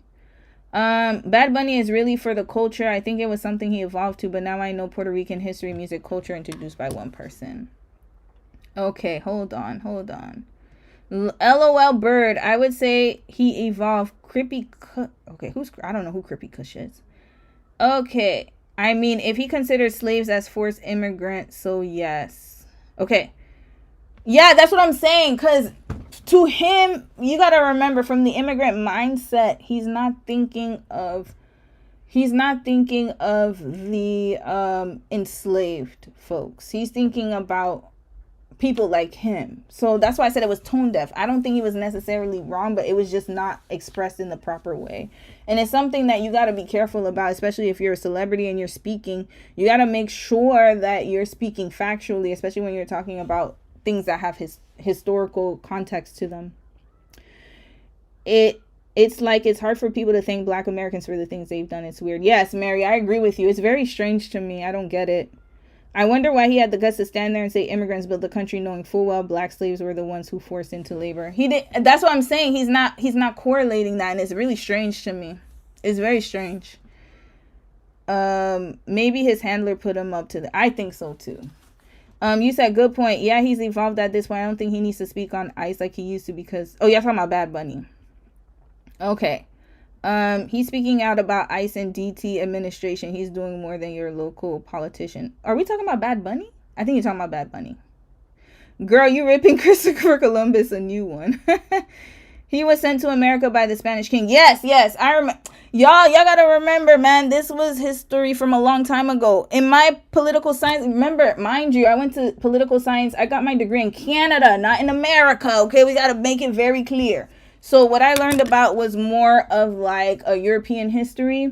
Bad Bunny is really for the culture. I think it was something he evolved to, but now I know Puerto Rican history, music, culture introduced by one person. Okay, hold on. LOL Bird, I would say he evolved. Okay, I don't know who Crippy Kush is. Okay, I mean, if he considers slaves as forced immigrants, so yes. Okay, yeah, that's what I'm saying, because to him, you got to remember, from the immigrant mindset, he's not thinking of the enslaved folks. He's thinking about people like him. So that's why I said it was tone deaf. I don't think he was necessarily wrong, but it was just not expressed in the proper way. And it's something that you got to be careful about, especially if you're a celebrity and you're speaking. You got to make sure that you're speaking factually, especially when you're talking about things that have historical context to them. It's like, it's hard for people to thank Black Americans for the things they've done. It's weird. Yes, Mary, I agree with you. It's very strange to me. I don't get it. I wonder why he had the guts to stand there and say immigrants built the country, knowing full well Black slaves were the ones who forced into labor. He did. That's what I'm saying. He's not correlating that, and it's really strange to me. It's very strange. Maybe his handler put him up to I think so too. You said good point. Yeah, he's evolved at this point. I don't think he needs to speak on ICE like he used to, because you're talking about Bad Bunny. Okay. He's speaking out about ICE and DT administration. He's doing more than your local politician. Are we talking about Bad Bunny? I think you're talking about Bad Bunny. Girl, you ripping Christopher Columbus a new one. He was sent to America by the Spanish king. Yes, I remember. Y'all gotta remember, man, this was history from a long time ago. In my political science, remember, mind you, I went to political science. I got my degree in Canada, not in America. Okay, we gotta make it very clear. So what I learned about was more of like a European history.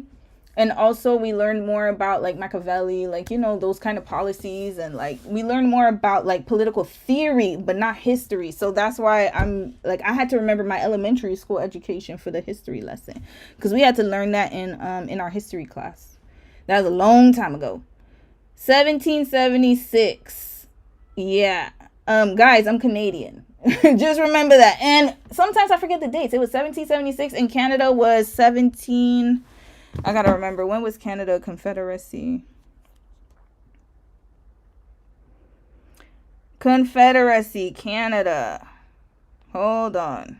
And also we learned more about like Machiavelli, like, you know, those kind of policies. And like we learned more about like political theory, but not history. So that's why I'm like, I had to remember my elementary school education for the history lesson, because we had to learn that in our history class. That was a long time ago. 1776. Yeah. Guys, I'm Canadian. Just remember that. And sometimes I forget the dates. It was 1776 and Canada was 17. I gotta remember, when was Canada a confederacy? Confederacy, Canada. Hold on.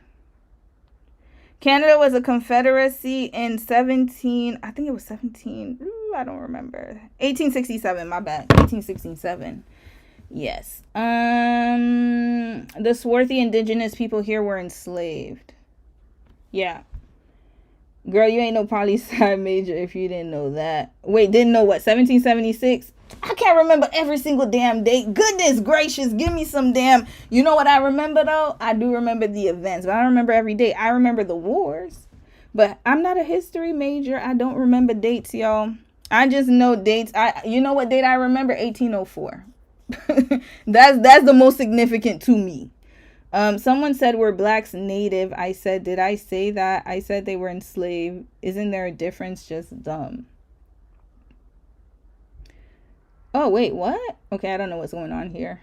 Canada was a confederacy in 17. I think it was 17. I don't remember. 1867. My bad. 1867. Yes. The swarthy indigenous people here were enslaved. Yeah. Girl, you ain't no poli-sci major if you didn't know that. Wait, didn't know what? 1776? I can't remember every single damn date. Goodness gracious, give me some damn... You know what I remember, though? I do remember the events, but I don't remember every date. I remember the wars. But I'm not a history major. I don't remember dates, y'all. I just know dates. You know what date I remember? 1804. That's the most significant to me. Someone said we're Blacks native. I said, did I say that? I said they were enslaved. Isn't there a difference? Just dumb. Oh, wait, what? Okay, I don't know what's going on here.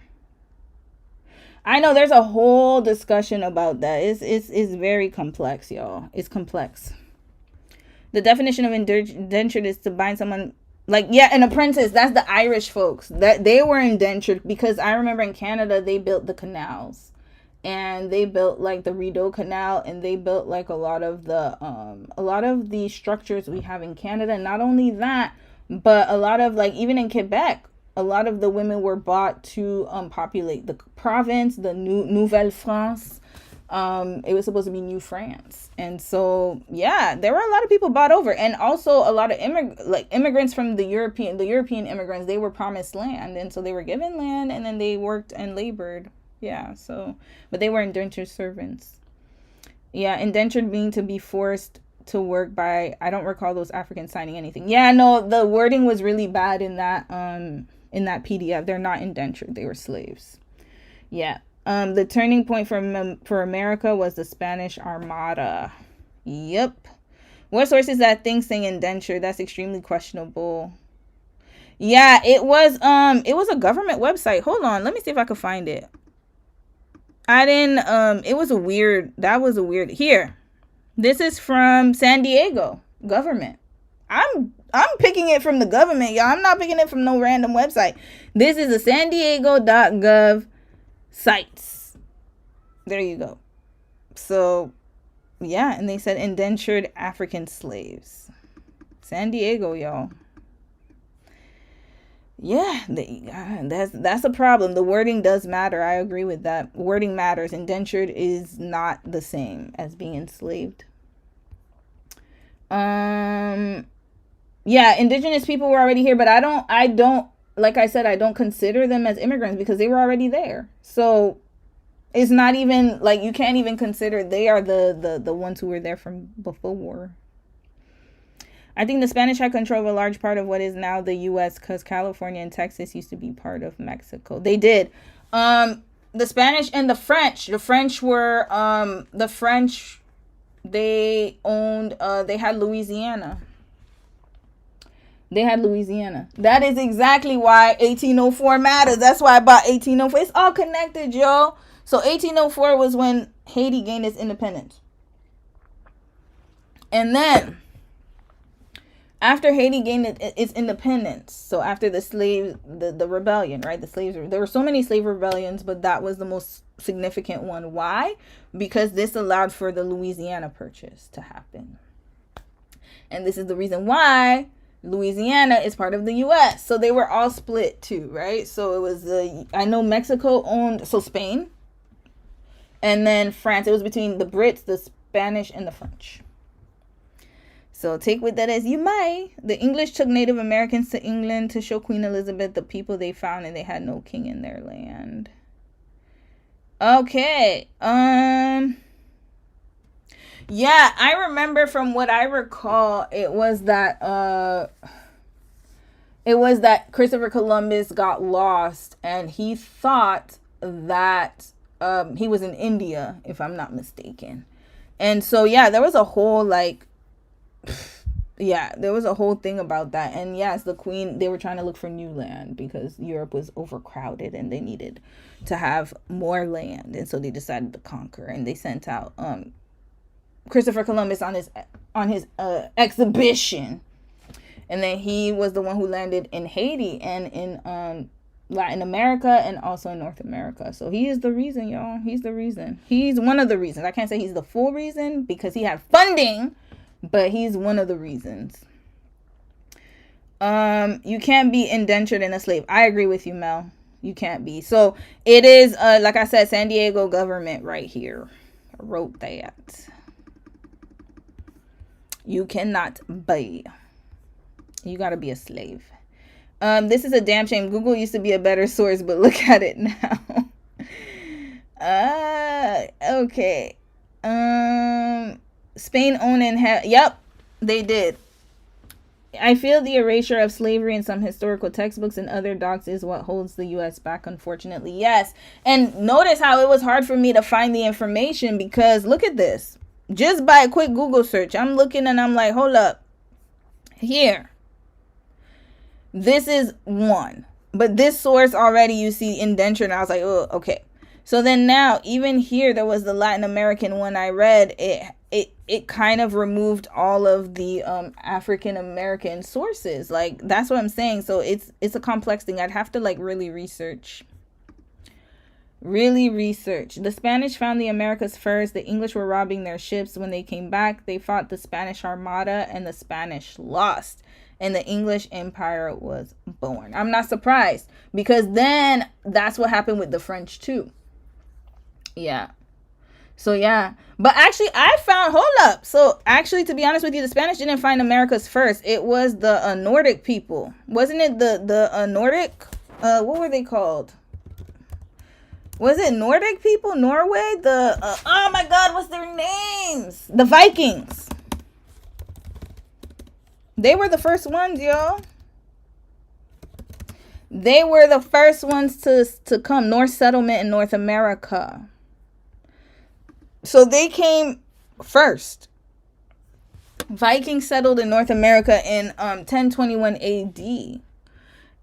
I know there's a whole discussion about that. It's very complex, y'all. It's complex. The definition of indentured is to bind someone... Like, yeah, an apprentice. That's the Irish folks. That they were indentured, because I remember in Canada, they built the canals. And they built like the Rideau Canal, and they built like a lot of the structures we have in Canada. Not only that, but a lot of, like, even in Quebec, a lot of the women were bought to populate the province, the Nouvelle France. It was supposed to be New France. And so, yeah, there were a lot of people bought over. And also a lot of immigrants from the European immigrants, they were promised land. And so they were given land, and then they worked and labored. Yeah, so, but they were indentured servants. Yeah, indentured being to be forced to work by, I don't recall those Africans signing anything. Yeah, no, the wording was really bad in that PDF. They're not indentured, they were slaves. Yeah. The turning point for America was the Spanish Armada. Yep. What source is that thing saying indentured? That's extremely questionable. Yeah, it was a government website. Hold on, let me see if I can find it. It was a weird, here. This is from San Diego government. I'm picking it from the government, y'all. I'm not picking it from no random website. This is a San Diego.gov sites. There you go. So, yeah, and they said indentured African slaves. San Diego, y'all. Yeah, that's a problem. The wording does matter. I agree with that. Wording matters. Indentured is not the same as being enslaved. Yeah, indigenous people were already here, but I don't like I said, I don't consider them as immigrants because they were already there. So it's not even like you can't even consider they are the ones who were there from before. I think the Spanish had control of a large part of what is now the U.S. because California and Texas used to be part of Mexico. They did. The Spanish and the French. The French were they owned. They had Louisiana. That is exactly why 1804 matters. That's why I bought 1804. It's all connected, yo. So 1804 was when Haiti gained its independence. And then after Haiti gained its independence, so after the rebellion, right? There were so many slave rebellions, but that was the most significant one. Why? Because this allowed for the Louisiana Purchase to happen. And this is the reason why Louisiana is part of the U.S. So they were all split too, right? So it was I know Mexico owned, so Spain, and then France. It was between the Brits, the Spanish, and the French. So take with that as you might. The English took Native Americans to England to show Queen Elizabeth the people they found, and they had no king in their land. Okay. Yeah, I remember from what I recall, it was that Christopher Columbus got lost, and he thought that he was in India, if I'm not mistaken. And so yeah, there was a whole there was a whole thing about that. And yes, the Queen, they were trying to look for new land because Europe was overcrowded and they needed to have more land, and so they decided to conquer, and they sent out Christopher Columbus on his exhibition, and then he was the one who landed in Haiti and in Latin America and also in North America. So he is the reason, y'all. He's the reason. He's one of the reasons. I can't say he's the full reason because he had funding, but he's one of the reasons. You can't be indentured and a slave. I agree with you, Mel. You can't be. So it is like I said, San Diego government right here. I wrote that. You cannot be. You gotta be a slave. This is a damn shame. Google used to be a better source, but look at it now. Okay. Spain owned and yep, they did. I feel the erasure of slavery in some historical textbooks and other docs is what holds the U.S. back, unfortunately. Yes. And notice how it was hard for me to find the information because look at this. Just by a quick Google search, I'm looking and I'm like, hold up. Here. This is one. But this source already, you see indenture, and I was like, oh, okay. So then now, even here, there was the Latin American one I read. It kind of removed all of the African American sources. Like, that's what I'm saying. So it's a complex thing. I'd have to like really research. The Spanish found the Americas first. The English were robbing their ships. When they came back, they fought the Spanish Armada, and the Spanish lost. And the English Empire was born. I'm not surprised because then that's what happened with the French too. Yeah. So yeah. But actually I found, hold up. So actually, to be honest with you, the Spanish didn't find Americas first. It was the Nordic people. Wasn't it the Nordic? What were they called? Was it Nordic people? Norway? Oh my God, what's their names? The Vikings. They were the first ones, y'all. They were the first ones to come. Norse settlement in North America. So they came first. Vikings settled in North America in 1021 AD.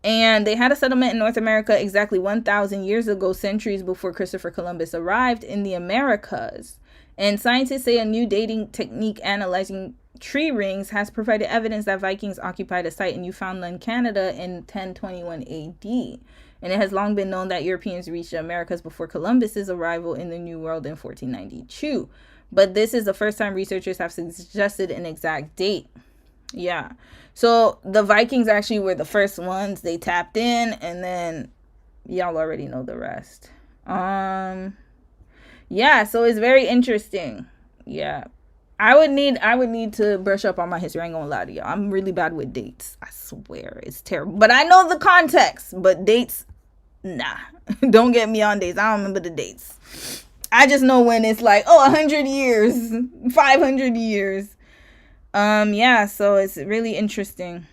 And they had a settlement in North America exactly 1,000 years ago, centuries before Christopher Columbus arrived in the Americas. And scientists say a new dating technique analyzing tree rings has provided evidence that Vikings occupied a site in Newfoundland, Canada in 1021 AD. And it has long been known that Europeans reached the Americas before Columbus's arrival in the New World in 1492. But this is the first time researchers have suggested an exact date. Yeah. So the Vikings actually were the first ones. They tapped in, and then y'all already know the rest. Yeah, so it's very interesting. Yeah. I would need to brush up on my history. I ain't gonna lie to y'all. I'm really bad with dates. I swear. It's terrible. But I know the context. But dates, nah. Don't get me on dates. I don't remember the dates. I just know when it's like, 100 years, 500 years. Yeah, so it's really interesting.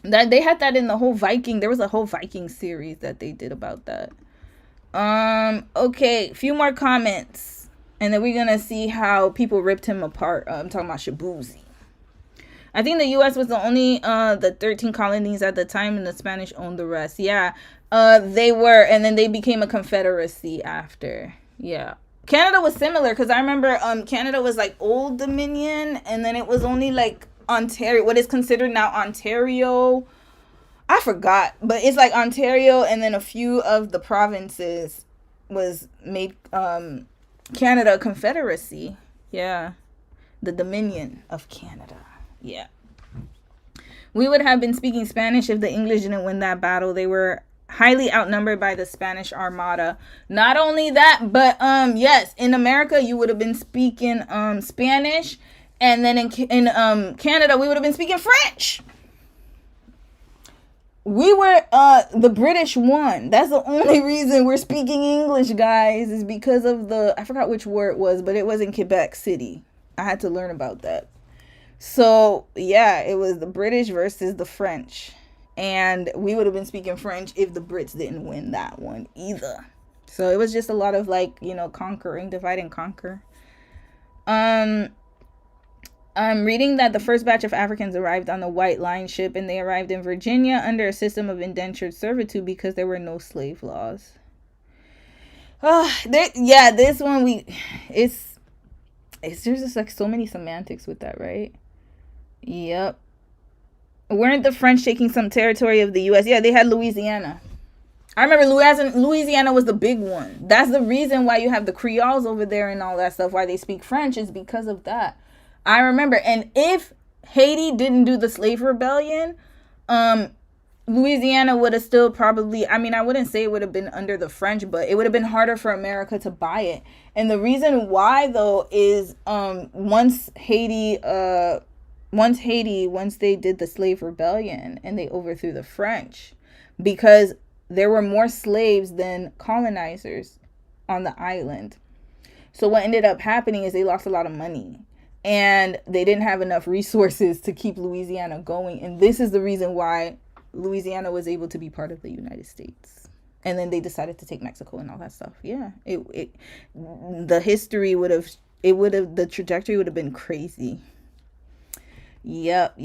That they had that in the whole Viking. There was a whole Viking series that they did about that. Okay, few more comments. And then we're going to see how people ripped him apart. I'm talking about Shaboozy. I think the U.S. was the only, the 13 colonies at the time, and the Spanish owned the rest. Yeah, they were, and then they became a confederacy after. Yeah. Canada was similar, because I remember Canada was like Old Dominion, and then it was only like Ontario, what is considered now Ontario. I forgot, but it's like Ontario, and then a few of the provinces was made Canada a confederacy. Yeah. The Dominion of Canada. Yeah. We would have been speaking Spanish if the English didn't win that battle. They were highly outnumbered by the Spanish Armada. Not only that, but yes, in America you would have been speaking Spanish, and then in Canada we would have been speaking French. We were the British won. That's the only reason we're speaking English, guys, is because of I forgot which war it was, but it was in Quebec City. I had to learn about that. So, yeah, it was the British versus the French. And we would have been speaking French if the Brits didn't win that one either. So it was just a lot of conquering, divide and conquer. I'm reading that the first batch of Africans arrived on the White Line ship, and they arrived in Virginia under a system of indentured servitude because there were no slave laws. This one it's there's just like so many semantics with that, right? Yep. Weren't the French taking some territory of the U.S.? Yeah, they had Louisiana. I remember Louisiana was the big one. That's the reason why you have the Creoles over there and all that stuff, why they speak French, is because of that. I remember. And if Haiti didn't do the slave rebellion, Louisiana would have still probably, I wouldn't say it would have been under the French, but it would have been harder for America to buy it. And the reason why, though, is once they did the slave rebellion and they overthrew the French, because there were more slaves than colonizers on the island. So what ended up happening is they lost a lot of money. And they didn't have enough resources to keep Louisiana going. And this is the reason why Louisiana was able to be part of the United States. And then they decided to take Mexico and all that stuff. Yeah. The trajectory would have been crazy. Yep.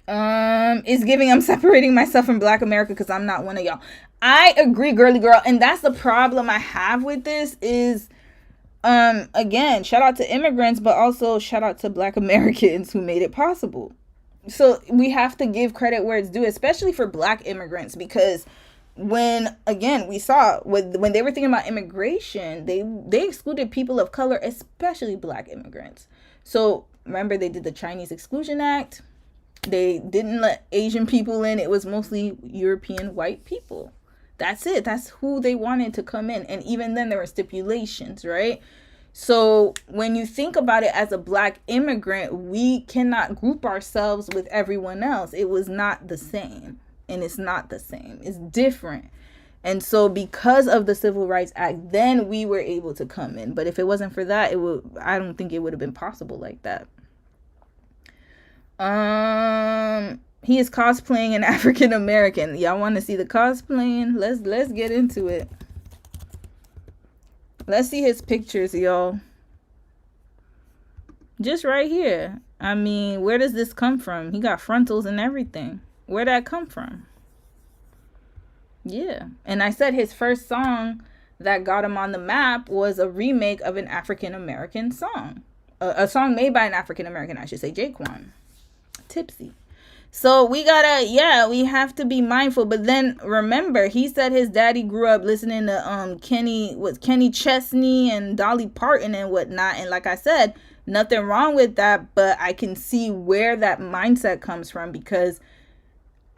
It's giving I'm separating myself from Black America because I'm not one of y'all. I agree, girly girl. And that's the problem I have with this is, again, shout out to immigrants, but also shout out to Black Americans who made it possible. So we have to give credit where it's due, especially for Black immigrants, because when we saw when they were thinking about immigration, they excluded people of color, especially Black immigrants. So remember, they did the Chinese Exclusion Act. They didn't let Asian people in. It was mostly European white people. That's it. That's who they wanted to come in. And even then there were stipulations, right? So when you think about it as a Black immigrant, we cannot group ourselves with everyone else. It was not the same. And it's not the same. It's different. And so because of the Civil Rights Act, then we were able to come in. But if it wasn't for that, I don't think it would have been possible like that. He is cosplaying an African American. Y'all want to see the cosplaying? Let's get into it. Let's see his pictures, y'all. Just right here. Where does this come from? He got frontals and everything. Where'd that come from? Yeah. And I said his first song that got him on the map was a remake of an African American song. A song made by an African American, I should say, Jaquan. Tipsy. So we have to be mindful. But then remember, he said his daddy grew up listening to Kenny Chesney and Dolly Parton and whatnot. And like I said, nothing wrong with that, but I can see where that mindset comes from, because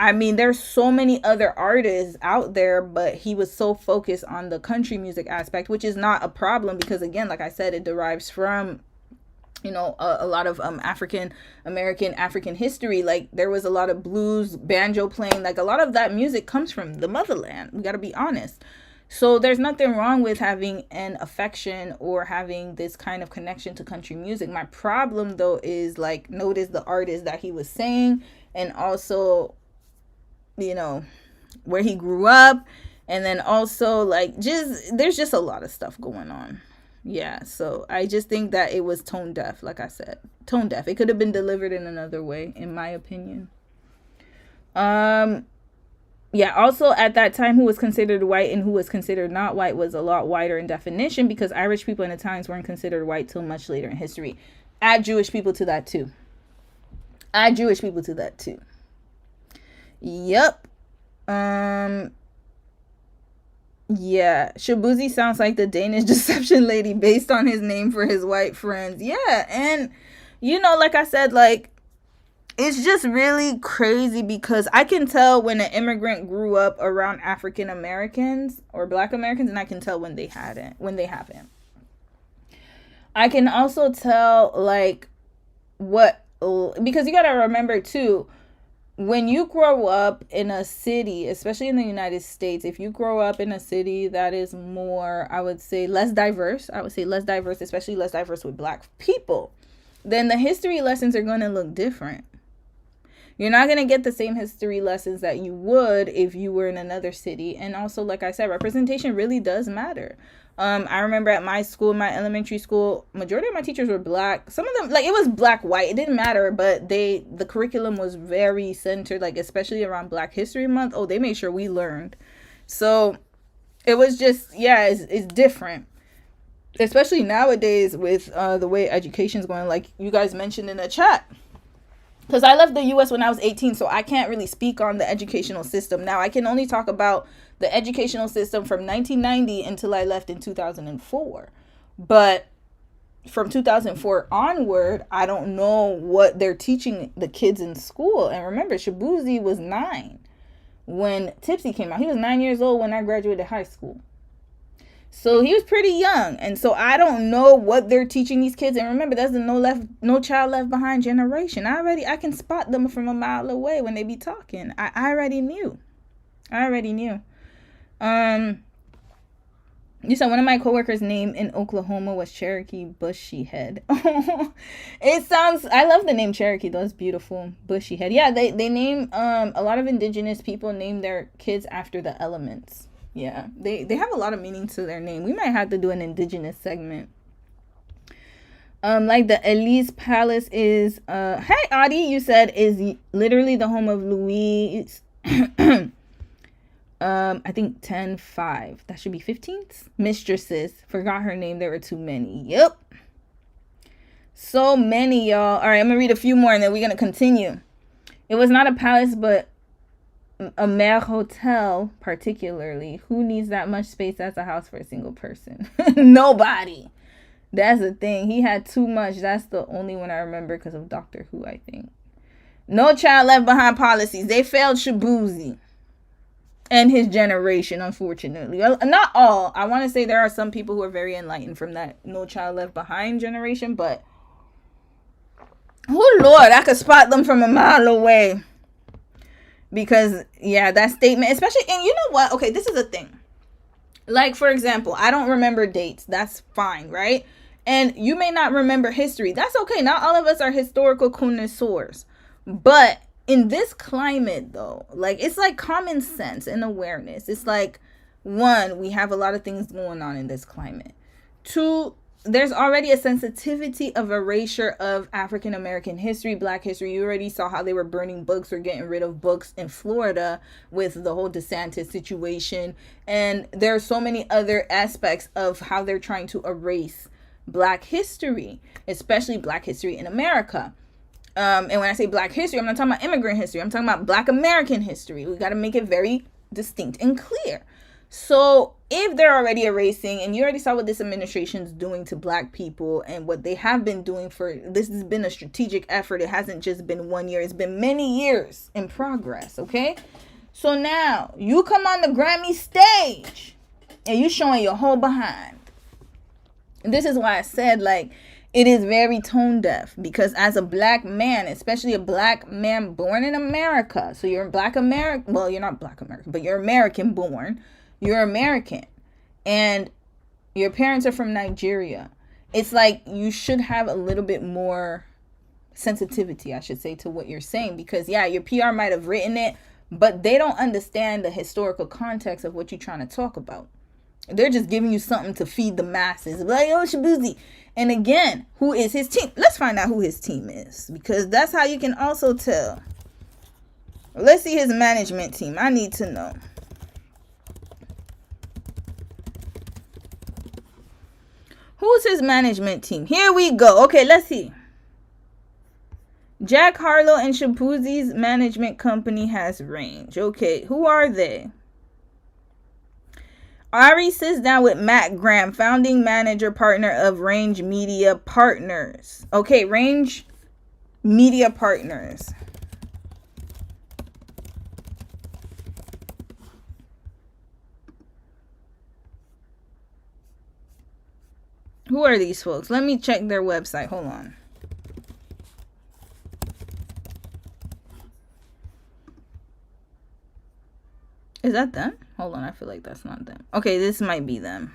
I mean, there's so many other artists out there, but he was so focused on the country music aspect, which is not a problem, because again, like I said, it derives from, you know, a lot of African history. Like there was a lot of blues, banjo playing, like a lot of that music comes from the motherland. We got to be honest. So there's nothing wrong with having an affection or having this kind of connection to country music. My problem though is, like, notice the artist that he was saying, and also, you know, where he grew up, and then also like there's just a lot of stuff going on. Yeah, so I just think that it was tone deaf. Like I said, tone deaf. It could have been delivered in another way, in my opinion. Yeah, also at that time, who was considered white and who was considered not white was a lot wider in definition, because Irish people and Italians weren't considered white till much later in history. Add Jewish people to that too. Yep. Yeah, Shaboozy sounds like the Danish deception lady based on his name for his white friends. Yeah, and you know, like I said, like, it's just really crazy, because I can tell when an immigrant grew up around African Americans or Black Americans, and I can tell when they haven't. I can also tell, like, because you gotta remember too, when you grow up in a city, especially in the United States, if you grow up in a city that is more, I would say less diverse, especially less diverse with Black people, then the history lessons are going to look different. You're not going to get the same history lessons that you would if you were in another city. And also, like I said, representation really does matter. I remember at my school, my elementary school, majority of my teachers were Black. Some of them, like, it was Black, white. It didn't matter, but the curriculum was very centered, like, especially around Black History Month. Oh, they made sure we learned. So it was just, yeah, it's different. Especially nowadays with the way education's going, like you guys mentioned in the chat. Because I left the U.S. when I was 18, so I can't really speak on the educational system. Now, I can only talk about the educational system from 1990 until I left in 2004. But from 2004 onward, I don't know what they're teaching the kids in school. And remember, Shaboozy was 9 when Tipsy came out. He was 9 years old when I graduated high school. So he was pretty young. And so I don't know what they're teaching these kids. And remember, that's the no child left behind generation. I can spot them from a mile away when they be talking. I already knew. You said one of my coworkers' name in Oklahoma was Cherokee Bushy Head. It sounds, I love the name Cherokee though. It's beautiful. Bushy Head. Yeah, they name, a lot of indigenous people name their kids after the elements. Yeah, they have a lot of meaning to their name. We might have to do an indigenous segment. Like the Elise Palace is, hey Audie, you said is literally the home of Louise. I think 10-5. That should be 15th. Mistresses. Forgot her name. There were too many. Yep. So many, y'all. All right, I'm going to read a few more and then we're going to continue. It was not a palace, but a Mer Hotel, particularly. Who needs that much space as a house for a single person? Nobody. That's the thing. He had too much. That's the only one I remember because of Doctor Who, I think. No child left behind policies. They failed Shaboozy and his generation, unfortunately. Not all. I want to say there are some people who are very enlightened from that no child left behind generation, but oh Lord, I could spot them from a mile away. Because, yeah, that statement, especially, and you know what? Okay, this is a thing. Like, for example, I don't remember dates. That's fine, right? And you may not remember history. That's okay. Not all of us are historical connoisseurs. But in this climate, though, like, it's like common sense and awareness. It's like, 1, we have a lot of things going on in this climate. 2, there's already a sensitivity of erasure of African American history, Black history. You already saw how they were burning books or getting rid of books in Florida with the whole DeSantis situation. And there are so many other aspects of how they're trying to erase Black history, especially Black history in America. And when I say black history, I'm not talking about immigrant history. I'm talking about black American history. We got to make it very distinct and clear. So if they're already erasing, and you already saw what this administration is doing to black people and what they have been doing this has been a strategic effort. It hasn't just been 1 year. It's been many years in progress, okay? So now you come on the Grammy stage and you showing your whole behind. And this is why I said, like, it is very tone deaf, because as a black man, especially a black man born in America, so you're black American, well, you're not black American, but you're American born, you're American, and your parents are from Nigeria. It's like you should have a little bit more sensitivity, I should say, to what you're saying, because yeah, your PR might have written it, but they don't understand the historical context of what you're trying to talk about. They're just giving you something to feed the masses. Like, oh, Shaboozy. And again, who is his team? Let's find out who his team is, because that's how you can also tell. Let's see his management team. I need to know. Who's his management team? Here we go. Okay, let's see. Jack Harlow and Shaboozy's management company has range. Okay, who are they? Ari sits down with Matt Graham, founding manager partner of Range Media Partners. Okay, Range Media Partners. Who are these folks? Let me check their website. Hold on. Is that them? Hold on, I feel like that's not them. Okay, this might be them.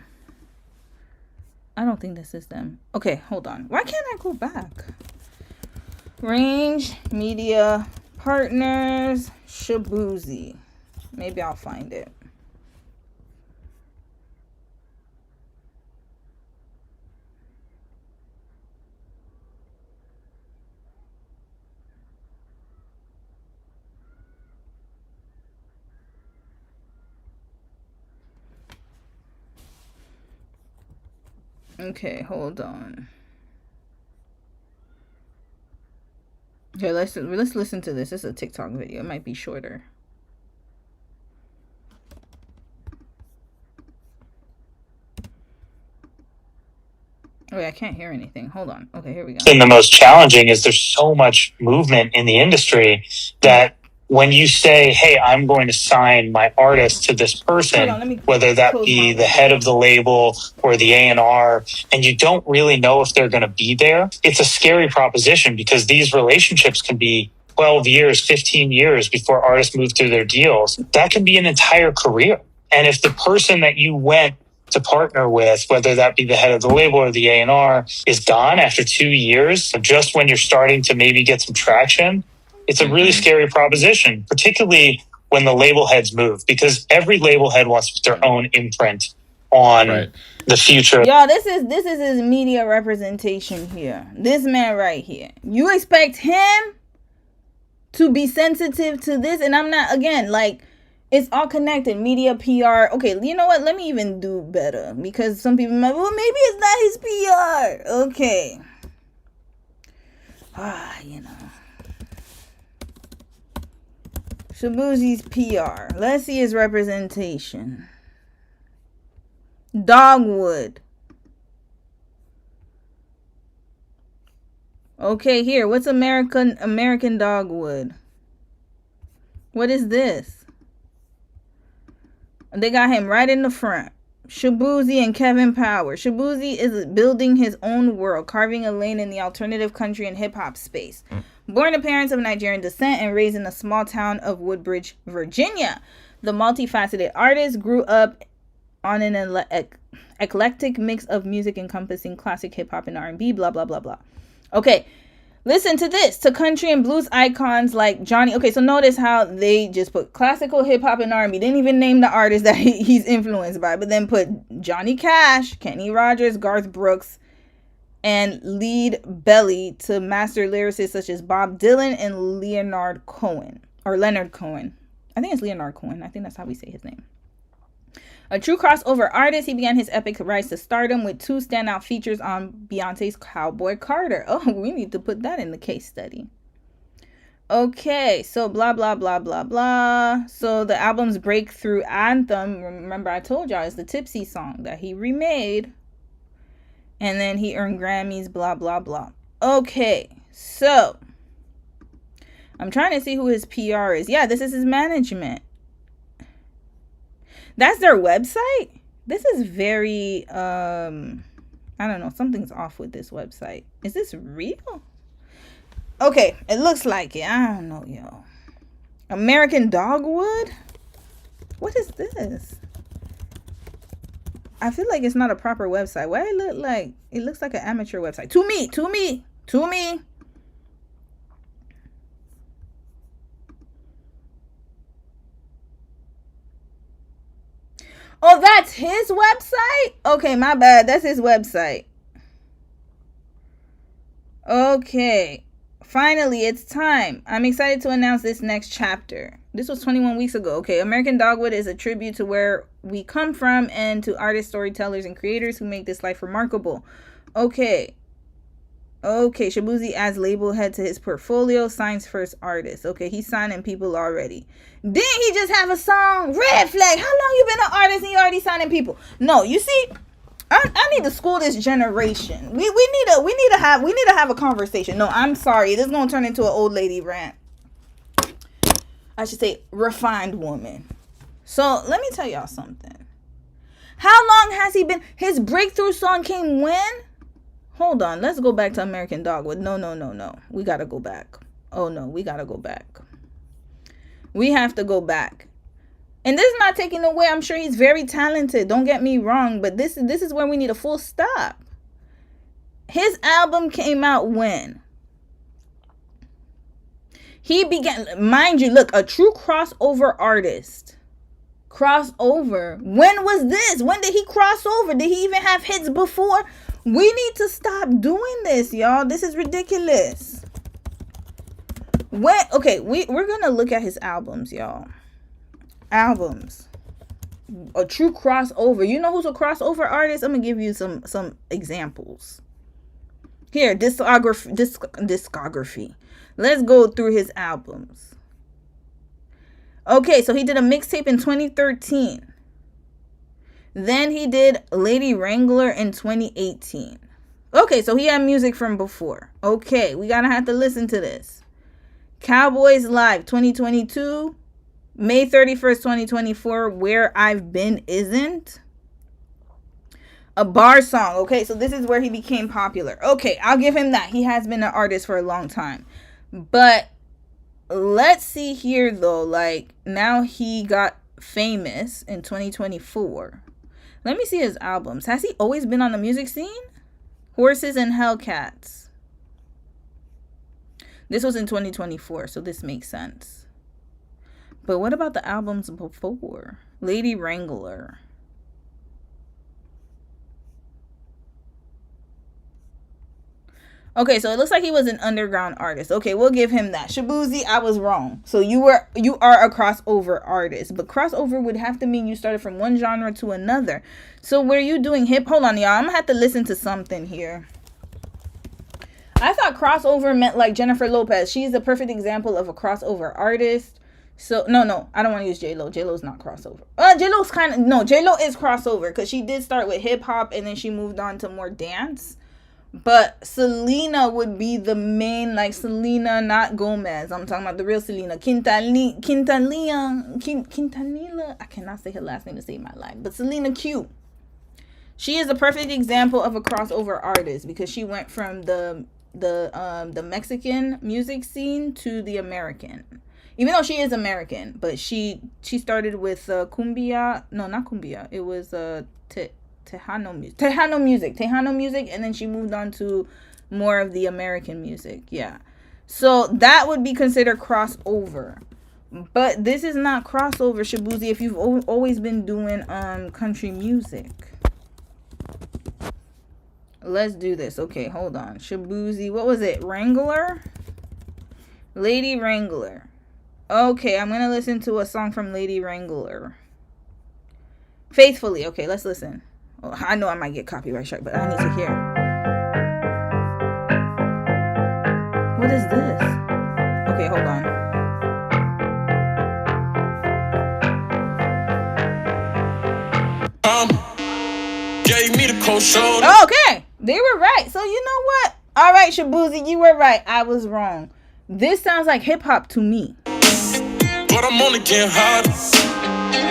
I don't think this is them. Okay, hold on. Why can't I go back? Range Media Partners, Shaboozy. Maybe I'll find it. Okay, hold on. Okay, let's listen to this. This is a TikTok video. It might be shorter. Oh, wait, I can't hear anything. Hold on. Okay, here we go. And the most challenging is there's so much movement in the industry that when you say, hey, I'm going to sign my artist to this person, whether that be the head of the label or the A&R, and you don't really know if they're going to be there, it's a scary proposition, because these relationships can be 12 years, 15 years before artists move through their deals. That can be an entire career. And if the person that you went to partner with, whether that be the head of the label or the A&R, is gone after 2 years, just when you're starting to maybe get some traction, it's a really scary proposition, particularly when the label heads move, because every label head wants to put their own imprint on the future. Y'all, this is his media representation here. This man right here. You expect him to be sensitive to this? And I'm not, again, like, it's all connected. Media, PR. Okay, you know what? Let me even do better, because some people might, well, maybe it's not his PR. Okay. You know. Shaboozy's PR. Let's see his representation. Dogwood. Okay, here. What's American Dogwood? What is this? They got him right in the front. Shaboozy and Kevin Power. Shaboozy is building his own world, carving a lane in the alternative country and hip-hop space. Born to parents of Nigerian descent and raised in the small town of Woodbridge, Virginia, the multifaceted artist grew up on an eclectic mix of music encompassing classic hip-hop and R&B, blah, blah, blah, blah. Okay, listen to this. To country and blues icons like Johnny. Okay, so notice how they just put classical hip-hop and R&B. Didn't even name the artist that he's influenced by, but then put Johnny Cash, Kenny Rogers, Garth Brooks, and lead belly to master lyricists such as Bob Dylan and Leonard Cohen. I think it's Leonard Cohen. I think that's how we say his name. A true crossover artist, he began his epic rise to stardom with 2 standout features on Beyonce's Cowboy Carter. Oh, we need to put that in the case study. Okay, so blah, blah, blah, blah, blah. So the album's breakthrough anthem, remember I told y'all, is the Tipsy song that he remade. And then he earned Grammys, blah, blah, blah. Okay, so I'm trying to see who his PR is. Yeah, this is his management. That's their website? This is very, I don't know. Something's off with this website. Is this real? Okay, it looks like it. I don't know, yo. American Dogwood? What is this? I feel like it's not a proper website. Why it look like? It looks like an amateur website. To me. Oh, that's his website? Okay, my bad. That's his website. Okay. Finally, it's time. I'm excited to announce this next chapter. This was 21 weeks ago. Okay, American Dogwood is a tribute to where we come from and to artists, storytellers, and creators who make this life remarkable. Okay, Shaboozy adds label head to his portfolio, signs first artist. Okay, he's signing people already. Didn't he just have a song? Red Flag. How long you been an artist and you already signing people? No, you see, I need to school this generation. We need to have a conversation. No, I'm sorry. This is gonna turn into an old lady rant. I should say refined woman. So let me tell y'all something. How long has he been? His breakthrough song came when? Hold on. Let's go back to American Dogwood. No. We gotta go back. Oh no, we gotta go back. We have to go back. And this is not taking away. I'm sure he's very talented. Don't get me wrong. But this is where we need a full stop. His album came out when? He began, mind you, look, a true crossover artist. Crossover. When was this? When did he cross over? Did he even have hits before? We need to stop doing this, y'all. This is ridiculous. Okay, we're gonna look at his albums, y'all. Albums. A true crossover. You know who's a crossover artist? I'm gonna give you some examples. Here, discography. Let's go through his albums. Okay, so he did a mixtape in 2013. Then he did Lady Wrangler in 2018. Okay, so he had music from before. Okay, we gotta have to listen to this. Cowboys Live 2022. May 31st, 2024. Where I've Been Isn't. A bar song. Okay, so this is where he became popular. Okay, I'll give him that. He has been an artist for a long time. But let's see here, though. Like, now he got famous in 2024. Let me see his albums. Has he always been on the music scene? Horses and Hellcats. This was in 2024, so this makes sense. But what about the albums before? Lady Wrangler. Okay, so it looks like he was an underground artist. Okay, we'll give him that. Shaboozy, I was wrong. So you are a crossover artist. But crossover would have to mean you started from one genre to another. So were you doing hip? Hold on, y'all. I'm going to have to listen to something here. I thought crossover meant like Jennifer Lopez. She's a perfect example of a crossover artist. So, no, I don't want to use J-Lo. J-Lo's not crossover. J-Lo's J-Lo is crossover because she did start with hip hop and then she moved on to more dance. But Selena would be the main, like Selena, not Gomez. I'm talking about the real Selena. Quintanilla. I cannot say her last name to save my life. But Selena Q. She is a perfect example of a crossover artist because she went from the Mexican music scene to the American. Even though she is American, but she started with cumbia. No, not cumbia. It was Tejano music, and then she moved on to more of the American music. Yeah, so that would be considered crossover, but this is not crossover, Shaboozy, if you've always been doing country music. Let's do this. Okay, hold on. Shaboozy, what was it? Wrangler? Lady Wrangler. Okay, I'm gonna listen to a song from Lady Wrangler. Faithfully. Okay, let's listen. I know I might get copyright strike, but I need to hear. What is this? Okay, hold on. shoulder. Okay, they were right. So you know what? All right, Shaboozy, you were right. I was wrong. This sounds like hip hop to me. But I'm only getting harder.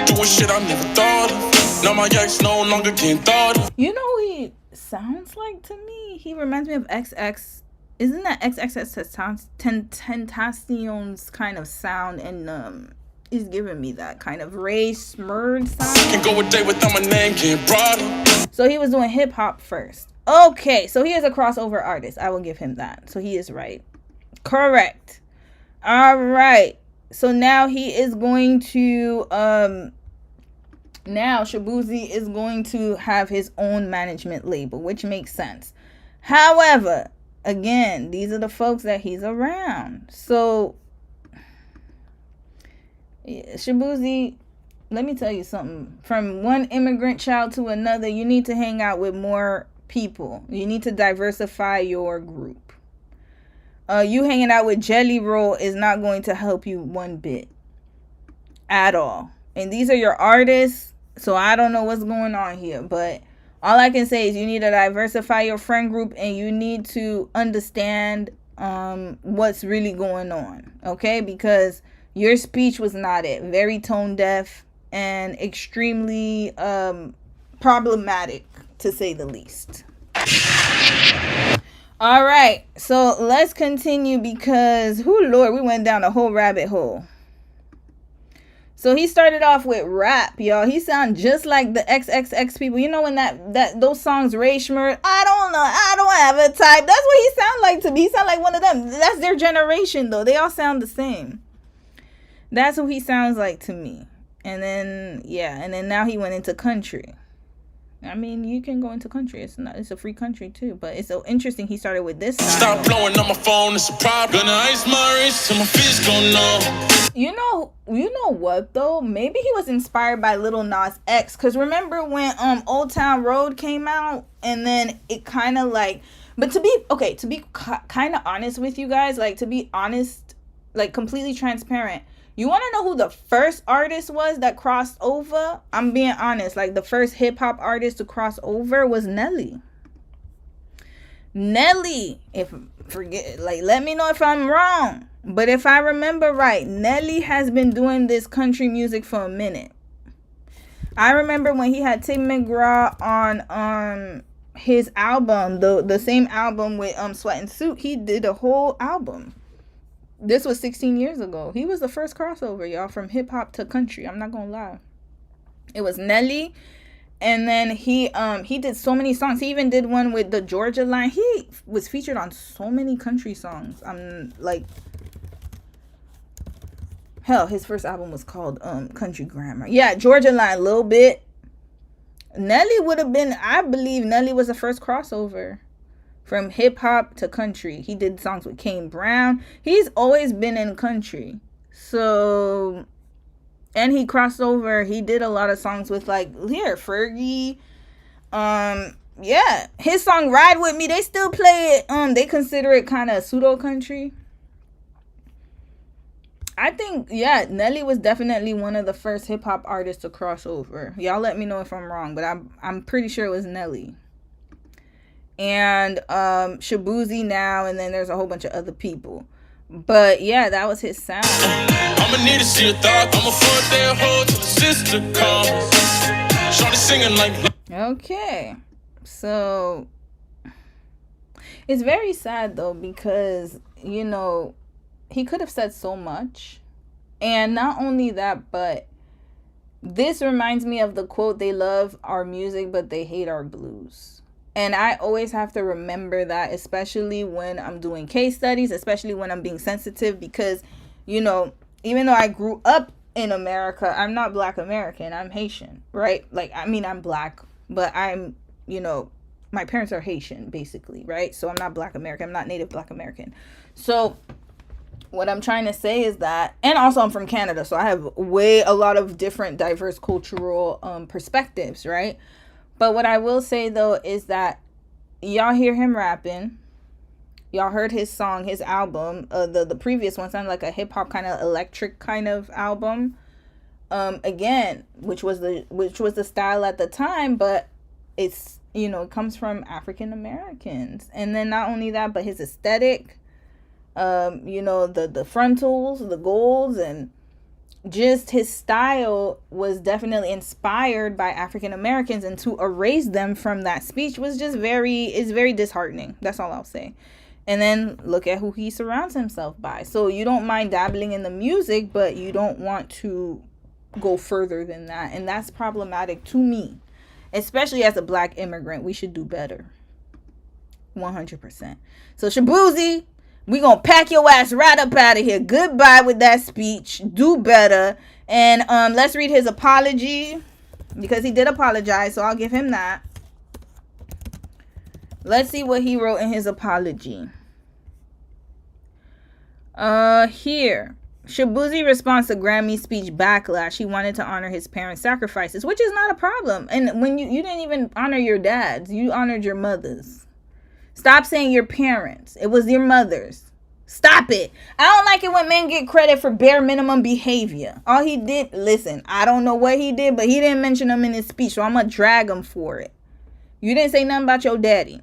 Doing shit I never thought of. Now my ex no longer getting thought of. You know who he sounds like to me? He reminds me of XX. Isn't that XXXTentacion's kind of sound? And he's giving me that kind of Ray Smurd sound. Can go a day without my name getting broader. So he was doing hip hop first. Okay, so he is a crossover artist. I will give him that. So he is right. Correct. All right. So now he is going to now Shaboozy is going to have his own management label, which makes sense. However, again, these are the folks that he's around. So Shaboozy, let me tell you something. From one immigrant child to another, you need to hang out with more people. You need to diversify your group. You hanging out with Jelly Roll is not going to help you one bit at all. And these are your artists, so I don't know what's going on here. But all I can say is you need to diversify your friend group, and you need to understand what's really going on, okay? Because your speech was not it. Very tone deaf and extremely problematic, to say the least. All right, so let's continue because, Lord, we went down a whole rabbit hole. So he started off with rap, y'all. He sounds just like the XXX people. You know when that those songs, Ray Schmurd, I don't know, I don't have a type. That's what he sound like to me. He sound like one of them. That's their generation, though. They all sound the same. That's who he sounds like to me. And then, yeah, and then now he went into country. I mean, you can go into country. It's a free country too. But it's so interesting. He started with this style. Stop blowing on my phone. It's a problem. Gonna ice my wrist till my fist go numb. You know what though? Maybe he was inspired by Lil Nas X. Cause remember when Old Town Road came out, and then it kind of like. But to be kind of honest with you guys, like to be honest, like completely transparent. You want to know who the first artist was that crossed over? I'm being honest. Like, the first hip-hop artist to cross over was Nelly. Nelly, let me know if I'm wrong. But if I remember right, Nelly has been doing this country music for a minute. I remember when he had Tim McGraw on his album, the same album with Sweat and Suit. He did a whole album. This was 16 years ago. He was the first crossover, y'all, from hip-hop to country. I'm not gonna lie. It was Nelly. And then he did so many songs. He even did one with the Georgia Line. He was featured on so many country songs. Hell, his first album was called Country Grammar. Yeah, Georgia Line, a little bit. Nelly would have been, I believe Nelly was the first crossover. From hip-hop to country. He did songs with Kane Brown. He's always been in country. So, and he crossed over. He did a lot of songs with, Fergie. Yeah. His song, Ride With Me, they still play it. They consider it kind of pseudo-country. I think, yeah, Nelly was definitely one of the first hip-hop artists to cross over. Y'all let me know if I'm wrong, but I'm pretty sure it was Nelly. And Shaboozy now, and then there's a whole bunch of other people. But yeah, that was his sound. I'ma need to see a dog. I'ma afford their hold till the sister comes. Shorty singing like. Okay, so it's very sad though, because he could have said so much. And not only that, but this reminds me of the quote, "They love our music, but they hate our blues." And I always have to remember that, especially when I'm doing case studies, especially when I'm being sensitive, because, even though I grew up in America, I'm not Black American. I'm Haitian, right? I'm Black, but I'm, my parents are Haitian, basically, right? So I'm not Black American. I'm not native Black American. So what I'm trying to say is that, and also I'm from Canada, so I have a lot of different diverse cultural perspectives, right? But what I will say, though, is that y'all hear him rapping. Y'all heard his song, his album. The previous one sounded like a hip-hop kind of electric kind of album. Again, which was the style at the time, but it's you know, it comes from African Americans. And then not only that, but his aesthetic, you know, the frontals, the golds, and just his style was definitely inspired by African Americans, and to erase them from that speech was just very disheartening. That's all I'll say. And then look at who he surrounds himself by. So you don't mind dabbling in the music, but you don't want to go further than that. And that's problematic to me, especially as a black immigrant. We should do better. 100%. So Shaboozy, we gonna pack your ass right up out of here. Goodbye with that speech. Do better. And let's read his apology, because he did apologize, so I'll give him that. Let's see what he wrote in his apology. Here. Shaboozy responds to Grammy speech backlash. He wanted to honor his parents' sacrifices, which is not a problem. And when you didn't even honor your dads, you honored your mothers. Stop saying your parents. It was your mothers. Stop it. I don't like it when men get credit for bare minimum behavior. All he did, listen, I don't know what he did, but he didn't mention them in his speech, so I'm going to drag him for it. You didn't say nothing about your daddy.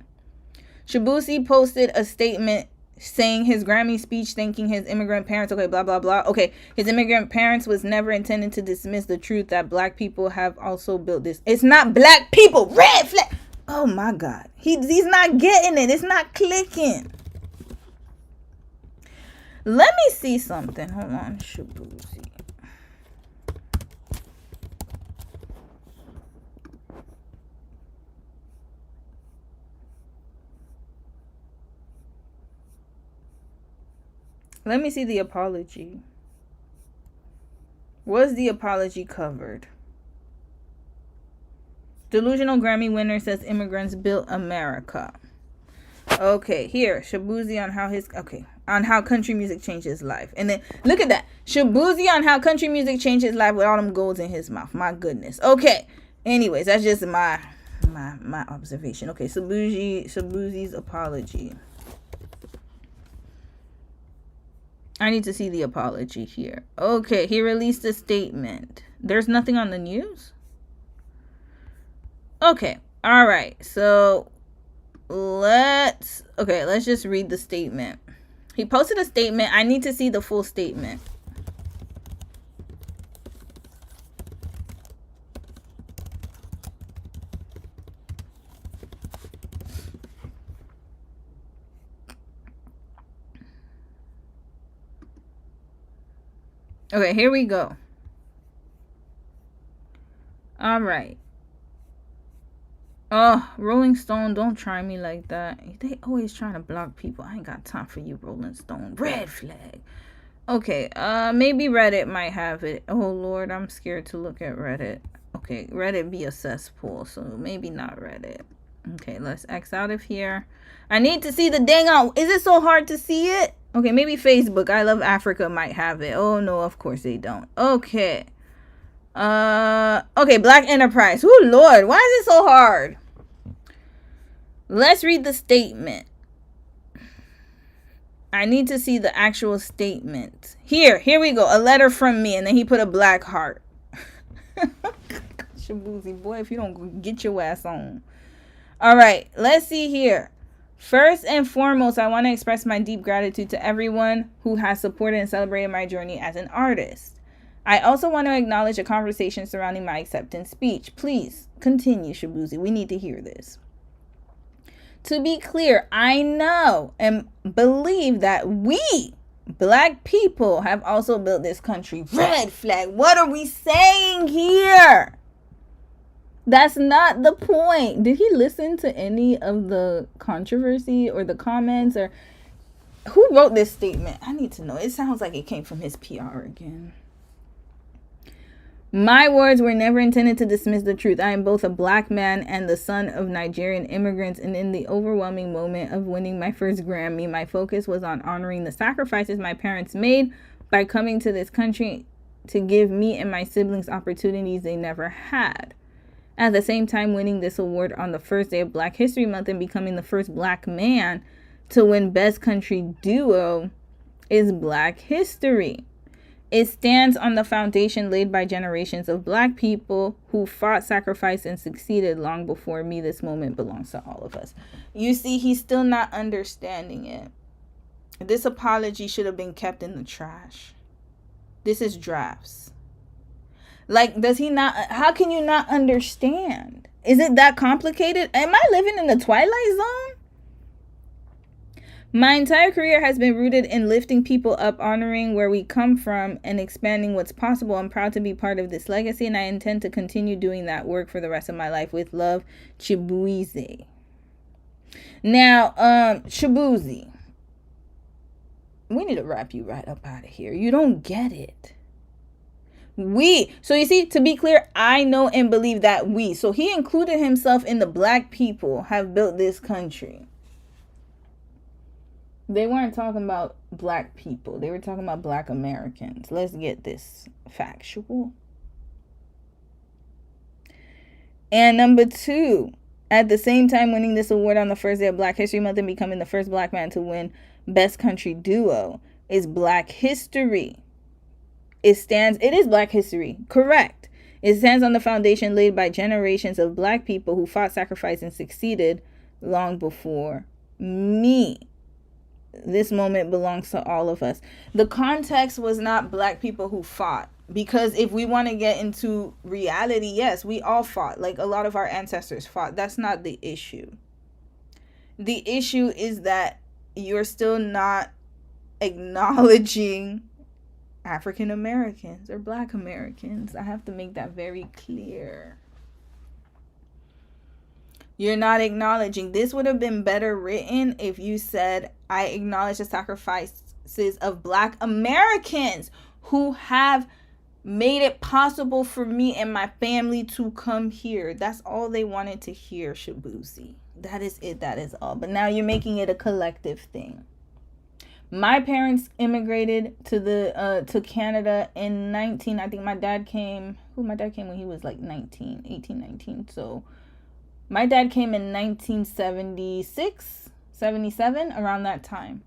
Shaboozy posted a statement saying his Grammy speech, thanking his immigrant parents. Okay, blah, blah, blah. Okay, his immigrant parents was never intended to dismiss the truth that black people have also built this. It's not black people. Red flag. Oh my God. He's not getting it. It's not clicking. Let me see something. Hold on, Shaboozy. Let me see the apology. Was the apology covered? Delusional Grammy winner says immigrants built America. Okay, here, Shaboozy on how country music changed his life. And then look at that. Shaboozy on how country music changed his life with all them golds in his mouth. My goodness. Okay. Anyways, that's just my observation. Okay, Shaboozy's apology. I need to see the apology here. Okay, he released a statement. There's nothing on the news? Okay. All right. So let's just read the statement. He posted a statement. I need to see the full statement. Okay, here we go. All right. Oh, Rolling Stone, don't try me like that. They always trying to block people. I ain't got time for you, Rolling Stone. Red flag. Okay, maybe Reddit might have it. Oh, Lord, I'm scared to look at Reddit. Okay, Reddit be a cesspool, so maybe not Reddit. Okay, let's X out of here. I need to see the dang on. Is it so hard to see it? Okay, maybe Facebook. I Love Africa might have it. Oh, no, of course they don't. Okay. Okay, Black Enterprise. Oh, Lord, why is it so hard? Let's read the statement. I need to see the actual statement. Here we go. A letter from me. And then he put a black heart. Shaboozy, boy, if you don't get your ass on. All right, let's see here. First and foremost, I want to express my deep gratitude to everyone who has supported and celebrated my journey as an artist. I also want to acknowledge a conversation surrounding my acceptance speech. Please continue, Shaboozy. We need to hear this. To be clear, I know and believe that we, black people, have also built this country. Red flag. What are we saying here? That's not the point. Did he listen to any of the controversy or the comments? Or who wrote this statement? I need to know. It sounds like it came from his PR again. My words were never intended to dismiss the truth. I am both a black man and the son of Nigerian immigrants, and in the overwhelming moment of winning my first Grammy, my focus was on honoring the sacrifices my parents made by coming to this country to give me and my siblings opportunities they never had. At the same time, winning this award on the first day of Black History Month and becoming the first black man to win Best Country Duo is Black history. It stands on the foundation laid by generations of Black people who fought, sacrificed, and succeeded long before me. This moment belongs to all of us. You see, he's still not understanding it. This apology should have been kept in the trash. This is drafts. Like, does he not? How can you not understand? Is it that complicated? Am I living in the Twilight Zone? My entire career has been rooted in lifting people up, honoring where we come from, and expanding what's possible. I'm proud to be part of this legacy, and I intend to continue doing that work for the rest of my life. With love, Shaboozy. Now, Shaboozy, we need to wrap you right up out of here. You don't get it. So you see, to be clear, I know and believe that so he included himself in the Black people have built this country. They weren't talking about Black people. They were talking about Black Americans. Let's get this factual. And number 2, at the same time winning this award on the first day of Black History Month and becoming the first Black man to win Best Country Duo is Black History. It is Black history. Correct. It stands on the foundation laid by generations of Black people who fought, sacrificed, and succeeded long before me. This moment belongs to all of us. The context was not Black people who fought. Because if we want to get into reality, yes, we all fought. Like, a lot of our ancestors fought. That's not the issue. The issue is that you're still not acknowledging African Americans or Black Americans. I have to make that very clear. You're not acknowledging. This would have been better written if you said, I acknowledge the sacrifices of Black Americans who have made it possible for me and my family to come here. That's all they wanted to hear, Shaboozy. That is it. That is all. But now you're making it a collective thing. My parents immigrated to Canada in I think my dad came when he was like 19. So my dad came in 1976, 77, around that time.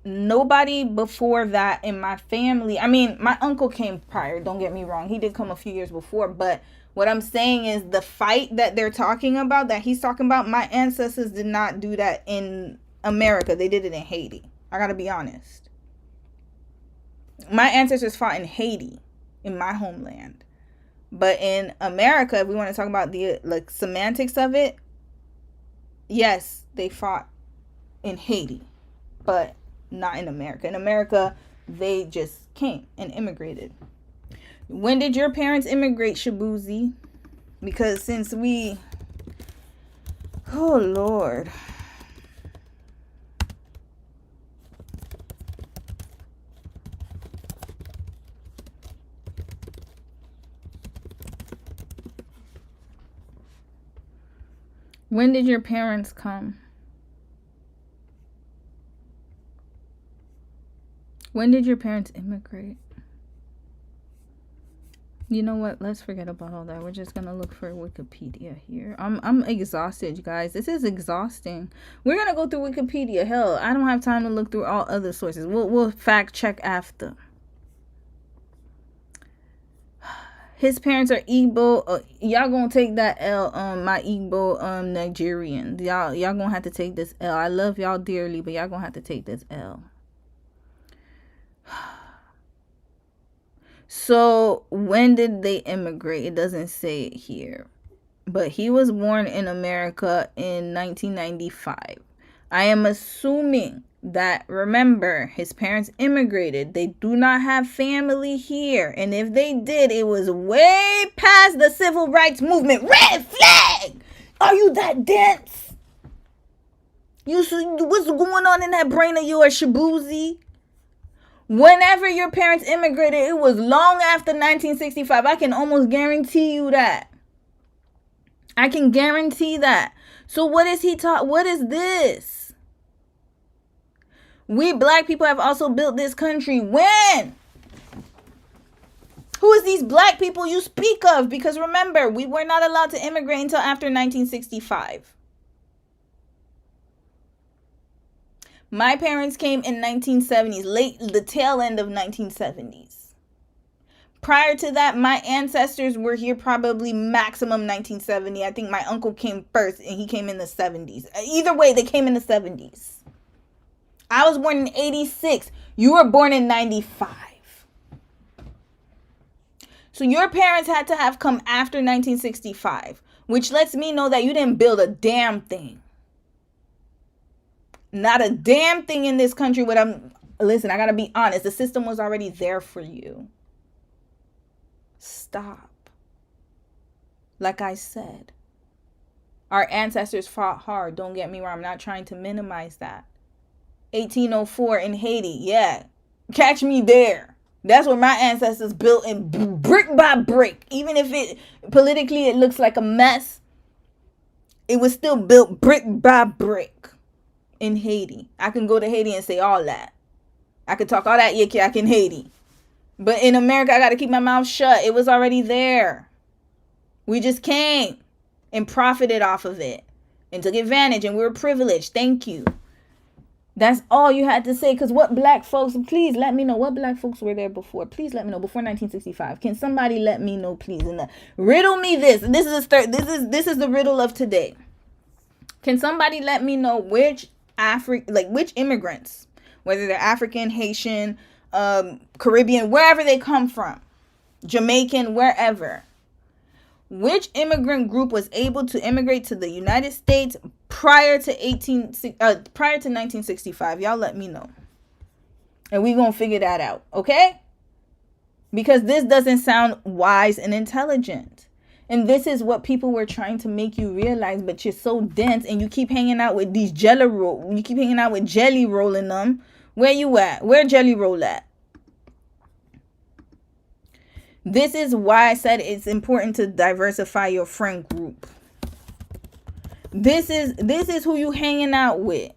Nobody before that in my family. I mean, my uncle came prior, don't get me wrong. He did come a few years before, but what I'm saying is the fight that they're talking about, that he's talking about, my ancestors did not do that in America. They did it in Haiti. I gotta be honest. My ancestors fought in Haiti, in my homeland. But in America, if we want to talk about the semantics of it, yes, they fought in Haiti, but not in America. In America, they just came and immigrated. When did your parents immigrate, Shaboozy? Because since oh Lord. When did your parents come? When did your parents immigrate? You know what? Let's forget about all that. We're just gonna look for Wikipedia here. I'm exhausted, you guys. This is exhausting. We're gonna go through Wikipedia. Hell, I don't have time to look through all other sources. We'll fact check after. His parents are Igbo. Y'all gonna take that L. My Igbo Nigerians. Y'all gonna have to take this L. I love y'all dearly, but y'all gonna have to take this L. So when did they immigrate? It doesn't say it here, but he was born in America in 1995. I am assuming that, remember, his parents immigrated. They do not have family here. And if they did, it was way past the civil rights movement. Red flag! Are you that dense? What's going on in that brain of yours, Shaboozy? Whenever your parents immigrated, it was long after 1965. I can almost guarantee you that. I can guarantee that. So what is he taught? What is this? We Black people have also built this country. When? Who is these Black people you speak of? Because remember, we were not allowed to immigrate until after 1965. My parents came in 1970s, the tail end of 1970s. Prior to that, my ancestors were here probably maximum 1970. I think my uncle came first and he came in the 70s. Either way, they came in the 70s. I was born in 86. You were born in 95. So your parents had to have come after 1965, which lets me know that you didn't build a damn thing. Not a damn thing in this country. Listen, I got to be honest. The system was already there for you. Stop. Like I said, our ancestors fought hard. Don't get me wrong. I'm not trying to minimize that. 1804 in Haiti. Yeah. Catch me there. That's where my ancestors built in brick by brick. Even if it politically it looks like a mess, it was still built brick by brick in Haiti. I can go to Haiti and say all that. I can talk all that yik-yak in Haiti. But in America, I got to keep my mouth shut. It was already there. We just came and profited off of it and took advantage, and we were privileged. Thank you. That's all you had to say. Because what black folks, please let me know what black folks were there before. Please let me know before 1965. Can somebody let me know, please? And riddle me this. This is the riddle of today. Can somebody let me know which immigrants, whether they're African, Haitian, Caribbean, wherever they come from, Jamaican, wherever, which immigrant group was able to immigrate to the United States prior to 1965? Y'all let me know. And we're going to figure that out, okay? Because this doesn't sound wise and intelligent. And this is what people were trying to make you realize, but you're so dense and you keep hanging out with these jelly roll. You keep hanging out with jelly rolling them. Where you at? Where jelly roll at? This is why I said it's important to diversify your friend group. This is who you hanging out with.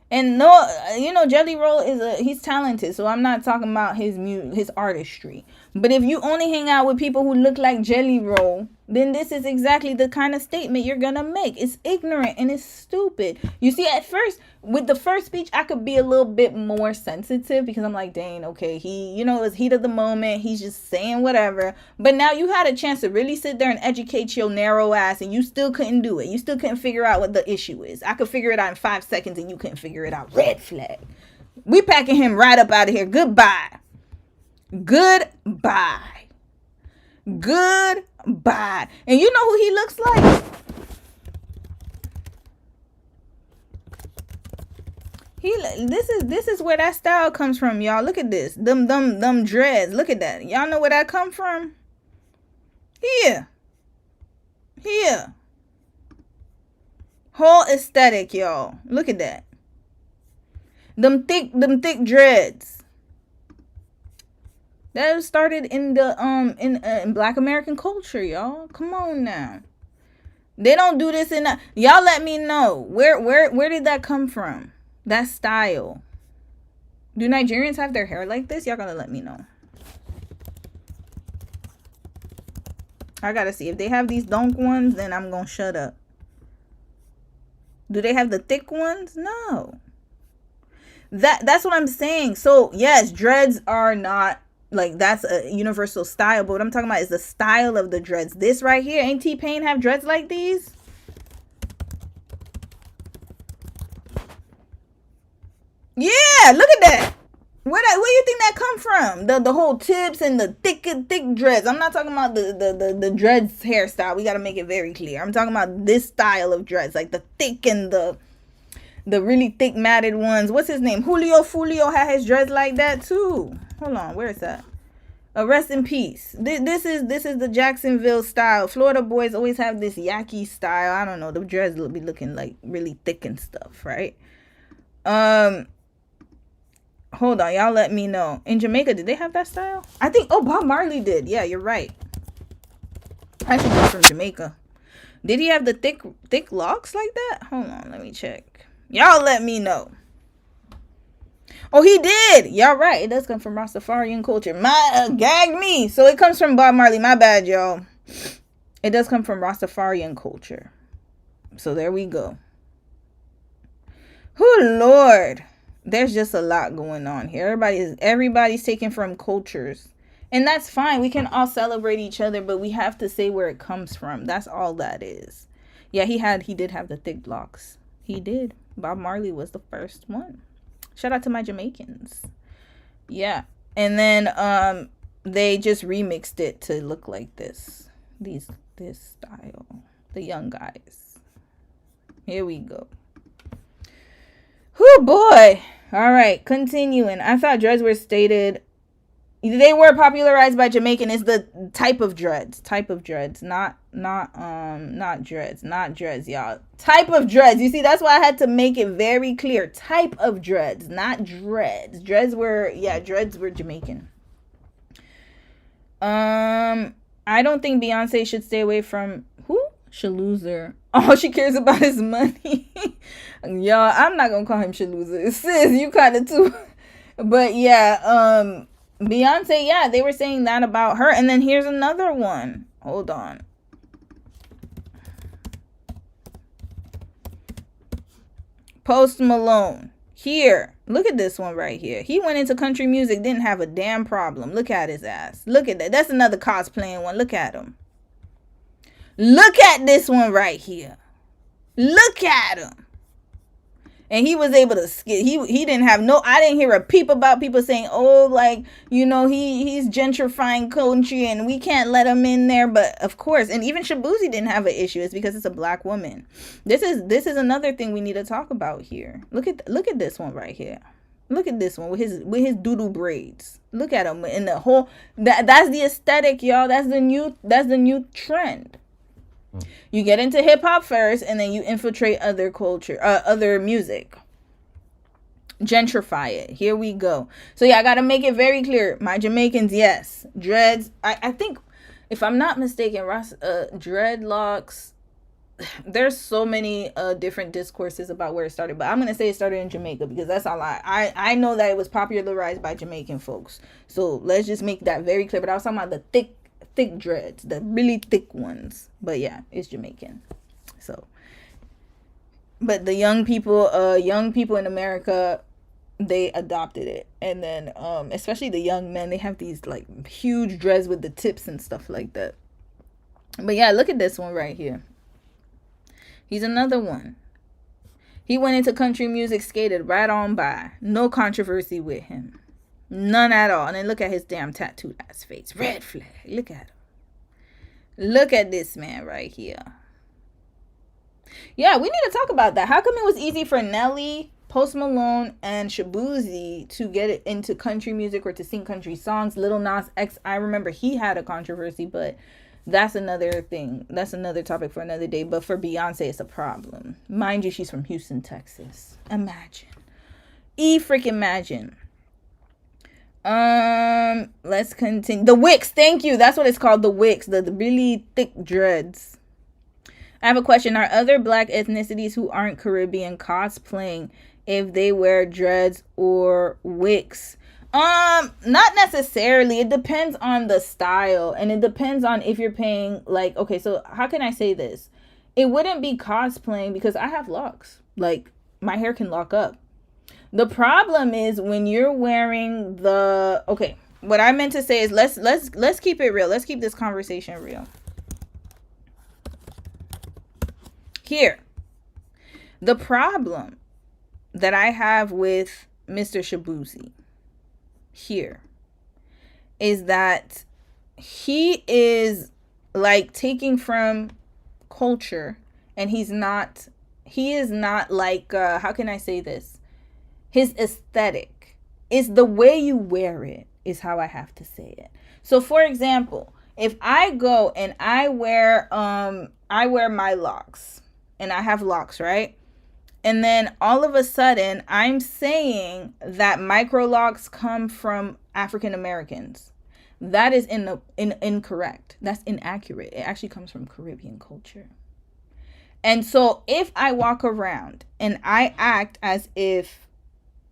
And no, Jelly Roll he's talented, so I'm not talking about his artistry. But if you only hang out with people who look like Jelly Roll, then this is exactly the kind of statement you're gonna make. It's ignorant and it's stupid. You see, at first, with the first speech, I could be a little bit more sensitive because I'm like, dang, okay, it was heat of the moment. He's just saying whatever. But now you had a chance to really sit there and educate your narrow ass, and you still couldn't do it. You still couldn't figure out what the issue is. I could figure it out in 5 seconds, and you couldn't figure it out. Red flag. We packing him right up out of here. Goodbye. Goodbye. Goodbye. And you know who he looks like? This is where that style comes from, y'all. Look at this. Them dreads. Look at that. Y'all know where that come from? Here. Whole aesthetic, y'all. Look at that. Them thick dreads. That started in the in Black American culture, y'all. Come on now. They don't do this y'all let me know. Where did that come from? That style. Do Nigerians have their hair like this? Y'all gotta let me know. I gotta see. If they have these donk ones, then I'm gonna shut up. Do they have the thick ones? No. That's what I'm saying. So yes, dreads are not like that's a universal style, but what I'm talking about is the style of the dreads. This right here, ain't T-Pain have dreads like these? Yeah, look at that. Where do you think that come from? The whole tips and the thick dreads. I'm not talking about the dreads hairstyle. We got to make it very clear. I'm talking about this style of dreads, like the thick and the really thick matted ones. What's his name? Fulio had his dreads like that too. Hold on, where is that? Rest in peace. This is the Jacksonville style. Florida boys always have this yaki style. I don't know. The dreads will be looking like really thick and stuff, right? Hold on, y'all let me know. In Jamaica, did they have that style? I think, Bob Marley did. Yeah, you're right. I think he's from Jamaica. Did he have the thick locks like that? Hold on, let me check. Y'all let me know. Oh, he did. Y'all right. It does come from Rastafarian culture. Gag me. So it comes from Bob Marley. My bad, y'all. It does come from Rastafarian culture. So there we go. Oh Lord, there's just a lot going on here. Everybody's taken from cultures, and that's fine. We can all celebrate each other, but we have to say where it comes from. That's all that is. Yeah, he did have the thick locks. He did. Bob Marley was the first one. Shout out to my Jamaicans. Yeah, and then they just remixed it to look like this style. The young guys. Here we go. Whoo boy. All right, continuing. I thought dreads were stated. They were popularized by Jamaican. Is the type of dreads, not dreads, y'all. Type of dreads. You see, that's why I had to make it very clear. Type of dreads, not dreads. Dreads were Jamaican. I don't think Beyonce should stay away from who? Shaluzer. All she cares about is money. Y'all, I'm not gonna call him Shaluzer. Sis, you kind of too. But yeah, Beyonce, yeah, they were saying that about her. And then here's another one. Hold on. Post Malone. Here. Look at this one right here. He went into country music, didn't have a damn problem. Look at his ass. Look at that. That's another cosplaying one. Look at him. Look at this one right here. Look at him. And he was able to skip. He didn't have no. I didn't hear a peep about people saying, "Oh, like, you know, he's gentrifying country and we can't let him in there." But of course, and even Shaboozy didn't have an issue. It's because it's a black woman. This is another thing we need to talk about here. Look at this one right here. Look at this one with his doo-doo braids. Look at him in the whole. That's the aesthetic, y'all. That's the new trend. You get into hip hop first, and then you infiltrate other culture, other music. Gentrify it. Here we go. So yeah, I gotta make it very clear. My Jamaicans, yes, dreads. I think, if I'm not mistaken, dreadlocks. There's so many different discourses about where it started, but I'm gonna say it started in Jamaica because that's all I know that it was popularized by Jamaican folks. So let's just make that very clear. But I was talking about the thick dreads, the really thick ones. But yeah, it's Jamaican. So, but the young people in America, they adopted it. And then especially the young men, they have these like huge dreads with the tips and stuff like that. But yeah, look at this one right here. He's another one. He went into country music, skated right on by. No controversy with him. None at all. And then look at his damn tattooed ass face. Red flag. Look at him. Look at this man right here. Yeah, we need to talk about that. How come it was easy for Nelly, Post Malone, and Shaboozy to get it into country music or to sing country songs? Lil Nas X, I remember he had a controversy, but that's another thing. That's another topic for another day. But for Beyonce, it's a problem. Mind you, she's from Houston, Texas. Imagine. Freaking imagine. Let's continue. The wicks, thank you. That's what it's called, the wicks, the really thick dreads. I have a question. Are other black ethnicities who aren't Caribbean cosplaying if they wear dreads or wicks? Not necessarily. It depends on the style, and it depends on if you're paying, like, okay, so how can I say this? It wouldn't be cosplaying because I have locks. Like, my hair can lock up. The problem is when you're wearing the, okay, what I meant to say is let's keep it real. Let's keep this conversation real. Here, the problem that I have with Mr. Shaboozy here is that he is like taking from culture, and he is not like, how can I say this? His aesthetic is the way you wear it, is how I have to say it. So for example, if I go and I wear my locks, and I have locks, right? And then all of a sudden I'm saying that micro locks come from African Americans. That is incorrect. That's inaccurate. It actually comes from Caribbean culture. And so if I walk around and I act as if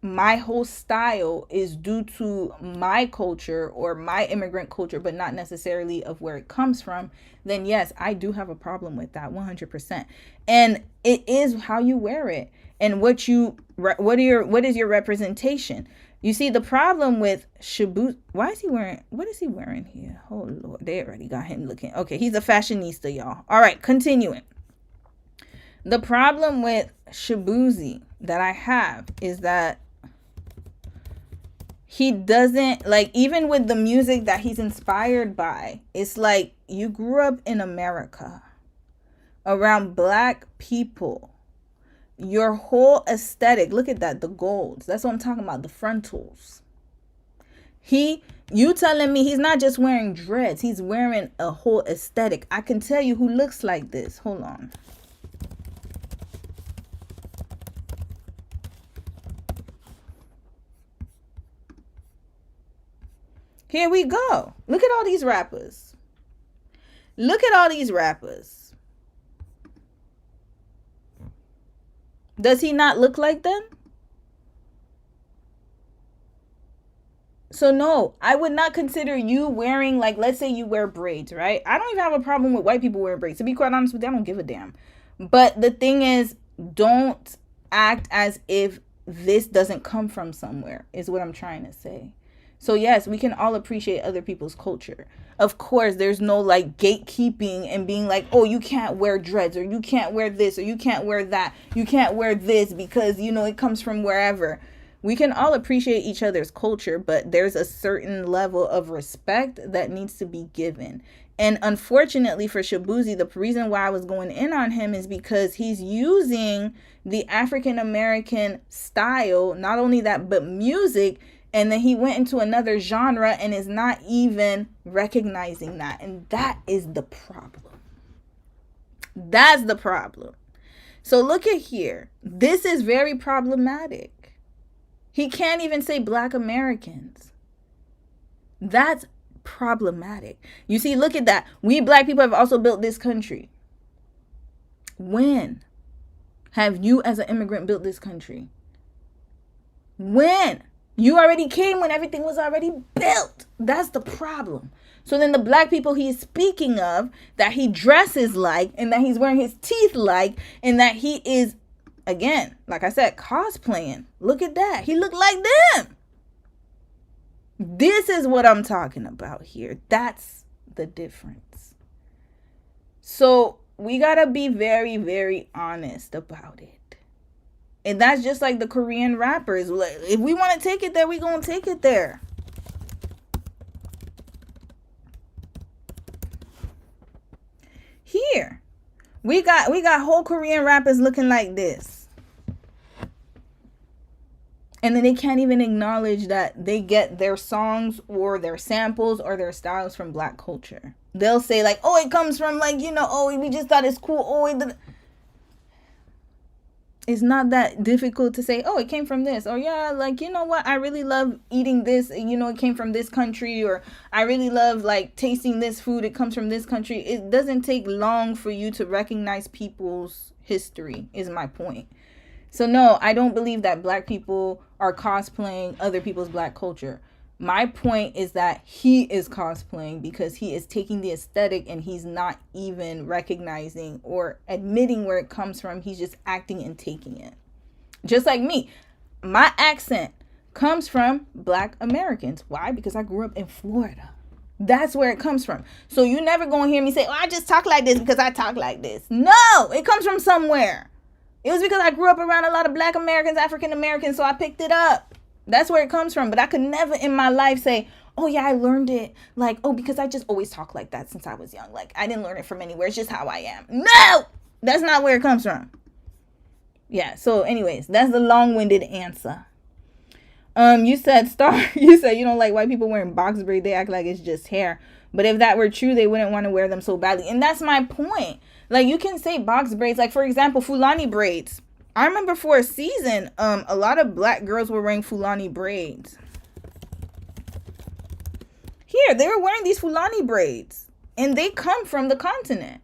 my whole style is due to my culture or my immigrant culture, but not necessarily of where it comes from, then yes, I do have a problem with that 100%. And it is how you wear it and what is your representation. You see, the problem with Shaboozy, what is he wearing here? Oh Lord, they already got him looking. Okay, he's a fashionista, y'all. All right, continuing. The problem with Shaboozy that I have is that he doesn't, like, even with the music that he's inspired by, it's like you grew up in America around black people. Your whole aesthetic, look at that, the golds. That's what I'm talking about, the frontals. You telling me he's not just wearing dreads, he's wearing a whole aesthetic. I can tell you who looks like this. Hold on. Here we go. Look at all these rappers. Look at all these rappers. Does he not look like them? So no, I would not consider you wearing, like, let's say you wear braids, right? I don't even have a problem with white people wearing braids. To be quite honest with you, I don't give a damn. But the thing is, don't act as if this doesn't come from somewhere, is what I'm trying to say. So yes, we can all appreciate other people's culture. Of course, there's no like gatekeeping and being like, oh, you can't wear dreads, or you can't wear this, or you can't wear that. You can't wear this because, you know, it comes from wherever. We can all appreciate each other's culture, but there's a certain level of respect that needs to be given. And unfortunately for Shaboozy, the reason why I was going in on him is because he's using the African American style, not only that, but music. And then he went into another genre and is not even recognizing that. And that is the problem. That's the problem. So look at here. This is very problematic. He can't even say Black Americans. That's problematic. You see, look at that. We Black people have also built this country. When have you as an immigrant built this country? When? You already came when everything was already built. That's the problem. So then the Black people he is speaking of, that he dresses like, and that he's wearing his teeth like, and that he is, again, like I said, cosplaying. Look at that. He looked like them. This is what I'm talking about here. That's the difference. So we got to be very, very honest about it. And that's just like the Korean rappers. If we want to take it there, we're going to take it there. Here, we got whole Korean rappers looking like this. And then they can't even acknowledge that they get their songs or their samples or their styles from Black culture. They'll say like, oh, it comes from like, you know, oh, we just thought it's cool. Oh, it's not that difficult to say, oh, it came from this. Or yeah, like, you know what? I really love eating this. You know, it came from this country. Or I really love like tasting this food. It comes from this country. It doesn't take long for you to recognize people's history, is my point. So no, I don't believe that Black people are cosplaying other people's Black culture. My point is that he is cosplaying because he is taking the aesthetic and he's not even recognizing or admitting where it comes from. He's just acting and taking it. Just like me. My accent comes from Black Americans. Why? Because I grew up in Florida. That's where it comes from. So you never gonna hear me say, oh, I just talk like this because I talk like this. No, it comes from somewhere. It was because I grew up around a lot of Black Americans, African Americans, so I picked it up. That's where it comes from. But I could never in my life say, oh, yeah, I learned it. Like, oh, because I just always talk like that since I was young. Like, I didn't learn it from anywhere. It's just how I am. No, that's not where it comes from. Yeah. So anyways, that's the long-winded answer. You said you don't like white people wearing box braids. They act like it's just hair. But if that were true, they wouldn't want to wear them so badly. And that's my point. Like, you can say box braids. Like, for example, Fulani braids. I remember for a season, a lot of Black girls were wearing Fulani braids. Here, they were wearing these Fulani braids. And they come from the continent.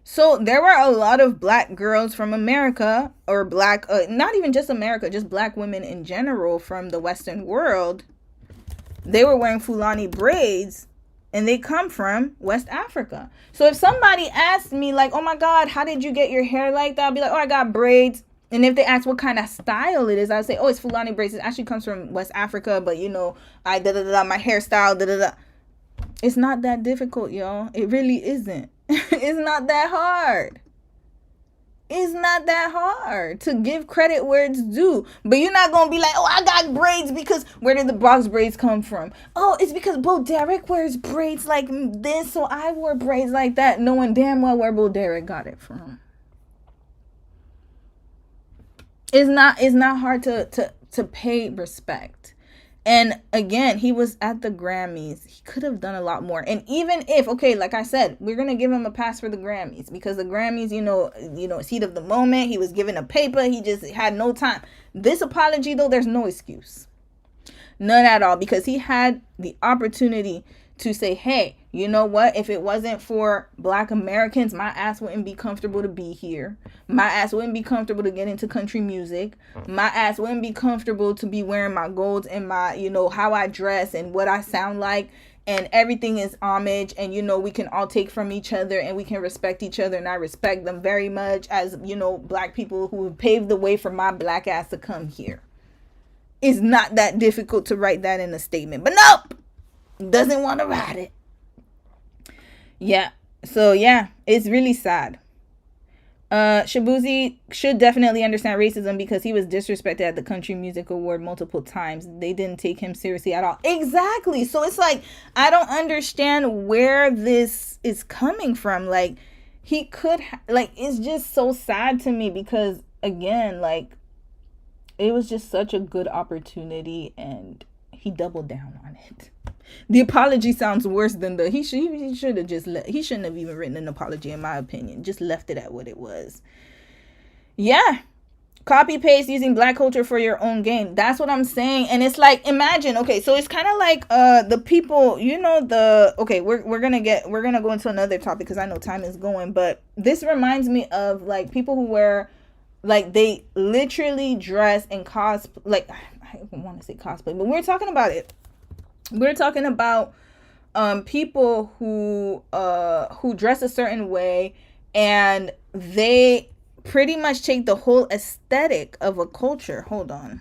So there were a lot of black girls from America, or black, not even just America, just black women in general from the Western world. They were wearing Fulani braids, and they come from West Africa. So if somebody asked me like, oh my God, how did you get your hair like that? I'll be like, oh, I got braids. And if they ask what kind of style it is, I'd say, oh, it's Fulani braids. It actually comes from West Africa, but you know, my hairstyle, It's not that difficult, y'all. It really isn't. It's not that hard. It's not that hard to give credit where it's due. But you're not going to be like, oh, I got braids because where did the box braids come from? Oh, it's because Bo Derek wears braids like this, so I wore braids like that, knowing damn well where Bo Derek got it from. It's not hard to pay respect. And again, he was at the Grammys. He could have done a lot more. And even if, okay, like I said, we're going to give him a pass for the Grammys, because the Grammys, you know, it's heat of the moment. He was given a paper. He just had no time. This apology, though, there's no excuse. None at all, because he had the opportunity to say, hey, you know what? If it wasn't for black Americans, my ass wouldn't be comfortable to be here. My ass wouldn't be comfortable to get into country music. My ass wouldn't be comfortable to be wearing my golds and my, you know, how I dress and what I sound like. And everything is homage. And, you know, we can all take from each other and we can respect each other. And I respect them very much as, you know, black people who have paved the way for my black ass to come here. It's not that difficult to write that in a statement. But nope. Doesn't want to write it. Yeah. So yeah, it's really sad. Shaboozy should definitely understand racism, because he was disrespected at the Country Music Award multiple times. They didn't take him seriously at all. Exactly. So it's like, I don't understand where this is coming from. Like, he could like, it's just so sad to me, because again, like, it was just such a good opportunity and he doubled down on it. The apology sounds worse than he should have just he shouldn't have even written an apology, in my opinion. Just left it at what it was. Yeah. Copy paste using black culture for your own gain. That's what I'm saying. And it's like, imagine, okay, so it's kind of like the people, you know, we're gonna go into another topic because I know time is going, but this reminds me of like people who wear, like, they literally dress and cosplay, like, I want to say cosplay, but we're talking about it. We're talking about people who dress a certain way, and they pretty much take the whole aesthetic of a culture. Hold on.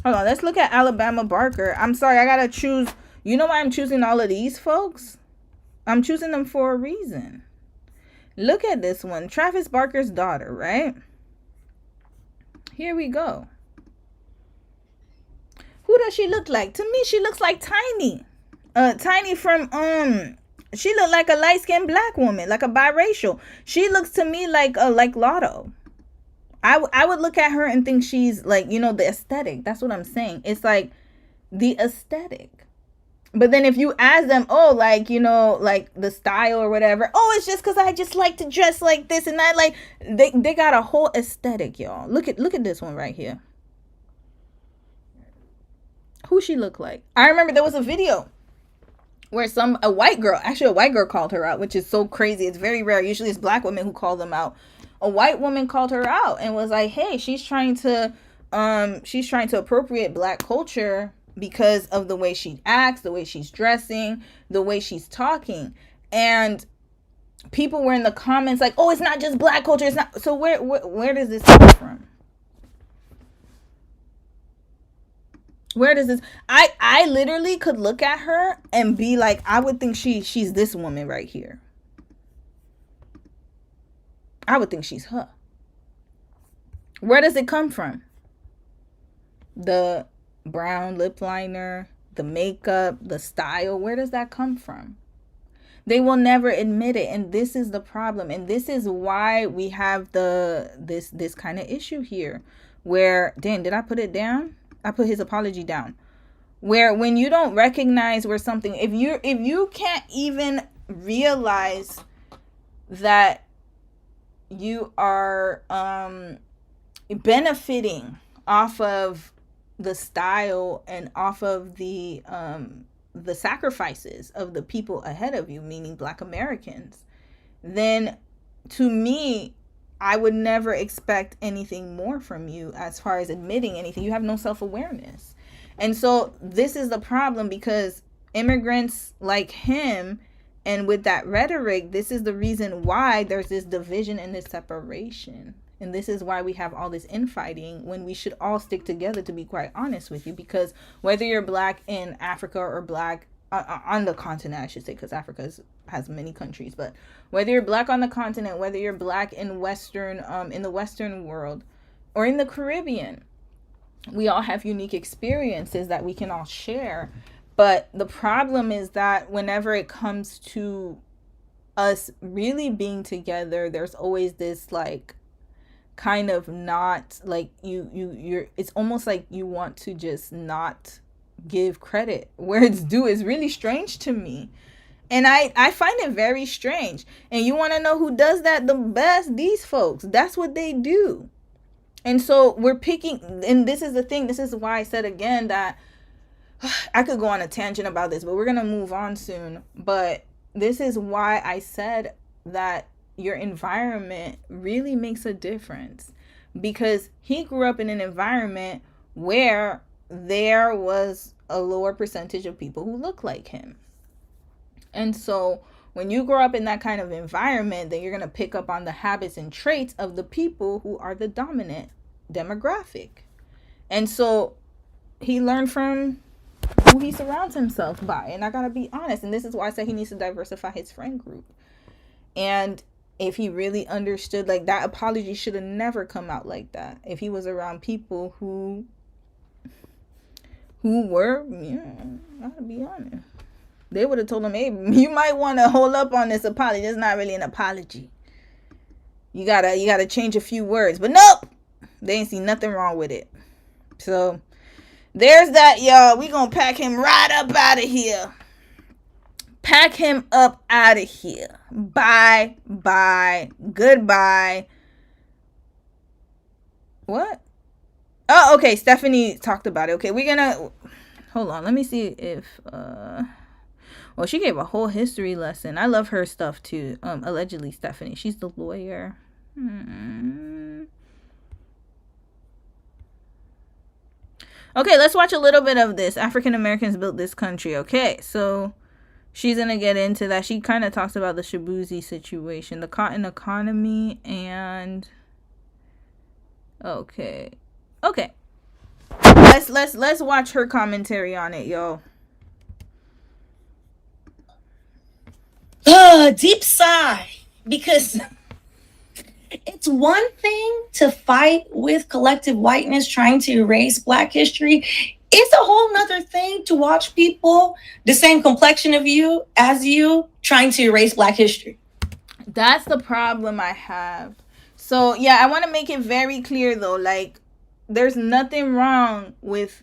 Let's look at Alabama Barker. I'm sorry, I gotta choose. You know why I'm choosing all of these folks? I'm choosing them for a reason. Look at this one. Travis Barker's daughter, right? Here we go. Who does she look like? To me, she looks like Tiny. Tiny from, she looked like a light-skinned black woman, like a biracial. She looks to me like Lotto. I would look at her and think she's like, you know, the aesthetic. That's what I'm saying. It's like the aesthetic. But then if you ask them, oh, like, you know, like the style or whatever, oh, it's just because I just like to dress like this and that. Like, they got a whole aesthetic, y'all. Look at this one right here. Who she look like? I remember there was a video where a white girl called her out, which is so crazy. It's very rare. Usually it's black women who call them out. A white woman called her out and was like, hey, she's trying to appropriate black culture because of the way she acts, the way she's dressing, the way she's talking. And people were in the comments like, oh, it's not just black culture. It's not. So where does this come from? Where does this? I literally could look at her and be like, I would think she's this woman right here. I would think she's her. Where does it come from? The brown lip liner, the makeup, the style. Where does that come from? They will never admit it, and this is the problem, and this is why we have this kind of issue here. Where, did I put it down? I put his apology down. Where when you don't recognize where something, if you can't even realize that you are benefiting off of the style and off of the sacrifices of the people ahead of you, meaning Black Americans, then to me, I would never expect anything more from you as far as admitting anything. You have no self-awareness. And so this is the problem, because immigrants like him and with that rhetoric, this is the reason why there's this division and this separation. And this is why we have all this infighting when we should all stick together, to be quite honest with you. Because whether you're black in Africa or black on the continent, I should say, because Africa has many countries, but whether you're black on the continent, whether you're black in Western, in the Western world, or in the Caribbean, we all have unique experiences that we can all share. But the problem is that whenever it comes to us really being together, there's always this like kind of not like you're it's almost like you want to just not give credit where it's due. Is really strange to me, and I find it very strange. And you want to know who does that the best? These folks. That's what they do. And so we're picking, and this is the thing, this is why I said again that I could go on a tangent about this, but we're gonna move on soon. But this is why I said that your environment really makes a difference, because he grew up in an environment where there was a lower percentage of people who look like him. And so when you grow up in that kind of environment, then you're going to pick up on the habits and traits of the people who are the dominant demographic. And so he learned from who he surrounds himself by. And I got to be honest. And this is why I say he needs to diversify his friend group. And if he really understood, like, that apology should have never come out like that. If he was around people who were, I gotta be honest, they would have told him, hey, you might want to hold up on this apology. It's not really an apology. You gotta change a few words. But nope, they ain't see nothing wrong with it. So there's that, y'all. We gonna pack him right up out of here. Pack him up out of here. Bye. Goodbye. What? Oh, okay. Stephanie talked about it. Okay, we're gonna hold on. Let me see if well, she gave a whole history lesson. I love her stuff too. Allegedly Stephanie. She's the lawyer. Okay, let's watch a little bit of this. African Americans built this country. Okay, so she's gonna get into that. She kind of talks about the Shaboozy situation, the cotton economy, and okay. Let's watch her commentary on it, yo. Deep sigh, because it's one thing to fight with collective whiteness trying to erase Black history. It's a whole nother thing to watch people the same complexion of you as you trying to erase Black history. That's the problem I have. So yeah, I want to make it very clear though, like, there's nothing wrong with,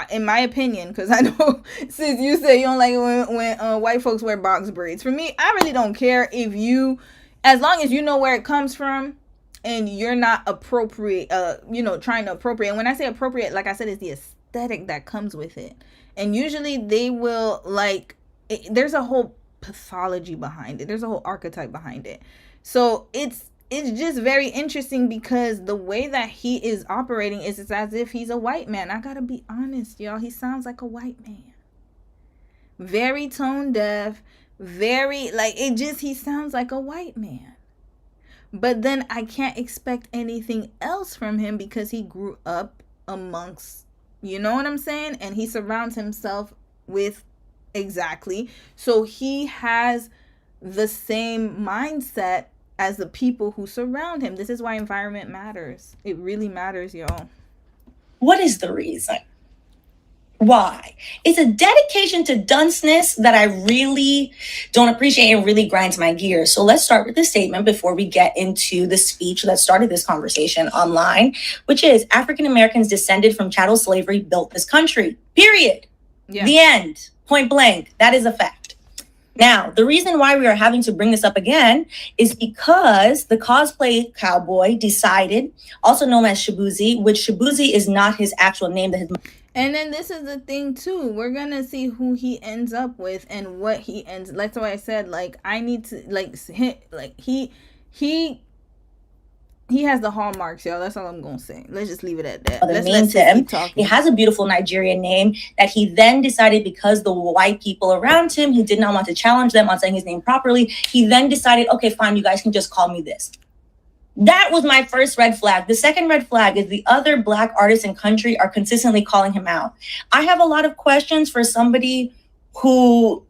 in my opinion, because I know since you say you don't like it when white folks wear box braids. For me, I really don't care if you, as long as you know where it comes from and you're not appropriate, trying to appropriate. And when I say appropriate, like I said, it's the aesthetic that comes with it. And usually they will, like, there's a whole pathology behind it. There's a whole archetype behind it. So it's just very interesting because the way that he is operating is it's as if he's a white man. I gotta be honest, y'all. He sounds like a white man. Very tone deaf. Very, like, he sounds like a white man. But then I can't expect anything else from him because he grew up amongst, you know what I'm saying? And he surrounds himself with, exactly. So he has the same mindset as the people who surround him. This is why environment matters. It really matters, y'all. What is the reason? Why? It's a dedication to dunceness that I really don't appreciate and really grinds my gears. So let's start with the statement before we get into the speech that started this conversation online, which is African Americans descended from chattel slavery built this country. Period. Yeah. The end. Point blank. That is a fact. Now, the reason why we are having to bring this up again is because the cosplay cowboy decided, also known as Shaboozy, which Shaboozy is not his actual name. And then this is the thing too. We're gonna see who he ends up with and what he ends. That's why I said, like, I need to, like, he has the hallmarks, y'all. That's all I'm gonna say. Let's just leave it at that. Let's let him keep talking. He has a beautiful Nigerian name that he then decided, because the white people around him, he did not want to challenge them on saying his name properly. He then decided, okay, fine, you guys can just call me this. That was my first red flag. The second red flag is the other Black artists in country are consistently calling him out. I have a lot of questions for somebody who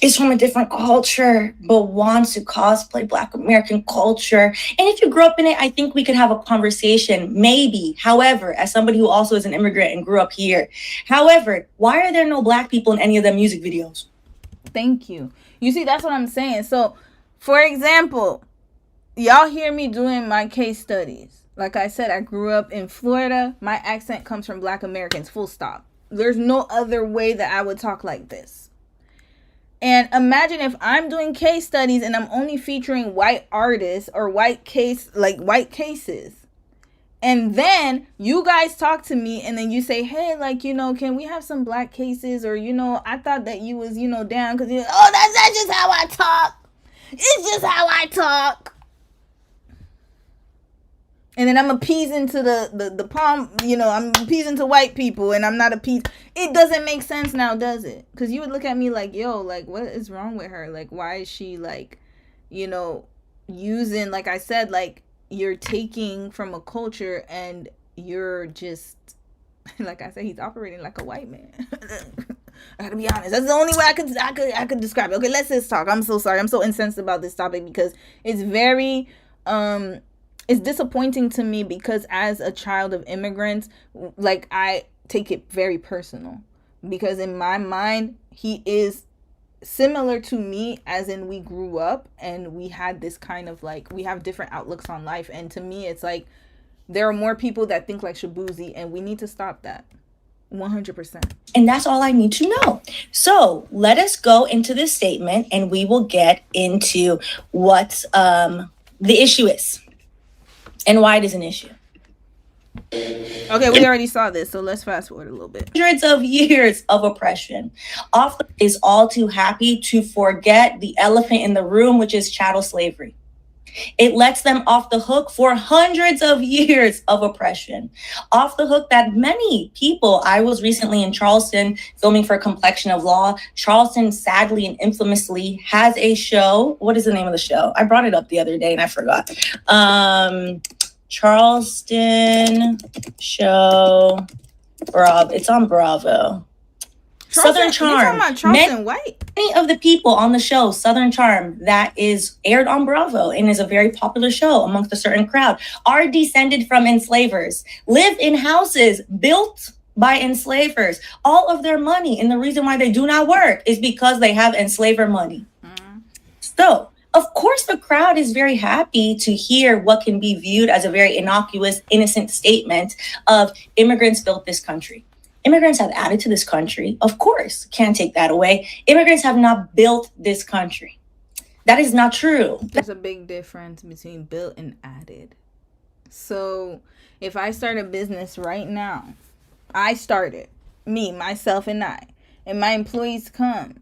is from a different culture but wants to cosplay Black American culture. And if you grew up in it, I think we could have a conversation, maybe. However, as somebody who also is an immigrant and grew up here, however, why are there no Black people in any of the music videos? Thank you. You see, that's what I'm saying. So, for example, y'all hear me doing my case studies. Like I said, I grew up in Florida. My accent comes from Black Americans, full stop. There's no other way that I would talk like this. And imagine if I'm doing case studies and I'm only featuring white artists or white cases. And then you guys talk to me and then you say, hey, like, you know, can we have some Black cases? Or, you know, I thought that you was, you know, down because, oh, that's just how I talk. It's just how I talk. And then I'm appeasing to the palm, you know, I'm appeasing to white people and I'm not appeased. It doesn't make sense now, does it? Because you would look at me like, yo, like, what is wrong with her? Like, why is she, like, you know, using, like I said, like, you're taking from a culture and you're just, like I said, he's operating like a white man. I gotta be honest. That's the only way I could describe it. Okay, let's just talk. I'm so sorry. I'm so incensed about this topic because it's very, it's disappointing to me because as a child of immigrants, like, I take it very personal because in my mind, he is similar to me, as in we grew up and we had this kind of, like, we have different outlooks on life. And to me, it's like, there are more people that think like Shaboozy and we need to stop that. 100%. And that's all I need to know. So let us go into this statement and we will get into what the issue is. And why it is an issue. Okay, we already saw this, so let's fast forward a little bit. Hundreds of years of oppression. Often is all too happy to forget the elephant in the room, which is chattel slavery. It lets them off the hook for hundreds of years of oppression. Off the hook that many people, I was recently in Charleston filming for Complexion of Law. Charleston sadly and infamously has a show. What is the name of the show? I brought it up the other day and I forgot. Charleston show. It's on Bravo. Southern Charm. Many of the people on the show, Southern Charm, that is aired on Bravo and is a very popular show amongst a certain crowd, are descended from enslavers, live in houses built by enslavers. All of their money, and the reason why they do not work is because they have enslaver money. So, of course, the crowd is very happy to hear what can be viewed as a very innocuous, innocent statement of immigrants built this country. Immigrants have added to this country. Of course, can't take that away. Immigrants have not built this country. That is not true. There's a big difference between built and added. So if I start a business right now, I started, me, myself, and my employees come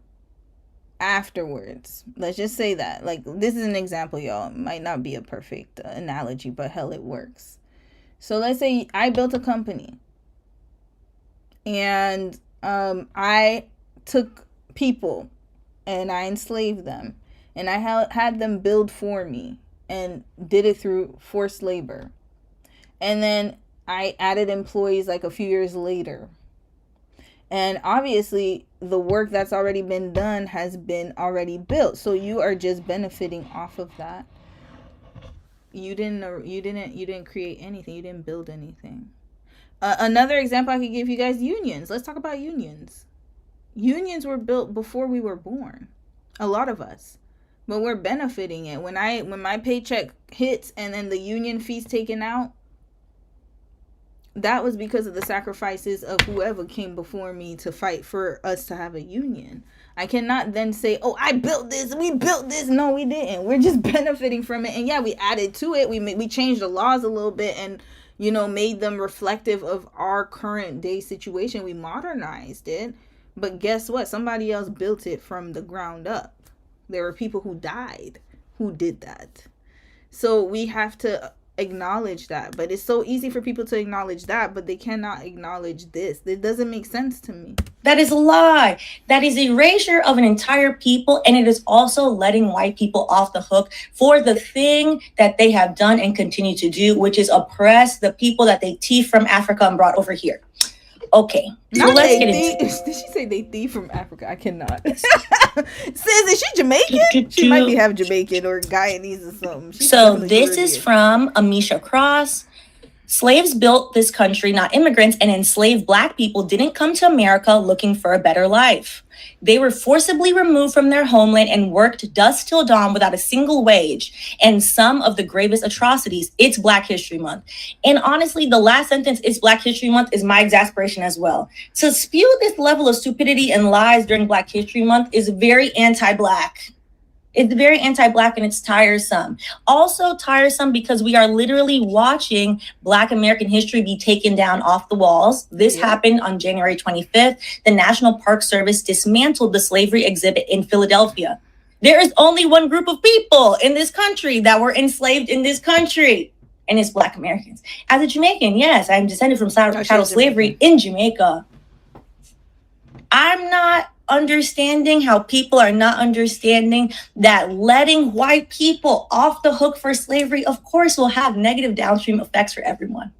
afterwards. Let's just say that. Like, this is an example, y'all. It might not be a perfect analogy, but hell, it works. So let's say I built a company. And I took people and I enslaved them and I had them build for me and did it through forced labor. And then I added employees like a few years later. And obviously the work that's already been done has been already built. So you are just benefiting off of that. You didn't create anything. You didn't build anything. Another example I could give you guys, unions. Let's talk about unions. Unions were built before we were born. A lot of us. But we're benefiting it. When my paycheck hits and then the union fee's taken out, that was because of the sacrifices of whoever came before me to fight for us to have a union. I cannot then say, oh, I built this, we built this. No, we didn't. We're just benefiting from it. And yeah, we added to it. We changed the laws a little bit and, you know, made them reflective of our current day situation. We modernized it. But guess what? Somebody else built it from the ground up. There were people who died who did that. So we have to acknowledge that. But it's so easy for people to acknowledge that, but they cannot acknowledge this. It doesn't make sense to me. That is a lie. That is erasure of an entire people, and it is also letting white people off the hook for the thing that they have done and continue to do, which is oppress the people that they thieved from Africa and brought over here. Okay, so let's get into it. Did she say they thief from Africa? I cannot. Says, is she Jamaican? She might be half Jamaican or Guyanese or something. So this is from Amisha Cross. Slaves built this country, not immigrants, and enslaved Black people didn't come to America looking for a better life. They were forcibly removed from their homeland and worked dusk till dawn without a single wage. And some of the gravest atrocities, it's Black History Month. And honestly, the last sentence, it's Black History Month, is my exasperation as well. To spew this level of stupidity and lies during Black History Month is very anti-Black. It's very anti-Black and it's tiresome. Also tiresome because we are literally watching Black American history be taken down off the walls. This happened on January 25th. The National Park Service dismantled the slavery exhibit in Philadelphia. There is only one group of people in this country that were enslaved in this country, and it's Black Americans. As a Jamaican, yes, I'm descended from chattel slavery in Jamaica. I'm not understanding how people are not understanding that letting white people off the hook for slavery, of course, will have negative downstream effects for everyone.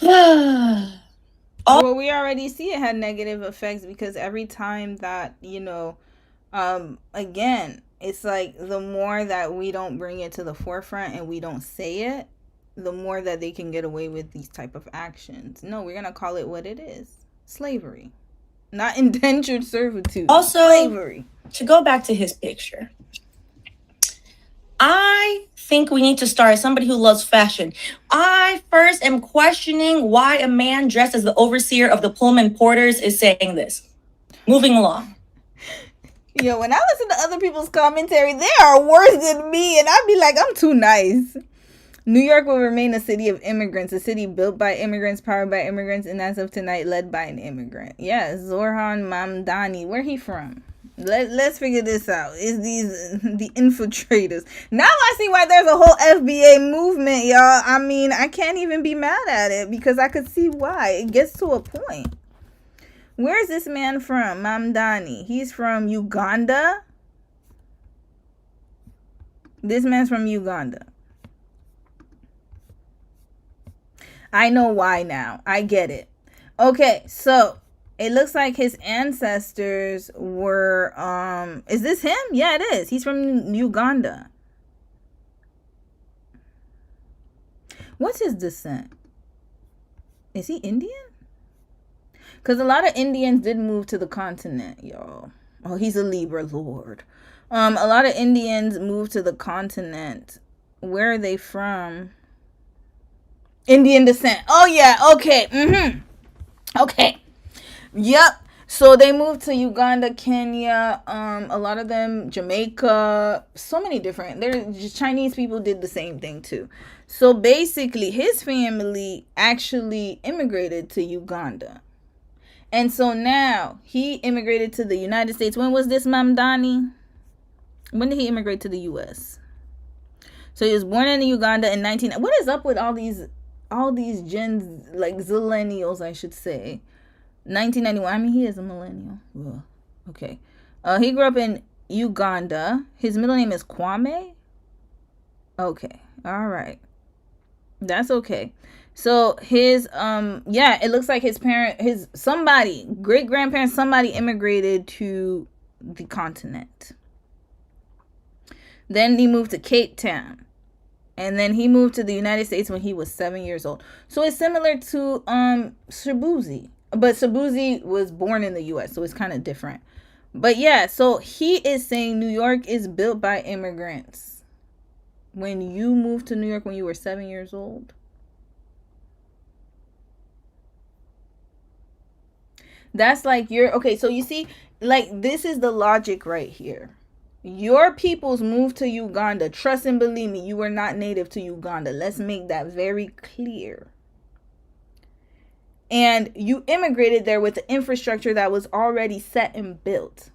Well, we already see it had negative effects because every time that, you know, again, it's like the more that we don't bring it to the forefront and we don't say it, the more that they can get away with these type of actions. No, we're going to call it what it is. Slavery. Not indentured servitude. Also, slavery. To go back to his picture, I think we need to start as somebody who loves fashion. I first am questioning why a man dressed as the overseer of the Pullman Porters is saying this. Moving along. Yo, when I listen to other people's commentary, they are worse than me. And I'd be like, I'm too nice. New York will remain a city of immigrants, a city built by immigrants, powered by immigrants, and as of tonight, led by an immigrant. Yeah, Zoran Mamdani. Where he from? Let's figure this out. Is the infiltrators. Now I see why there's a whole FBA movement, y'all. I mean, I can't even be mad at it because I could see why. It gets to a point. Where's this man from? Mamdani. He's from Uganda. This man's from Uganda. I know why now. I get it. Okay, so it looks like his ancestors were, is this him? Yeah, it is. He's from Uganda. What's his descent? Is he Indian? Because a lot of Indians did move to the continent, y'all. Oh, he's a Libra lord. A lot of Indians moved to the continent. Where are they from? Indian descent. Oh, yeah. Okay. Okay. Yep. So they moved to Uganda, Kenya. A lot of them, Jamaica. So many different. Chinese people did the same thing too. So basically, his family actually immigrated to Uganda. And so now he immigrated to the United States. When was this, Mamdani? When did he immigrate to the U.S.? So he was born in Uganda in 19... What is up with all these gens, like zillennials, I should say. 1991. I mean, he is a millennial. Ugh. Okay. He grew up in Uganda. His middle name is Kwame. Okay. All right. That's okay. So his, it looks like his great-grandparents, somebody immigrated to the continent. Then he moved to Cape Town. And then he moved to the United States when he was 7 years old. So it's similar to Shaboozy. But Shaboozy was born in the U.S., so it's kind of different. But yeah, so he is saying New York is built by immigrants. When you moved to New York when you were 7 years old. That's like okay, so you see, like, this is the logic right here. Your peoples moved to Uganda. Trust and believe me, you were not native to Uganda. Let's make that very clear. And you immigrated there with the infrastructure that was already set and built.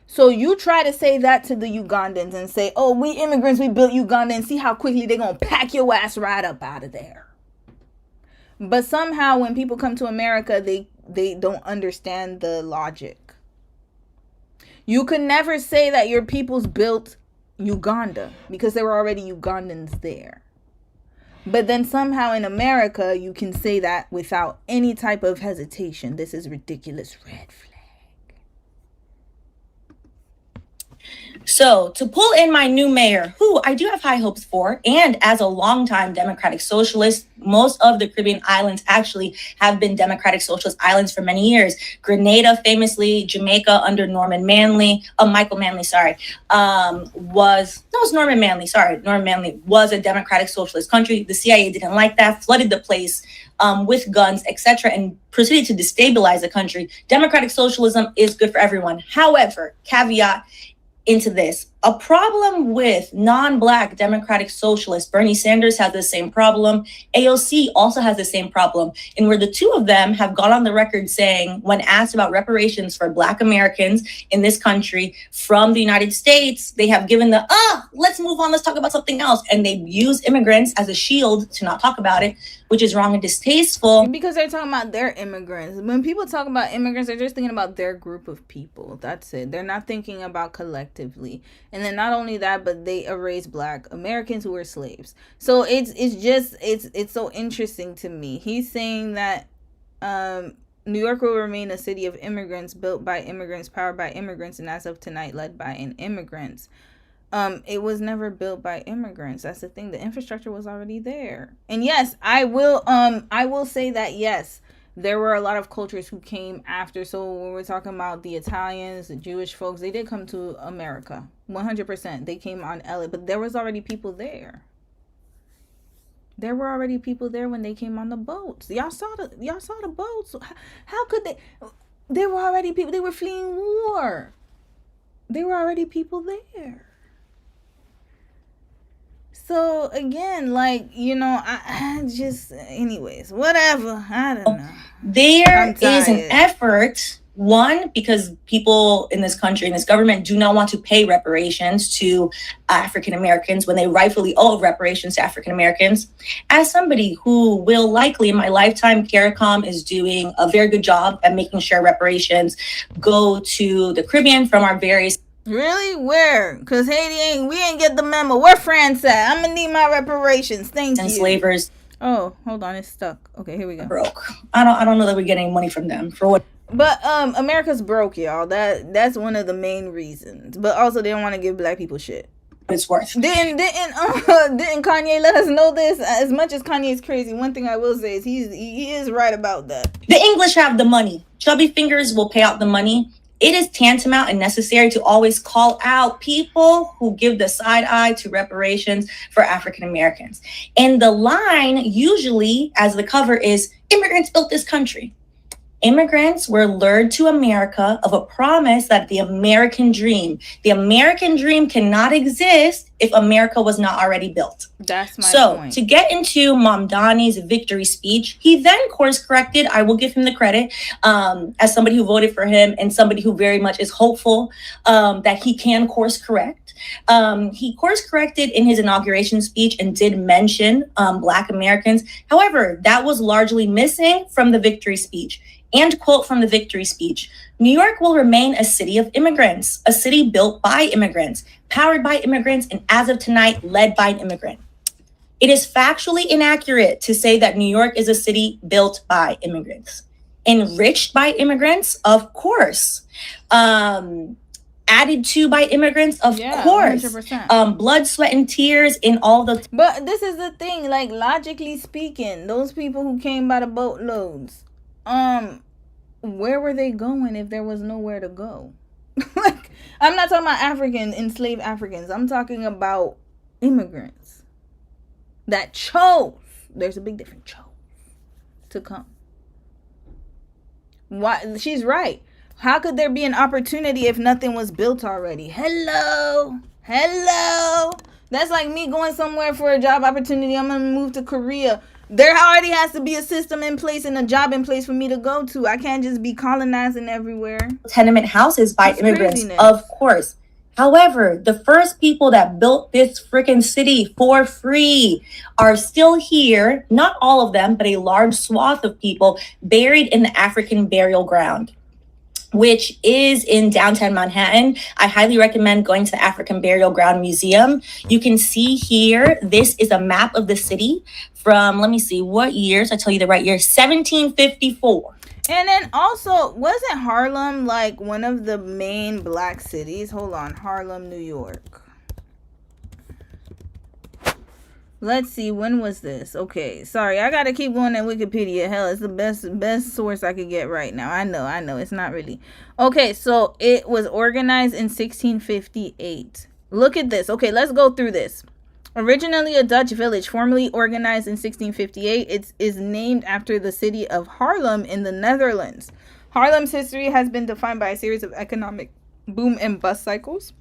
So you try to say that to the Ugandans and say, oh, we immigrants, we built Uganda, and see how quickly they're going to pack your ass right up out of there. But somehow when people come to America, they don't understand the logic. You could never say that your peoples built Uganda because there were already Ugandans there. But then somehow in America, you can say that without any type of hesitation. This is ridiculous. Red flag. So, to pull in my new mayor, who I do have high hopes for, and as a longtime Democratic Socialist, most of the Caribbean islands actually have been Democratic Socialist islands for many years. Grenada, famously, Jamaica under Norman Manley, Michael Manley, Norman Manley was a Democratic Socialist country. The CIA didn't like that, flooded the place with guns, etc., and proceeded to destabilize the country. Democratic socialism is good for everyone. However, caveat into this, a problem with non-Black Democratic Socialists. Bernie Sanders has the same problem. AOC also has the same problem. And where the two of them have gone on the record saying, when asked about reparations for Black Americans in this country from the United States, they have given let's move on, let's talk about something else. And they use immigrants as a shield to not talk about it, which is wrong and distasteful. Because they're talking about their immigrants. When people talk about immigrants, they're just thinking about their group of people. That's it. They're not thinking about collectively. And then not only that, but they erase Black Americans who were slaves. So it's so interesting to me. He's saying that New York will remain a city of immigrants, built by immigrants, powered by immigrants, and as of tonight, led by an immigrants. It was never built by immigrants. That's the thing. The infrastructure was already there. And yes, I will say that yes, there were a lot of cultures who came after. So when we're talking about the Italians, the Jewish folks, they did come to America. 100%. They came on LA, but there was already people there. There were already people there when they came on the boats. Y'all saw the boats. How could they? There were already people. They were fleeing war. There were already people there. So again, like, I just, anyways, whatever. I don't know. There is an effort, one, because people in this country, in this government, do not want to pay reparations to African Americans when they rightfully owe reparations to African Americans. As somebody who will likely in my lifetime, CARICOM is doing a very good job at making sure reparations go to the Caribbean from our various. Really? Where? Because Haiti we ain't get the memo. Where France at? I'm gonna need my reparations. Thank you. Enslavers. Oh, hold on, it's stuck. Okay, here we go. Broke. I don't know that we're getting money from them for what. But America's broke, y'all. That's one of the main reasons. But also they don't want to give Black people shit. It's worth. Didn't Kanye let us know this? As much as Kanye's crazy, one thing I will say is he is right about that. The English have the money. Chubby fingers will pay out the money. It is tantamount and necessary to always call out people who give the side eye to reparations for African Americans. And the line usually as the cover is, immigrants built this country. Immigrants were lured to America of a promise that the American dream cannot exist if America was not already built. That's my point. To get into Mamdani's victory speech, he then course corrected. I will give him the credit as somebody who voted for him and somebody who very much is hopeful that he can course correct. He course corrected in his inauguration speech and did mention Black Americans. However, that was largely missing from the victory speech. And quote from the victory speech, New York will remain a city of immigrants, a city built by immigrants, powered by immigrants, and as of tonight, led by an immigrant. It is factually inaccurate to say that New York is a city built by immigrants. Enriched by immigrants, of course. Added to by immigrants, of course. 100%. Blood, sweat, and tears in all the. But this is the thing, like, logically speaking, those people who came by the boatloads, where were they going if there was nowhere to go? Like, I'm not talking about enslaved Africans. I'm talking about immigrants that chose. There's a big difference. Chose to come. Why? She's right. How could there be an opportunity if nothing was built already? Hello. That's like me going somewhere for a job opportunity. I'm going to move to Korea. There already has to be a system in place and a job in place for me to go to. I can't just be colonizing everywhere. Tenement houses by immigrants, of course. However, the first people that built this freaking city for free are still here. Not all of them, but a large swath of people buried in the African burial ground, which is in downtown Manhattan. I highly recommend going to the African Burial Ground Museum. You can see here, this is a map of the city from, let me see, what years? I tell you the right year, 1754. And then also, wasn't Harlem like one of the main black cities? Hold on, Harlem, New York. Let's see, when was this? Okay, sorry, I gotta keep going at Wikipedia. Hell, it's the best source I could get right now. I know, it's not really. Okay, so it was organized in 1658. Look at this. Okay, let's go through this. Originally a Dutch village, formally organized in 1658, it is named after the city of Haarlem in the Netherlands. Haarlem's history has been defined by a series of economic boom and bust cycles,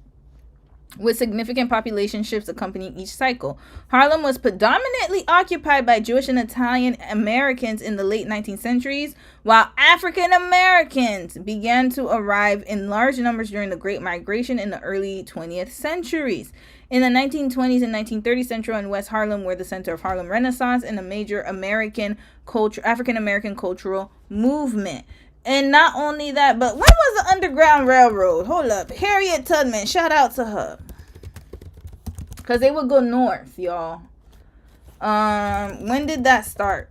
with significant population shifts accompanying each cycle. Haarlem was predominantly occupied by Jewish and Italian Americans in the late 19th centuries, while African Americans began to arrive in large numbers during the Great Migration in the early 20th centuries. In the 1920s and 1930s, Central and West Harlem were the center of Harlem Renaissance and a major African American cultural movement. And not only that, but when was the Underground Railroad? Hold up. Harriet Tubman, shout out to her. Because they would go north, y'all. When did that start?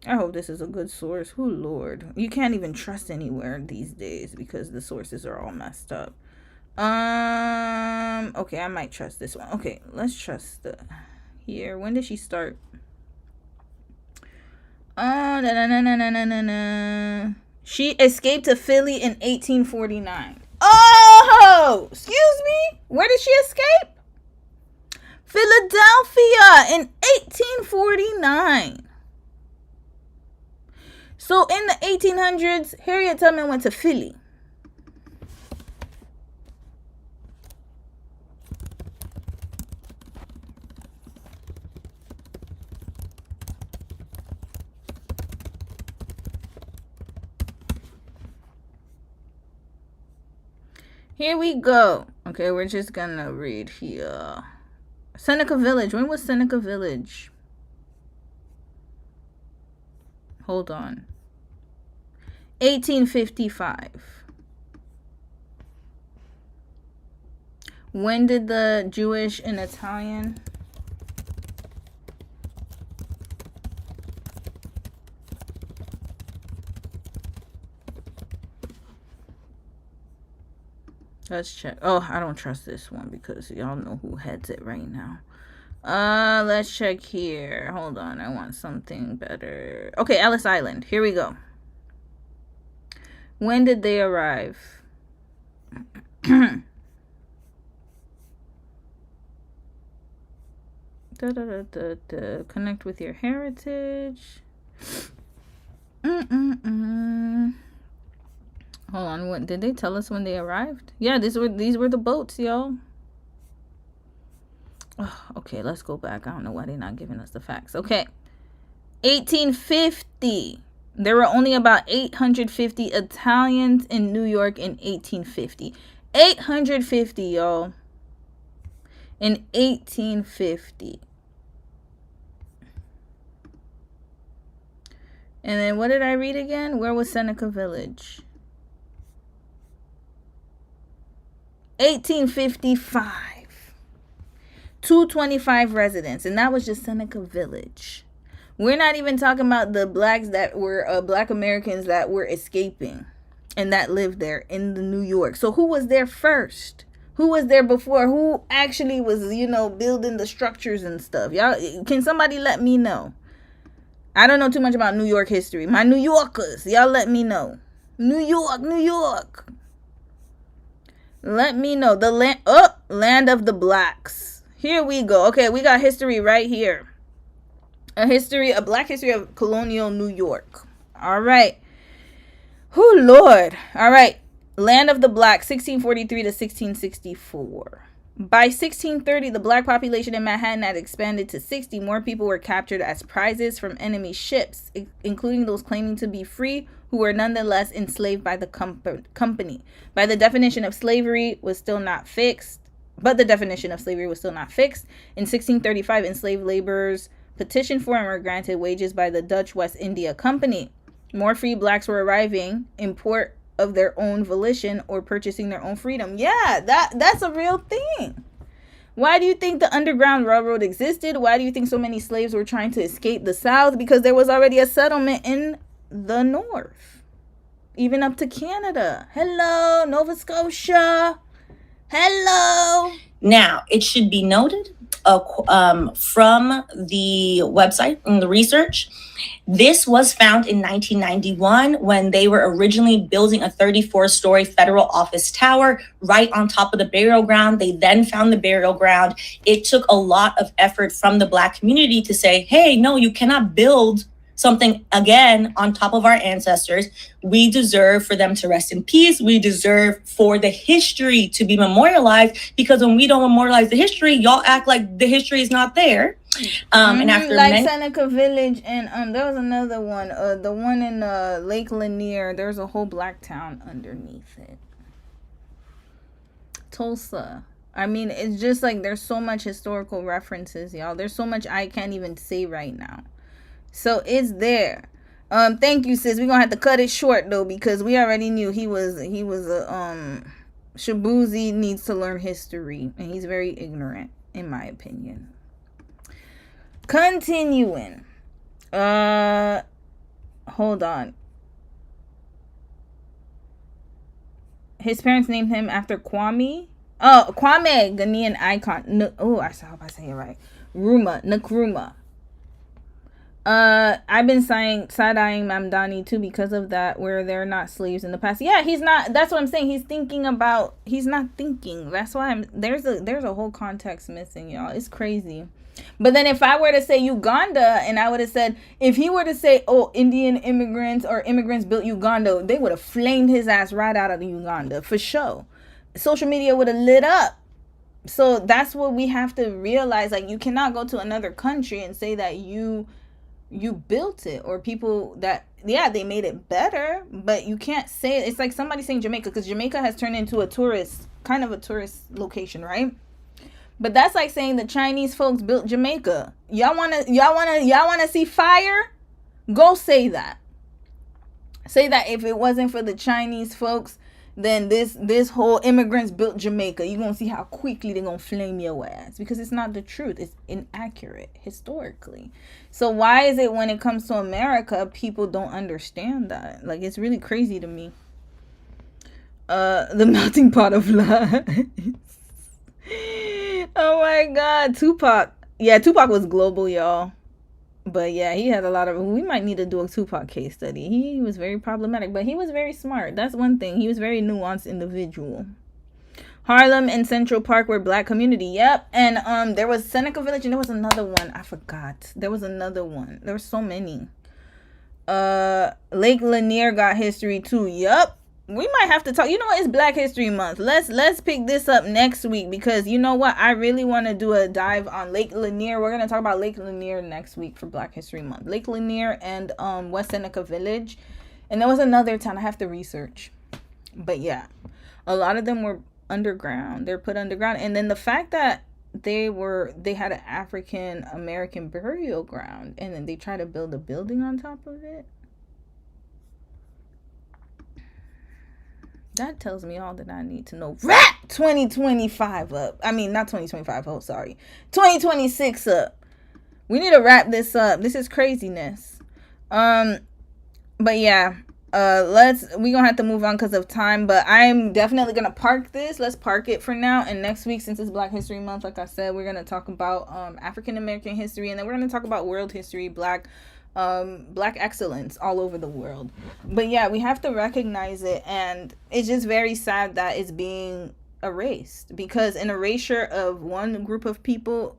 I hope this is a good source. Oh, Lord. You can't even trust anywhere these days because the sources are all messed up. Okay, I might trust this one. Okay, let's trust here. When did she start? She escaped to Philly in 1849. Oh, excuse me. Where did she escape? Philadelphia in 1849. So in the 1800s, Harriet Tubman went to Philly. Here we go. Okay, we're just gonna read here. Seneca Village. When was Seneca Village? Hold on. 1855. When did the Jewish and Italian? Let's check. Oh, I don't trust this one because y'all know who heads it right now. Let's check here. Hold on. I want something better. Okay, Ellis Island. Here we go. When did they arrive? Connect with your heritage. Hold on, what did they tell us when they arrived? Yeah, these were the boats, y'all. Oh, okay, let's go back. I don't know why they're not giving us the facts. Okay. 1850. There were only about 850 Italians in New York in 1850. 850, y'all. In 1850. And then what did I read again? Where was Seneca Village? 1855. 225 residents, and that was just Seneca Village. We're not even talking about the blacks that were black Americans that were escaping and that lived there in the New York. So who was there first? Who was there before? Who actually was, building the structures and stuff? Y'all, can somebody let me know? I don't know too much about New York history. My New Yorkers, y'all let me know. New York. Let me know. The land of the blacks. Here we go. Okay, we got history right here. A black history of colonial New York. All right. Oh, Lord. All right. Land of the Black, 1643 to 1664. By 1630, the black population in Manhattan had expanded to 60. More people were captured as prizes from enemy ships, including those claiming to be free, who were nonetheless enslaved by the company. By the definition of slavery was still not fixed. In 1635, enslaved laborers petitioned for and were granted wages by the Dutch West India Company. More free blacks were arriving in port of their own volition or purchasing their own freedom. Yeah, that's a real thing. Why do you think the Underground Railroad existed? Why do you think so many slaves were trying to escape the South? Because there was already a settlement in the North, even up to Canada. Hello, Nova Scotia. Hello. Now, it should be noted from the website and the research, this was found in 1991 when they were originally building a 34-story federal office tower right on top of the burial ground. They then found the burial ground. It took a lot of effort from the Black community to say, hey, no, you cannot build something again on top of our ancestors. We deserve for them to rest in peace. We deserve for the history to be memorialized, because when we don't memorialize the history, y'all act like the history is not there. And after Seneca Village, and there was another one, the one in Lake Lanier. There's a whole black town underneath it. Tulsa. I mean, it's just like there's so much historical references, y'all. There's so much I can't even say right now. So it's there. Thank you, sis. We're gonna have to cut it short though, because we already knew he was a Shaboozy needs to learn history, and he's very ignorant, in my opinion. Continuing. Hold on. His parents named him after Kwame. Oh, Kwame, Ghanaian icon. I hope I say it right. Nkrumah. I've been side-eyeing Mamdani too because of that, where they're not slaves in the past. Yeah, he's not. That's what I'm saying. He's not thinking. That's why there's a whole context missing, y'all. It's crazy. But then if I were to say Uganda, and I would have said, if he were to say, oh, Indian immigrants or immigrants built Uganda, they would have flamed his ass right out of Uganda for sure. Social media would have lit up. So that's what we have to realize. Like, you cannot go to another country and say that you built it, or people that, yeah, they made it better, but you can't say it. It's like somebody saying Jamaica, because Jamaica has turned into a tourist location, right? But that's like saying the Chinese folks built Jamaica. Y'all wanna see fire? Go say that. Say that if it wasn't for the Chinese folks, then this whole immigrants built Jamaica. You're gonna see how quickly they're gonna flame your ass, because it's not the truth. It's inaccurate historically. So why is it when it comes to America, people don't understand that? Like, it's really crazy to me. The melting pot of lies. Oh my God, Tupac. Yeah, Tupac was global, y'all. But yeah, he had a lot of. We might need to do a Tupac case study. He was very problematic, but he was very smart. That's one thing. He was a very nuanced individual. Harlem and Central Park were black community. Yep. And there was Seneca Village, and there was another one. I forgot. There was another one. There were so many. Lake Lanier got history too. Yep. We might have to talk. You know what? It's Black History Month. Let's pick this up next week, because you know what? I really want to do a dive on Lake Lanier. We're going to talk about Lake Lanier next week for Black History Month. Lake Lanier and West Seneca Village. And there was another town I have to research. But yeah, a lot of them were underground. They're put underground. And then the fact that they had an African American burial ground, and then they tried to build a building on top of it. That tells me all that I need to know. Wrap 2025 up. I mean, not 2025. Oh, sorry. 2026 up. We need to wrap this up. This is craziness. But yeah, we gonna have to move on because of time. But I'm definitely gonna park this. Let's park it for now. And next week, since it's Black History Month, like I said, we're gonna talk about African American history, and then we're gonna talk about world history, black excellence all over the world. But yeah, we have to recognize it, and it's just very sad that it's being erased, because an erasure of one group of people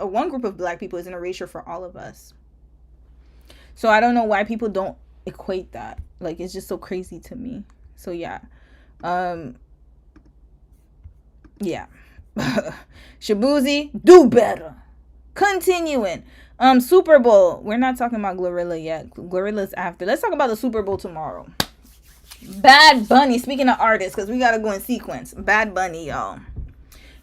one group of black people is an erasure for all of us. So I don't know why people don't equate that. Like, it's just so crazy to me. So yeah. Yeah. Shaboozy, do better. Continuing. Super Bowl. We're not talking about Glorilla yet. Glorilla's after. Let's talk about the Super Bowl tomorrow. Bad Bunny. Speaking of artists, because we gotta go in sequence. Bad Bunny, y'all.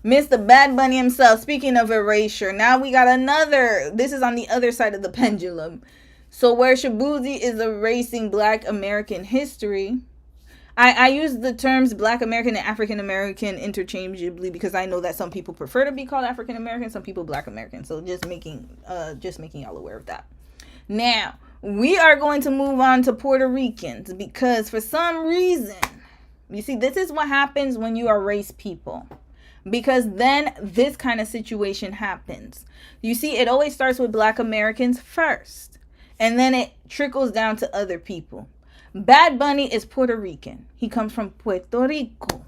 Mr. Bad Bunny himself. Speaking of erasure, now we got another. This is on the other side of the pendulum. So where Shaboozy is erasing Black American history, I use the terms Black American and African American interchangeably because I know that some people prefer to be called African American, some people Black American. So just making y'all aware of that. Now, we are going to move on to Puerto Ricans because for some reason, you see, this is what happens when you erase people. Because then this kind of situation happens. You see, it always starts with Black Americans first. And then it trickles down to other people. Bad Bunny is Puerto Rican. He comes from Puerto Rico.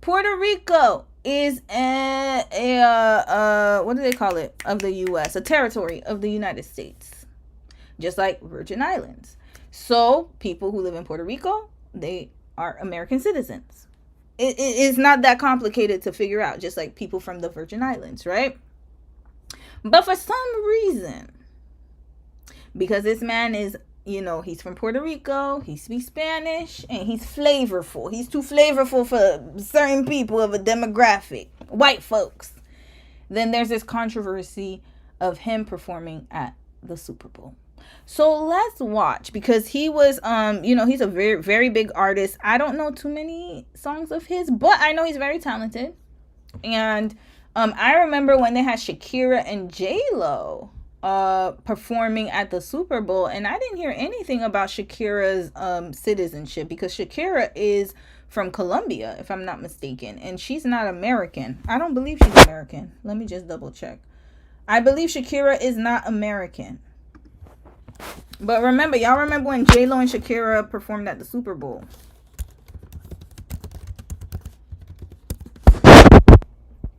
Puerto Rico is a what do they call it? Of the U.S. A territory of the United States. Just like Virgin Islands. So people who live in Puerto Rico, they are American citizens. It is not that complicated to figure out. Just like people from the Virgin Islands, right? But for some reason, because this man is, you know, he's from Puerto Rico, he speaks Spanish, and he's flavorful. He's too flavorful for certain people of a demographic, white folks. Then there's this controversy of him performing at the Super Bowl. So let's watch, because he was, you know, he's a very, very big artist. I don't know too many songs of his, but I know he's very talented. And I remember when they had Shakira and J-Lo performing at the Super Bowl, and I didn't hear anything about Shakira's citizenship, because Shakira is from Colombia, if I'm not mistaken, and she's not American. I don't believe she's American. Let me just double check. I believe Shakira is not American. But remember, y'all remember when J-Lo and Shakira performed at the Super Bowl?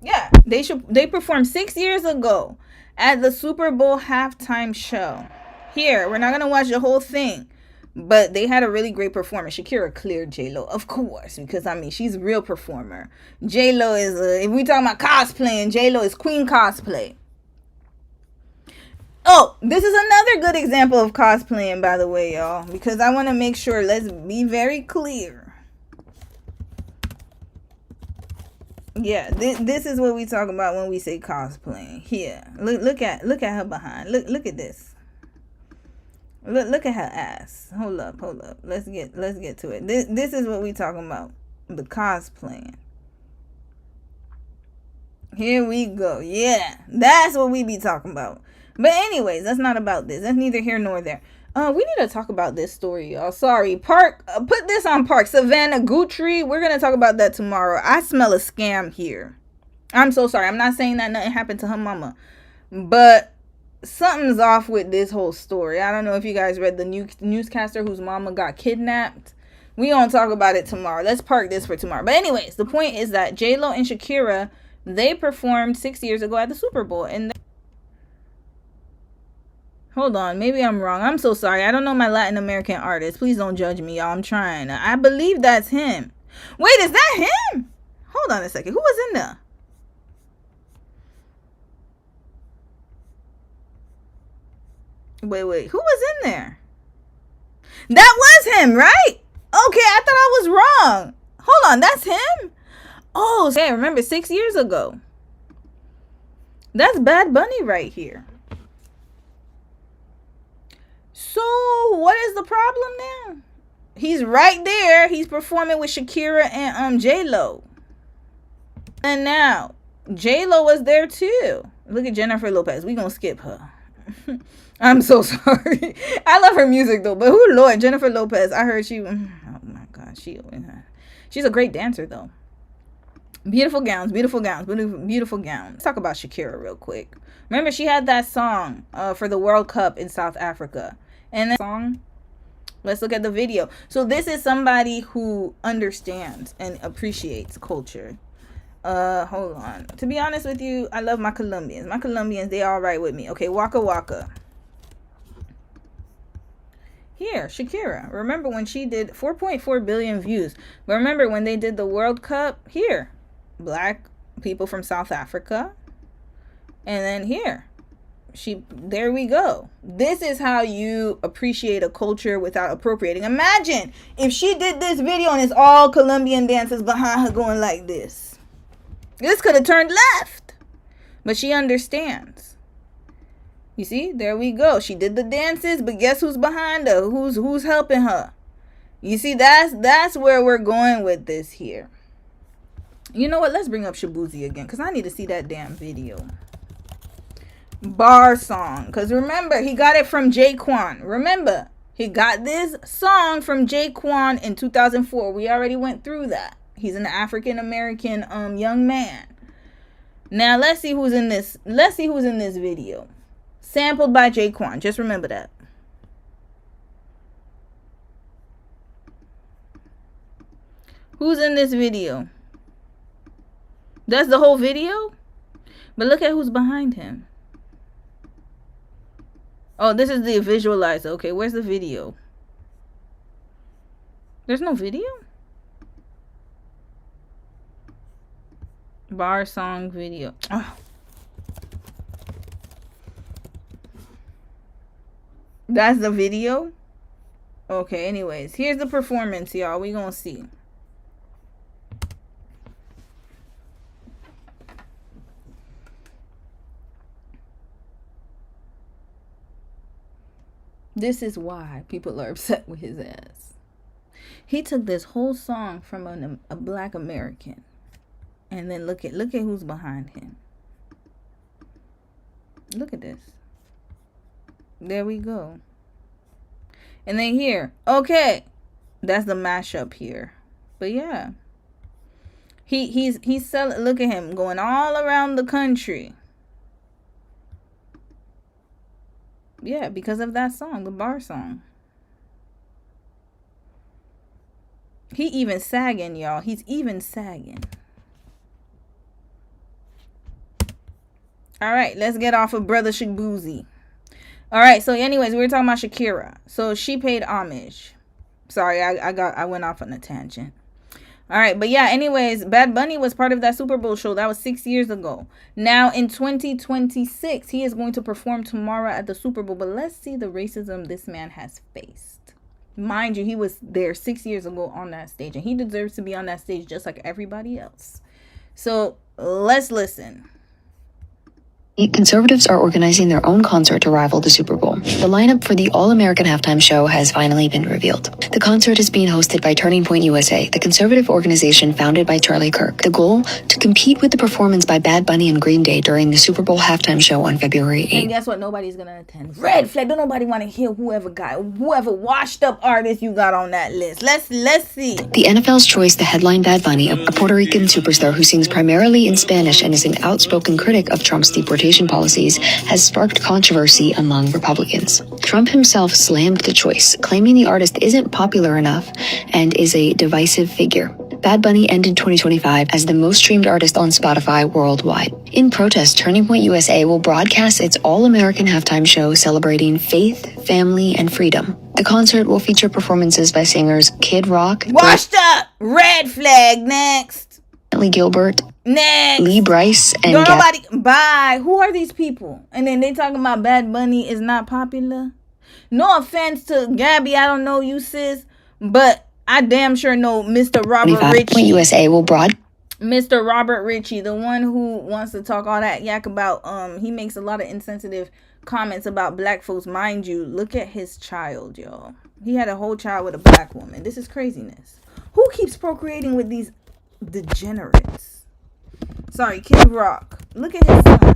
Yeah, they performed 6 years ago at the Super Bowl halftime show. Here, we're not going to watch the whole thing, but they had a really great performance. Shakira cleared J-Lo, of course, because, I mean, she's a real performer. J-Lo is, if we talking about cosplaying, J-Lo is queen cosplay. Oh, this is another good example of cosplaying, by the way, y'all, because I want to make sure, let's be very clear. Yeah, this is what we talk about when we say cosplaying. Here, look at her behind. Look at this. Look at her ass. Hold up. Let's get to it. This is what we talking about. The cosplaying. Here we go. Yeah, that's what we be talking about. But anyways, that's not about this. That's neither here nor there. We need to talk about this story, y'all. Sorry. Park, put this on Park. Savannah Guthrie. We're going to talk about that tomorrow. I smell a scam here. I'm so sorry. I'm not saying that nothing happened to her mama. But something's off with this whole story. I don't know if you guys read the newscaster whose mama got kidnapped. We going to talk about it tomorrow. Let's park this for tomorrow. But anyways, the point is that J-Lo and Shakira, they performed 6 years ago at the Super Bowl. And hold on, maybe I'm wrong. I'm so sorry. I don't know my Latin American artists. Please don't judge me, y'all. I'm trying. I believe that's him. Wait, is that him? Hold on a second. Who was in there? Wait. Who was in there? That was him, right? Okay, I thought I was wrong. Hold on, that's him? Oh, yeah, remember 6 years ago. That's Bad Bunny right here. So, what is the problem now? He's right there. He's performing with Shakira and J-Lo. And now, J-Lo was there too. Look at Jennifer Lopez. We gonna skip her. I'm so sorry. I love her music though. But who, Lord, Jennifer Lopez. I heard she, oh my God, she's a great dancer though. Beautiful gowns. Let's talk about Shakira real quick. Remember, she had that song for the World Cup in South Africa. And that song, let's look at the video. So this is somebody who understands and appreciates culture. Hold on. To be honest with you, I love my Colombians. My Colombians, they all right with me. Okay, Waka Waka. Here, Shakira. Remember when she did 4.4 billion views. But remember when they did the World Cup? Here, black people from South Africa. And then here, there we go. This is how you appreciate a culture without appropriating. Imagine if she did this video and it's all Colombian dancers behind her going like this. This could have turned left. But she understands. You see, there we go. She did the dances, but guess who's behind her? Who's helping her? You see, that's where we're going with this here. You know what? Let's bring up Shaboozy again, because I need to see that damn video. Bar song. Because remember, he got it from Jaquan. Remember, he got this song from Jaquan in 2004. We already went through that. He's an African-American young man. Now, let's see who's in this. Let's see who's in this video. Sampled by Jaquan. Just remember that. Who's in this video? That's the whole video? But look at who's behind him. Oh, this is the visualizer. Okay, where's the video? There's no video? Bar song video. Oh. That's the video? Okay, anyways. Here's the performance, y'all. We gonna see. This is why people are upset with his ass. He took this whole song from a black American. And then look at who's behind him. Look at this. There we go. And then here. Okay. That's the mashup here. But yeah. He's selling. Look at him going all around the country. Yeah, because of that song, the bar song. He even sagging, y'all. He's even sagging. All right, let's get off of Brother Shaboozy. All right, so anyways, we were talking about Shakira. So she paid homage. Sorry, I went off on a tangent. All right, but yeah, anyways, Bad Bunny was part of that Super Bowl show. That was 6 years ago. Now, in 2026, he is going to perform tomorrow at the Super Bowl. But let's see the racism this man has faced. Mind you, he was there 6 years ago on that stage. And he deserves to be on that stage just like everybody else. So, let's listen. Conservatives are organizing their own concert to rival the Super Bowl. The lineup for the All-American Halftime Show has finally been revealed. The concert is being hosted by Turning Point USA, the conservative organization founded by Charlie Kirk. The goal? To compete with the performance by Bad Bunny and Green Day during the Super Bowl Halftime Show on February 8th. And guess what? Nobody's going to attend. Red flag. Don't nobody want to hear whoever washed up artist you got on that list. Let's see. The NFL's choice to headline Bad Bunny, a Puerto Rican superstar who sings primarily in Spanish and is an outspoken critic of Trump's deportation policies, has sparked controversy among Republicans. Trump himself slammed the choice, claiming the artist isn't popular enough and is a divisive figure. Bad Bunny ended 2025 as the most streamed artist on Spotify worldwide. In protest, Turning Point USA will broadcast its All-American Halftime Show celebrating faith, family, and freedom. The concert will feature performances by singers Kid Rock, Washed Up, Red Flag, next. Lee Gilbert, next. Lee Bryce, and nobody. Bye. Who are these people? And then they talking about Bad Bunny is not popular. No offense to Gabby, I don't know you, sis, but I damn sure know Mr. Robert Ritchie. USA will Mr. Robert Ritchie, the one who wants to talk all that yak about. He makes a lot of insensitive comments about black folks. Mind you, look at his child, y'all. He had a whole child with a black woman. This is craziness. Who keeps procreating with these degenerates? Sorry, Kid Rock. Look at his son.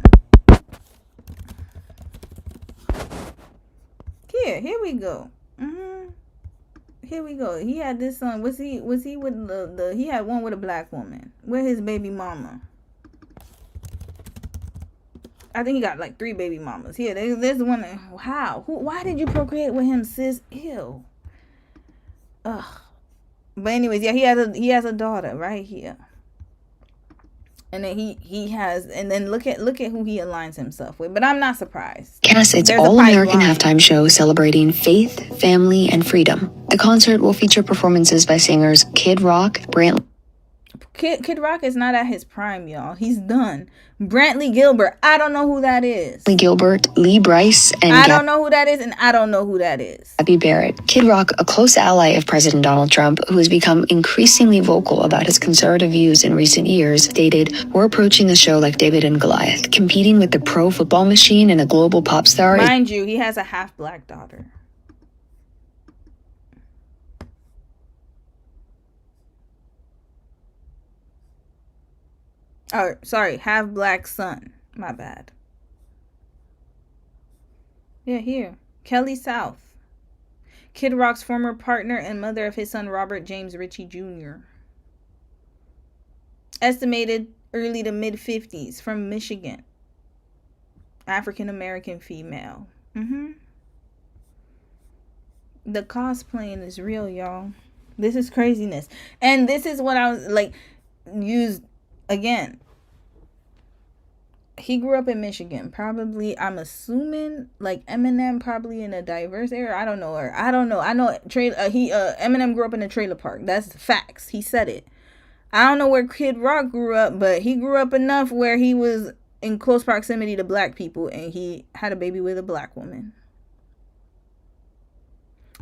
Here we go. Here we go. He had this son. Was he with he had one with a black woman. Where his baby mama? I think he got like 3 baby mamas. Here, there's one. How? Why did you procreate with him, sis? Ew. Ugh. But anyways, yeah, he has a daughter right here. And then he has, and then look at who he aligns himself with. But I'm not surprised. Cass, it's There's a all-American pipeline. halftime show celebrating faith, family, and freedom. The concert will feature performances by singers Kid Rock, Brantley. Kid Rock is not at his prime, y'all. He's done. Brantley Gilbert, I don't know who that is. Gilbert, Lee Brice, and I don't know who that is, and I don't know who that is. Gabby Barrett. Kid Rock, a close ally of President Donald Trump, who has become increasingly vocal about his conservative views in recent years, stated, "We're approaching the show like David and Goliath, competing with the pro football machine and a global pop star." Mind you, he has a half-black daughter. Oh, sorry, half-black son. My bad. Yeah, here. Kelly South. Kid Rock's former partner and mother of his son Robert James Ritchie Jr. Estimated early to mid-50s, from Michigan. African-American female. The cosplaying is real, y'all. This is craziness. And this is what I was like, used again. He grew up in Michigan. Probably, I'm assuming, like Eminem, probably in a diverse area. I don't know. I know Eminem grew up in a trailer park. That's facts. He said it. I don't know where Kid Rock grew up, but he grew up enough where he was in close proximity to black people, and he had a baby with a black woman.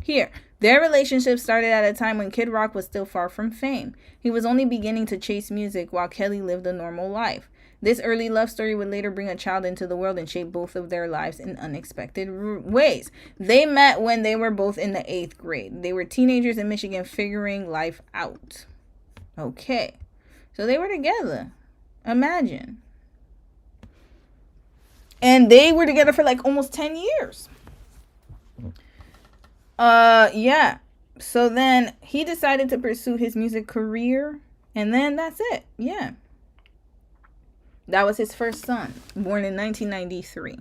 Here, their relationship started at a time when Kid Rock was still far from fame. He was only beginning to chase music while Kelly lived a normal life. This early love story would later bring a child into the world and shape both of their lives in unexpected ways. They met when they were both in the 8th grade. They were teenagers in Michigan figuring life out. Okay, so they were together. Imagine. And they were together for like almost 10 years. Yeah. So then he decided to pursue his music career, and then that's it. Yeah. That was his first son, born in 1993.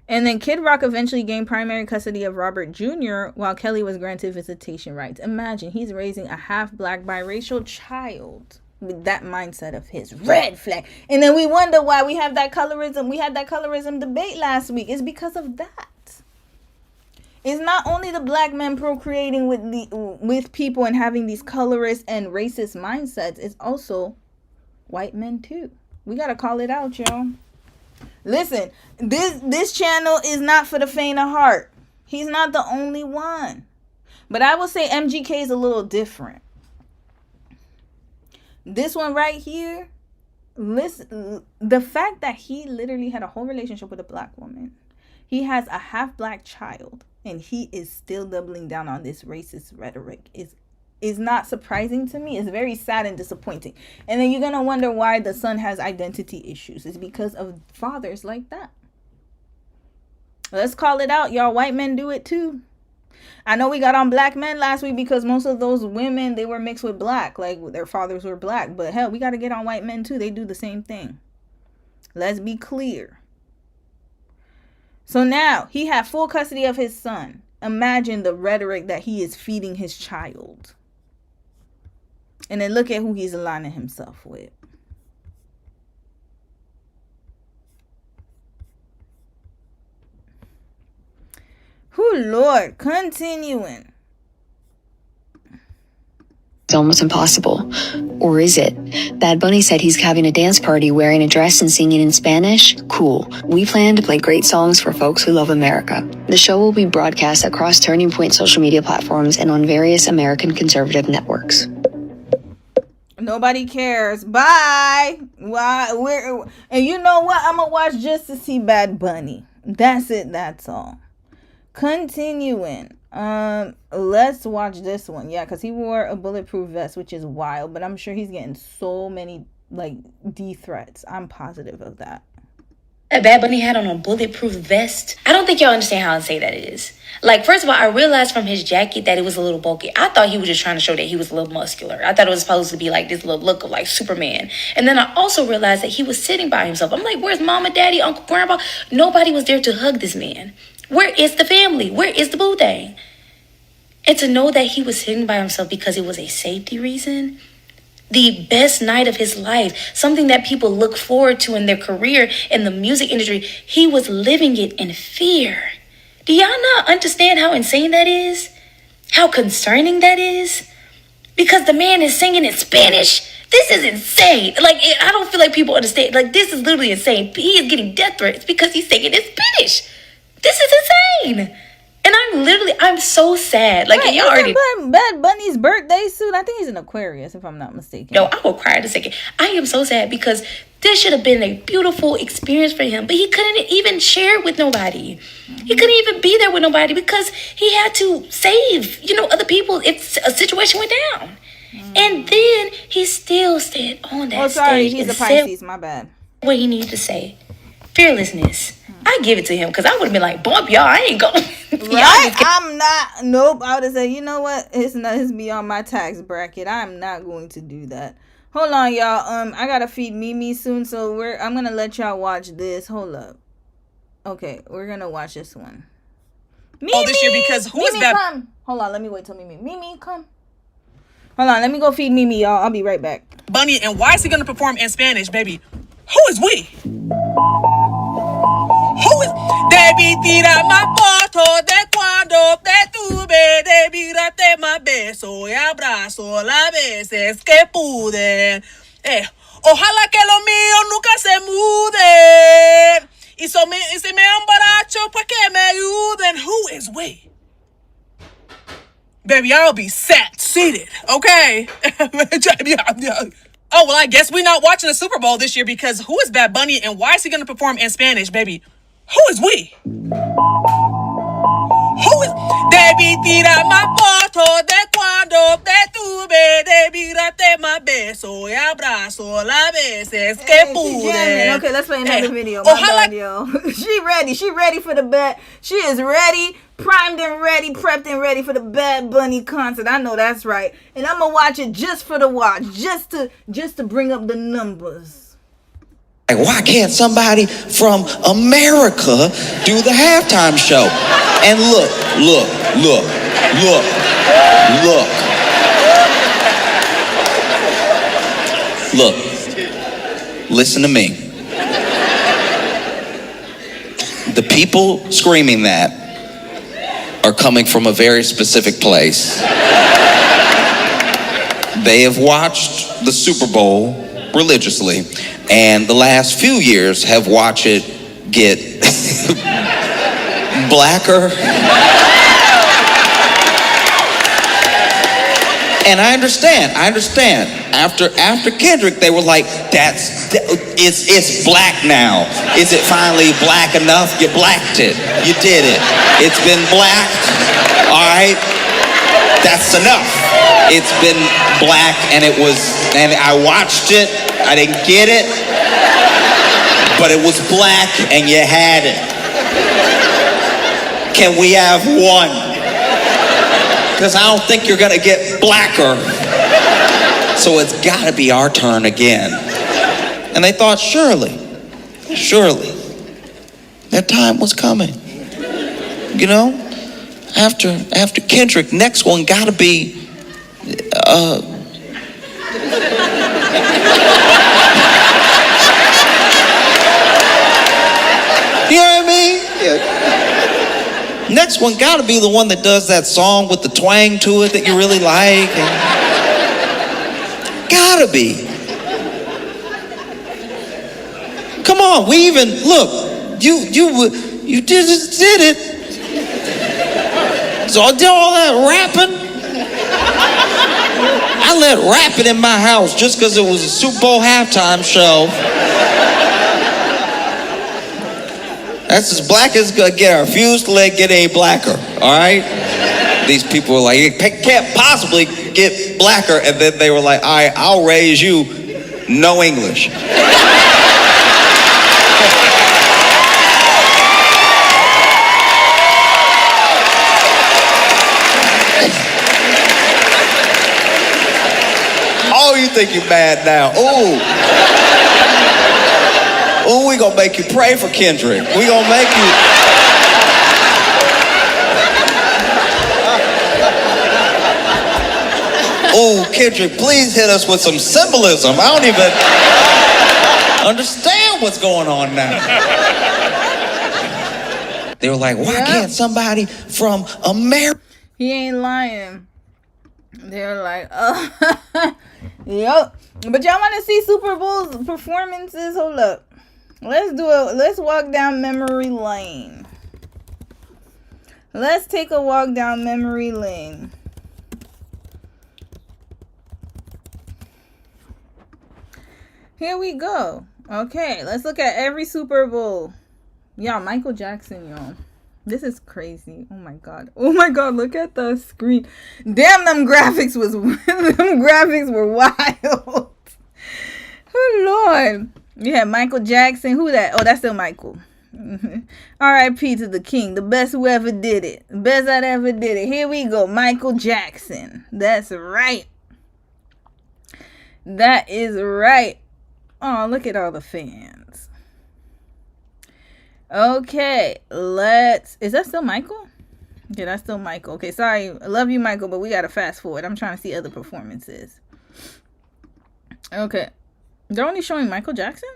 And then Kid Rock eventually gained primary custody of Robert Jr. while Kelly was granted visitation rights. Imagine, he's raising a half-black biracial child with that mindset of his. Red flag. And then we wonder why we have that colorism. We had that colorism debate last week. It's because of that. It's not only the black men procreating with people and having these colorist and racist mindsets. It's also white men too. We gotta call it out, y'all. Listen, this channel is not for the faint of heart. He's not the only one. But I will say MGK is a little different. This one right here, listen, the fact that he literally had a whole relationship with a black woman. He has a half-black child, and he is still doubling down on this racist rhetoric. Is not surprising to me. It's very sad and disappointing. And then you're going to wonder why the son has identity issues. It's because of fathers like that. Let's call it out, y'all. White men do it too. I know we got on black men last week because most of those women, they were mixed with black. Like their fathers were black. But hell, we got to get on white men too. They do the same thing. Let's be clear. So now he had full custody of his son. Imagine the rhetoric that he is feeding his child. And then look at who he's aligning himself with. Whew, Lord, continuing. It's almost impossible. Or is it? Bad Bunny said he's having a dance party wearing a dress and singing in Spanish. Cool. We plan to play great songs for folks who love America. The show will be broadcast across Turning Point social media platforms and on various American conservative networks. Nobody cares. Bye. Why? And you know what? I'm gonna watch just to see Bad Bunny. That's it. That's all. Continuing. Let's watch this one. Yeah, because he wore a bulletproof vest, which is wild. But I'm sure he's getting so many like D threats. I'm positive of that. That Bad Bunny had on a bulletproof vest. I don't think y'all understand how insane that is. Like, first of all, I realized from his jacket that it was a little bulky. I thought he was just trying to show that he was a little muscular. I thought it was supposed to be like this little look of like Superman. And then I also realized that he was sitting by himself. I'm like, where's mama, daddy, uncle, grandpa? Nobody was there to hug this man. Where is the family? Where is the boo thing? And to know that he was sitting by himself because it was a safety reason the best night of his life, something that people look forward to in their career in the music industry. He was living it in fear. Do y'all not understand how insane that is? How concerning that is? Because the man is singing in Spanish. This is insane. Like, I don't feel like people understand. Like, this is literally insane. He is getting death threats because he's singing in Spanish. This is insane. And I'm so sad. Like, Wait, y'all already... Bad Bunny's birthday soon? I think he's in Aquarius, if I'm not mistaken. No, I will cry in a second. I am so sad because this should have been a beautiful experience for him, but he couldn't even share with nobody. He couldn't even be there with nobody because he had to save, other people if a situation went down. And then he still stayed on that stage. He's a Pisces, my bad. What he needed to say. Fearlessness. I give it to him because I would have been like, bump y'all, I ain't going. Right? I'm not. Nope. I would have said, you know what? It's beyond my tax bracket. I'm not going to do that. Hold on, y'all. I gotta feed Mimi soon, so I'm gonna let y'all watch this. Hold up. Okay, we're gonna watch this one. Mimi, this year because who is that? Come. Hold on, let me wait till Mimi. Mimi, come. Hold on, let me go feed Mimi, y'all. I'll be right back. Bunny, and why is he gonna perform in Spanish, baby? Who is we? Who is? Debi tira más foto de cuando te tuve, de mírate más beso y abrazo las veces que pude. Ojalá que los míos nunca se muden. Y si me embaracho, pues que me ayuden. Who is we? Baby, I'll be seated, okay? Oh, well, I guess we're not watching the Super Bowl this year because who is Bad Bunny and why is he going to perform in Spanish, baby? Who is we? Who is? Debi tira más foto de cuando te tuve, de mírate más beso y abrazo las veces que pude. Okay, let's play another video. My bad, yo. She ready for the bad. She is ready, primed and ready, prepped and ready for the Bad Bunny concert. I know that's right. And I'm gonna watch it just for the watch, just to bring up the numbers. Like, why can't somebody from America do the halftime show? And look. Listen to me. The people screaming that are coming from a very specific place. They have watched the Super Bowl religiously, and the last few years have watched it get blacker. And I understand. After Kendrick, they were like, it's black now. Is it finally black enough? You blacked it. You did it. It's been blacked. All right. That's enough. It's been black, and I watched it. I didn't get it, but it was black, and you had it. Can we have one? Because I don't think you're gonna get blacker. So it's gotta be our turn again. And they thought, surely, that time was coming. After Kendrick, next one gotta be, you know what I mean? Yeah. Next one gotta be the one that does that song with the twang to it that you really like. Gotta be. Come on, we even look. You did it. So I did all that rapping. I let rapping in my house just because it was a Super Bowl halftime show. That's as black as gonna get. I refuse to let it get any blacker. All right. These people were like, it can't possibly get blacker, and then they were like, all right, I'll raise you no English. Oh, you think you're mad now? Oh, we gonna make you pray for Kendrick. We gonna make you. Oh, Kendrick, please hit us with some symbolism. I don't even understand what's going on now. They were like, why can't somebody from America? He ain't lying. They're like, yep. But y'all want to see Super Bowl's performances? Hold up. Let's walk down memory lane. Let's take a walk down memory lane. Here we go. Okay, let's look at every Super Bowl. Y'all, Michael Jackson, y'all. This is crazy. Oh my god. Oh my god, look at the screen. Damn, them graphics was them graphics were wild. Oh Lord. Yeah, Michael Jackson. Who that? Oh, that's still Michael. R.I.P. to the king. The best who ever did it. Best that ever did it. Here we go. Michael Jackson. That's right. That is right. Oh, look at all the fans. Okay, is that still Michael? Okay, that's still Michael. Okay, sorry. I love you, Michael, but we got to fast forward. I'm trying to see other performances. Okay. They're only showing Michael Jackson?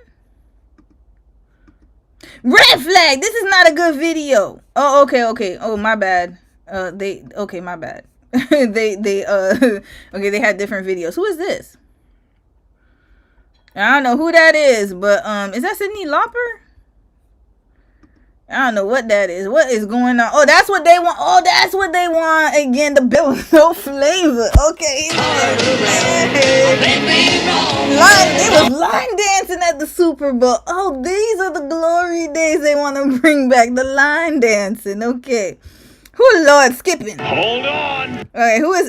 Red flag! This is not a good video. Oh, okay. Oh, my bad. My bad. they had different videos. Who is this? I don't know who that is, but is that Cyndi Lauper? I don't know what that is. What is going on? Oh, that's what they want. Oh, that's what they want. Again, the bill with no flavor. Okay. They was line dancing at the Super Bowl. Oh, these are the glory days they want to bring back. The line dancing. Okay. Who Lord skipping? Hold on. All right, what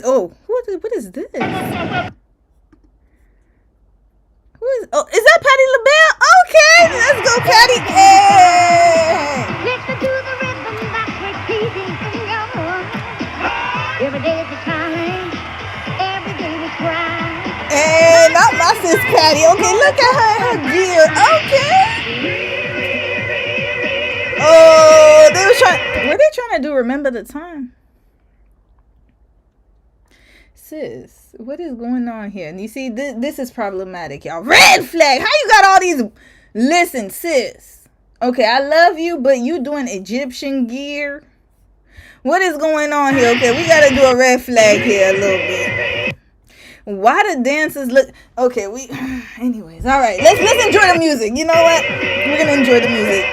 is this? Is that Patti LaBelle? Okay, let's go, Patti. Hey. Listen to the rhythm that we're keeping together. Every day is a time, every day we cry. Hey, not my sis Patti. Okay, look at her gear. Okay. Oh, were they trying to do Remember the Time? Sis, what is going on here? And you see, this is problematic, y'all. Red flag. How you got all these? Listen, sis. Okay, I love you, but you doing Egyptian gear? What is going on here? Okay, we got to do a red flag here a little bit. Why the dancers look... Okay, anyways, all right. Let's enjoy the music. You know what? We're going to enjoy the music.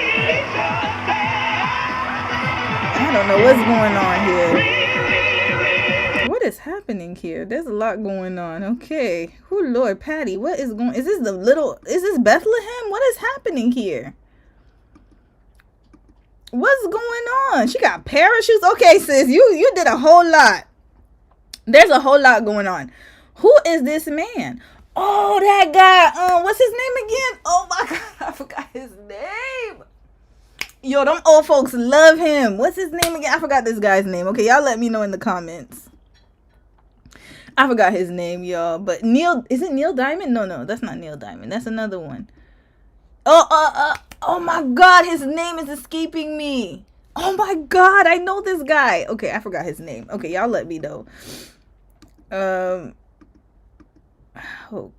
I don't know what's going on here. What is happening here? There's a lot going on. Okay. Oh Lord, Patti, what is going? Is this Bethlehem? What is happening here? What's going on? She got parachutes. Okay, sis, you did a whole lot. There's a whole lot going on. Who is this man? Oh, that guy. What's his name again? Oh my god, I forgot his name. Yo, them old folks love him. What's his name again? I forgot this guy's name. Okay, y'all let me know in the comments. I forgot his name, y'all. But is it Neil Diamond? No, that's not Neil Diamond. That's another one. Oh my god, his name is escaping me. Oh my god, I know this guy. Okay, I forgot his name. Okay, y'all let me know. Oh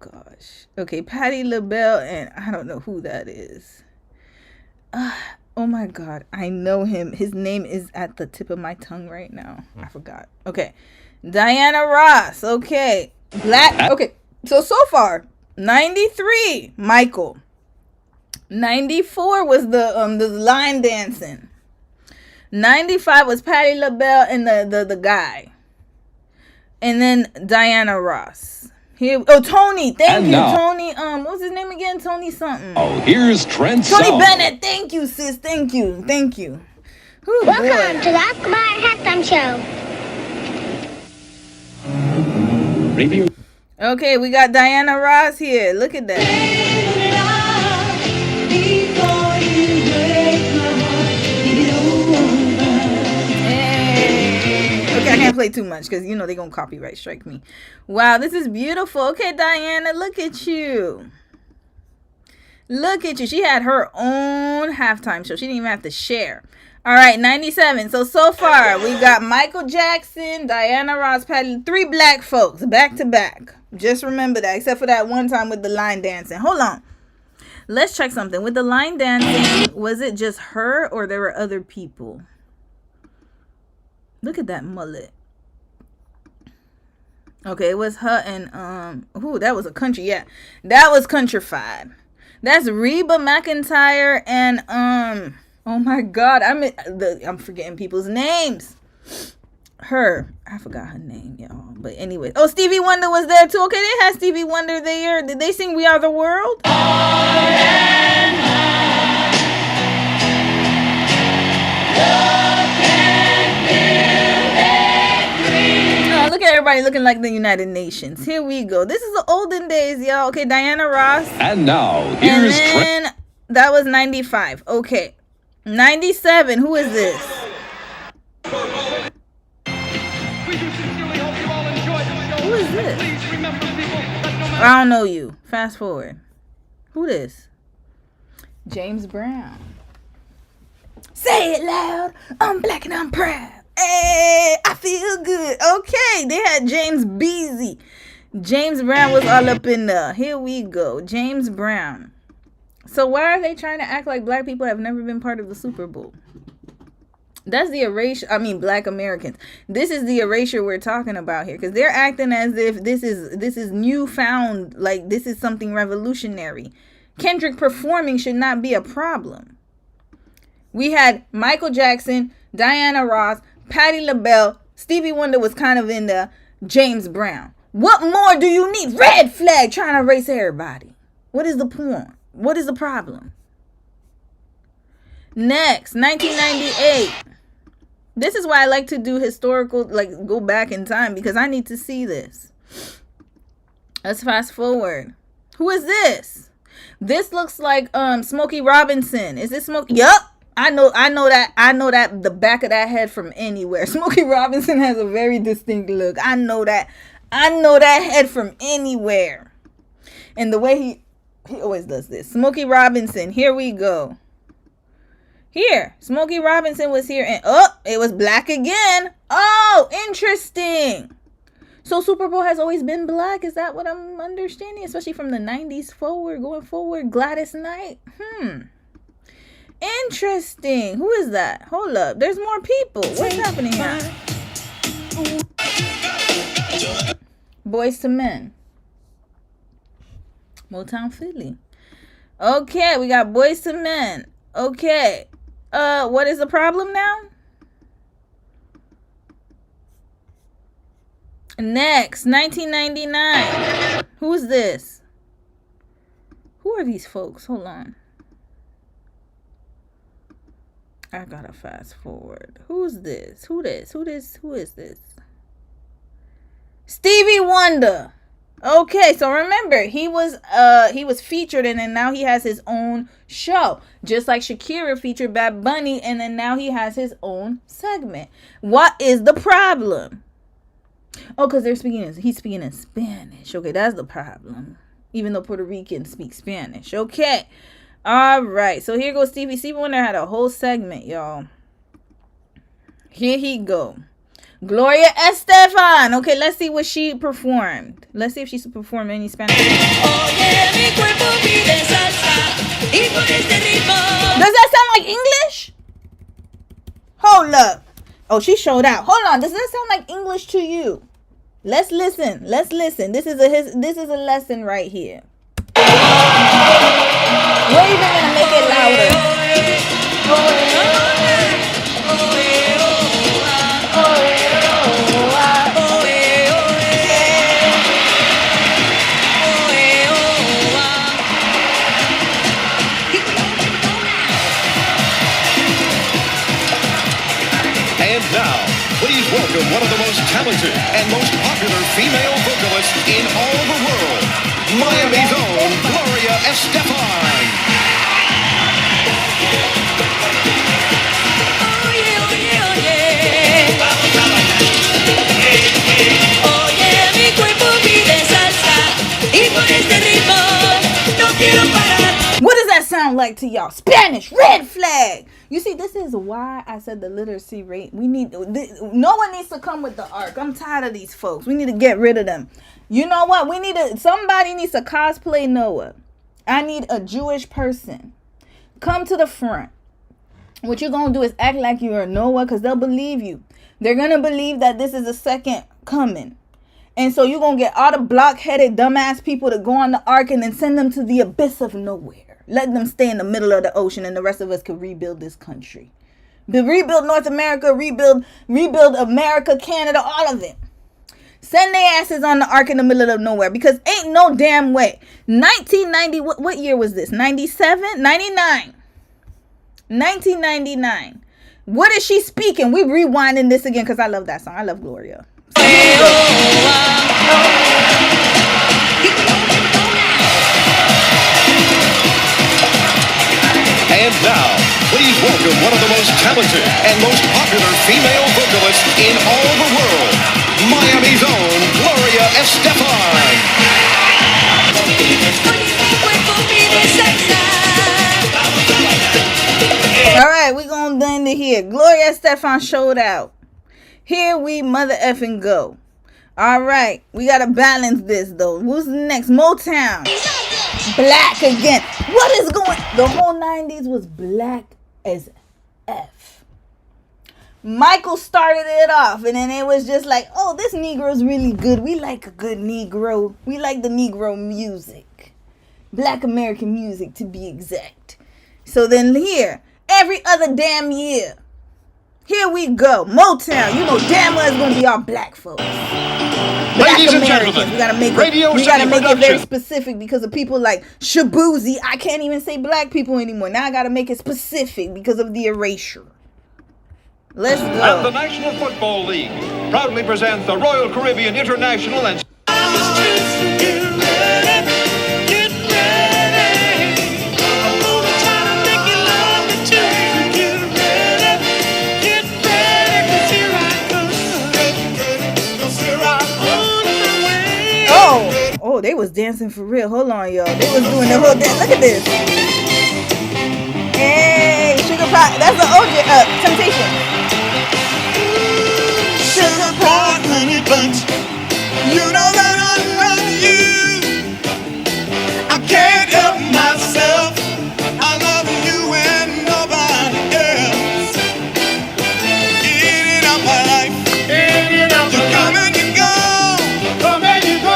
gosh. Okay, Patti LaBelle, and I don't know who that is. Oh my god, I know him. His name is at the tip of my tongue right now. I forgot. Okay. Diana Ross. Okay. Black. Okay. So far, 93, Michael. 94 was the line dancing. 95 was Patti LaBelle and the guy. And then Diana Ross. Here, Tony. Thank you, Tony. What's his name again? Tony something. Oh, here's Trent. Tony Bennett. Thank you, sis. Thank you. Ooh, Welcome to the Akbar Halftime Show. Review. Okay, we got Diana Ross here. Look at that. Okay, I can't play too much because they're gonna copyright strike me. Wow, this is beautiful. Okay, Diana, look at you. Look at you. She had her own halftime show. She didn't even have to share. All right, 97. So far, we got Michael Jackson, Diana Ross, Patty, 3 black folks back to back. Just remember that, except for that one time with the line dancing. Hold on. Let's check something. With the line dancing, was it just her or there were other people? Look at that mullet. Okay, it was her and ooh, that was a country. Yeah, that was countrified. That's Reba McEntire and oh my God, I'm forgetting people's names. I forgot her name, y'all. But anyway, oh, Stevie Wonder was there too. Okay, they had Stevie Wonder there. Did they sing "We Are the World"? Look at everybody looking like the United Nations. Here we go. This is the olden days, y'all. Okay, Diana Ross. And now, here's that was 95. Okay. 97. Who is this? Who is this? I don't know you. Fast forward. Who this? James Brown. Say it loud. I'm black and I'm proud. Hey, I feel good. Okay, they had James Beasy. James Brown was all up in there. Here we go. James Brown. So why are they trying to act like black people have never been part of the Super Bowl? That's the erasure. I mean, black Americans. This is the erasure we're talking about here. Because they're acting as if this is newfound. Like, this is something revolutionary. Kendrick performing should not be a problem. We had Michael Jackson, Diana Ross, Patti LaBelle, Stevie Wonder was kind of in the James Brown. What more do you need? Red flag trying to erase everybody. What is the point? What is the problem? Next, 1998. This is why I like to do historical, like go back in time because I need to see this. Let's fast forward. Who is this? This looks like Smokey Robinson. Is this Smokey? Yup. I know that the back of that head from anywhere. Smokey Robinson has a very distinct look. I know that head from anywhere. And the way he always does this. Smokey Robinson, here we go. Here, Smokey Robinson was here and it was black again. Oh, interesting. So Super Bowl has always been black. Is that what I'm understanding? Especially from the 90s forward, going forward. Gladys Knight. Interesting. Who is that? Hold up. There's more people. What's happening here? Boys to Men. Motown Philly. Okay, we got Boys to Men. Okay. What is the problem now? Next, 1999. Who's this? Who are these folks? Hold on. I gotta fast forward. Who's this? Who is this? Stevie Wonder. Okay, so remember, he was featured and then now he has his own show. Just like Shakira featured Bad Bunny and then now he has his own segment. What is the problem? Oh, because he's speaking in Spanish. Okay, that's the problem. Even though Puerto Ricans speak Spanish. Okay. All right, so here goes Stevie. Stevie Wonder had a whole segment, y'all. Here he go. Gloria Estefan. Okay, let's see what she performed. Let's see if she performed any Spanish. Does that sound like English? Hold up. Oh, she showed out. Hold on. Does that sound like English to you? Let's listen. Let's listen. This is a lesson right here. We're even gonna make it louder. And now, please welcome one of the most talented and most popular female vocalists in all the world, Miami's own Gloria Estefan. What does that sound sound like to y'all? Spanish, red flag. You see, this is why I said the literacy rate. No one needs to come with the ark. I'm tired of these folks. We need to get rid of them. You know what? Somebody needs to cosplay Noah. I need a Jewish person. Come to the front. What you're going to do is act like you are Noah, because they'll believe you. They're going to believe that this is the second coming. And so you're going to get all the blockheaded, dumbass people to go on the ark and then send them to the abyss of nowhere. Let them stay in the middle of the ocean and the rest of us can rebuild this country. Rebuild North America, rebuild America, Canada, all of it. Send their asses on the ark in the middle of nowhere, because ain't no damn way. 1990, what year was this? 97? 99. 1999. What is she speaking? We rewinding this again because I love that song. I love Gloria. And now, please welcome one of the most talented and most popular female vocalists in all the world, Miami's own Gloria Estefan. All right, we're going to end it here. Gloria Estefan showed out. Here we mother effing go. All right, we got to balance this, though. Who's next? Motown. Black again. What is going... The whole 90s was black as F. Michael started it off, and then it was just like, oh, this Negro's really good. We like a good Negro. We like the Negro music. Black American music, to be exact. So then here... Every other damn year. Here we go. Motown. You know damn well it's going to be all black folks. Ladies and gentlemen, we got to make it very specific because of people like Shaboozy. I can't even say black people anymore. Now I got to make it specific because of the erasure. Let's go. And the National Football League proudly presents the Royal Caribbean International and... Oh, they was dancing for real. Hold on, y'all. They was doing the whole dance. Look at this. Hey, sugar pie. That's the OJ Temptation. Sugar pie, honey bunch. You know that I love you. I can't help myself. I love you and nobody else. Eating up my life. Eating up my life. You come and you go. Come and you go.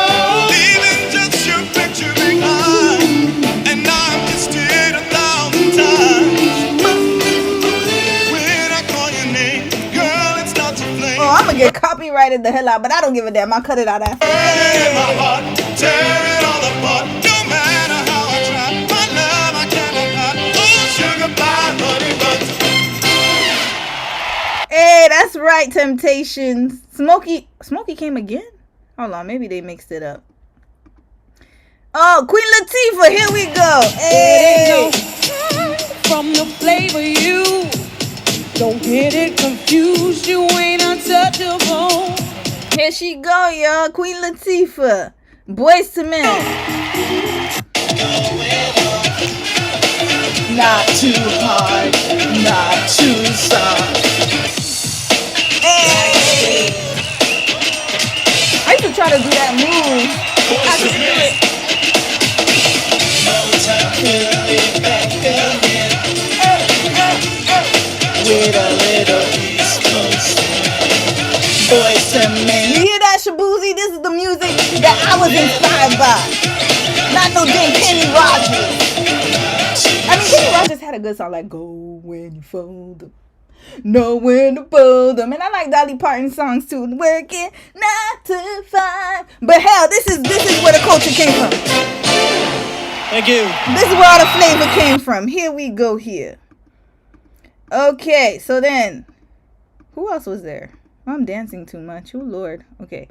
I'm gonna get copyrighted the hell out, but I don't give a damn. I'll cut it out after. Hey, that's right, Temptations. Smokey came again? Hold on, maybe they mixed it up. Oh, Queen Latifah, here we go. Hey. From the flavor you don't get it confused, you ain't untouchable. Here she go, y'all. Queen Latifah. Boyz II Men. Not too hard, not too soft. Hey. I used to try to do that move. I could do it. With a little East Coast Boyz II Men. You hear that, Shaboozy? This is the music that I was inspired by. Not no damn Kenny Rogers. I mean, Kenny Rogers had a good song like "Go When You Fold Them, Know When to Fold Them," and I like Dolly Parton songs too. Working 9 to 5. But hell, this is where the culture came from. Thank you. This is where all the flavor came from. Here we go here. Okay, so then, who else was there? Oh, I'm dancing too much. Oh, Lord. Okay.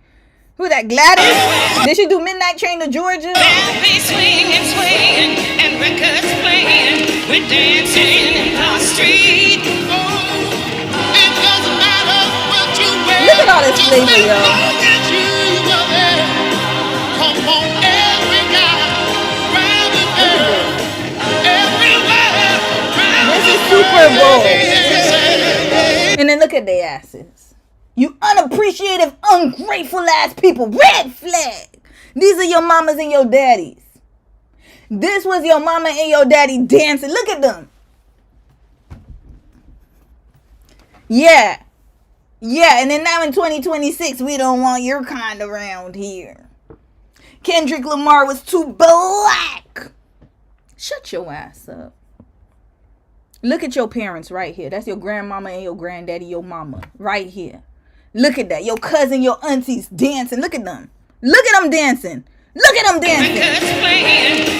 Who that, Gladys? Did she do Midnight Train to Georgia? Be swinging, swinging, and records playing. We're dancing in the street. It doesn't matter what you wear. Look at all this flavor, y'all. Come on, every guy, grab the girl, everywhere. Super Bowl. And then look at their asses. You unappreciative, ungrateful ass people. Red flag. These are your mamas and your daddies. This was your mama and your daddy dancing. Look at them. Yeah. Yeah, and then now in 2026, we don't want your kind around here. Kendrick Lamar was too black. Shut your ass up. Look at your parents right here. That's your grandmama and your granddaddy, your mama. Right here. Look at that. Your cousin, your aunties dancing. Look at them. Look at them dancing. Look at them dancing.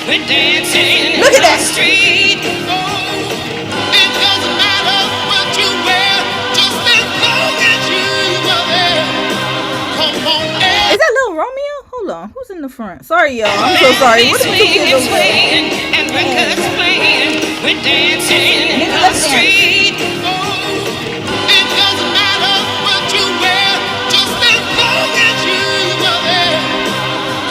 We're dancing Look at that. street. It doesn't matter what you wear, just as long as you are there. Come on, Is that Lil Romeo? Hold on. Who's in the front? Sorry, y'all. I'm so sorry. What are the two kids over there? and records playing. We're dancing in the street. It doesn't matter what you wear, just as long as you are there.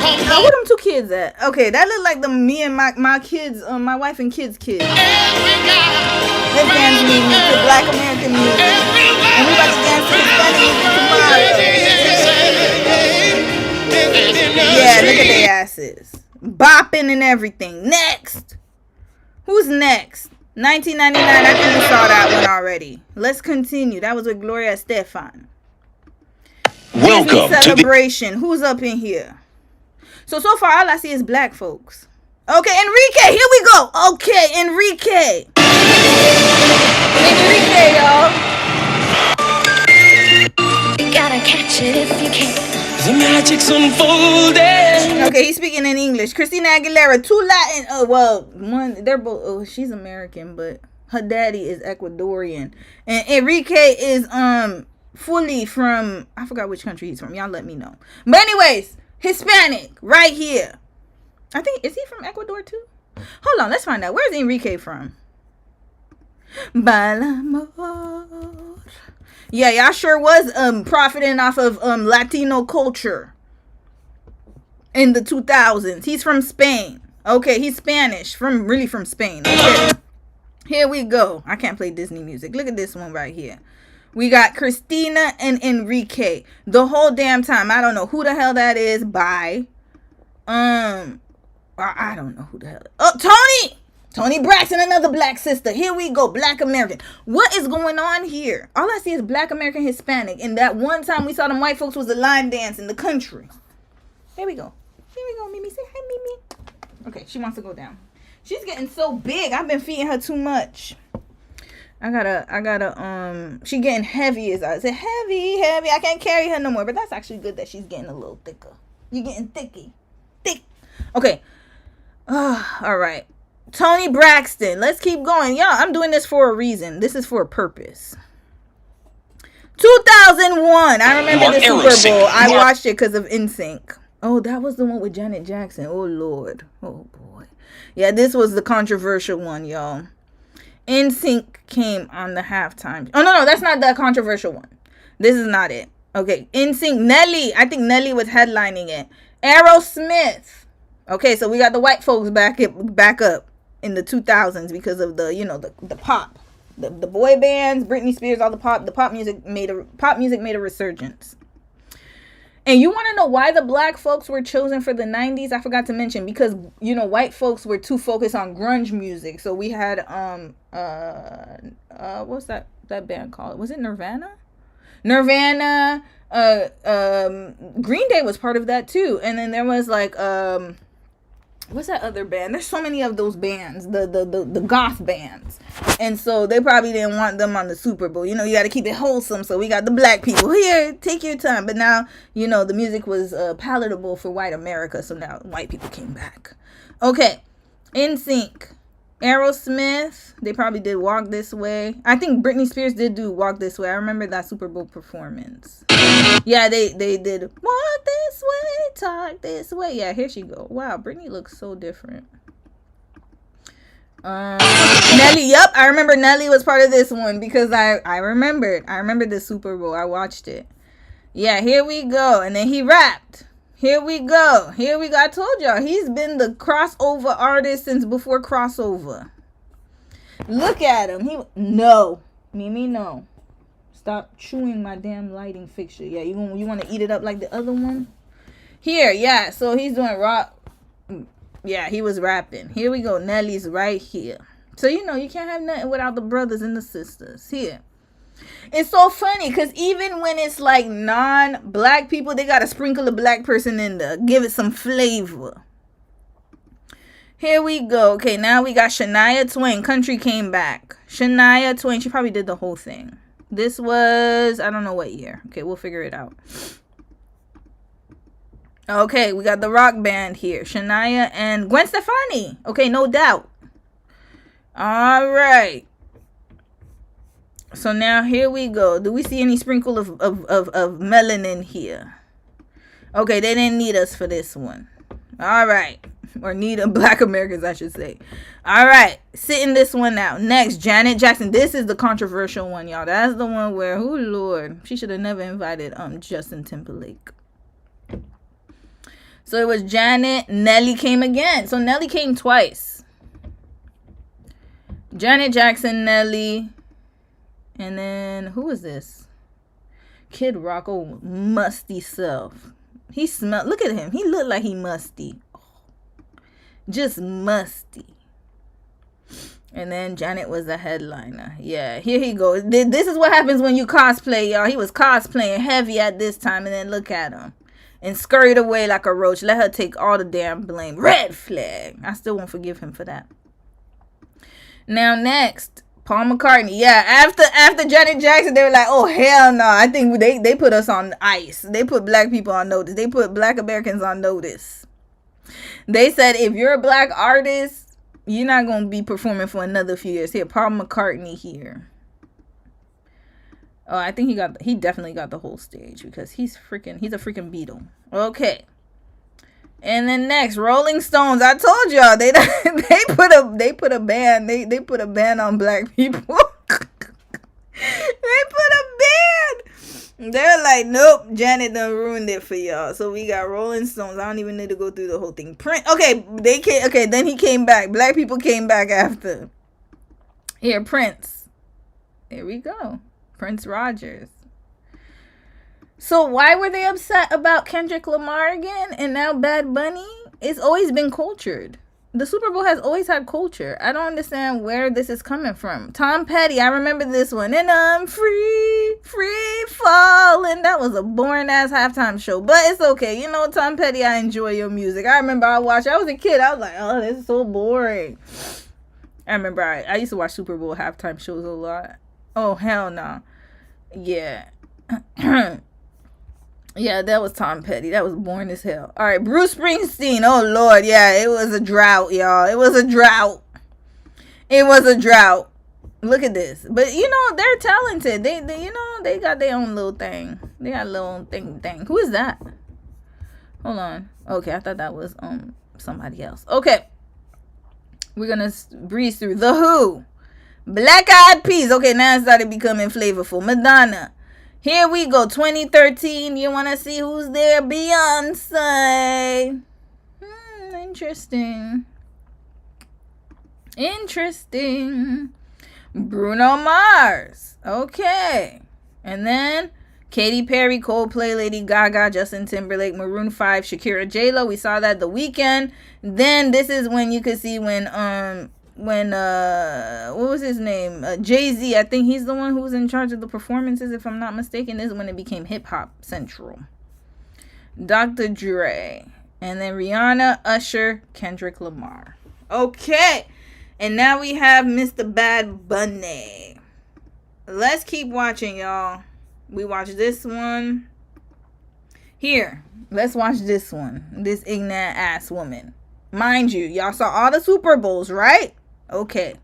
Come Now, where them two kids at? Okay, that look like me and my kids, my wife and kids. Let's dance music to Black American music. And we about to dance to Hispanic music tomorrow. Yeah, look at their asses. Bopping and everything. Next. Who's next? 1999. I think we saw that one already. Let's continue. That was with Gloria Estefan. Welcome Disney Celebration. Who's up in here? So far, all I see is black folks. Okay, Enrique. Here we go. Okay, Enrique. Enrique, y'all. You gotta catch it if you can. The magic's unfolding. Okay, he's speaking in English. Christina Aguilera, two Latin. Oh well, one. They're both. Oh, she's American, but her daddy is Ecuadorian, and Enrique is fully from. I forgot which country he's from. Y'all let me know. But anyways, Hispanic right here. I think is he from Ecuador too? Hold on, let's find out. Where's Enrique from? Balamor. Yeah, y'all sure was profiting off of Latino culture in the 2000s. He's from Spain. Okay, he's Spanish, really from Spain. Okay. Here we go. I can't play Disney music. Look at this one right here. We got Christina and Enrique the whole damn time. I don't know who the hell that is. By I don't know who the hell. Oh, Tony Braxton, another black sister. Here we go, Black American. What is going on here? All I see is Black American Hispanic. And that one time we saw them white folks was the line dance in the country. Here we go. Here we go, Mimi. Say hi, Mimi. Okay, she wants to go down. She's getting so big. I've been feeding her too much. I gotta, she getting heavy as I said. Heavy. I can't carry her no more. But that's actually good that she's getting a little thicker. You're getting thick. Okay. All right. Tony Braxton. Let's keep going. Yeah, I'm doing this for a reason. This is for a purpose. 2001. I remember the Super Bowl. I watched it because of NSYNC. Oh, that was the one with Janet Jackson. Oh, Lord. Oh, boy. Yeah, this was the controversial one, y'all. NSYNC came on the halftime. Oh, no, that's not the controversial one. This is not it. Okay, NSYNC. Nelly. I think Nelly was headlining it. Aerosmith. Okay, so we got the white folks back up in the 2000s because of the, the pop, the boy bands, Britney Spears, all the pop music made a resurgence. And you want to know why the black folks were chosen for the 90s? I forgot to mention because white folks were too focused on grunge music. So we had what's that band called? Was it Nirvana? Green Day was part of that too. And then there was like what's that other band? There's so many of those bands, the goth bands. And so they probably didn't want them on the Super Bowl. You got to keep it wholesome. So we got the black people here. Take your time. But now, the music was palatable for white America. So now white people came back. Okay. NSYNC. Aerosmith. They probably did Walk This Way. I think Britney Spears did do Walk This Way. I remember that Super Bowl performance. Yeah, they did Walk This Way, Talk This Way. Yeah, here she go. Wow, Britney looks so different. Nelly, yep, I remember Nelly was part of this one because I remembered the Super Bowl. I watched it. Yeah, here we go. And then he rapped. Here we go. I told y'all, he's been the crossover artist since before crossover. Look at him. No. Mimi, no. Stop chewing my damn lighting fixture. Yeah, you want to eat it up like the other one? Here, yeah. So he's doing rock. Yeah, he was rapping. Here we go. Nelly's right here. So, you can't have nothing without the brothers and the sisters. Here. It's so funny because even when it's like non-black people, they got to sprinkle a black person in there. Give it some flavor. Here we go. Okay, now we got Shania Twain. Country came back. Shania Twain. She probably did the whole thing. This was, I don't know what year. Okay, we'll figure it out. Okay, we got the rock band here. Shania and Gwen Stefani. Okay, no doubt. All right. So now here we go. Do we see any sprinkle of melanin here? Okay, they didn't need us for this one. All right. Or need black Americans, I should say. All right. Sitting this one out. Next, Janet Jackson. This is the controversial one, y'all. That's the one where, oh, Lord. She should have never invited Justin Timberlake. So it was Janet. Nelly came again. So Nelly came twice. Janet Jackson, Nelly. And then, who is this? Kid Rock, oh, musty self. He smelled, look at him. He looked like he musty. Just musty. And then Janet was the headliner. Yeah, here he goes. This is what happens when you cosplay, y'all. He was cosplaying heavy at this time, and then look at him. And scurried away like a roach. Let her take all the damn blame. Red flag. I still won't forgive him for that. Now, next. Paul McCartney. Yeah, after Janet Jackson, they were like, oh, hell no. I think they put us on ice. They put black people on notice. They put black Americans on notice. They said, if you're a black artist, you're not going to be performing for another few years. Here, Paul McCartney here. Oh, I think he definitely got the whole stage because he's a freaking Beatle. Okay. And then next, Rolling Stones. I told y'all they put a ban. They put a ban on black people. They put a ban. They're like, nope, Janet done ruined it for y'all. So we got Rolling Stones. I don't even need to go through the whole thing. Prince. Okay, then he came back. Black people came back after. Here, Prince. Here we go. Prince Rogers. So why were they upset about Kendrick Lamar again and now Bad Bunny? It's always been cultured. The Super Bowl has always had culture. I don't understand where this is coming from. Tom Petty, I remember this one. And I'm free falling. That was a boring ass halftime show, but it's okay. Tom Petty, I enjoy your music. I remember I was a kid. I was like, oh, this is so boring. I remember I used to watch Super Bowl halftime shows a lot. Oh, hell no. Yeah. Yeah, that was Tom Petty. That was boring as hell. All right, Bruce Springsteen. Oh, Lord. Yeah, it was a drought, y'all. It was a drought. Look at this. But, they're talented. They got their own little thing. They got a little thing. Who is that? Hold on. Okay, I thought that was somebody else. Okay. We're going to breeze through. The Who. Black Eyed Peas. Okay, now it started becoming flavorful. Madonna. Here we go, 2013. You want to see who's there? Beyonce. Interesting. Bruno Mars. Okay. And then Katy Perry, Coldplay, Lady Gaga, Justin Timberlake, Maroon 5, Shakira, J-Lo. We saw that the weekend. Then this is when you could see when what was his name? Jay-Z. I think he's the one who was in charge of the performances, if I'm not mistaken. This is when it became Hip Hop Central. Dr. Dre. And then Rihanna, Usher, Kendrick Lamar. Okay. And now we have Mr. Bad Bunny. Let's keep watching, y'all. We watch this one. Here. Let's watch this one. This ignorant ass woman. Mind you, y'all saw all the Super Bowls, right? Okay.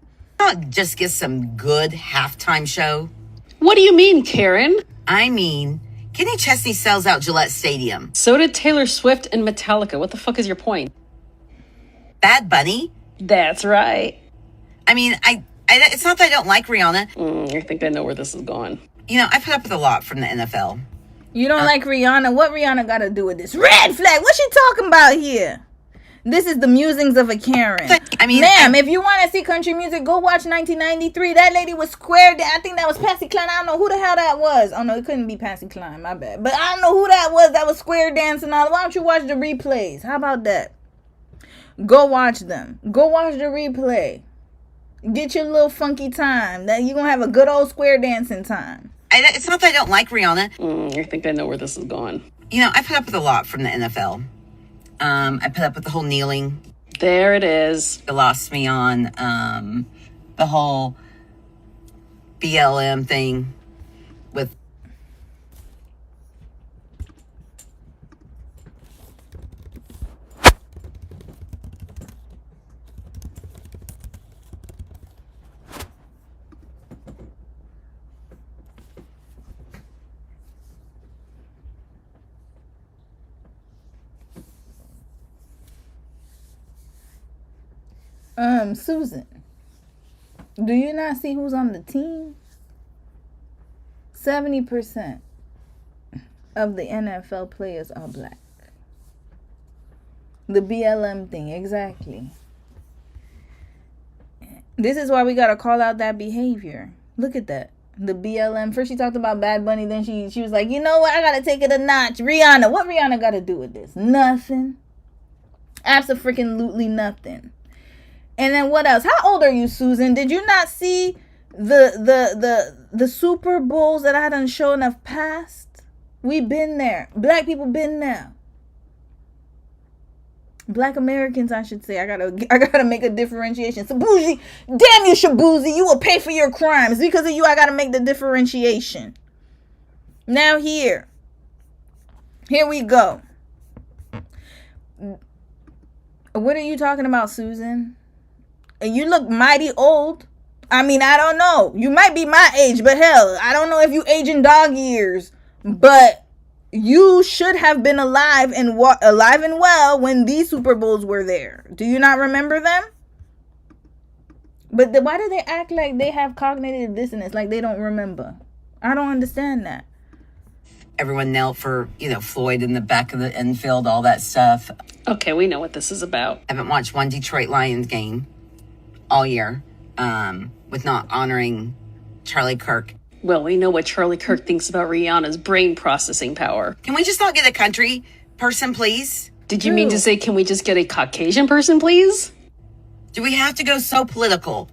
Not just get some good halftime show. What do you mean, Karen? I mean, Kenny Chesney sells out Gillette Stadium. So did Taylor Swift and Metallica. What the fuck is your point? Bad Bunny? That's right. I mean, it's not that I don't like Rihanna. I think I know where this is going. I put up with a lot from the NFL. You don't like Rihanna? What Rihanna got to do with this? Red flag. What's she talking about here? This is the musings of a Karen. I mean, ma'am, if you want to see country music, go watch 1993. That lady was square. I think that was Patsy Cline. I don't know who the hell that was. Oh no, it couldn't be Patsy Cline. My bad. But I don't know who that was. That was square dancing all. Why don't you watch the replays? How about that? Go watch them. Go watch the replay. Get your little funky time. That you're gonna have a good old square dancing time. It's not that I don't like Rihanna. I think I know where this is going. You know, I put up with a lot from the NFL. I put up with the whole kneeling. There it is. It lost me on the whole BLM thing with Susan, do you not see who's on the team? 70% of the NFL players are black. The BLM thing, exactly. This is why we gotta call out that behavior. Look at that. The BLM. First she talked about Bad Bunny, then she was like, you know what? I gotta take it a notch. Rihanna. What Rihanna gotta do with this? Nothing. Abso-freaking-lutely nothing. And then what else? How old are you, Susan? Did you not see the Super Bowls that I done shown of past? We been there. Black people been there. Black Americans, I should say. I gotta make a differentiation. Shaboozy, damn you, Shaboozy, you will pay for your crimes. Because of you, I gotta make the differentiation. Now here we go. What are you talking about, Susan? And you look mighty old. I mean, I don't know. You might be my age, but hell, I don't know if you age in dog years. But you should have been alive and well when these Super Bowls were there. Do you not remember them? But why do they act like they have cognitive dissonance, like they don't remember? I don't understand that. Everyone knelt for, Floyd in the back of the infield, all that stuff. Okay, we know what this is about. I haven't watched one Detroit Lions game all year with not honoring Charlie Kirk. Well, we know what Charlie Kirk thinks about Rihanna's brain processing power. Can we just not get a country person, please? Did you mean to say, can we just get a Caucasian person, please? Do we have to go so political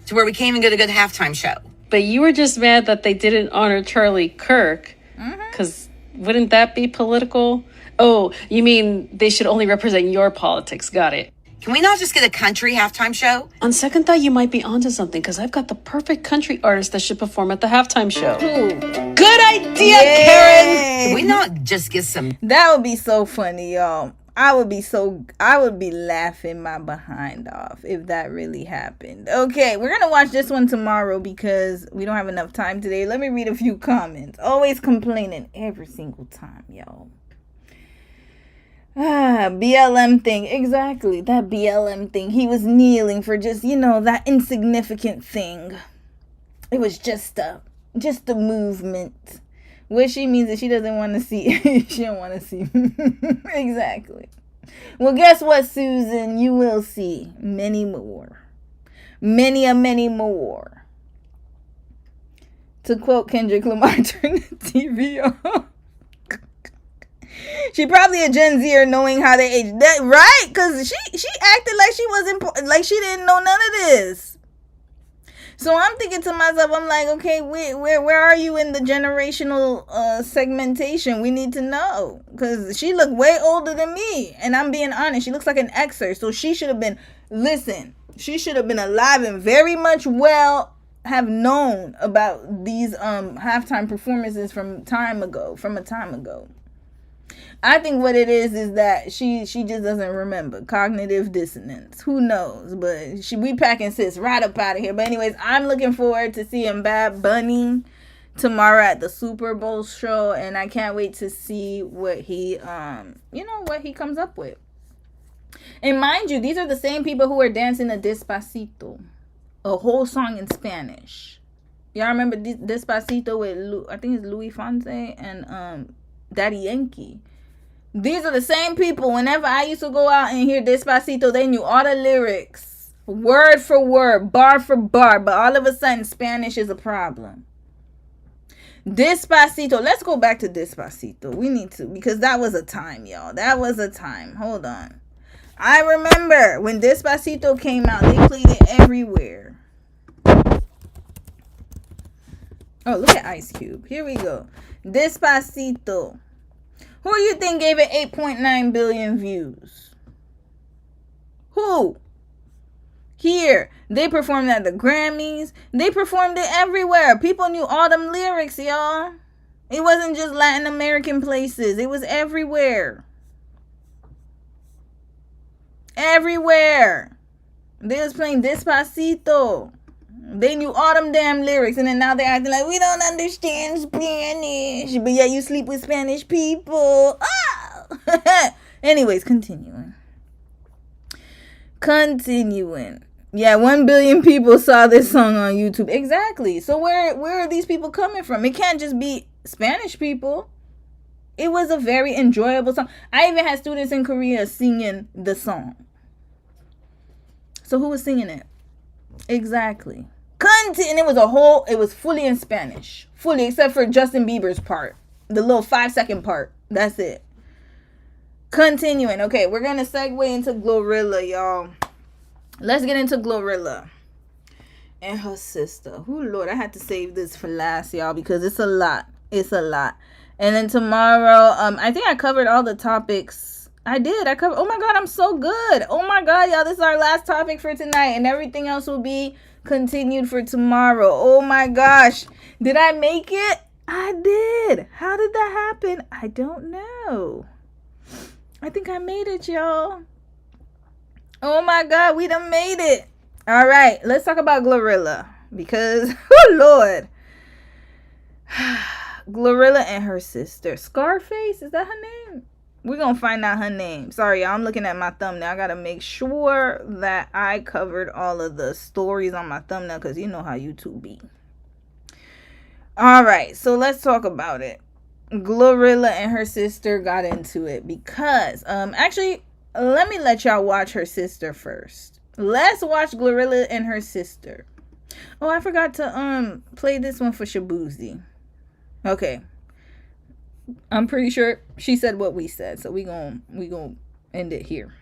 to where we can't even get a good halftime show? But you were just mad that they didn't honor Charlie Kirk. Because wouldn't that be political? Oh, you mean they should only represent your politics. Got it. Can we not just get a country halftime show? On second thought, you might be onto something, because I've got the perfect country artist that should perform at the halftime show. Good idea, Karen! Can we not just get some... That would be so funny, y'all. I would be laughing my behind off if that really happened. Okay, we're going to watch this one tomorrow because we don't have enough time today. Let me read a few comments. Always complaining every single time, y'all. BLM thing. Exactly. That BLM thing. He was kneeling for just, that insignificant thing. It was just a movement. What she means is she doesn't want to see. She don't want to see. Exactly. Well, guess what, Susan? You will see many more. Many more. To quote Kendrick Lamar, turn the TV on. She probably a Gen Zer knowing how they age. That right? Because she acted like she wasn't, like she didn't know none of this. So I'm thinking to myself, I'm like, okay, where are you in the generational segmentation? We need to know. Because she looked way older than me. And I'm being honest. She looks like an Xer. So she should have been, she should have been alive and very much have known about these halftime performances from a time ago. I think what it is that she just doesn't remember. Cognitive dissonance. Who knows? But we packing sis right up out of here. But anyways, I'm looking forward to seeing Bad Bunny tomorrow at the Super Bowl show. And I can't wait to see what he, what he comes up with. And mind you, these are the same people who are dancing a Despacito. A whole song in Spanish. Y'all remember Despacito with, I think it's Luis Fonsi and Daddy Yankee. These are the same people. Whenever I used to go out and hear Despacito, they knew all the lyrics, word for word, bar for bar. But all of a sudden, Spanish is a problem. Despacito. Let's go back to Despacito. We need to, because that was a time, y'all. That was a time. Hold on. I remember when Despacito came out, they played it everywhere. Oh, look at Ice Cube. Here we go. Despacito. Who do you think gave it 8.9 billion views? Who? Here. They performed at the Grammys. They performed it everywhere. People knew all them lyrics, y'all. It wasn't just Latin American places. It was everywhere. Everywhere. They was playing Despacito. They knew all them damn lyrics, and then now they're acting like we don't understand Spanish, but yet you sleep with Spanish people. Oh! Anyways, continuing. Yeah, 1 billion people saw this song on YouTube. Exactly. So where are these people coming from? It can't just be Spanish people. It was a very enjoyable song. I even had students in Korea singing the song. So who was singing it? Exactly. And it was fully in Spanish. Fully, except for Justin Bieber's part. The little 5-second part. That's it. Continuing. Okay, we're going to segue into Glorilla, y'all. Let's get into Glorilla and her sister. Oh, Lord, I had to save this for last, y'all, because it's a lot. It's a lot. And then tomorrow, I think I covered all the topics. I did. Oh, my God, I'm so good. Oh, my God, y'all, this is our last topic for tonight, and everything else will be continued for tomorrow. Oh, my gosh. Did I make it? I did. How did that happen? I don't know. I think I made it, y'all. Oh, my God, we done made it. All right, let's talk about Glorilla, because, oh, Lord. Glorilla and her sister. Scarface, is that her name? We're going to find out her name. Sorry, y'all, I'm looking at my thumbnail. I got to make sure that I covered all of the stories on my thumbnail, because you know how YouTube be. All right, so let's talk about it. Glorilla and her sister got into it because, actually, let me let y'all watch her sister first. Let's watch Glorilla and her sister. Oh, I forgot to play this one for Shaboozy. Okay. I'm pretty sure she said what we said, so we gonna end it here.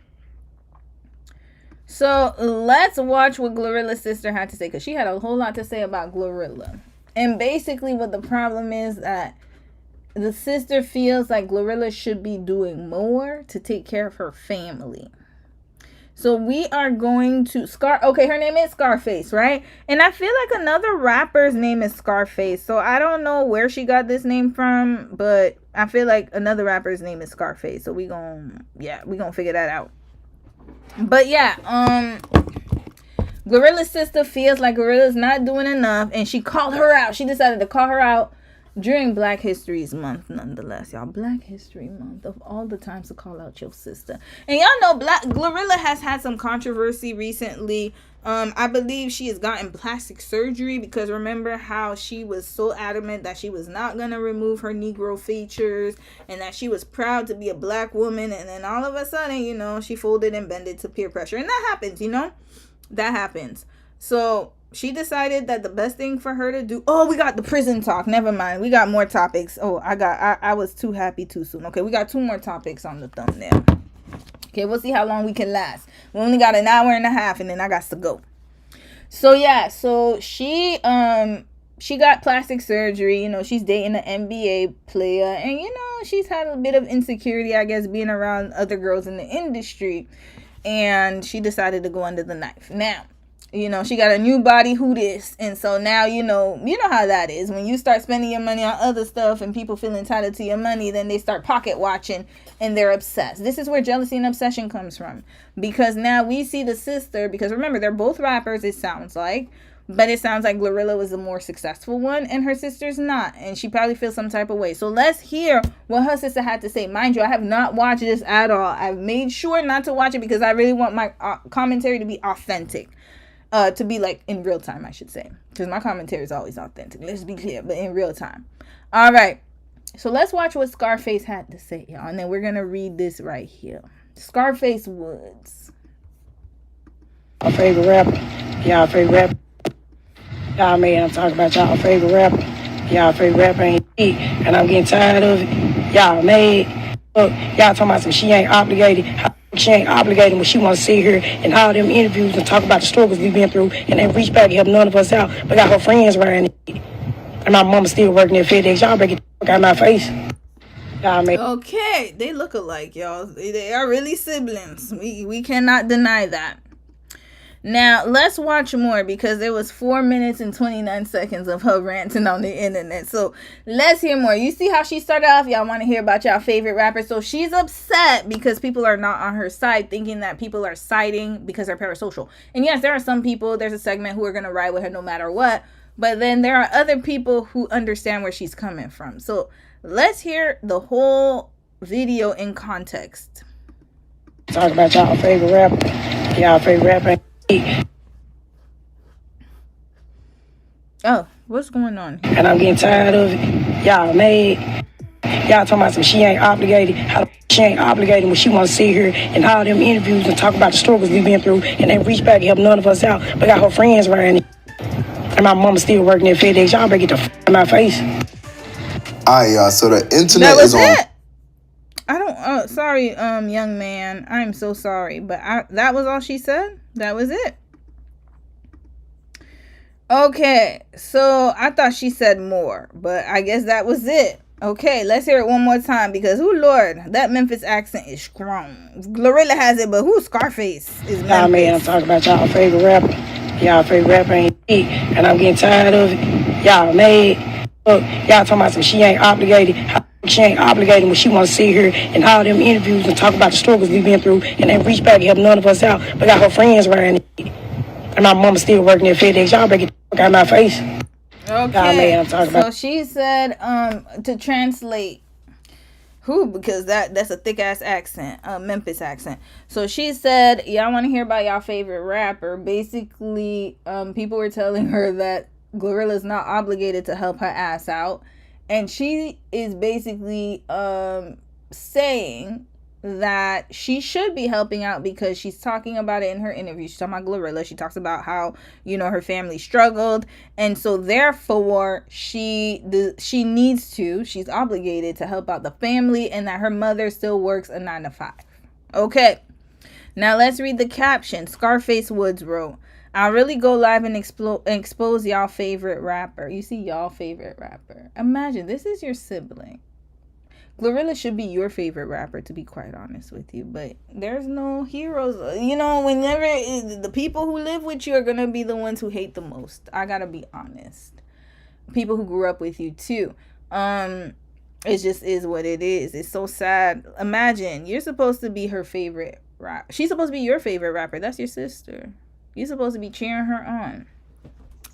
So let's watch what Glorilla's sister had to say, because she had a whole lot to say about Glorilla. And basically what the problem is that the sister feels like Glorilla should be doing more to take care of her family. So we are going to okay, her name is Scarface, right? And I feel like another rapper's name is Scarface. So I don't know where she got this name from, but I feel like another rapper's name is Scarface. So we gonna figure that out. But yeah, Glorilla's sister feels like Glorilla's not doing enough, and she called her out. She decided to call her out during Black History Month, nonetheless, y'all. Black History Month, of all the times to call out your sister. And y'all know Glorilla has had some controversy recently. I believe she has gotten plastic surgery, because remember how she was so adamant that she was not going to remove her Negro features, and that she was proud to be a Black woman, and then all of a sudden, you know, she folded and bended to peer pressure. And that happens, you know? That happens. So she decided that the best thing for her to do... Oh, we got the prison talk. Never mind. We got more topics. Oh, I was too happy too soon. Okay, we got 2 more topics on the thumbnail. Okay, we'll see how long we can last. We only got an hour and a half, and then I got to go. So, yeah. So, she got plastic surgery. You know, she's dating an NBA player. And, you know, she's had a bit of insecurity, I guess, being around other girls in the industry. And she decided to go under the knife. Now, you know, she got a new body, who this? And so now, you know how that is. When you start spending your money on other stuff and people feel entitled to your money, then they start pocket watching and they're obsessed. This is where jealousy and obsession comes from. Because now we see the sister, because remember, they're both rappers, it sounds like. But it sounds like Glorilla was the more successful one and her sister's not. And she probably feels some type of way. So let's hear what her sister had to say. Mind you, I have not watched this at all. I've made sure not to watch it because I really want my commentary to be authentic. To be like in real time, I should say. Because my commentary is always authentic. Let's be clear. But in real time. All right. So let's watch what Scarface had to say, y'all. And then we're going to read this right here. Scarface Woods. Our favorite rapper. Y'all favorite rapper. Y'all man, I'm talking about y'all favorite rapper. Y'all favorite rapper ain't it. And I'm getting tired of it. Y'all mad. Look, y'all talking about some she ain't obligated. She ain't obligated when she want to sit here and all them interviews and talk about the struggles we've been through and then reach back and help none of us out. But got her friends around it. And my mama still working at FedEx. Y'all better get the fuck out of my face. Y'all mad. Okay, they look alike, y'all. They are really siblings. We cannot deny that. Now, let's watch more because there was 4 minutes and 29 seconds of her ranting on the internet. So, let's hear more. You see how she started off? Y'all want to hear about y'all favorite rapper. So, she's upset because people are not on her side, thinking that people are siding because they're parasocial. And yes, there are some people, there's a segment who are going to ride with her no matter what. But then there are other people who understand where she's coming from. So, let's hear the whole video in context. Talk about y'all favorite rapper. Y'all favorite rapper. Oh, what's going on here? And I'm getting tired of it. Y'all mad. Y'all talking about some she ain't obligated. How she ain't obligated when she want to sit here and all them interviews and talk about the struggles we've been through and then reach back and help none of us out. But got her friends around it. And my mama still working at FedEx. Y'all better get the fuck out of my face. Alright, y'all. So the internet is on. I don't. Sorry, young man. I'm so sorry, but that was all she said. That was it. Okay, so I thought she said more, but I guess that was it. Okay, let's hear it one more time because, oh Lord, that Memphis accent is strong. Glorilla has it, but who Scarface is Memphis? Y'all man, I'm talking about y'all favorite rapper. Y'all favorite rapper ain't it. And I'm getting tired of it. Y'all mad. Look, y'all talking about some she ain't obligated. She ain't obligated when she want to sit here and all them interviews and talk about the struggles we've been through and then reach back and help none of us out. But got her friends around it. And my mama still working at FedEx. Y'all better get the fuck out of my face. Okay, I'm talking so about. she said, to translate, because that's a thick ass accent, Memphis accent. So she said, y'all want to hear about y'all favorite rapper. Basically, people were telling her that Glorilla's not obligated to help her ass out. And she is basically saying that she should be helping out because she's talking about it in her interview. She's talking about Glorilla. She talks about how, her family struggled. And so therefore, she's obligated to help out the family and that her mother still works a 9-to-5. Okay. Now let's read the caption. Scarface Woods wrote, I'll really go live and expose y'all favorite rapper. You see, y'all favorite rapper. Imagine, this is your sibling. Glorilla should be your favorite rapper, to be quite honest with you. But there's no heroes. Whenever the people who live with you are going to be the ones who hate the most. I got to be honest. People who grew up with you, too. It just is what it is. It's so sad. Imagine, you're supposed to be her favorite rapper. She's supposed to be your favorite rapper. That's your sister. You're supposed to be cheering her on.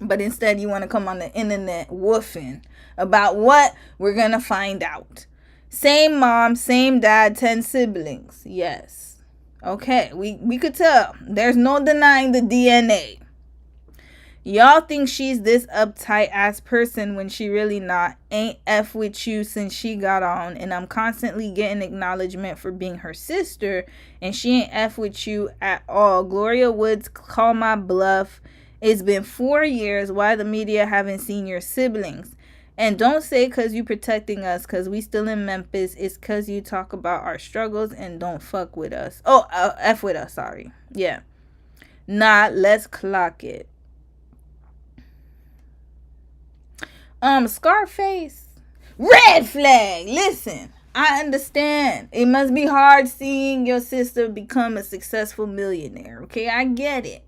But instead, you want to come on the internet woofing about what? We're going to find out. Same mom, same dad, 10 siblings. Yes. Okay, we could tell. There's no denying the DNA. Y'all think she's this uptight ass person when she really not. Ain't F with you since she got on. And I'm constantly getting acknowledgement for being her sister. And she ain't F with you at all. Gloria Woods, call my bluff. It's been 4 years. Why the media haven't seen your siblings? And don't say because you protecting us because we still in Memphis. It's because you talk about our struggles and don't fuck with us. Oh, F with us, sorry. Yeah. Nah, let's clock it. Scarface. Red flag. Listen, I understand. It must be hard seeing your sister become a successful millionaire. Okay, I get it.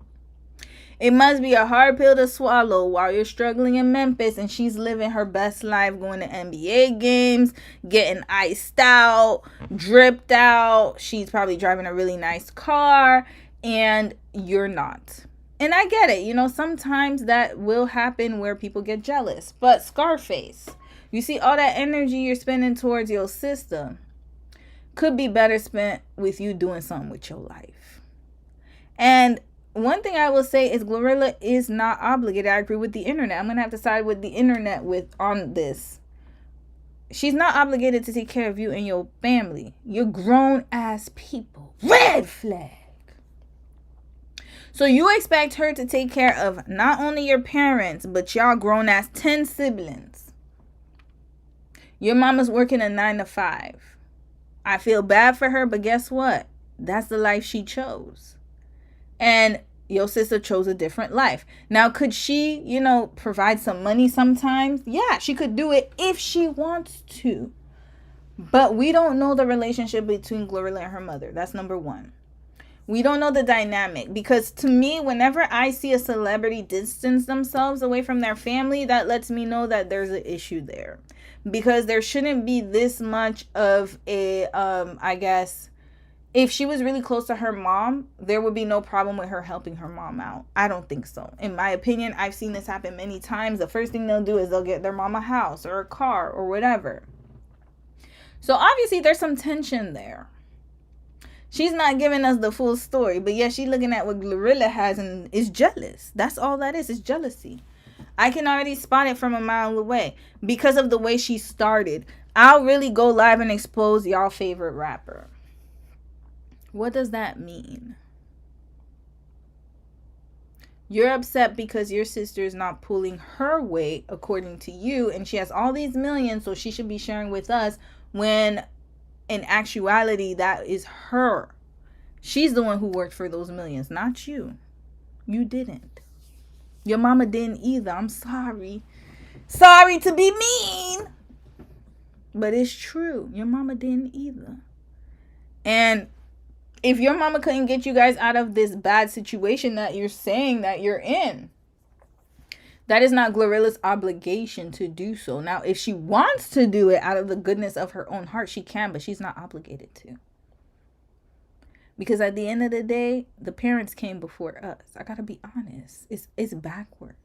It must be a hard pill to swallow while you're struggling in Memphis and she's living her best life, going to NBA games, getting iced out, dripped out. She's probably driving a really nice car and you're not. And I get it. Sometimes that will happen where people get jealous. But Scarface, you see all that energy you're spending towards your sister could be better spent with you doing something with your life. And one thing I will say is Glorilla is not obligated. I agree with the internet. I'm going to have to side with the internet on this. She's not obligated to take care of you and your family. You're grown ass people. Red flag. So you expect her to take care of not only your parents, but y'all grown ass 10 siblings. Your mama's working a 9 to 5. I feel bad for her, but guess what? That's the life she chose. And your sister chose a different life. Now, could she, provide some money sometimes? Yeah, she could do it if she wants to. But we don't know the relationship between Glorilla and her mother. That's number one. We don't know the dynamic. Because to me, whenever I see a celebrity distance themselves away from their family, that lets me know that there's an issue there. Because there shouldn't be this much of a, I guess, if she was really close to her mom, there would be no problem with her helping her mom out. I don't think so. In my opinion, I've seen this happen many times. The first thing they'll do is they'll get their mom a house or a car or whatever. So obviously there's some tension there. She's not giving us the full story, but yeah, she's looking at what Glorilla has and is jealous. That's all that is. It's jealousy. I can already spot it from a mile away because of the way she started. I'll really go live and expose y'all favorite rapper. What does that mean? You're upset because your sister is not pulling her weight according to you, and she has all these millions, so she should be sharing with us, when in actuality that is her. She's the one who worked for those millions, not you. You didn't. Your mama didn't either. I'm sorry. Sorry to be mean, but it's true. Your mama didn't either. And if your mama couldn't get you guys out of this bad situation that you're saying that you're in, that is not Glorilla's obligation to do so. Now, if she wants to do it out of the goodness of her own heart, she can, but she's not obligated to. Because at the end of the day, the parents came before us. I gotta be honest. It's backwards.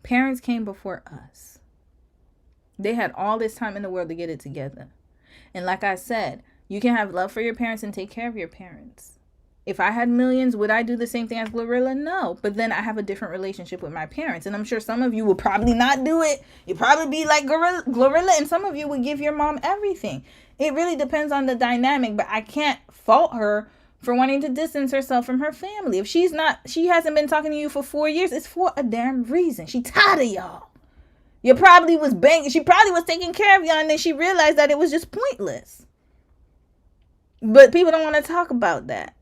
Parents came before us. They had all this time in the world to get it together. And like I said, you can have love for your parents and take care of your parents. If I had millions, would I do the same thing as Glorilla? No. But then I have a different relationship with my parents. And I'm sure some of you will probably not do it. You'd probably be like Glorilla, and some of you would give your mom everything. It really depends on the dynamic, but I can't fault her for wanting to distance herself from her family. If she hasn't been talking to you for 4 years, it's for a damn reason. She tired of y'all. You probably was banging. She probably was taking care of y'all, and then she realized that it was just pointless. But people don't want to talk about that.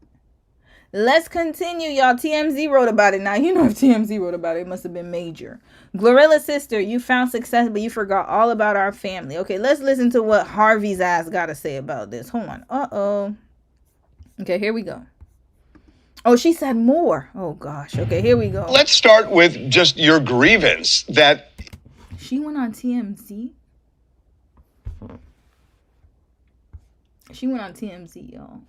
Let's continue, y'all. TMZ wrote about it. Now, you know if TMZ wrote about it, it must have been major. Glorilla's sister, you found success, but you forgot all about our family. Okay, let's listen to what Harvey's ass got to say about this. Hold on. Uh-oh. Okay, here we go. Oh, she said more. Oh, gosh. Okay, here we go. Let's start with just your grievance that... She went on TMZ? She went on TMZ, y'all.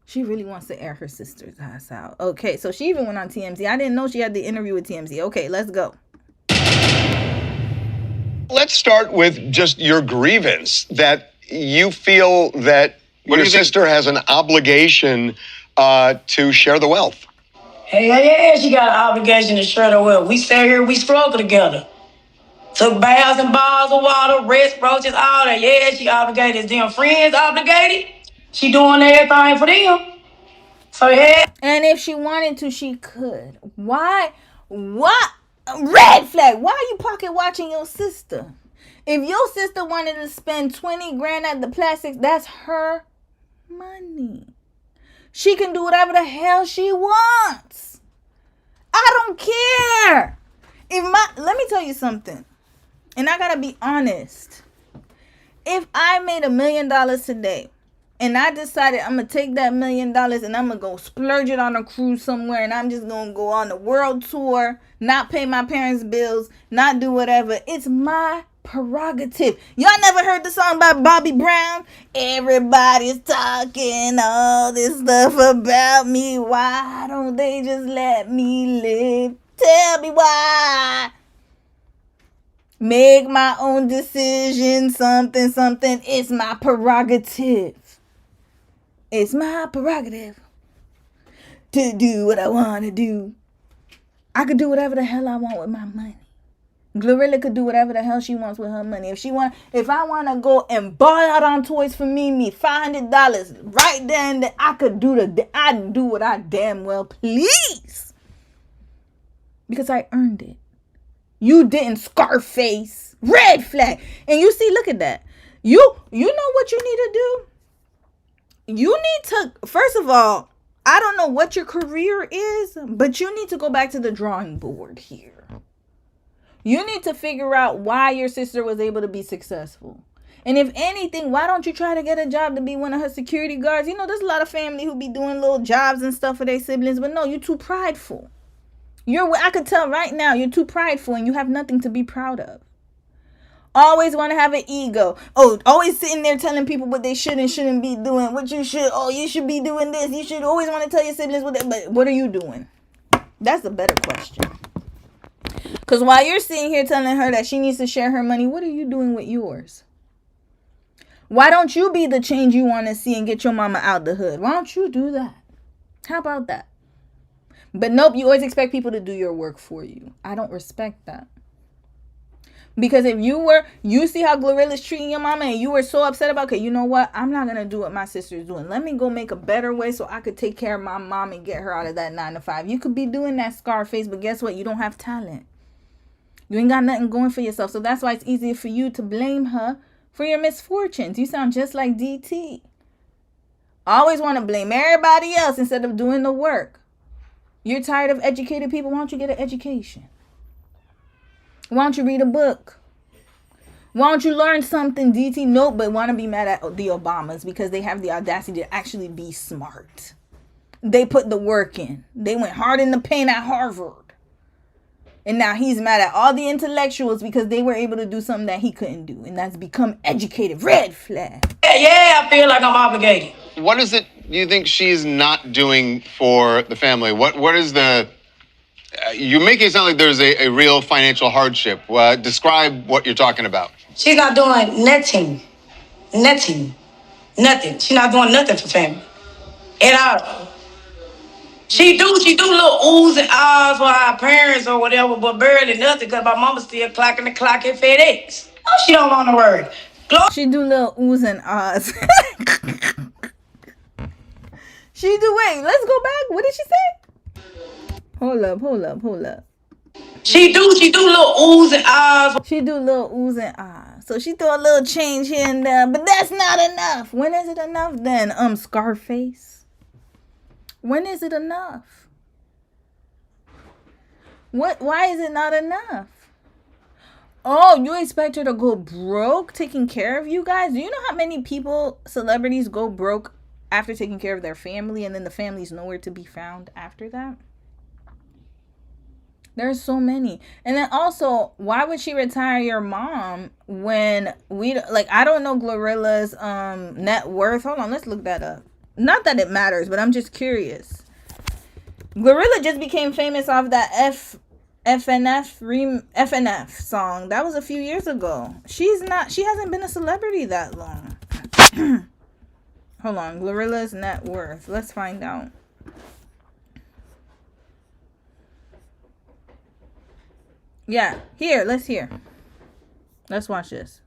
She really wants to air her sister's ass out. Okay, so she even went on TMZ. I didn't know she had the interview with TMZ. Okay, let's go. Let's start with just your grievance that you feel that your sister has an obligation to share the wealth. Hey, yeah, she got an obligation to share the wealth. We stay here, we struggle together. Took baths and bars of water, wrist brooches, all that. Yeah, she obligated. Is them friends obligated? She doing everything for them. So, yeah. And if she wanted to, she could. Why? What? Red flag. Why are you pocket watching your sister? If your sister wanted to spend 20 grand at the plastics, that's her money. She can do whatever the hell she wants. I don't care. Let me tell you something. And I gotta be honest. If I made $1 million today, and I decided I'm going to take that $1 million and I'm going to go splurge it on a cruise somewhere, and I'm just going to go on the world tour, not pay my parents' bills, not do whatever. It's my prerogative. Y'all never heard the song by Bobby Brown? Everybody's talking all this stuff about me. Why don't they just let me live? Tell me why. Make my own decision, something. It's my prerogative. It's my prerogative to do what I want to do. I could do whatever the hell I want with my money. Glorilla could do whatever the hell she wants with her money. If I want to go and ball out on toys for me $500 right then, I could do I'd do what I damn well please. Because I earned it. You didn't, Scarface. Red flag. And you see, look at that. You know what you need to do? You need to, first of all, I don't know what your career is, but you need to go back to the drawing board here. You need to figure out why your sister was able to be successful. And if anything, why don't you try to get a job to be one of her security guards? You know, there's a lot of family who be doing little jobs and stuff for their siblings, but no, you're too prideful. I could tell right now, you're too prideful and you have nothing to be proud of. Always want to have an ego. Oh, always sitting there telling people what they should and shouldn't be doing. What you should. Oh, you should be doing this. You should always want to tell your siblings but what are you doing? That's a better question. Because while you're sitting here telling her that she needs to share her money, what are you doing with yours? Why don't you be the change you want to see and get your mama out the hood? Why don't you do that? How about that? But nope, you always expect people to do your work for you. I don't respect that. Because if you see how Glorilla's treating your mama and you were so upset about, okay, you know what? I'm not going to do what my sister's doing. Let me go make a better way so I could take care of my mom and get her out of that 9 to 5. You could be doing that, Scarface, but guess what? You don't have talent. You ain't got nothing going for yourself. So that's why it's easier for you to blame her for your misfortunes. You sound just like DT. Always want to blame everybody else instead of doing the work. You're tired of educated people. Why don't you get an education? Why don't you read a book? Why don't you learn something, DT? Nope, but want to be mad at the Obamas because they have the audacity to actually be smart. They put the work in. They went hard in the paint at Harvard. And now he's mad at all the intellectuals because they were able to do something that he couldn't do. And that's become educated. Red flag. Yeah, I feel like I'm obligated. What is it you think she's not doing for the family? What is the... you're making it sound like there's a real financial hardship. Describe what you're talking about. She's not doing nothing. Nothing. She's not doing nothing for family. At all. She do little oohs and ahs for our parents or whatever, but barely nothing because my mama still clocking the clock at FedEx. No, she don't want to worry. She do little oohs and ahs. Wait, let's go back. What did she say? Hold up. She do little oohs and ahs. She do little oohs and ahs. So she throw a little change here and there, but that's not enough. When is it enough then, Scarface? When is it enough? Why is it not enough? Oh, you expect her to go broke taking care of you guys? Do you know how many celebrities go broke after taking care of their family and then the family's nowhere to be found after that? There's so many. And then also, why would she retire your mom when I don't know Glorilla's net worth. Hold on, let's look that up. Not that it matters, but I'm just curious. Glorilla just became famous off that FNF song. That was a few years ago. She hasn't been a celebrity that long. Hold on, Glorilla's net worth. Let's find out. Yeah, let's hear. Let's watch this.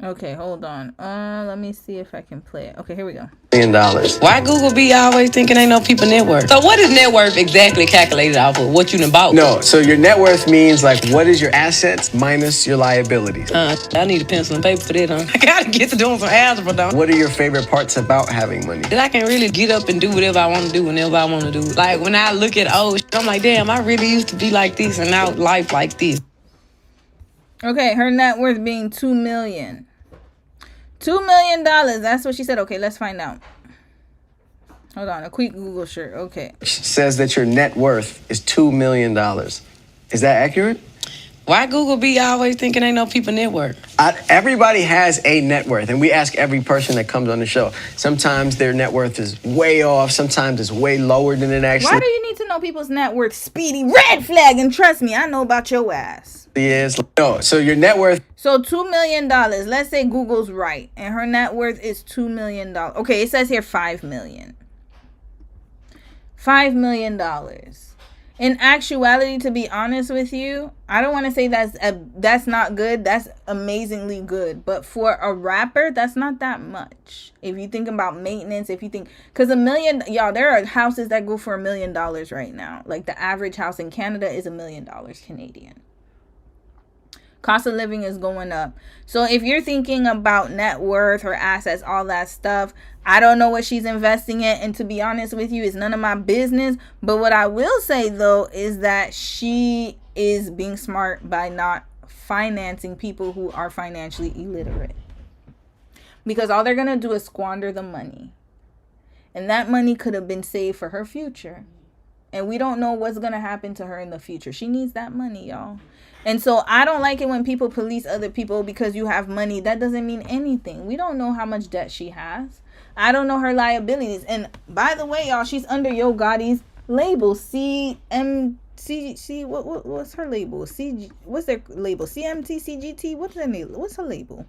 Okay, hold on. Let me see if I can play it. Okay, here we go. $1 million. Why Google be always thinking ain't no people net worth? So what is net worth exactly calculated off of? What you done bought? No, so your net worth means what is your assets minus your liabilities. I need a pencil and paper for that, huh? I gotta get to doing some algebra, though. What are your favorite parts about having money? That I can really get up and do whatever I want to do whenever I want to do. Like when I look at old shit, I'm like, damn, I really used to be like this and now life like this. Okay, her net worth being $2 million. $2 million. That's what she said. Okay, let's find out. Hold on. A quick Google search. Okay. It says that your net worth is $2 million. Is that accurate? Why Google be always thinking ain't no people net worth? Everybody has a net worth, and we ask every person that comes on the show. Sometimes their net worth is way off. Sometimes it's way lower than it actually is. Why do you need to know people's net worth? Speedy, red flag, and trust me, I know about your ass. No, so your net worth. So $2 million. Let's say Google's right, and her net worth is $2 million. Okay, it says here $5 million. $5 million. In actuality, to be honest with you, I don't want to say that's not good. That's amazingly good. But for a rapper, that's not that much. If you think about maintenance, because $1 million, y'all, there are houses that go for $1 million right now. Like the average house in Canada is $1 million Canadian. Cost of living is going up. So if you're thinking about net worth or assets, all that stuff, I don't know what she's investing in. And to be honest with you, it's none of my business. But what I will say, though, is that she is being smart by not financing people who are financially illiterate. Because all they're going to do is squander the money. And that money could have been saved for her future. And we don't know what's going to happen to her in the future. She needs that money, y'all. And so I don't like it when people police other people because you have money. That doesn't mean anything. We don't know how much debt she has. I don't know her liabilities. And by the way, y'all, she's under Yo Gotti's label. What's her label? What's their label? CMT, CGT? What's their name? What's her label?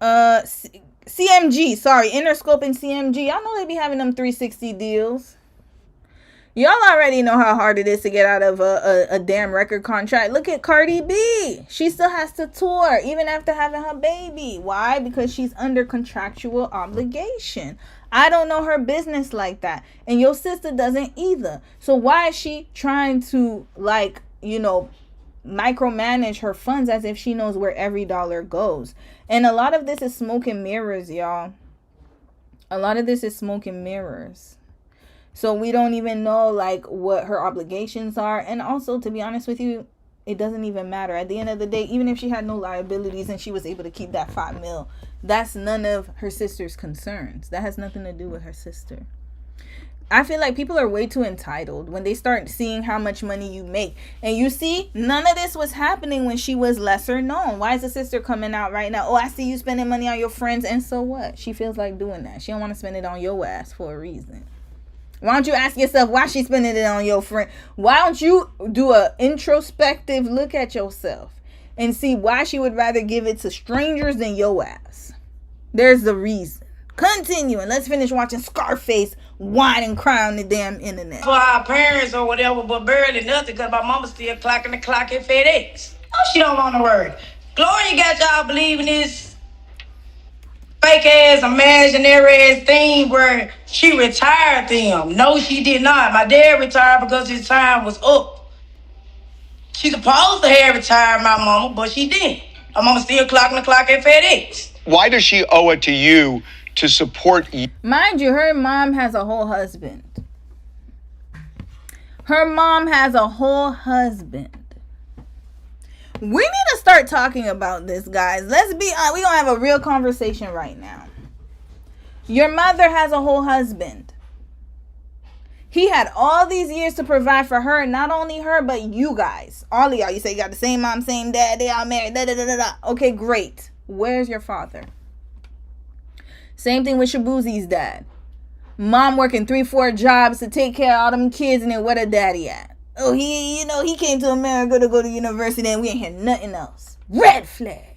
CMG, sorry. Interscope and CMG. Y'all know they be having them 360 deals. Y'all already know how hard it is to get out of a damn record contract. Look at Cardi B. She still has to tour even after having her baby. Why? Because she's under contractual obligation. I don't know her business like that. And your sister doesn't either. So why is she trying to, micromanage her funds as if she knows where every dollar goes? And a lot of this is smoke and mirrors, y'all. A lot of this is smoke and mirrors. So we don't even know what her obligations are. And also, to be honest with you, it doesn't even matter. At the end of the day, even if she had no liabilities and she was able to keep that $5 million, that's none of her sister's concerns. That has nothing to do with her sister. I feel like people are way too entitled when they start seeing how much money you make. And you see, none of this was happening when she was lesser known. Why is the sister coming out right now? Oh, I see you spending money on your friends. And so what? She feels like doing that. She don't want to spend it on your ass for a reason. Why don't you ask yourself why she's spending it on your friend? Why don't you do a introspective look at yourself and see why she would rather give it to strangers than your ass? There's the reason. Continuing. Let's finish watching Scarface whine and cry on the damn internet. For our parents or whatever, but barely nothing because my mama still clocking the clock at FedEx. Oh, she don't want to work. Gloria got y'all believing this fake ass, imaginary ass thing where she retired them. No, she did not. My dad retired because his time was up. She's supposed to have retired my mama, but she didn't. My mama still clocking the clock at FedEx. Why does she owe it to you to support you? Mind you, her mom has a whole husband. Her mom has a whole husband. We need to start talking about this, guys. Let's be honest. We're going to have a real conversation right now. Your mother has a whole husband. He had all these years to provide for her. Not only her, but you guys. All of y'all. You say you got the same mom, same dad. They all married. Da, da, da, da, da. Okay, great. Where's your father? Same thing with Shaboozy's dad. Mom working 3-4 jobs to take care of all them kids. And then where the daddy at? Oh, he came to America to go to university and we ain't hear nothing else. Red flag.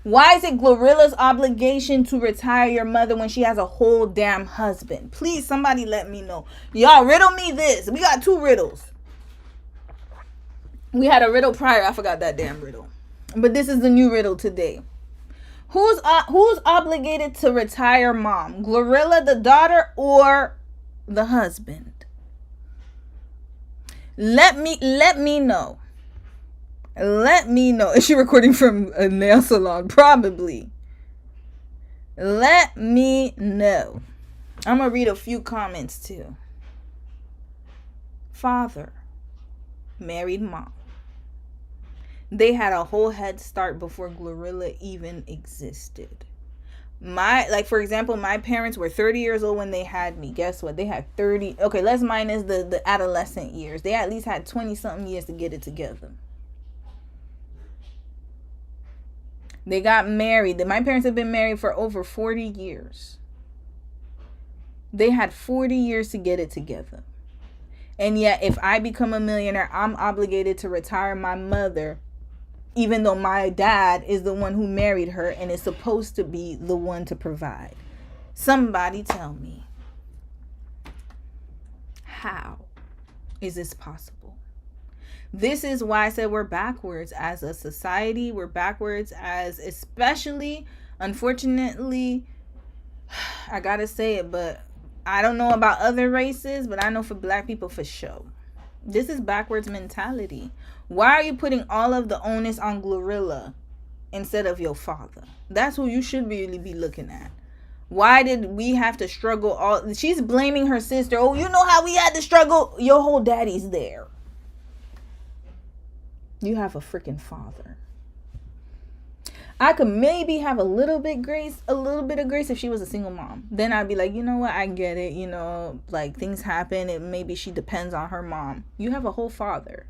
Why is it Glorilla's obligation to retire your mother when she has a whole damn husband? Please, somebody let me know. Y'all, riddle me this. We got 2 riddles. We had a riddle prior. I forgot that damn riddle. But this is the new riddle today. Who's obligated to retire mom? Glorilla, the daughter, or the husband? Let me know. Let me know. Is she recording from a nail salon? Probably. Let me know. I'm going to read a few comments too. Father, married mom. They had a whole head start before Glorilla even existed. For example, my parents were 30 years old when they had me. Guess what? They had 30. Okay, let's minus the adolescent years. They at least had 20-something years to get it together. They got married. My parents have been married for over 40 years. They had 40 years to get it together. And yet, if I become a millionaire, I'm obligated to retire my mother, even though my dad is the one who married her and is supposed to be the one to provide. Somebody tell me. How? Is this possible? This is why I said we're backwards as a society. We're backwards as, especially, unfortunately, I gotta say it, but I don't know about other races, but I know for black people for sure. This is backwards mentality. Why are you putting all of the onus on Glorilla instead of your father? That's who you should really be looking at. Why did we have to struggle all? She's blaming her sister. Oh, you know how we had to struggle? Your whole daddy's there. You have a freaking father. I could maybe have a little bit of grace if she was a single mom. Then I'd be like, you know what? I get it. You know, like things happen and maybe she depends on her mom. You have a whole father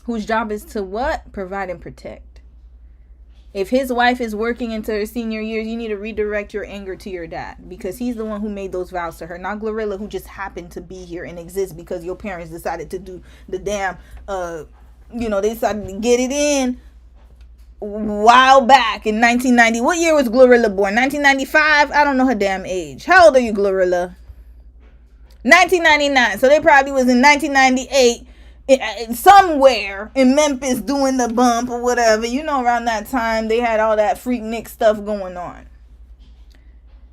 whose job is to what? Provide and protect. If his wife is working into her senior years, you need to redirect your anger to your dad because he's the one who made those vows to her, not Glorilla, who just happened to be here and exist because your parents decided to do the damn, they decided to get it in while back in 1990. What year was Glorilla born? 1995? I don't know her damn age. How old are you, Glorilla? 1999. So they probably was in 1998 somewhere in Memphis doing the bump or whatever. You know, around that time they had all that Freaknik stuff going on.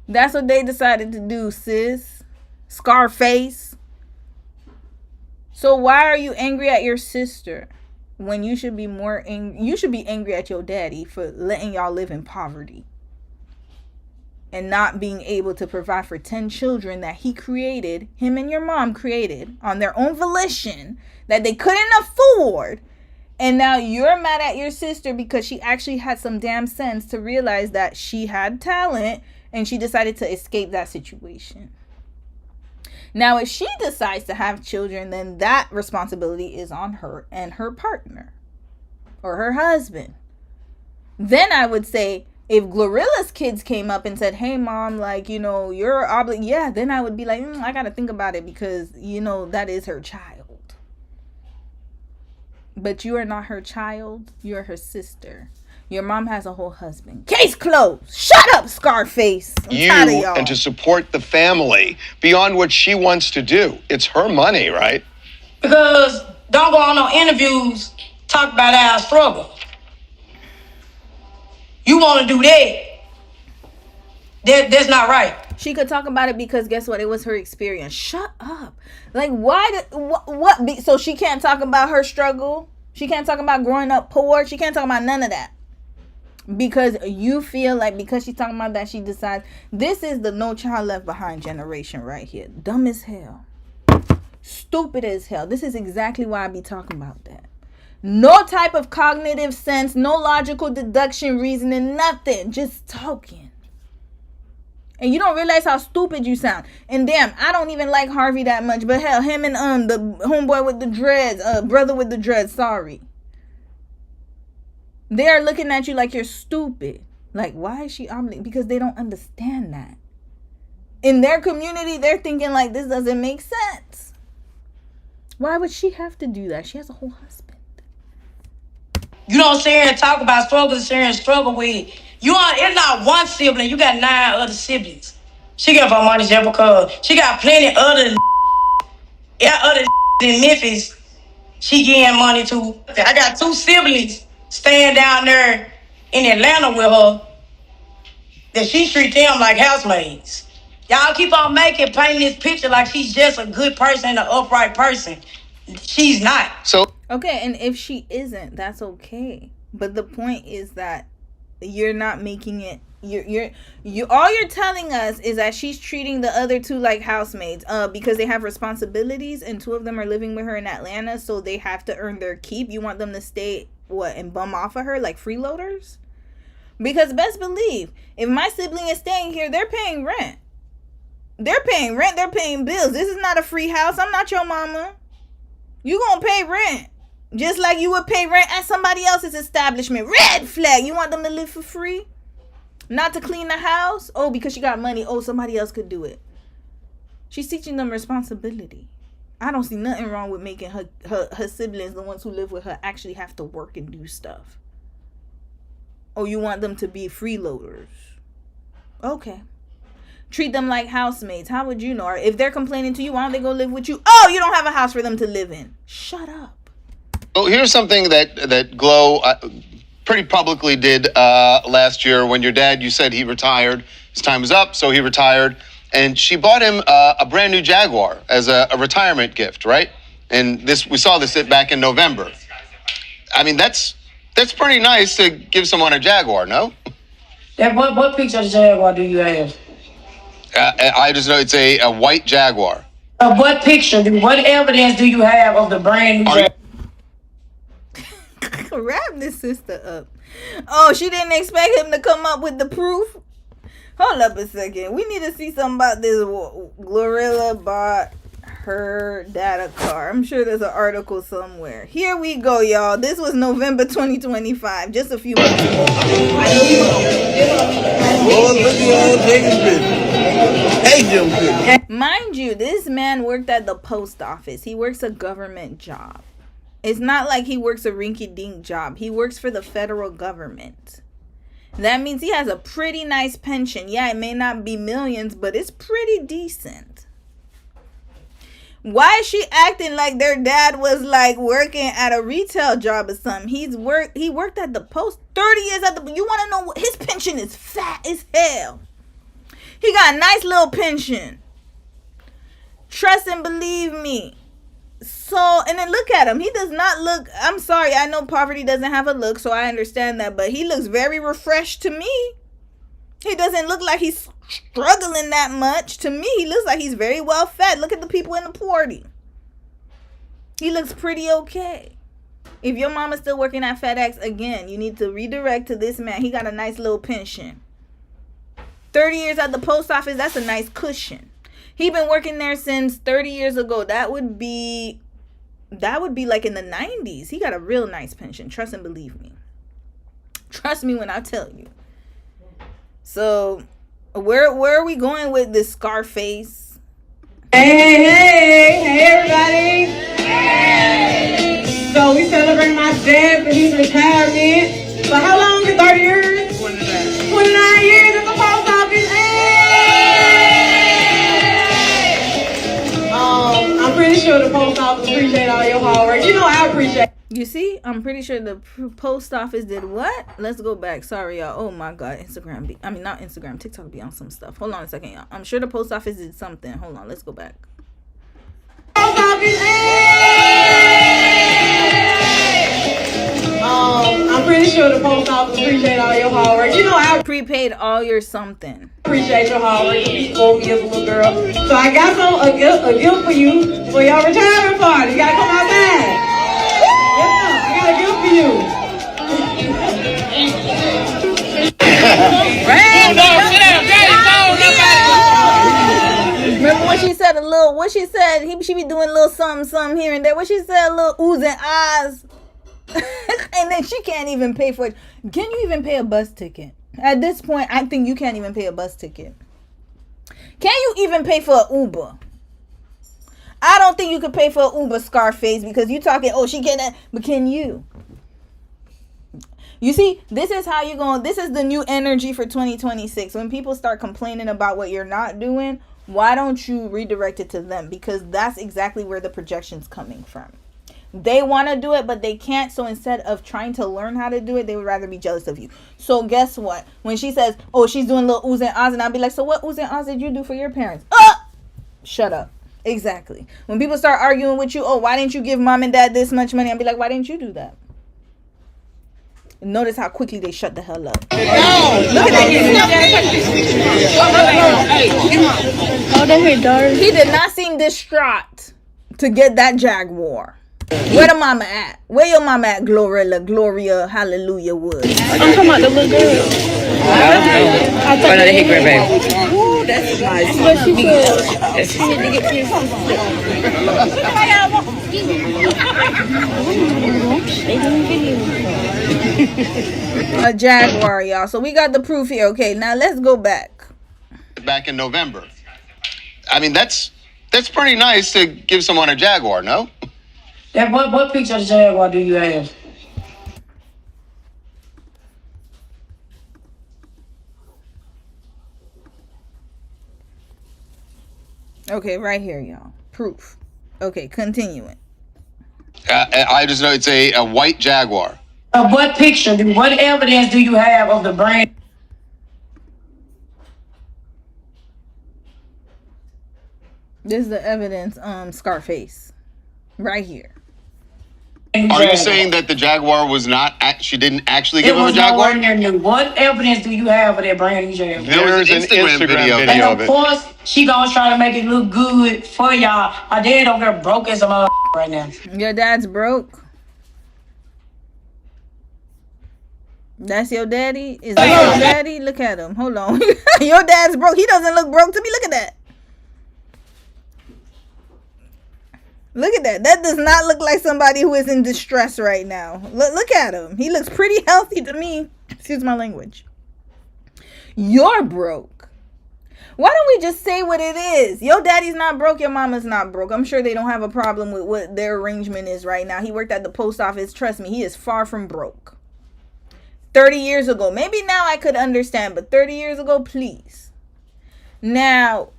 That's what they decided to do, sis. Scarface. So why are you angry at your sister when you should be more angry? You should be angry at your daddy for letting y'all live in poverty and not being able to provide for 10 children that he created, him and your mom created on their own volition, that they couldn't afford. And now you're mad at your sister because she actually had some damn sense to realize that she had talent and she decided to escape that situation. Now, if she decides to have children, then that responsibility is on her and her partner or her husband. Then I would say, if Glorilla's kids came up and said, hey, mom, like, you know, you're obligated. Yeah, then I would be like, I got to think about it because, you know, that is her child. But you are not her child. You're her sister. Your mom has a whole husband. Case closed. Shut up, Scarface. I'm tired of y'all. And to support the family beyond what she wants to do. It's her money, right? Because don't go on no interviews, talk about our struggle. You want to do that. That's not right. She could talk about it because guess what? It was her experience. Shut up. Like, why? What? So she can't talk about her struggle? She can't talk about growing up poor? She can't talk about none of that. Because you feel like because she's talking about that, she decides. This is the No Child Left Behind generation right here. Dumb as hell. Stupid as hell. This is exactly why I be talking about that. No type of cognitive sense, no logical deduction, reasoning, nothing. Just talking. And you don't realize how stupid you sound. And damn, I don't even like Harvey that much. But hell, him and the homeboy with the dreads, brother with the dreads, sorry. They are looking at you like you're stupid. Like, why is she obligated? Because they don't understand that. In their community, they're thinking like, this doesn't make sense. Why would she have to do that? She has a whole husband. You don't sit here and talk about struggle, sit here and struggle with. It's not one sibling. You got 9 other siblings. She get her money just because she got plenty other in Memphis. She getting money too. I got 2 siblings staying down there in Atlanta with her. That she treat them like housemaids. Y'all keep on painting this picture like she's just a good person, an upright person. She's not. So okay, and if she isn't, that's okay. But the point is that you're not making it. You all you're telling us is that she's treating the other 2 like housemaids because they have responsibilities and 2 of them are living with her in Atlanta, so they have to earn their keep. You want them to stay and bum off of her like freeloaders? Because best believe, if my sibling is staying here, they're paying rent. They're paying rent, they're paying bills. This is not a free house. I'm not your mama. You gonna pay rent. Just like you would pay rent at somebody else's establishment. Red flag. You want them to live for free? Not to clean the house? Oh, because she got money. Oh, somebody else could do it. She's teaching them responsibility. I don't see nothing wrong with making her siblings, the ones who live with her, actually have to work and do stuff. Oh, you want them to be freeloaders? Okay. Treat them like housemates. How would you know? Or if they're complaining to you, why don't they go live with you? Oh, you don't have a house for them to live in. Shut up. Well, here's something that Glo pretty publicly did last year when your dad, you said he retired. His time was up, so he retired. And she bought him a brand new Jaguar as a retirement gift, right? And we saw this back in November. I mean, that's pretty nice to give someone a Jaguar, no? Yeah, what picture of the Jaguar do you have? I just know it's a white Jaguar. What picture? What evidence do you have of the brand new Jaguar? Wrap this sister up. Oh, she didn't expect him to come up with the proof? Hold up a second. We need to see something about this. Glorilla bought her dad a car. I'm sure there's an article somewhere. Here we go, y'all. This was November 2025, just a few months ago. Mind you, this man worked at the post office. He works a government job. It's not like he works a rinky-dink job. He works for the federal government. That means he has a pretty nice pension. Yeah, it may not be millions, but it's pretty decent. Why is she acting like their dad was like working at a retail job or something? He worked at the post 30 years at the. You want to know what his pension is? Fat as hell. He got a nice little pension. Trust and believe me. So, and then look at him. He does not look, I'm sorry, I know poverty doesn't have a look, so I understand that, but he looks very refreshed to me. He doesn't look like he's struggling that much. To me, he looks like he's very well fed. Look at the people in the party. He looks pretty okay. If your mama's still working at FedEx, again, you need to redirect to this man. He got a nice little pension. 30 years at the post office, that's a nice cushion. He been working there since 30 years ago. That would be like in the 90s. He got a real nice pension. Trust and believe me. Trust me when I tell you. So, where are we going with this Scarface? Hey, everybody. Hey. So we celebrate my dad for his retirement. For how long? 30 years? 29 years at the post office. I'm pretty sure the post office appreciate all your hard work. You know I appreciate. You see, I'm pretty sure the post office did what? Let's go back. Sorry, y'all. Oh my God, not Instagram. TikTok be on some stuff. Hold on a second, y'all. I'm sure the post office did something. Hold on, let's go back. Post office. I'm pretty sure the post office appreciate all your hard work. You know I prepaid all your something. Appreciate your hard work. You spoiled me as a little girl. So I got a gift for you for your retirement party. You gotta come outside. Yeah, I got a gift for you. Remember what she said? She be doing a little something here and there. What she said? A little oohs and ahs. And then she can't even pay for it. Can you even pay a bus ticket? At this point, I think you can't even pay a bus ticket. Can you even pay for an Uber? I don't think you could pay for an Uber, Scarface, because you talking, oh, she can't, but can you? You see, this is how you're going, this is the new energy for 2026. When people start complaining about what you're not doing, why don't you redirect it to them? Because that's exactly where the projection's coming from. They want to do it, but they can't. So instead of trying to learn how to do it, they would rather be jealous of you. So guess what? When she says, oh, she's doing little oohs and ahs, and I'll be like, so what oohs and ahs did you do for your parents? Shut up. Exactly. When people start arguing with you, oh, why didn't you give mom and dad this much money? I'll be like, why didn't you do that? Notice how quickly they shut the hell up. Look at that. He did not seem distraught to get that Jaguar. Where the mama at? Where your mama at, Glorilla, Gloria, Hallelujah Wood? I'm talking about the little girl. I thought they hit great, babe. Ooh, that's nice. But she need to get a Jaguar, y'all. So we got the proof here. Okay, now let's go back. Back in November. I mean, that's pretty nice to give someone a Jaguar, no? Yeah, what picture of the Jaguar do you have? Okay, right here, y'all. Proof. Okay, continuing. I just know it's a white Jaguar. What picture, what evidence do you have of the brand? This is the evidence, Scarface. Right here. Are you saying that the Jaguar was not, she didn't actually give him a Jaguar? What evidence do you have of that brand new Jaguar? There's an Instagram video And of course, she gonna try to make it look good for y'all. My dad over there broke as a mother right now. Your dad's broke? That's your daddy? Is that your daddy? Look at him. Hold on. Your dad's broke. He doesn't look broke to me. Look at that. Look at that. That does not look like somebody who is in distress right now. Look at him. He looks pretty healthy to me. Excuse my language. You're broke. Why don't we just say what it is? Your daddy's not broke. Your mama's not broke. I'm sure they don't have a problem with what their arrangement is right now. He worked at the post office. Trust me, he is far from broke. 30 years ago. Maybe now I could understand, but 30 years ago, please. Now,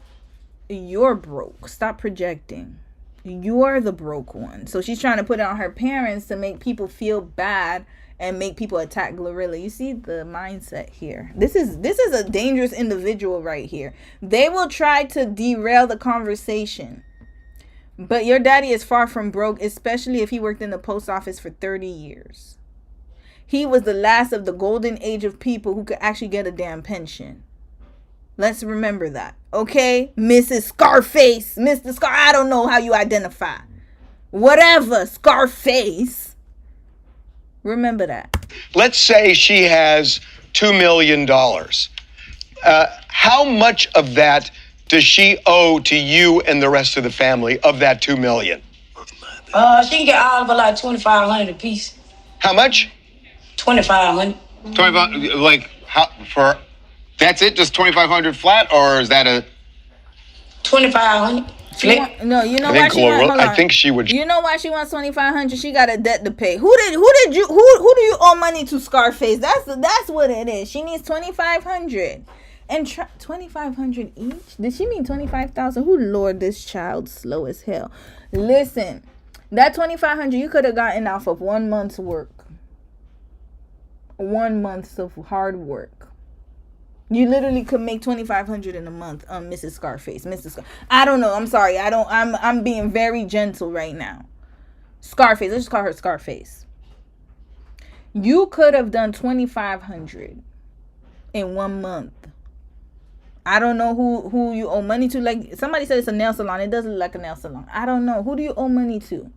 you're broke. Stop projecting. You're the broke one. So she's trying to put it on her parents to make people feel bad and make people attack Glorilla. You see the mindset here. This is a dangerous individual right here. They will try to derail the conversation. But your daddy is far from broke, especially if he worked in the post office for 30 years. He was the last of the golden age of people who could actually get a damn pension. Let's remember that. Okay? Mrs. Scarface. Mr. Scar. I don't know how you identify. Whatever. Scarface. Remember that. Let's say she has $2 million. How much of that does she owe to you and the rest of the family of that $2 million? She can get all of it like $2,500 a piece. How much? $2,500. 25, like, how, for, that's it? Just 2,500 flat? Or is that a... 2,500. No, you know why she wants, I think she would. You know why she wants 2,500? She got a debt to pay. Who do you owe money to, Scarface? That's what it is. She needs 2,500 and 2,500 each. Did she mean 25,000? Who Lord, this child slow as hell. Listen, that 2,500 you could have gotten off of 1 month's work. 1 month of hard work. You literally could make 2,500 in a month, Mrs. Scarface. I don't know. I'm sorry. I'm being very gentle right now. Scarface. Let's just call her Scarface. You could have done 2,500 in 1 month. I don't know who you owe money to. Like somebody said, it's a nail salon. It doesn't look like a nail salon. I don't know. Who do you owe money to?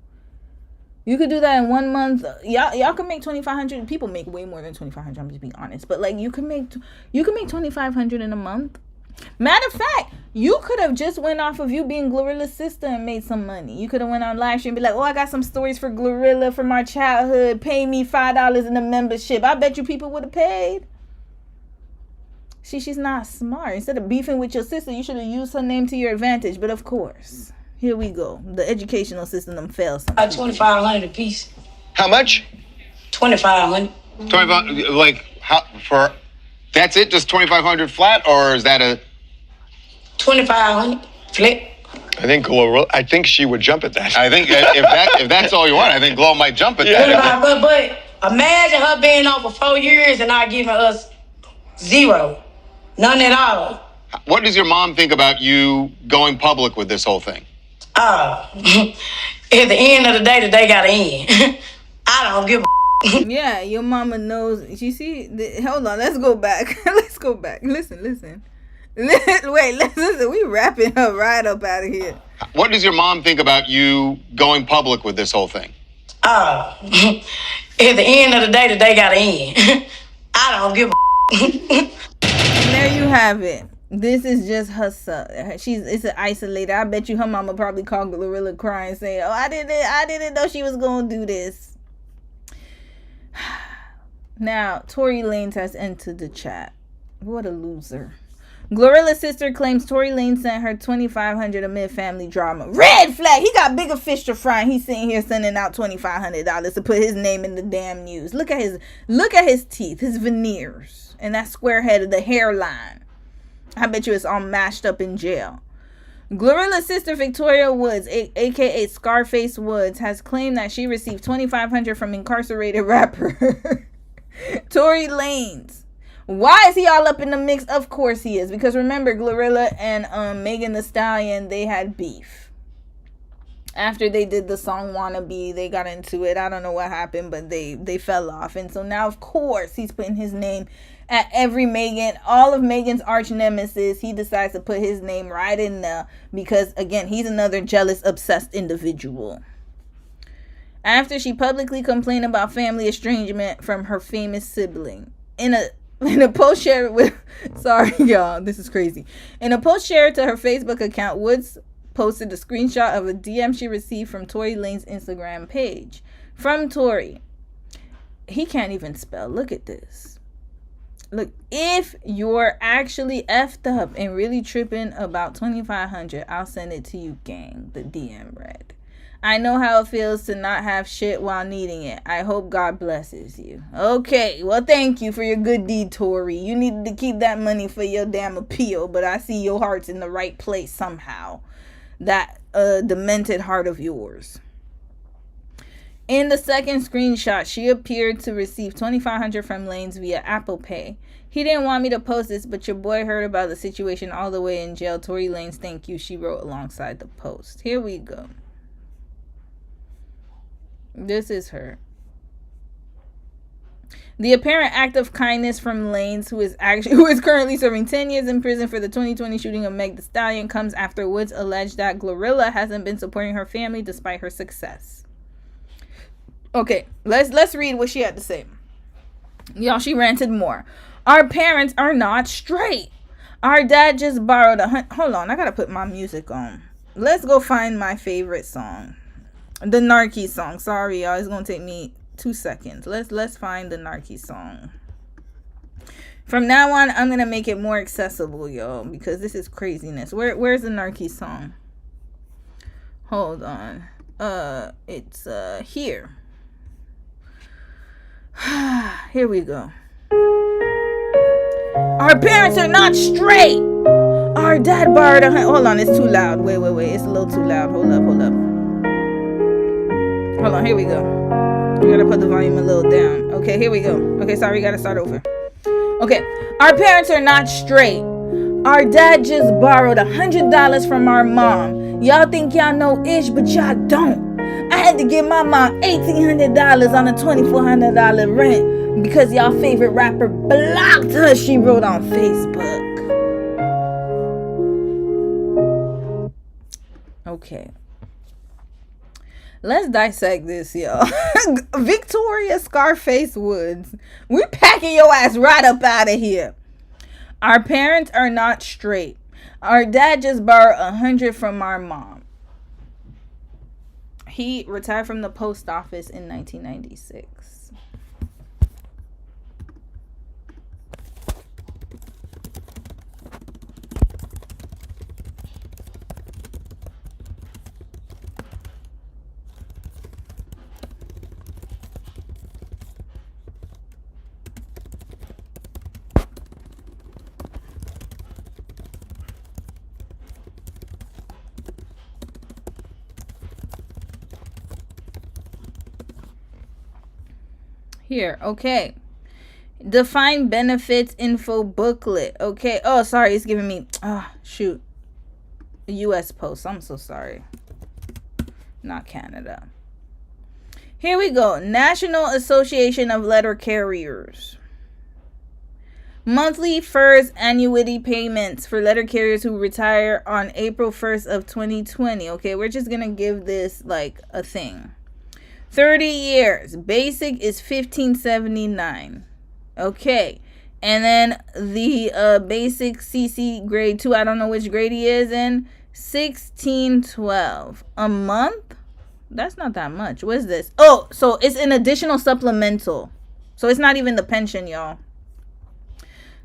You could do that in 1 month. Y'all can make 2,500. People make way more than 2,500. I'm just being honest. But like you can make 2,500 in a month. Matter of fact, you could have just went off of you being Glorilla's sister and made some money. You could have went on live stream and be like, oh, I got some stories for Glorilla from our childhood. Pay me $5 in the membership. I bet you people would have paid. She's not smart. Instead of beefing with your sister, you should have used her name to your advantage. But of course. Here we go. The educational system fails. 2,500 a piece. How much? 2,500. 25, like, how, for, that's it? Just 2,500 flat? Or is that a... 2,500 flip. I think she would jump at that. I think if that's all you want, I think Glow might jump at that. But imagine her being on for 4 years and not giving us zero. None at all. What does your mom think about you going public with this whole thing? At the end of the day got to end. I don't give a Yeah, your mama knows. You see, hold on, let's go back. Let's go back. Listen. Wait, listen. We wrapping up right up out of here. What does your mom think about you going public with this whole thing? At the end of the day got to end. I don't give a And there you have it. This is just her son. It's an isolator. I bet you her mama probably called Glorilla crying saying, oh, I didn't know she was going to do this. Now, Tory Lanez has entered the chat. What a loser. Glorilla's sister claims Tory Lanez sent her $2,500 amid family drama. Red flag. He got bigger fish to fry. And he's sitting here sending out $2,500 to put his name in the damn news. Look at his teeth, his veneers, and that square head of the hairline. I bet you it's all mashed up in jail. Glorilla's sister Victoria Woods, aka Scarface Woods, has claimed that she received $2,500 from incarcerated rapper Tory Lanez. Why is he all up in the mix? Of course he is, because remember, Glorilla and Megan Thee Stallion, they had beef. After they did the song Wannabe, they got into it. I don't know what happened, but they fell off. And so now, of course, he's putting his name at every Megan, all of Megan's arch nemesis. He decides to put his name right in there because, again, he's another jealous, obsessed individual. After she publicly complained about family estrangement from her famous sibling. In a post shared with, sorry y'all, this is crazy. In a post shared to her Facebook account, Woods posted a screenshot of a DM she received from Tory Lanez's Instagram page. From Tory. He can't even spell. Look at this. Look, if you're actually effed up and really tripping about $2,500, I'll send it to you, gang. The DM read. I know how it feels to not have shit while needing it. I hope God blesses you. Okay, well, thank you for your good deed, Tory. You needed to keep that money for your damn appeal, but I see your heart's in the right place somehow. That demented heart of yours. In the second screenshot, she appeared to receive $2,500 from Lanez via Apple Pay. He didn't want me to post this, but your boy heard about the situation all the way in jail. Tory Lanez, thank you, she wrote alongside the post. Here we go. This is her. The apparent act of kindness from Lanez, who is currently serving 10 years in prison for the 2020 shooting of Meg Thee Stallion, comes after Woods alleged that Glorilla hasn't been supporting her family despite her success. Okay, let's read what she had to say. Y'all, she ranted more. Our parents are not straight. Our dad just borrowed hold on, I gotta put my music on. Let's go find my favorite song. The Narky song. Sorry, y'all, it's gonna take me 2 seconds. Let's find the Narky song. From now on, I'm gonna make it more accessible, y'all, because this is craziness. Where's the Narky song? Hold on. It's here. Here we go. Our parents are not straight. Our dad borrowed hold on, it's too loud. Wait. It's a little too loud. Hold up. Hold on, here we go. We gotta put the volume a little down. Okay, here we go. Okay, sorry, we gotta start over. Okay, our parents are not straight. Our dad just borrowed $100 from our mom. Y'all think y'all know ish, but y'all don't. I had to give my mom $1,800 on a $2,400 rent because y'all favorite rapper blocked her, she wrote on Facebook. Okay. Let's dissect this, y'all. Victoria Scarface Woods. We're packing your ass right up out of here. Our parents are not straight. Our dad just borrowed $100 from our mom. He retired from the post office in 1996. Here, okay. Define benefits info booklet. Okay. Oh, sorry, it's giving me shoot. US Post. I'm so sorry. Not Canada. Here we go. National Association of Letter Carriers. Monthly FERS annuity payments for letter carriers who retire on April 1st of 2020. Okay, we're just gonna give this like a thing. 30 years. Basic is $1,579. Okay. And then the basic CC grade 2, I don't know which grade he is in, $1,612 a month. That's not that much. What is this? Oh, so it's an additional supplemental. So it's not even the pension, y'all.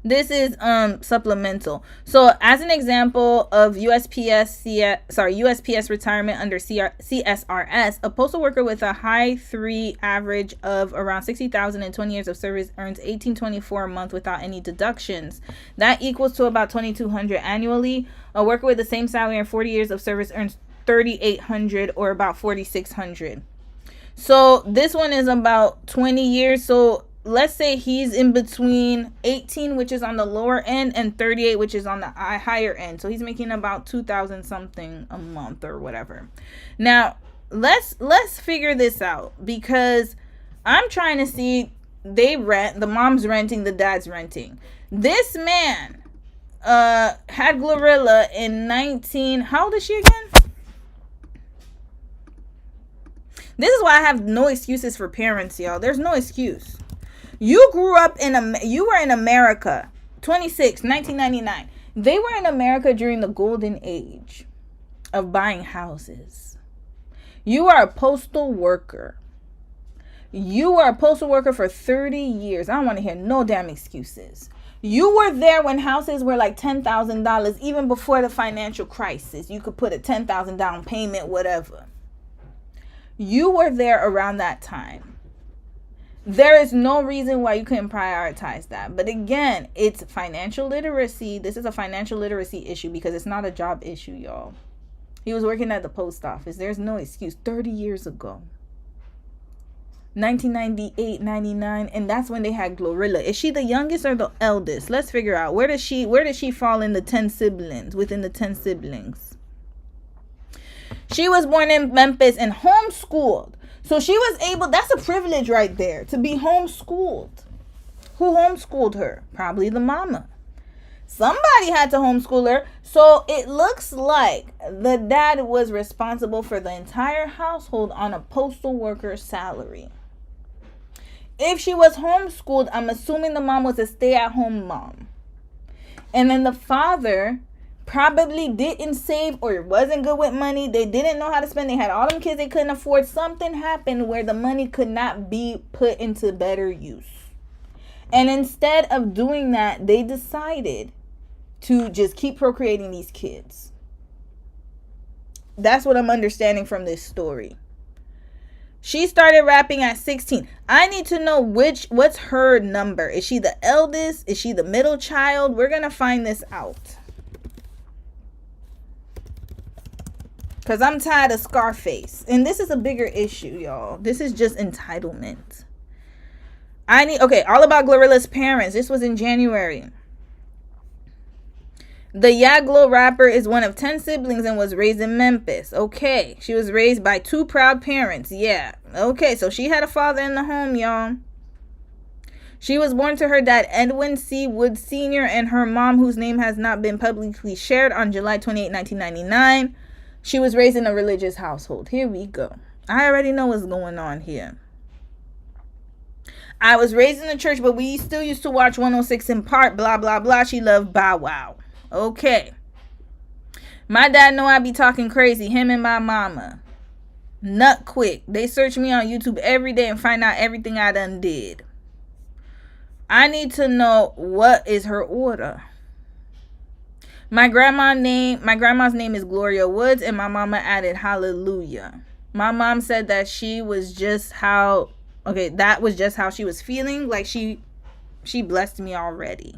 This is supplemental. So as an example of USPS retirement under CSRS, a postal worker with a high 3 average of around 60,000 and 20 years of service earns $18.24 a month without any deductions. That equals to about $2,200 annually. A worker with the same salary and 40 years of service earns $3,800 or about $4,600. So this one is about 20 years. So let's say he's in between 18, which is on the lower end, and 38, which is on the higher end. So he's making about 2,000 something a month or whatever. Now, let's figure this out, because I'm trying to see, they rent, the mom's renting, the dad's renting. This man had Glorilla in how old is she again? This is why I have no excuses for parents, y'all. There's no excuse. You grew up you were in America, 1999. They were in America during the golden age of buying houses. You are a postal worker. You were a postal worker for 30 years. I don't want to hear no damn excuses. You were there when houses were like $10,000, even before the financial crisis. You could put a $10,000 down payment, whatever. You were there around that time. There is no reason why you couldn't prioritize that. But again, it's financial literacy. This is a financial literacy issue because it's not a job issue, y'all. He was working at the post office. There's no excuse. 30 years ago. 1998, 99, and that's when they had Glorilla. Is she the youngest or the eldest? Let's figure out. Where does she fall in the 10 siblings, within the 10 siblings? She was born in Memphis and homeschooled. So she was able, that's a privilege right there, to be homeschooled. Who homeschooled her? Probably the mama. Somebody had to homeschool her. So it looks like the dad was responsible for the entire household on a postal worker's salary. If she was homeschooled, I'm assuming the mom was a stay-at-home mom. And then the father probably didn't save or wasn't good with money. They didn't know how to spend. They had all them kids they couldn't afford. Something happened where the money could not be put into better use. And instead of doing that, they decided to just keep procreating these kids. That's what I'm understanding from this story. She started rapping at 16. I need to know what's her number. Is she the eldest? Is she the middle child? We're going to find this out. Because I'm tired of Scarface. And this is a bigger issue, y'all. This is just entitlement. Okay, all about Glorilla's parents. This was in January. The Yaglo rapper is one of 10 siblings and was raised in Memphis. Okay, she was raised by 2 proud parents. Yeah. Okay, so she had a father in the home, y'all. She was born to her dad, Edwin C. Wood Sr., and her mom, whose name has not been publicly shared, on July 28, 1999. She was raised in a religious household. Here we go. I already know what's going on here. I was raised in the church, but we still used to watch 106 in Park, blah, blah, blah. She loved Bow Wow. Okay. My dad know I be talking crazy. Him and my mama. Nut quick. They search me on YouTube every day and find out everything I done did. I need to know what is her order. My grandma's name is Gloria Woods, and my mama added Hallelujah. My mom said that that was just how she was feeling, like she blessed me already.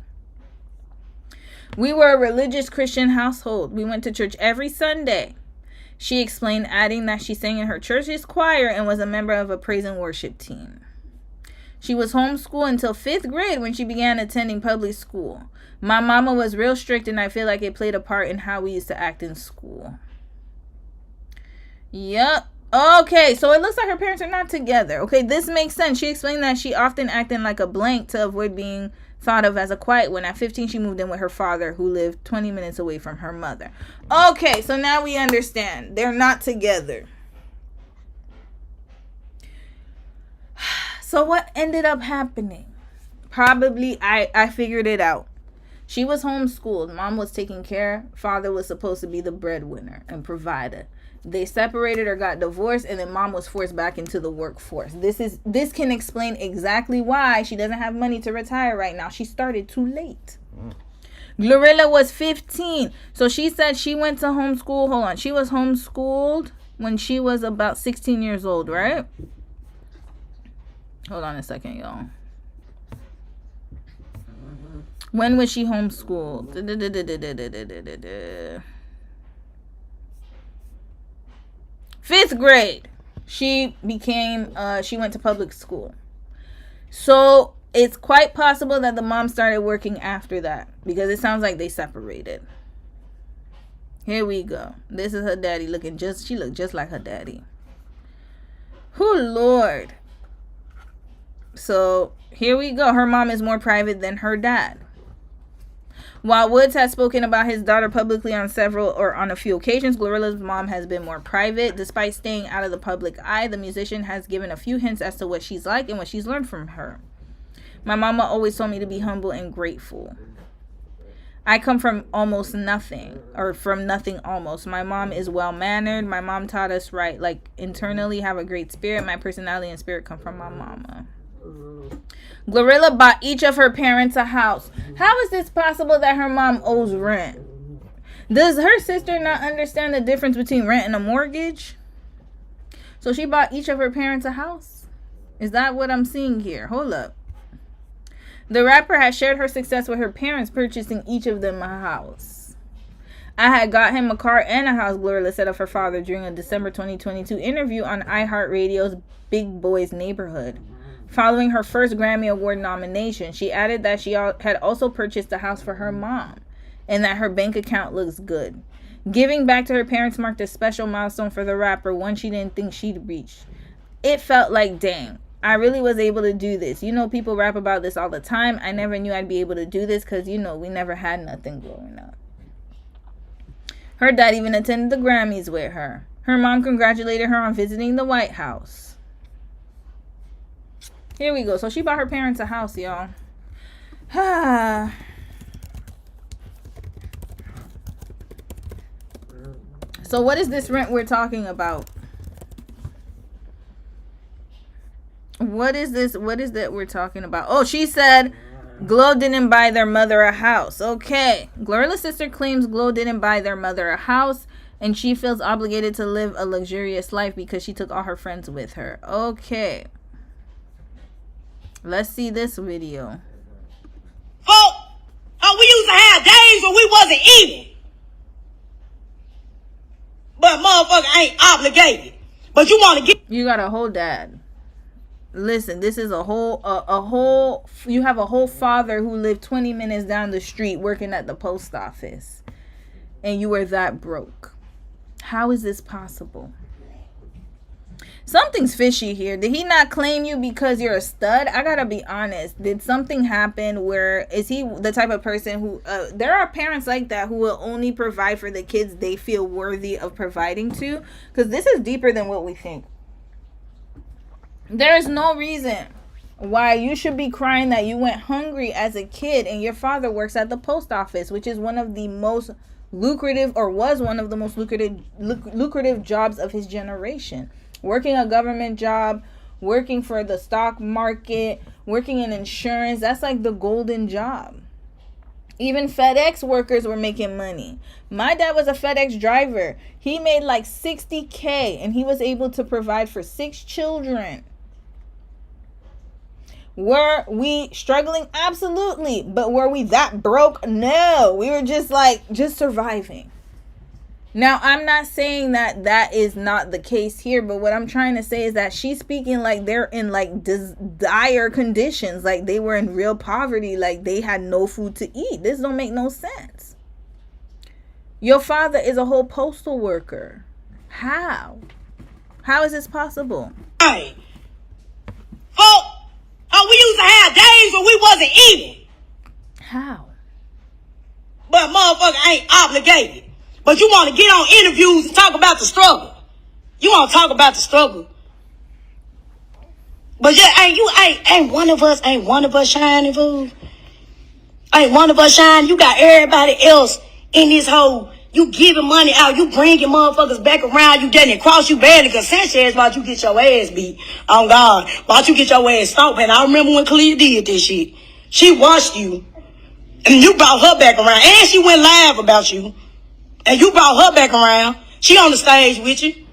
We were a religious Christian household. We went to church every Sunday. She explained, adding that she sang in her church's choir and was a member of a praise and worship team. She was homeschooled until 5th grade when she began attending public school. My mama was real strict, and I feel like it played a part in how we used to act in school. Yep. Okay, so it looks like her parents are not together. Okay, this makes sense. She explained that she often acted like a blank to avoid being thought of as a quiet one. At 15, she moved in with her father, who lived 20 minutes away from her mother. Okay, so now we understand. They're not together. So what ended up happening? Probably, I figured it out. She was homeschooled. Mom was taking care. Father was supposed to be the breadwinner and provider. They separated or got divorced, and then mom was forced back into the workforce. This can explain exactly why she doesn't have money to retire right now. She started too late. Glorilla was 15. So she said she went to homeschool. Hold on. She was homeschooled when she was about 16 years old, right? Hold on a second, y'all. When was she homeschooled? 5th grade. She went to public school. So it's quite possible that the mom started working after that, because it sounds like they separated. Here we go. This is her daddy she looked just like her daddy. Oh, Lord. So here we go. Her mom is more private than her dad. While Woods has spoken about his daughter publicly on a few occasions, Glorilla's mom has been more private. Despite staying out of the public eye, the musician has given a few hints as to what she's like and what she's learned from her. My mama always told me to be humble and grateful. I come from almost nothing, or from nothing almost. My mom is well-mannered. My mom taught us right, like internally have a great spirit. My personality and spirit come from my mama. Glorilla bought each of her parents a house. How is this possible that her mom owes rent? Does her sister not understand the difference between rent and a mortgage? So she bought each of her parents a house? Is that what I'm seeing here? Hold up. The rapper has shared her success with her parents, purchasing each of them a house. I had got him a car and a house, Glorilla said of her father during a December 2022 interview on iHeartRadio's Big Boys Neighborhood. Following her first Grammy Award nomination, she added that she had also purchased a house for her mom and that her bank account looks good. Giving back to her parents marked a special milestone for the rapper, one she didn't think she'd reach. It felt like, dang, I really was able to do this. You know, people rap about this all the time. I never knew I'd be able to do this because, you know, we never had nothing growing up. Her dad even attended the Grammys with her. Her mom congratulated her on visiting the White House. Here we go. So she bought her parents a house, y'all. So what is this rent we're talking about? What is this? What is that we're talking about? Oh, she said Glow didn't buy their mother a house. Okay. Glorilla's sister claims Glow didn't buy their mother a house, and she feels obligated to live a luxurious life because she took all her friends with her. Okay. Let's see this video. We used to have days when we wasn't eating. But motherfucker ain't obligated. But you want to get... You got a whole dad. Listen, this is you have a whole father who lived 20 minutes down the street working at the post office. And you were that broke. How is this possible? Something's fishy here. Did he not claim you because you're a stud? I gotta be honest. Did something happen where, is he the type of person who, there are parents like that who will only provide for the kids they feel worthy of providing to? Because this is deeper than what we think. There is no reason why you should be crying that you went hungry as a kid and your father works at the post office, which is one of the most lucrative, or was one of the most lucrative jobs of his generation. Working a government job, working for the stock market, working in insurance, that's like the golden job. Even FedEx workers were making money. My dad was a FedEx driver. He made like $60K and he was able to provide for 6 children. Were we struggling? Absolutely. But were we that broke? No. We were just surviving. Now, I'm not saying that that is not the case here, but what I'm trying to say is that she's speaking like they're in like dire conditions, like they were in real poverty, like they had no food to eat. This don't make no sense. Your father is a whole postal worker. How? How is this possible? Hey, we used to have days when we wasn't eating. How? But motherfucker ain't obligated. But you want to get on interviews and talk about the struggle. You want to talk about the struggle. But yeah, ain't one of us shining, fool. Ain't one of us shining. You got everybody else in this whole You giving money out. You bringing motherfuckers back around. You didn't cross you badly because Sanchez about you get your ass beat. Oh, God. About you get your ass stomped. And I remember when Kalia did this shit. She watched you. And you brought her back around. And she went live about you. And you brought her back around. She on the stage with you.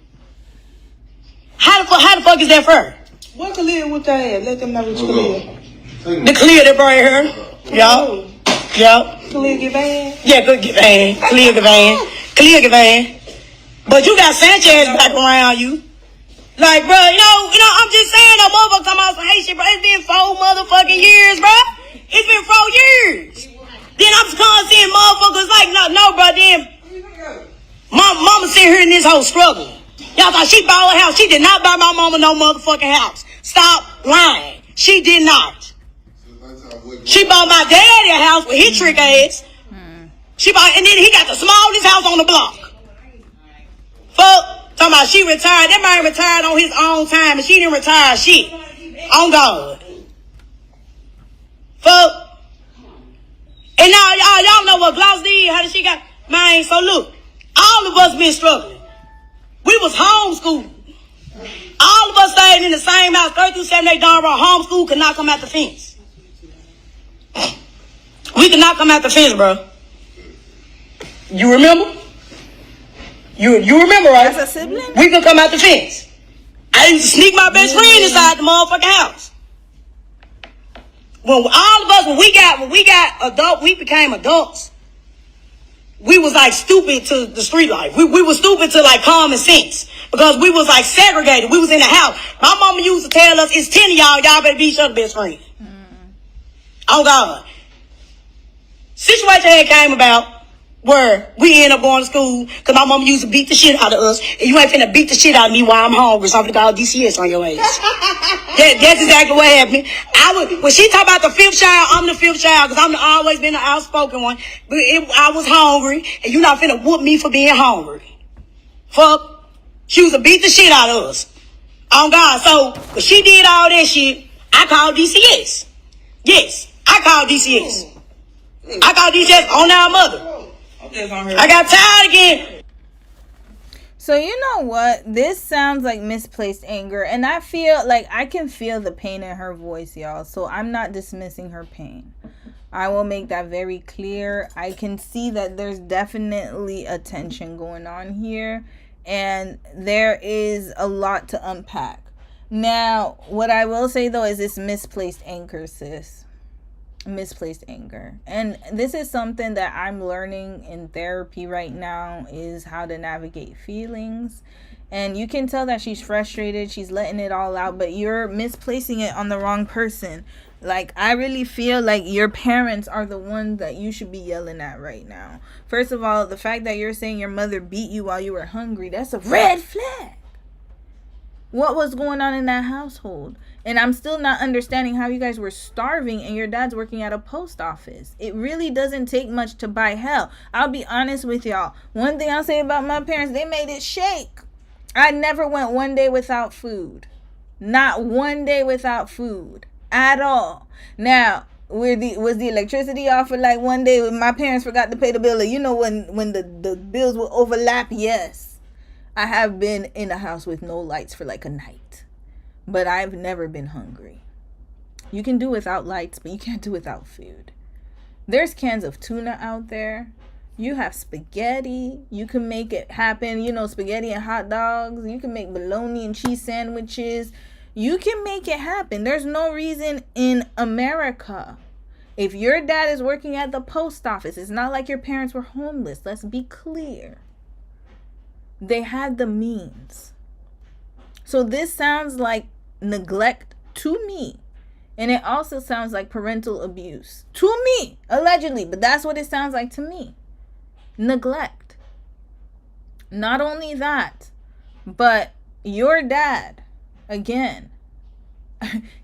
How the fuck is that for her? What Kalia with that ass? Let them know what Kalia. The Kalia that brought her. Yup. Yup. Kalia get van? Yeah, good get van. Kalia get van. Kalia get van. But you got Sanchez back around you. Like, bro, you know, I'm just saying, no motherfucker come out some hate shit, bro. It's been 4 motherfucking years, bro. It's been 4 years. Then I'm seeing motherfuckers like, no, bro, then mama sitting here in this whole struggle. Y'all thought she bought a house. She did not buy my mama no motherfucking house. Stop lying. She did not. She bought my daddy a house with his trick ass. She bought, and then he got the smallest house on the block. Fuck. Talking about she retired. That man retired on his own time, and she didn't retire shit. On God. Fuck. And now y'all know what Gloss did. How did she got? Man, so look, all of us been struggling. We was homeschooled. All of us stayed in the same house, 3rd through 7th, they darn right homeschool, could not come out the fence. We could not come out the fence, bro. You remember? You remember, right? As a sibling? We could come out the fence. I used to sneak my best friend inside the motherfucking house. When all of us, when we got adult, we became adults. We was like stupid to the street life. We was stupid to like common sense because we was like segregated. We was in the house. My mama used to tell us, it's 10 of y'all better be each other's best friend. Oh God. Situation had came about where we ended up going to school because my mama used to beat the shit out of us. And you ain't finna beat the shit out of me while I'm hungry. So I'm finna call DCS on your ass. That's exactly what happened. When she talk about the 5th child, I'm the 5th child because I'm always been the outspoken one. But I was hungry and you not finna whoop me for being hungry. Fuck. She used to beat the shit out of us. Oh God. So when she did all that shit, I called DCS. Yes, I called DCS. I called DCS on our mother. I got tired again. So you know what? This sounds like misplaced anger. And I feel like I can feel the pain in her voice, y'all. So I'm not dismissing her pain. I will make that very clear. I can see that there's definitely a tension going on here. And there is a lot to unpack. Now, what I will say, though, is this misplaced anger, sis. Misplaced anger. And this is something that I'm learning in therapy right now, is how to navigate feelings. And you can tell that she's frustrated. She's letting it all out, but you're misplacing it on the wrong person. Like, I really feel like your parents are the ones that you should be yelling at right now. First of all, the fact that you're saying your mother beat you while you were hungry, that's a red flag. What was going on in that household? And I'm still not understanding how you guys were starving and your dad's working at a post office. It really doesn't take much to buy hell. I'll be honest with y'all. One thing I'll say about my parents, they made it shake. I never went one day without food. Not one day without food at all. Now, was the electricity off for like one day when my parents forgot to pay the bill? You know, when the bills will overlap? Yes. I have been in a house with no lights for like a night. But I've never been hungry. You can do without lights, but you can't do without food. There's cans of tuna out there. You have spaghetti. You can make it happen. You know, spaghetti and hot dogs. You can make bologna and cheese sandwiches. You can make it happen. There's no reason in America. If your dad is working at the post office, it's not like your parents were homeless. Let's be clear. They had the means. So this sounds like neglect to me. And it also sounds like parental abuse to me, allegedly. But that's what it sounds like to me. Neglect. Not only that, but your dad, again,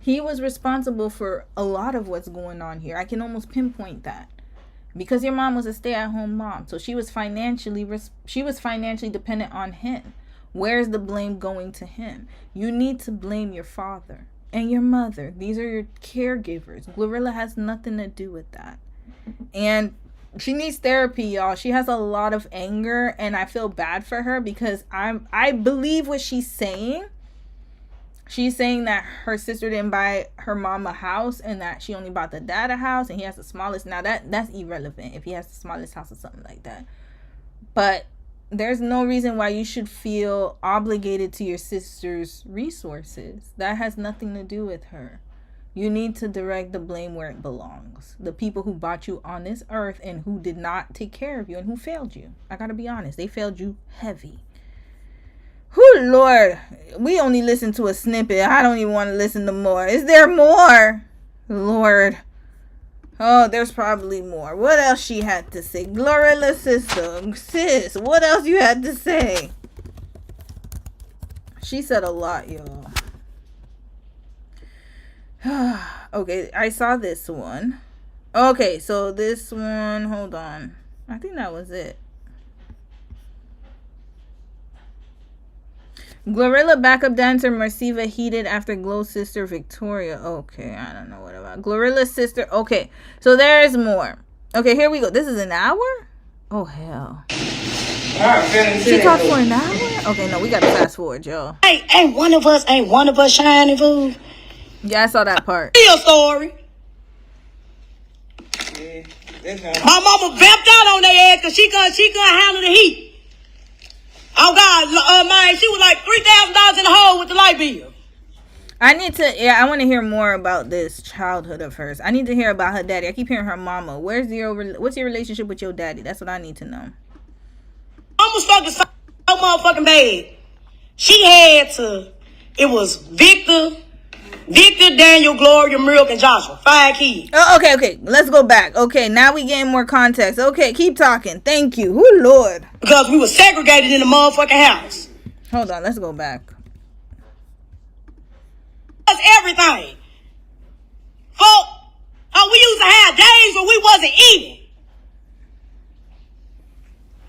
he was responsible for a lot of what's going on here. I can almost pinpoint that. Because your mom was a stay-at-home mom. So she was financially dependent on him. Where's the blame going to him? You need to blame your father and your mother. These are your caregivers. Glorilla has nothing to do with that. And She needs therapy, y'all. She has a lot of anger, and I feel bad for her because I believe what she's saying. She's saying that her sister didn't buy her mom a house and that she only bought the dad a house and he has the smallest. Now that's irrelevant if he has the smallest house or something like that. But there's no reason why you should feel obligated to your sister's resources. That has nothing to do with her. You need to direct the blame where it belongs. The people who brought you on this earth and who did not take care of you and who failed you. I gotta be honest. They failed you heavy. Whew, Lord. We only listened to a snippet. I don't even want to listen to more. Is there more? Lord. Oh, there's probably more. What else she had to say? Glorilla sister. Sis, what else you had to say? She said a lot, y'all. Okay, I saw this one. Okay, so this one, hold on. I think that was it. Glorilla backup dancer Merciva heated after Glow's sister Victoria. Okay, I don't know what about Glorilla's sister. Okay, so there's more. Okay, here we go. This is an hour? Oh, hell. She talked for an hour? Okay, no, we gotta fast forward, y'all. Hey, ain't one of us shining, fool. Yeah, I saw that part. Real story. My mama vamped out on their ass because she couldn't handle the heat. Oh God, man, she was like $3,000 in the hole with the light bill. I want to hear more about this childhood of hers. I need to hear about her daddy. I keep hearing her mama. What's your relationship with your daddy? That's what I need to know. Mama stuck so motherfucking bad. She had to. It was Victor, Daniel, Gloria, Milk, and Joshua. 5 kids. Oh, okay. Let's go back. Okay, now we getting more context. Okay, keep talking. Thank you. Oh, Lord. Because we were segregated in the motherfucking house. Hold on, let's go back. That's everything. We used to have days when we wasn't eating.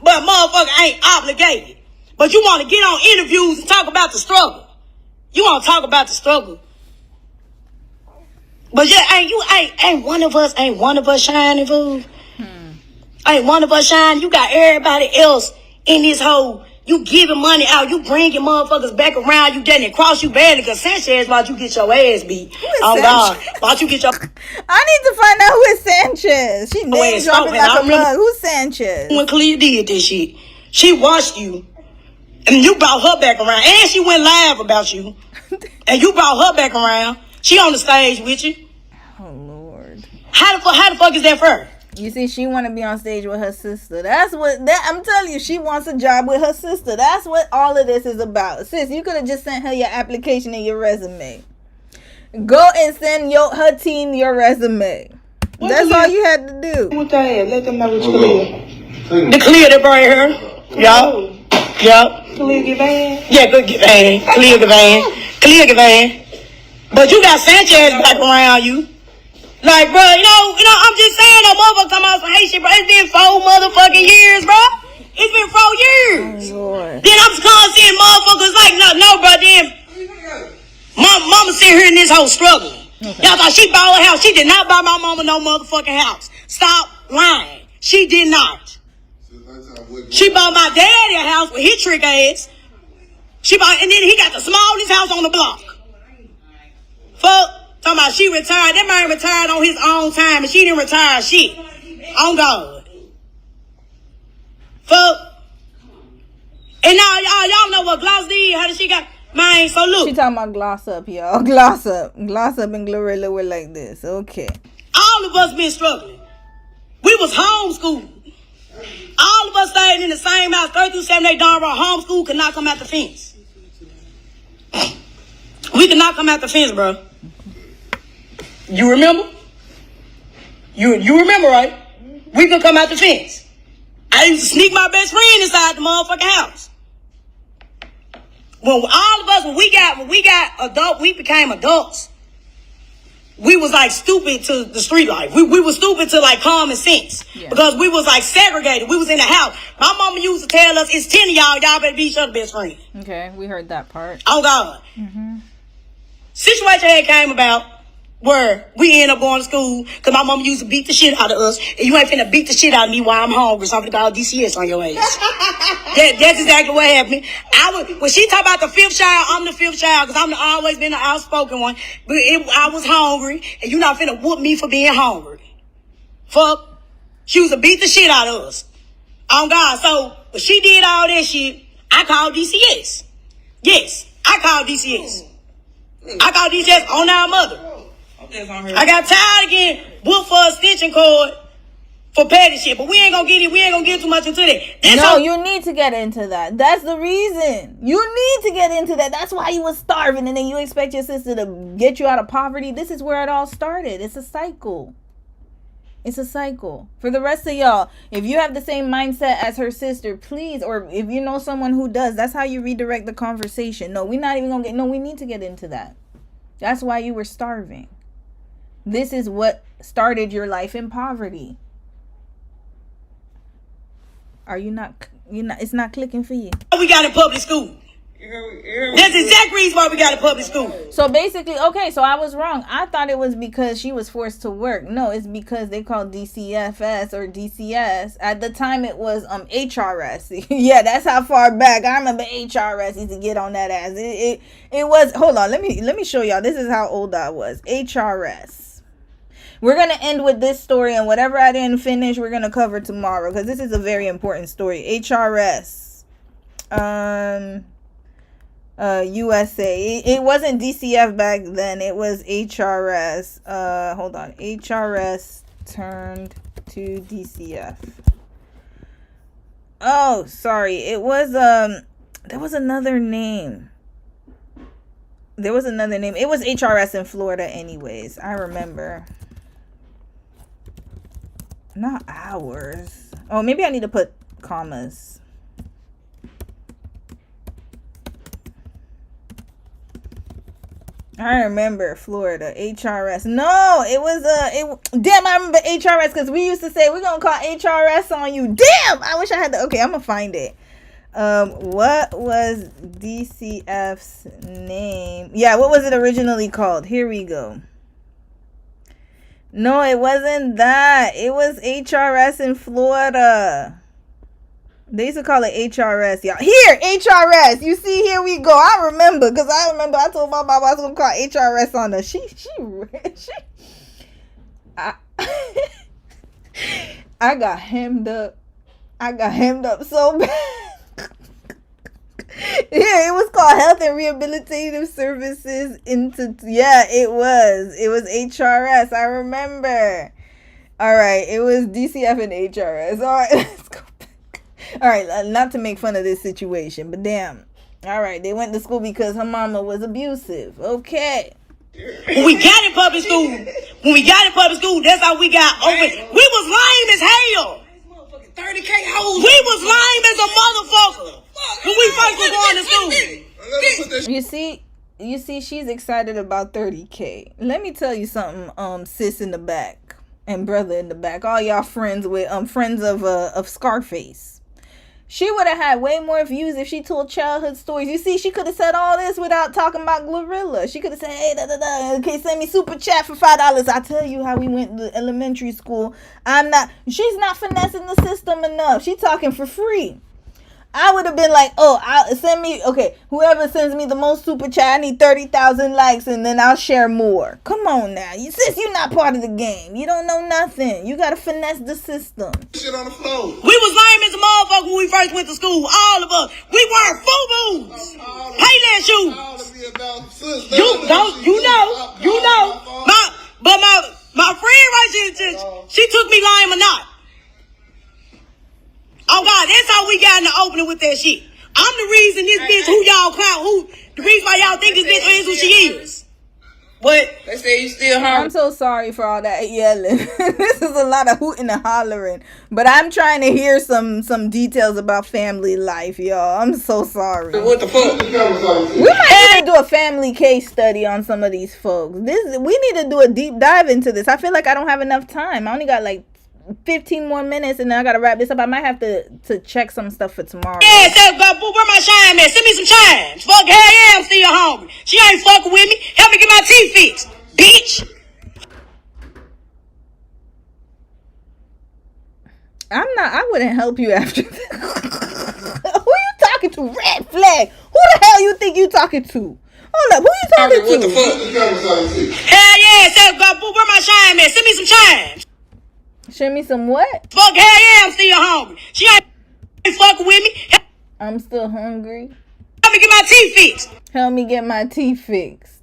But motherfucker ain't obligated. But you want to get on interviews and talk about the struggle. You want to talk about the struggle. But yeah, ain't one of us shining, fool. Ain't one of us shining. You got everybody else in this hole. You giving money out. You bringing motherfuckers back around. You didn't cross you badly because Sanchez about you get your ass beat. Oh God, about you get your. I need to find out who is Sanchez. She name dropping like a mug. Who's Sanchez? When Clea did this shit, she watched you, and you brought her back around, and she went live about you, and you brought her back around. She on the stage with you. Oh Lord. How the fuck is that for her? You see, she want to be on stage with her sister. I'm telling you, she wants a job with her sister. That's what all of this is about. Sis, you could have just sent her your application and your resume. Go and send her team your resume. That's all you had to do. What the hell? Let them know what you clear. The clear that right here. Yup. Clear your van? Yeah, good get van. Clear the van. Clear the van. But you got Sanchez back around you. Like, bro, you know, I'm just saying that motherfucker talking about some hate shit, bro. It's been 4 motherfucking years, bro. It's been 4 years. Oh, Lord. Then I'm just seeing motherfuckers like, no, bro, then mama sitting here in this whole struggle. Okay. Y'all thought she bought a house. She did not buy my mama no motherfucking house. Stop lying. She did not. She bought my daddy a house with his trick ass. And then he got the smallest house on the block. Fuck. Talking about she retired. That man retired on his own time and she didn't retire shit. On God. Fuck. And now y'all know what Gloss did. How did she got? Man, so look. She talking about Gloss Up, y'all. Gloss Up and Glorilla were like this. Okay. All of us been struggling. We was homeschooled. All of us stayed in the same house. 3 through 7, they darn right homeschool could not come out the fence. We could not come out the fence, bro. You remember? You remember, right? We could come out the fence. I used to sneak my best friend inside the motherfucking house. When all of us, when we got adult, we became adults. We was like stupid to the street life. We was stupid to like common sense. Yeah. Because we was like segregated. We was in the house. My mama used to tell us, it's 10 of y'all better be each other's best friend. Okay, we heard that part. Oh God. Mm-hmm. Situation had came about where we end up going to school because my mom used to beat the shit out of us, and you ain't finna beat the shit out of me while I'm hungry, so I'm finna call DCS on your ass. That's exactly what happened. When she talk about the fifth child, I'm the fifth child because I'm always been the outspoken one. But I was hungry, and you not finna whoop me for being hungry. Fuck. She used to beat the shit out of us. On God. So when she did all that shit, I called DCS. Yes, I called DCS. I called DCS on our mother. I got tired again, booked for a stitching cord for petty shit, but we ain't gonna get too much into that. You need to get into that. That's the reason. You need to get into that. That's why you was starving, and then you expect your sister to get you out of poverty. This is where it all started. It's a cycle. It's a cycle. For the rest of y'all, if you have the same mindset as her sister, please, or if you know someone who does, that's how you redirect the conversation. No, we're not even gonna we need to get into that. That's why you were starving. This is what started your life in poverty. Are you not, it's not clicking for you. We got in public school. That's the exact reason why we got in public school. So basically, okay, so I was wrong. I thought it was because she was forced to work. No, it's because they called DCFS or DCS. At the time it was HRS. Yeah, that's how far back. I remember HRS used to get on that ass. It was, hold on, let me show y'all. This is how old I was. HRS. We're going to end with this story, and whatever I didn't finish, we're going to cover tomorrow, because this is a very important story. HRS. USA. It wasn't DCF back then. It was HRS. Hold on. HRS turned to DCF. Oh, sorry. It was, there was another name. It was HRS in Florida anyways. I remember. Not ours. Oh, maybe I need to put commas. I remember Florida. HRS. No, it was damn, I remember HRS because we used to say we're gonna call HRS on you. Damn, I wish I had the okay, I'm gonna find it. What was DCF's name? Yeah, what was it originally called? Here we go. No, it wasn't that. It was HRS in Florida. They used to call it HRS, y'all. Here, HRS. You see, here we go. I remember, because I told my mom I was going to call HRS on her. I got hemmed up. So bad. Yeah, it was called Health and Rehabilitative Services yeah, it was HRS. I remember. All right, it was DCF and HRS. All right, let's go back. All right, not to make fun of this situation, but damn. All right, they went to school because her mama was abusive. Okay. When we got in public school, that's how we got open. We was lame as hell. 30K hoes. We was lame as a motherfucker when we first was going to school. You see, she's excited about 30K. Let me tell you something, sis in the back and brother in the back, all y'all friends of Scarface. She would have had way more views if she told childhood stories. You see, she could have said all this without talking about Glorilla. She could have said, hey, okay, send me super chat for $5. I tell you how we went to elementary school. She's not finessing the system enough. She talking for free. I would have been like, whoever sends me the most super chat, I need 30,000 likes, and then I'll share more. Come on now. Sis, you're not part of the game. You don't know nothing. You got to finesse the system. Shit on the floor. We was lame as a motherfucker when we first went to school. All of us. We weren't FBAs. Payless shoes. You know. My friend right here, she took me lame or not. Oh God, that's how we got in the opening with that shit. I'm the reason this bitch who y'all clown, the reason why y'all think this bitch is who she is. What? They say you still hungry. I'm so sorry for all that yelling. This is a lot of hooting and hollering. But I'm trying to hear some details about family life, y'all. I'm so sorry. What the fuck? We might need to do a family case study on some of these folks. We need to do a deep dive into this. I feel like I don't have enough time. I only got like 15 more minutes and then I gotta wrap this up. I might have to check some stuff for tomorrow. Yeah, where my chime at? Send me some chimes. Fuck, hell yeah, I'm still hungry. She ain't fucking with me. Help me get my teeth fixed, bitch. I wouldn't help you after that. Who you talking to? Red flag. Who the hell you think you talking to? Hold up. Who you talking to? What the fuck? Hell yeah. Say, where my shine, man? Send me some change. Send me some what? Fuck, hell yeah, I'm still hungry. She ain't fucking with me. I'm still hungry. Help me get my teeth fixed. Help me get my teeth fixed.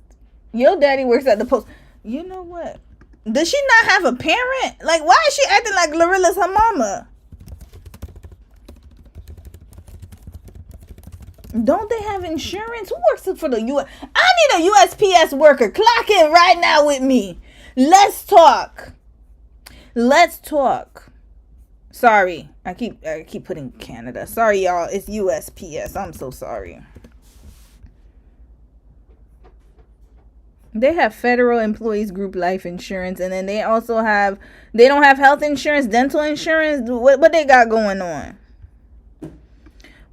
Your daddy works at the post. You know what? Does she not have a parent? Like, why is she acting like Glorilla's her mama? Don't they have insurance? Who works for the U.S.? I need a USPS worker. Clock in right now with me. Let's talk. Let's talk. Sorry. I keep putting Canada. Sorry, y'all. It's USPS. I'm so sorry. They have federal employees group life insurance, and then they also have, they don't have health insurance, dental insurance. What they got going on?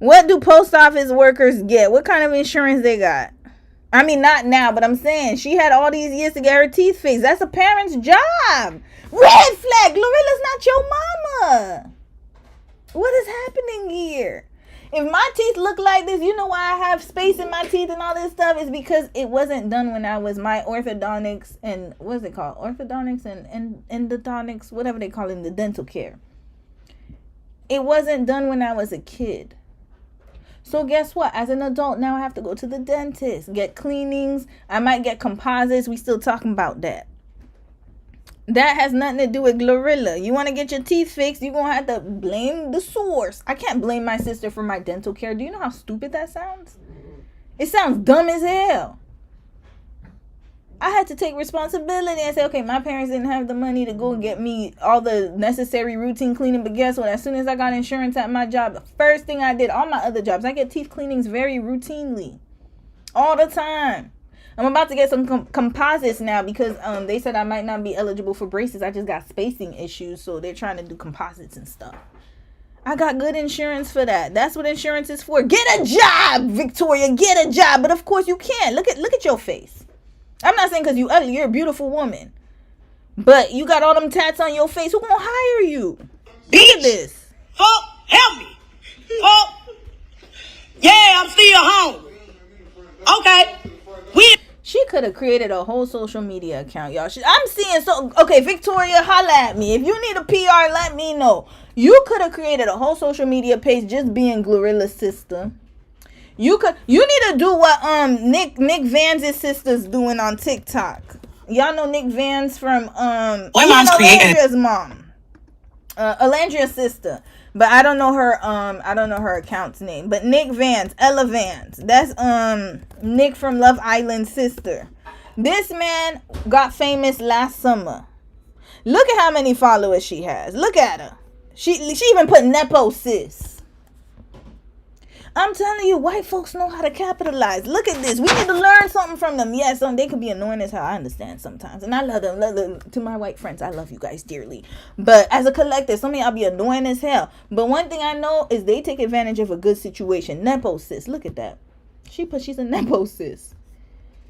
What do post office workers get? What kind of insurance they got? I mean, not now, but I'm saying she had all these years to get her teeth fixed. That's a parent's job. Red flag. Glorilla's not your mama. What is happening here? If my teeth look like this, you know why I have space in my teeth and all this stuff? Is because it wasn't done when I was my orthodontics and, what's it called? Orthodontics and endodontics, whatever they call it in the dental care. It wasn't done when I was a kid. So guess what? As an adult, now I have to go to the dentist, get cleanings. I might get composites. We still talking about that. That has nothing to do with Glorilla. You want to get your teeth fixed, you're going to have to blame the source. I can't blame my sister for my dental care. Do you know how stupid that sounds? It sounds dumb as hell. I had to take responsibility and say, okay, my parents didn't have the money to go get me all the necessary routine cleaning. But guess what? As soon as I got insurance at my job, the first thing I did, all my other jobs, I get teeth cleanings very routinely. All the time. I'm about to get some composites now because they said I might not be eligible for braces. I just got spacing issues, so they're trying to do composites and stuff. I got good insurance for that. That's what insurance is for. Get a job, Victoria. Get a job. But of course you can't. Look at your face. I'm not saying because you ugly. You're a beautiful woman. But you got all them tats on your face. Who gonna hire you? Look at this. Fuck, help me. Fuck. Yeah, I'm still hungry. Okay. She could have created a whole social media account, y'all. I'm seeing okay, Victoria, holla at me. If you need a PR, let me know. You could have created a whole social media page just being Glorilla's sister. You need to do what Nick Van's sister's doing on TikTok. Y'all know Nick Van's from Alandria's mom. Alandria's sister. But I don't know her account's name. But Nick Vance, Ella Vance. That's Nick from Love Island's sister. This man got famous last summer. Look at how many followers she has. Look at her. She even put Nepo sis. I'm telling you, white folks know how to capitalize. Look at this. We need to learn something from them. Yes, they could be annoying as hell. I understand sometimes. And I love them. To my white friends, I love you guys dearly. But as a collective, some of y'all be annoying as hell. But one thing I know is they take advantage of a good situation. Nepo sis. Look at that. She's a Nepo sis.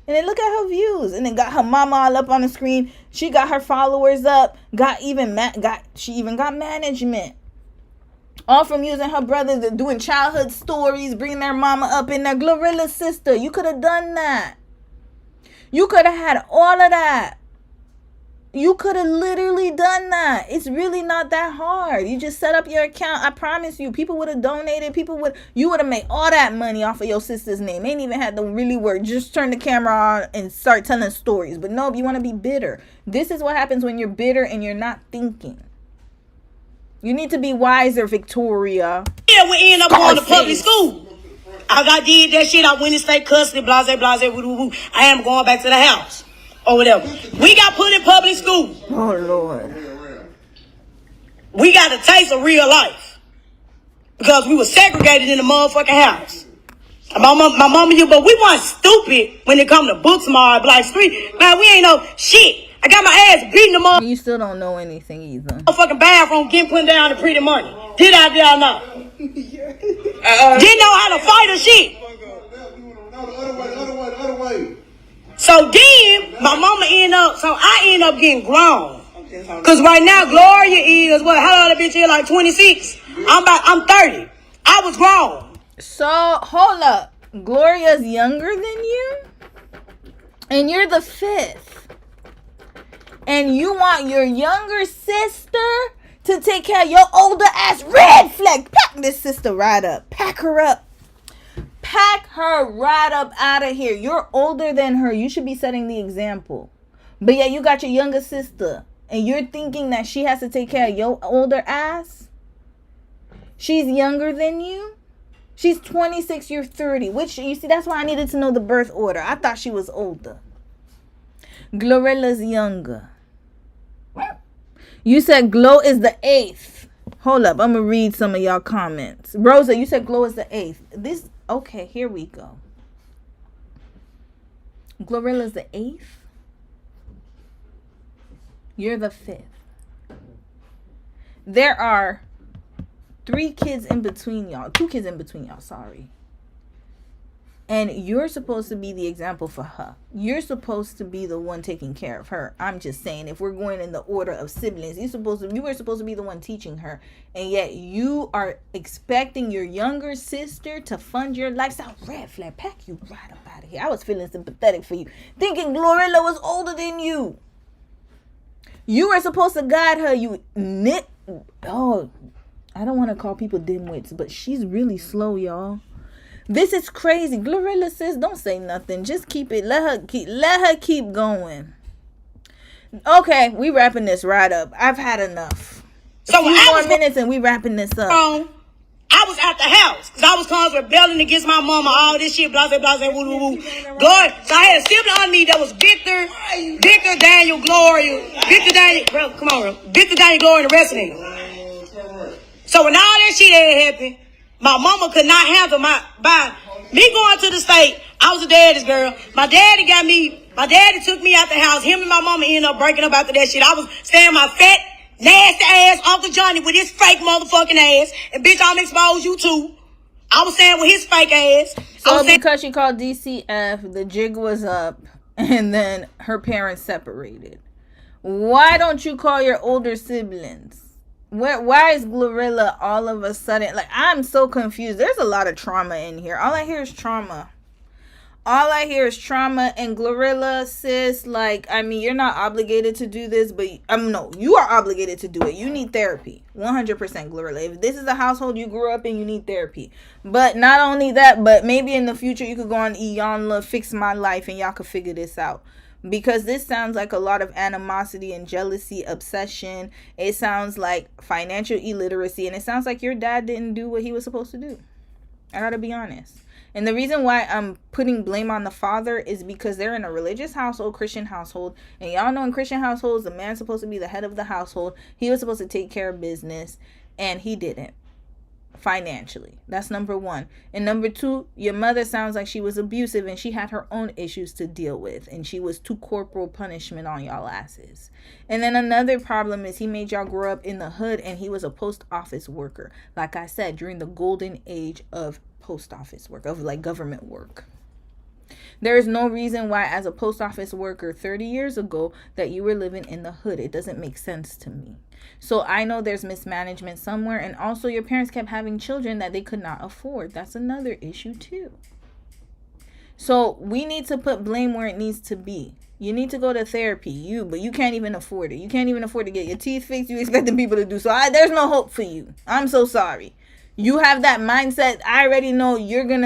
And then look at her views. And then got her mama all up on the screen. She got her followers up. She even got management. All from using her brother, doing childhood stories, bringing their mama up in there. Glorilla's sister. You could have done that. You could have had all of that. You could have literally done that. It's really not that hard. You just set up your account. I promise you, people would have donated. You would have made all that money off of your sister's name. Ain't even had to really work. Just turn the camera on and start telling stories. But no, you want to be bitter. This is what happens when you're bitter and you're not thinking. You need to be wiser, Victoria. Yeah, we end up going to public school. I did that shit. I went in state custody, blase, woo. I am going back to the house or whatever. We got put in public school. Oh, Lord. We got a taste of real life because we were segregated in the motherfucking house. My mama, but we weren't stupid when it come to book smart, Black Street. Man, we ain't know shit. I got my ass beating them up. You still don't know anything either. Fucking bathroom getting put down to pretty money. Did I know? Didn't know how to fight or shit. So then my mama I end up getting grown. Cause right now, Gloria is what? How old that bitch is? Like 26. I'm 30. I was grown. So hold up, Gloria's younger than you, and you're the 5th, and you want your younger sister to take care of your older ass. Red flag. Pack this sister right up. Pack her up. Pack her right up out of here. You're older than her. You should be setting the example. But yeah, you got your younger sister, and you're thinking that she has to take care of your older ass. She's younger than you. She's 26, you're 30. Which, you see, that's why I needed to know the birth order. I thought she was older. Glorilla's younger. You said Glow is the 8th. Hold up, I'm going to read some of y'all comments. Rosa, you said Glow is the 8th. Okay, here we go. Glorilla's the 8th. You're the 5th. There are 3 kids in between y'all. 2 kids in between y'all, sorry. And you're supposed to be the example for her. You're supposed to be the one taking care of her. I'm just saying, if we're going in the order of siblings, you were supposed to be the one teaching her. And yet you are expecting your younger sister to fund your lifestyle. Red flag, pack you right up out of here. I was feeling sympathetic for you, thinking Glorilla was older than you. You were supposed to guide her. Oh, I don't want to call people dimwits, but she's really slow, y'all. This is crazy. Glorilla says, don't say nothing. Just keep it. Let her keep going. Okay, we wrapping this right up. I've had enough. So a few more minutes and we wrapping this up. I was at the house because I was constantly rebelling against my mama, all this shit, blah, blah, blah, woo, woo, woo. God, so I had a sibling on me that was Victor, Daniel, Gloria, Victor, Daniel, bro, come on, bro. Victor, Daniel, Gloria, and the rest of them. So when all that shit had happened, my mama could not handle by me going to the state. I was a daddy's girl. My daddy took me out the house. Him and my mama ended up breaking up after that shit. I was staying my fat, nasty ass Uncle Johnny with his fake motherfucking ass. And bitch, I'm expose you too. I was staying with his fake ass. So because she called DCF, the jig was up, and then her parents separated. Why don't you call your older siblings? Why is Glorilla all of a sudden, like, I'm so confused. There's a lot of trauma in here. All I hear is trauma. And Glorilla, sis, like, I mean, you're not obligated to do this, but no, you are obligated to do it. You need therapy. 100% Glorilla. If this is a household you grew up in, you need therapy. But not only that, but maybe in the future you could go on Iyanla, Fix My Life, and y'all could figure this out. Because this sounds like a lot of animosity and jealousy, obsession. It sounds like financial illiteracy. And it sounds like your dad didn't do what he was supposed to do. I gotta be honest. And the reason why I'm putting blame on the father is because they're in a religious household, Christian household. And y'all know in Christian households, the man's supposed to be the head of the household. He was supposed to take care of business. And he didn't. Financially. That's number 1. And number 2, your mother sounds like she was abusive and she had her own issues to deal with, and she was too corporal punishment on y'all asses. And then another problem is he made y'all grow up in the hood, and he was a post office worker, like I said, during the golden age of post office work, of like government work. There is no reason why, as a post office worker 30 years ago, that you were living in the hood. It doesn't make sense to me. So I know there's mismanagement somewhere. And also your parents kept having children that they could not afford. That's another issue too. So we need to put blame where it needs to be. You need to go to therapy, but you can't even afford it. You can't even afford to get your teeth fixed. You expecting people to do so. There's no hope for you. I'm so sorry. You have that mindset. I already know you're going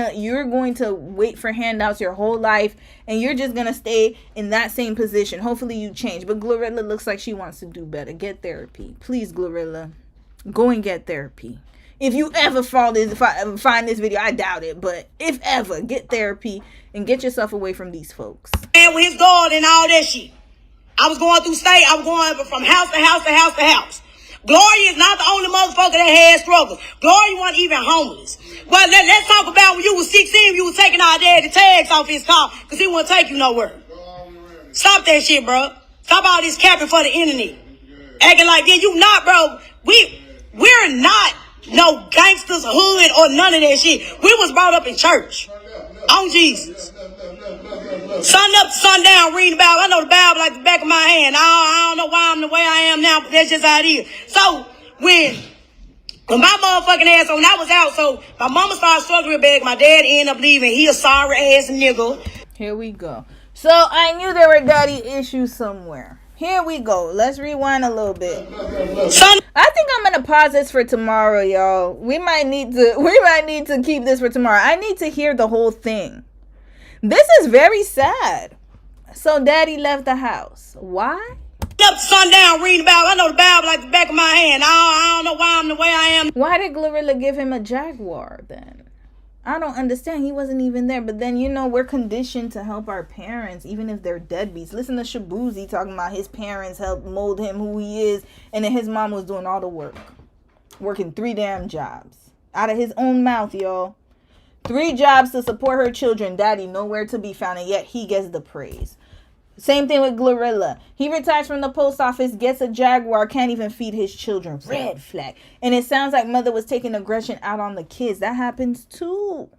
to wait for handouts your whole life, and you're just going to stay in that same position. Hopefully you change. But Glorilla looks like she wants to do better. Get therapy. Please, Glorilla. Go and get therapy. If you ever find this video, I doubt it, but if ever, get therapy and get yourself away from these folks. And with his God and all that shit. I was going through state. I was going from house to house to house to house. Gloria is not the only motherfucker that had struggles. Gloria wasn't even homeless. Well, let's talk about when you was 16, you was taking our daddy tags off his car because he wouldn't take you nowhere. Stop that shit, bro. Stop all this capping for the internet. Acting like that. You not, bro. We're not no gangsters, hood, or none of that shit. We was brought up in church. On Jesus. Sun up, sun down, reading the Bible. I know the Bible like the back of my hand. I don't know why I'm the way I am now, but that's just how it is. So, when my motherfucking ass, when I was out, so my mama started struggling big, my dad ended up leaving. He a sorry ass nigga. Here we go. So, I knew there were daddy issues somewhere. Here we go. Let's rewind a little bit. I think I'm gonna pause this for tomorrow, y'all. We might need to keep this for tomorrow. I need to hear the whole thing. This is very sad. So daddy left the house. Why? Up, sun down, reading the Bible. I know the Bible like the back of my hand. I don't know why I'm the way I am. Why did Glorilla give him a Jaguar then? I don't understand. He wasn't even there. But then, we're conditioned to help our parents, even if they're deadbeats. Listen to Shaboozy talking about his parents helped mold him who he is. And then his mom was doing all the work. Working 3 damn jobs. Out of his own mouth, y'all. 3 jobs to support her children. Daddy nowhere to be found. And yet he gets the praise. Same thing with Glorilla. He retires from the post office, gets a Jaguar, can't even feed his children. Red flag. And it sounds like mother was taking aggression out on the kids. That happens too.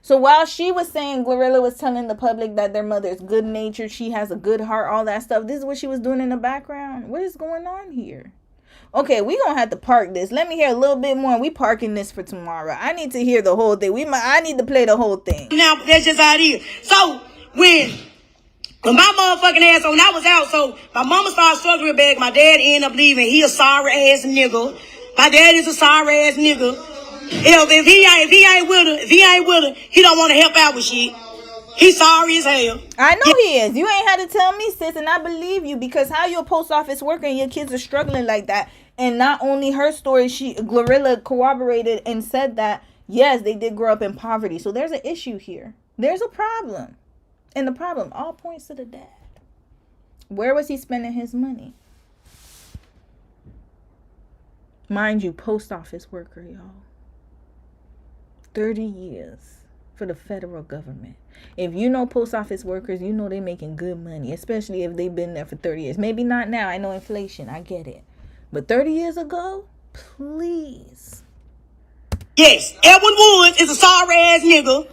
So while she was saying, Glorilla was telling the public that their mother is good-natured, she has a good heart, all that stuff. This is what she was doing in the background. What is going on here? Okay, we gonna have to park this. Let me hear a little bit more. We parking this for tomorrow. I need to hear the whole thing. I need to play the whole thing. Now, that's just how it is. So, when my motherfucking ass, when I was out, so my mama started struggling big. My dad ended up leaving. He a sorry ass nigga. My dad is a sorry ass nigga. If he ain't with her, he don't want to help out with shit. He's sorry as hell. I know he is. You ain't had to tell me, sis, and I believe you, because how you a post office worker and your kids are struggling like that. And not only her story, Glorilla corroborated and said that, yes, they did grow up in poverty. So there's an issue here. There's a problem. And the problem all points to the dad. Where was he spending his money? Mind you, post office worker, y'all. 30 years for the federal government. If you know post office workers, you know they're making good money, especially if they've been there for 30 years. Maybe not now. I know inflation. I get it. But 30 years ago, please. Yes, Edwin Woods is a sorry ass nigga.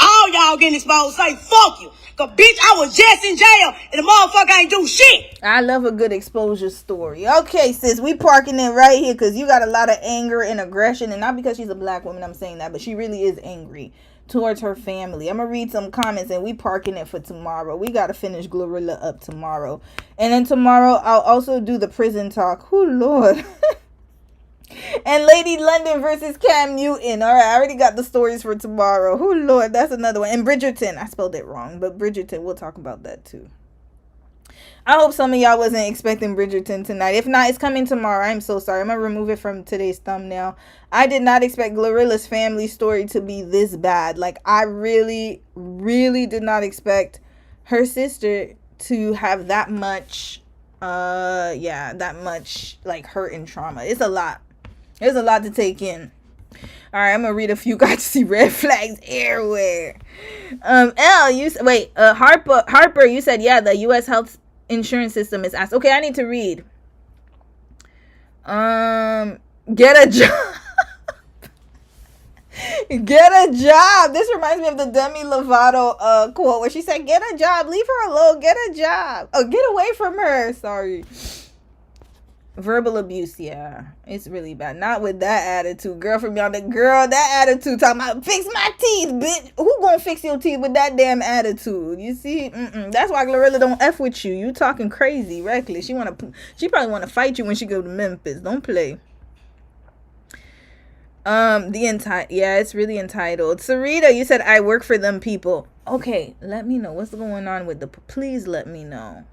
All y'all getting exposed. Say fuck you. Cause bitch, I was just in jail and the motherfucker ain't do shit. I love a good exposure story. Okay, sis, we parking it right here because you got a lot of anger and aggression. And not because she's a black woman, I'm saying that, but she really is angry towards her family. I'm gonna read some comments and we parking it for tomorrow. We gotta finish Glorilla up tomorrow. And then tomorrow I'll also do the prison talk. Oh Lord. And Lady London versus Cam Newton. All right, I already got the stories for tomorrow. Oh, Lord, that's another one. And Bridgerton. I spelled it wrong, but Bridgerton, we'll talk about that too. I hope some of y'all wasn't expecting Bridgerton tonight. If not, it's coming tomorrow. I'm so sorry. I'm going to remove it from today's thumbnail. I did not expect Glorilla's family story to be this bad. Like, I really, really did not expect her sister to have that much, that much, like, hurt and trauma. It's a lot. There's a lot to take in. All right, I'm gonna read a few. Got to see red flags everywhere. Harper, you said yeah. The U.S. health insurance system is asked. Okay, I need to read. Get a job. Get a job. This reminds me of the Demi Lovato quote where she said, "Get a job. Leave her alone. Get a job. Oh, get away from her." Sorry. Verbal abuse, yeah, it's really bad. Not with that attitude, girl. From y'all, that attitude talking about fix my teeth, bitch. Who gonna fix your teeth with that damn attitude? You see, that's why Glorilla don't f with you. You talking crazy, reckless. She probably wanna fight you when she go to Memphis. Don't play. It's really entitled. Sarita, you said I work for them people. Okay, let me know what's going on with please let me know.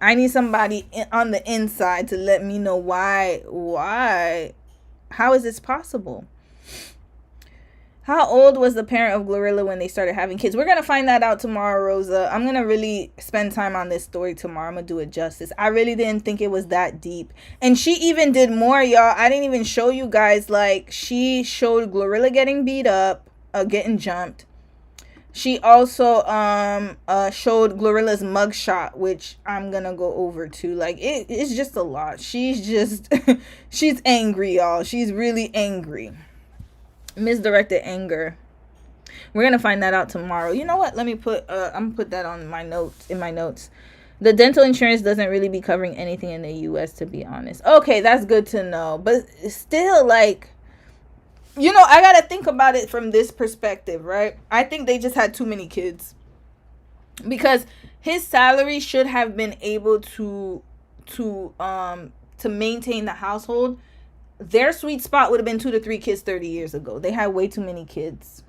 I need somebody on the inside to let me know why. How is this possible? How old was the parent of Glorilla when they started having kids? We're going to find that out tomorrow, Rosa. I'm going to really spend time on this story tomorrow. I'm going to do it justice. I really didn't think it was that deep. And she even did more, y'all. I didn't even show you guys. Like, she showed Glorilla getting beat up, getting jumped. She also showed Glorilla's mugshot, which I'm gonna go over to. Like, it's just a lot. She's angry, y'all. She's really angry. Misdirected anger. We're gonna find that out tomorrow. You know what? Let me put I'm gonna put that on my notes, in my notes. The dental insurance doesn't really be covering anything in the US, to be honest. Okay, that's good to know. But still, like, you know, I gotta think about it from this perspective, right? I think they just had too many kids. Because his salary should have been able to maintain the household. Their sweet spot would have been 2 to 3 kids 30 years ago. They had way too many kids.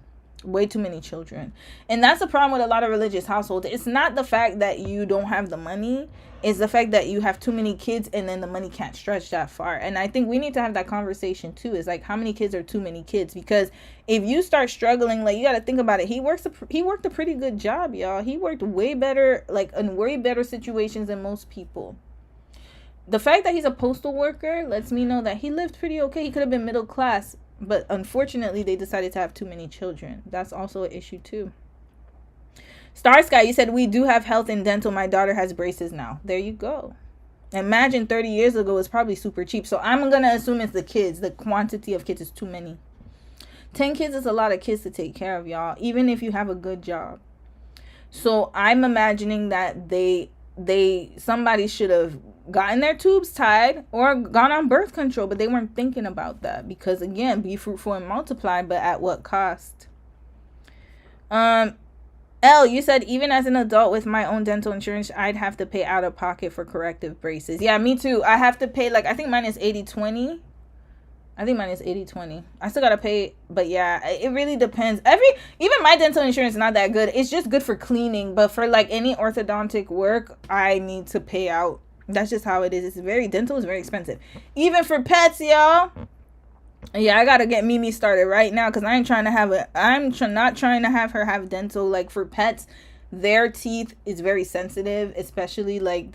Way too many children. And that's the problem with a lot of religious households. It's not the fact that you don't have the money. It's the fact that you have too many kids and then the money can't stretch that far. And I think we need to have that conversation too. It's like, how many kids are too many kids? Because if you start struggling, like, you got to think about it. He worked a pretty good job, y'all. He worked way better, like, in way better situations than most people. The fact that he's a postal worker lets me know that he lived pretty okay. He could have been middle class. But unfortunately, they decided to have too many children. That's also an issue too. Star Sky, you said we do have health and dental. My daughter has braces now. There you go. Imagine 30 years ago, it's probably super cheap. So I'm going to assume it's the kids. The quantity of kids is too many. 10 kids is a lot of kids to take care of, y'all. Even if you have a good job. So I'm imagining that somebody should have gotten their tubes tied or gone on birth control, but they weren't thinking about that because, again, be fruitful and multiply, but at what cost? L, you said even as an adult with my own dental insurance, I'd have to pay out of pocket for corrective braces. Yeah, me too. I have to pay, like, I think mine is 80-20. I still gotta pay, but yeah, it really depends. Even my dental insurance is not that good. It's just good for cleaning, but for like any orthodontic work, I need to pay out. That's just how it is. Dental is very expensive. Even for pets, y'all. Yeah, I gotta get Mimi started right now because I'm not trying to have her have dental. Like, for pets, their teeth is very sensitive, especially like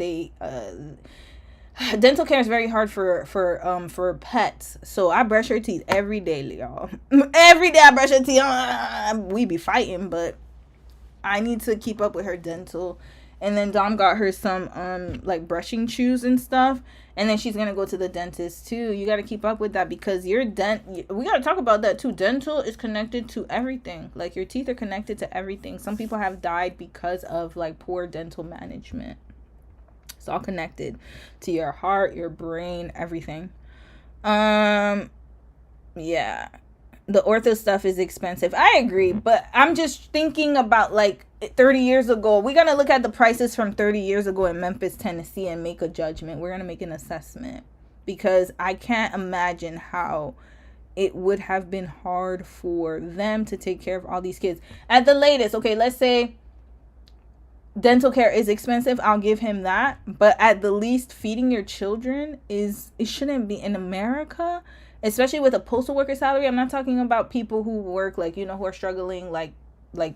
dental care is very hard for pets. So I brush her teeth every day, y'all. Every day I brush her teeth. We be fighting, but I need to keep up with her dental. And then Dom got her some like brushing chews and stuff. And then she's gonna go to the dentist too. You gotta keep up with that because we gotta talk about that too. Dental is connected to everything. Like, your teeth are connected to everything. Some people have died because of like poor dental management. It's all connected to your heart, your brain, everything. Yeah. The ortho stuff is expensive. I agree, but I'm just thinking about like 30 years ago. We're going to look at the prices from 30 years ago in Memphis, Tennessee and make a judgment. We're going to make an assessment because I can't imagine how it would have been hard for them to take care of all these kids. At the latest, okay, let's say dental care is expensive. I'll give him that. But at the least, feeding your children it shouldn't be in America, especially with a postal worker salary. I'm not talking about people who work like, you know, who are struggling like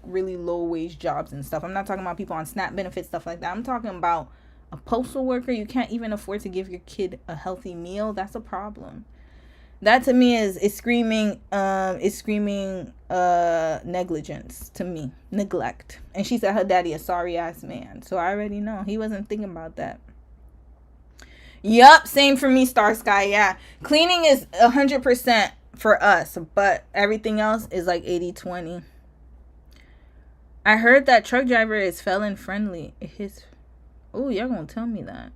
really low wage jobs and stuff. I'm not talking about people on SNAP benefits, stuff like that. I'm talking about a postal worker. You can't even afford to give your kid a healthy meal. That's a problem. That to me is screaming negligence to me, neglect. And she said her daddy a sorry ass man. So I already know he wasn't thinking about that. Yup, same for me, Star Sky. Yeah, cleaning is 100% for us, but everything else is like 80-20. I heard that truck driver is felon friendly. Oh, y'all gonna tell me that?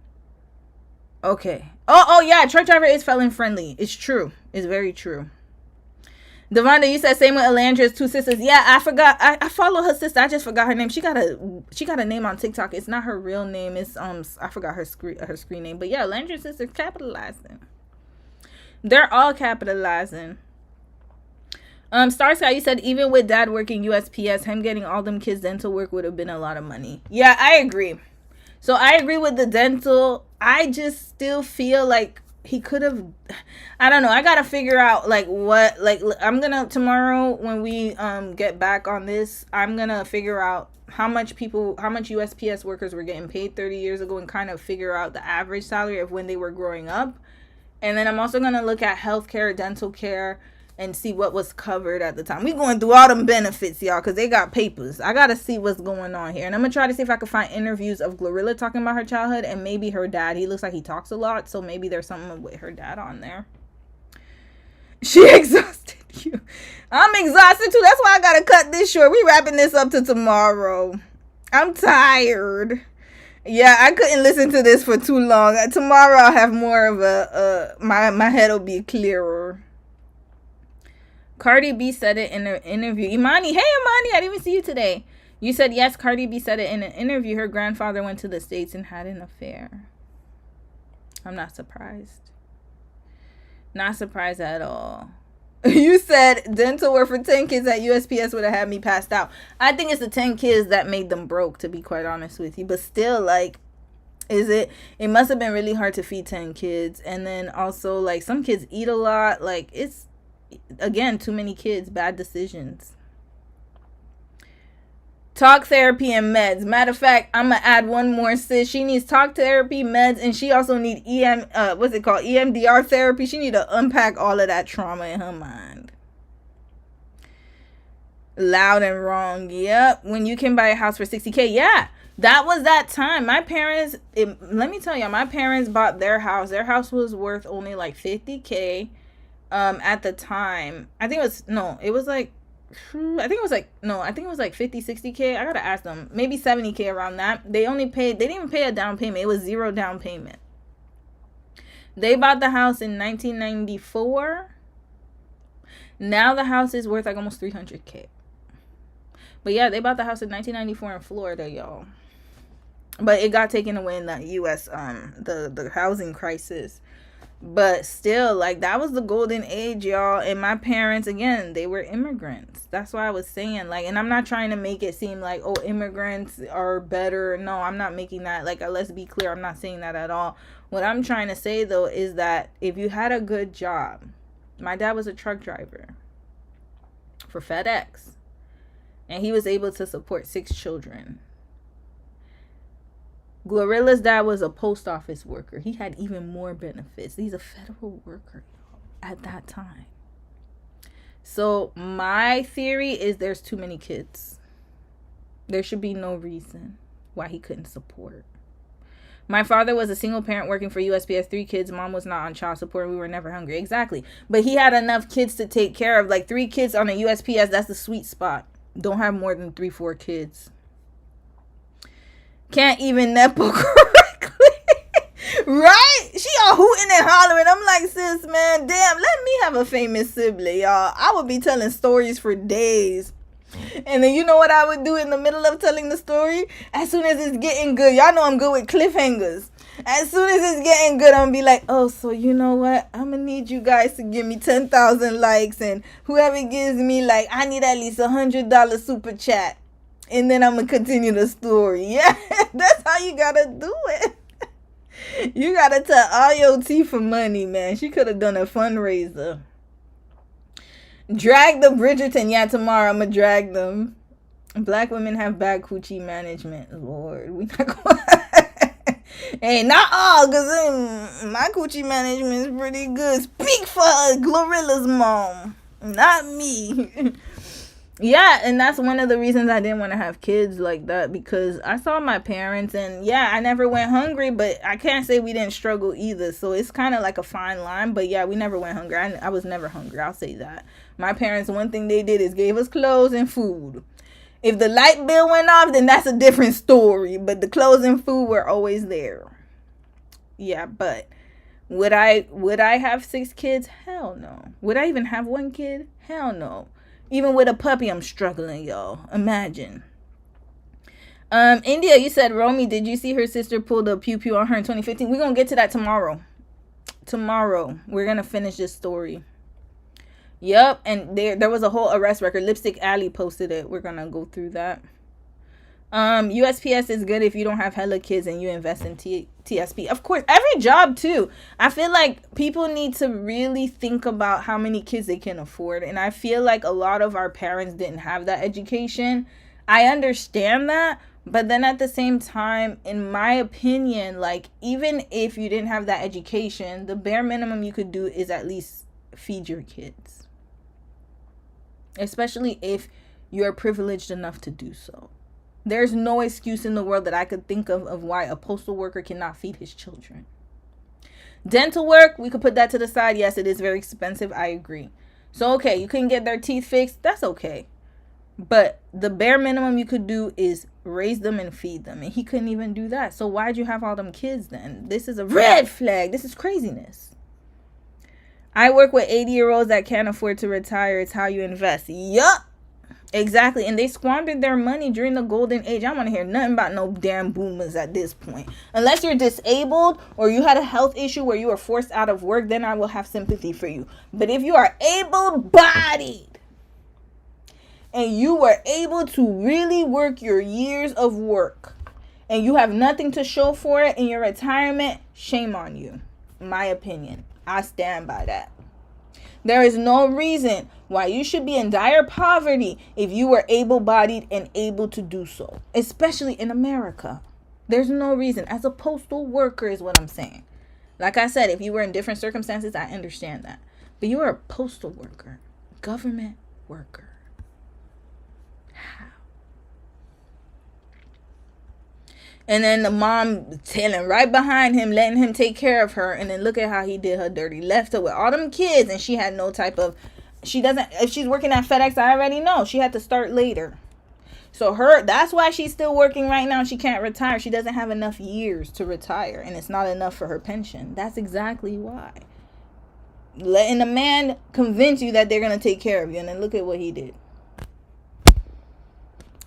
Okay. Oh yeah, truck driver is felon friendly. It's true. It's very true. Devonda, you said same with Alandra's 2 sisters. Yeah, I forgot. I follow her sister. I just forgot her name. She got a name on TikTok. It's not her real name. It's I forgot her screen name. But yeah, Alandra's sister capitalizing. They're all capitalizing. Star Sky, you said even with dad working USPS, him getting all them kids dental work would have been a lot of money. Yeah, I agree. So I agree with the dental. I just still feel like he could have, I don't know. I got to figure out like what, like I'm going to, tomorrow when we get back on this, I'm going to figure out how much USPS workers were getting paid 30 years ago and kind of figure out the average salary of when they were growing up. And then I'm also going to look at healthcare, dental care, and see what was covered at the time. We going through all them benefits, y'all, because they got papers. I got to see what's going on here. And I'm going to try to see if I can find interviews of Glorilla talking about her childhood and maybe her dad. He looks like he talks a lot, so maybe there's something with her dad on there. She exhausted. I'm exhausted too. That's why I gotta cut this short. We wrapping this up to tomorrow. I'm tired. Yeah, I couldn't listen to this for too long. Tomorrow I'll have more of my head will be clearer. Cardi B said it in an interview. Imani, hey Imani, I didn't even see you today. You said yes, Cardi B said it in an interview. Her grandfather went to the States and had an affair. I'm not surprised. Not surprised at all. You said dental work for 10 kids at USPS would have had me passed out. I think it's the 10 kids that made them broke, to be quite honest with you. But still, like, it must have been really hard to feed 10 kids. And then also, like, some kids eat a lot. Like, it's, again, too many kids, bad decisions. Talk therapy and meds. Matter of fact, I'm gonna add one more, sis. She needs talk therapy, meds, and she also need EMDR therapy. She need to unpack all of that trauma in her mind. Loud and wrong. Yep. When you can buy a house for $60K. Yeah. That was that time. My parents, let me tell you, my parents bought their house. Their house was worth only like $50K at the time. I think it was like 50, 60K. I gotta ask them. Maybe 70K around that. They didn't even pay a down payment. It was 0 down payment. They bought the house in 1994. Now the house is worth like almost 300K. But yeah, they bought the house in 1994 in Florida, y'all. But it got taken away in the US, the housing crisis. But still, like, that was the golden age, y'all. And my parents, again, they were immigrants. That's why I was saying, like, and I'm not trying to make it seem like, oh, immigrants are better. No, I'm not making that, like, let's be clear. I'm not saying that at all. What I'm trying to say, though, is that if you had a good job, my dad was a truck driver for FedEx. And he was able to support 6 children. Glorilla's dad was a post office worker. He had even more benefits. He's a federal worker at that time. So my theory is there's too many kids. There should be no reason why he couldn't support. My father was a single parent working for USPS, 3 kids. Mom was not on child support. We were never hungry. Exactly. But he had enough kids to take care of. Like 3 kids on a USPS, that's the sweet spot. Don't have more than 3-4 kids. Can't even nepo correctly. Right? She all hooting and hollering. I'm like, sis, man, damn, let me have a famous sibling, y'all. I would be telling stories for days. And then you know what I would do in the middle of telling the story? As soon as it's getting good, y'all know I'm good with cliffhangers. As soon as it's getting good, I'm gonna be like, oh, so you know what? I'm gonna need you guys to give me 10,000 likes. And whoever gives me, like, I need at least $100 super chat. And then I'm going to continue the story. Yeah, that's how you got to do it. You got to tell all your tea for money, man. She could have done a fundraiser. Drag the Bridgerton. Yeah, tomorrow I'm going to drag them. Black women have bad coochie management. Lord, we not going to... Hey, not all, because my coochie management is pretty good. Speak for Glorilla's mom. Not me. Yeah, and that's one of the reasons I didn't want to have kids like that, because I saw my parents, and yeah, I never went hungry, but I can't say we didn't struggle either. So it's kind of like a fine line, but yeah, we never went hungry. I was never hungry, I'll say that. My parents, one thing they did is gave us clothes and food. If the light bill went off, then that's a different story, but the clothes and food were always there. Yeah, but would I have 6 kids? Hell no. Would I even have 1 kid? Hell no. Even with a puppy, I'm struggling, y'all. Imagine. India, you said, Romy, did you see her sister pull the pew-pew on her in 2015? We're going to get to that tomorrow. Tomorrow. We're going to finish this story. Yep. And there was a whole arrest record. Lipstick Alley posted it. We're going to go through that. USPS is good if you don't have hella kids and you invest in TSP. Of course, every job too. I feel like people need to really think about how many kids they can afford. And I feel like a lot of our parents didn't have that education. I understand that. But then at the same time, in my opinion, like, even if you didn't have that education, the bare minimum you could do is at least feed your kids. Especially if you're privileged enough to do so. There's no excuse in the world that I could think of why a postal worker cannot feed his children. Dental work, we could put that to the side. Yes, it is very expensive. I agree. So, okay, you couldn't get their teeth fixed. That's okay. But the bare minimum you could do is raise them and feed them. And he couldn't even do that. So why'd you have all them kids then? This is a red flag. This is craziness. I work with 80-year-olds that can't afford to retire. It's how you invest. Yup. Exactly. And they squandered their money during the golden age. I don't want to hear nothing about no damn boomers at this point. Unless you're disabled or you had a health issue where you were forced out of work, then I will have sympathy for you. But if you are able-bodied and you were able to really work your years of work and you have nothing to show for it in your retirement, shame on you. My opinion. I stand by that. There is no reason why you should be in dire poverty if you were able-bodied and able to do so, especially in America. There's no reason. As a postal worker is what I'm saying. Like I said, if you were in different circumstances, I understand that. But you are a postal worker, government worker. How? And then the mom tailing right behind him, letting him take care of her. And then look at how he did her dirty. Left her with all them kids. And she had no type of... She doesn't... If she's working at FedEx, I already know. She had to start later. So that's why she's still working right now. She can't retire. She doesn't have enough years to retire. And it's not enough for her pension. That's exactly why. Letting a man convince you that they're going to take care of you. And then look at what he did.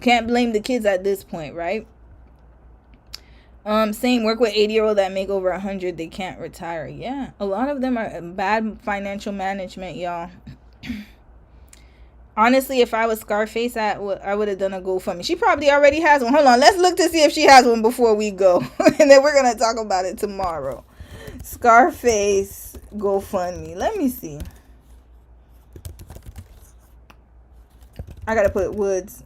Can't blame the kids at this point, right? Same, work with 80-year-olds that make over 100, they can't retire. Yeah, a lot of them are bad financial management, y'all. Honestly, if I was Scarface, I would have done a GoFundMe. She probably already has one. Hold on, let's look to see if she has one before we go. And then we're going to talk about it tomorrow. Scarface GoFundMe. Let me see. I got to put Woods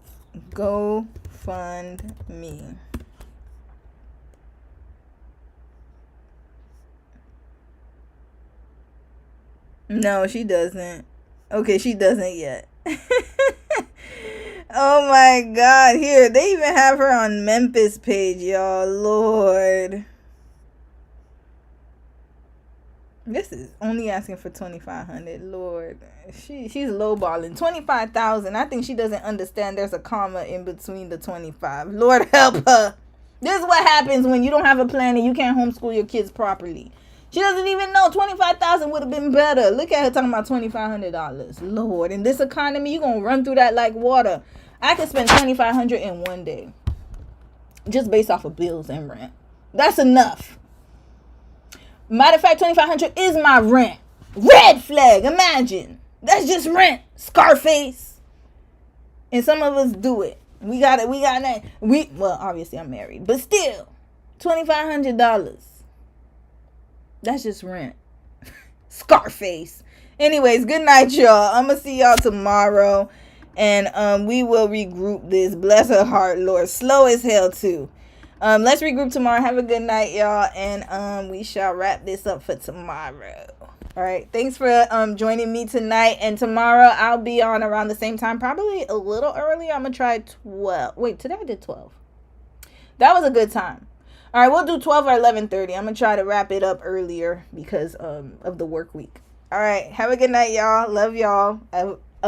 GoFundMe. No, she doesn't. Okay, she doesn't yet. Oh my God. Here, they even have her on Memphis page, y'all. Lord. This is only asking for $2,500. Lord. She's lowballing. $25,000. I think she doesn't understand there's a comma in between the 25. Lord help her. This is what happens when you don't have a plan and you can't homeschool your kids properly. She doesn't even know. $25,000 would have been better. Look at her talking about $2,500. Lord, in this economy, you're going to run through that like water. I could spend $2,500 in one day. Just based off of bills and rent. That's enough. Matter of fact, $2,500 is my rent. Red flag. Imagine. That's just rent. Scarface. And some of us do it. Well, obviously I'm married. But still, $2,500. That's just rent. Scarface. Anyways, good night, y'all. I'm going to see y'all tomorrow. And we will regroup this. Bless her heart, Lord. Slow as hell, too. Let's regroup tomorrow. Have a good night, y'all. And we shall wrap this up for tomorrow. All right. Thanks for joining me tonight. And tomorrow I'll be on around the same time. Probably a little early. I'm going to try 12. Wait, today I did 12. That was a good time. All right, we'll do 12 or 11:30. I'm going to try to wrap it up earlier because of the work week. All right, have a good night, y'all. Love y'all.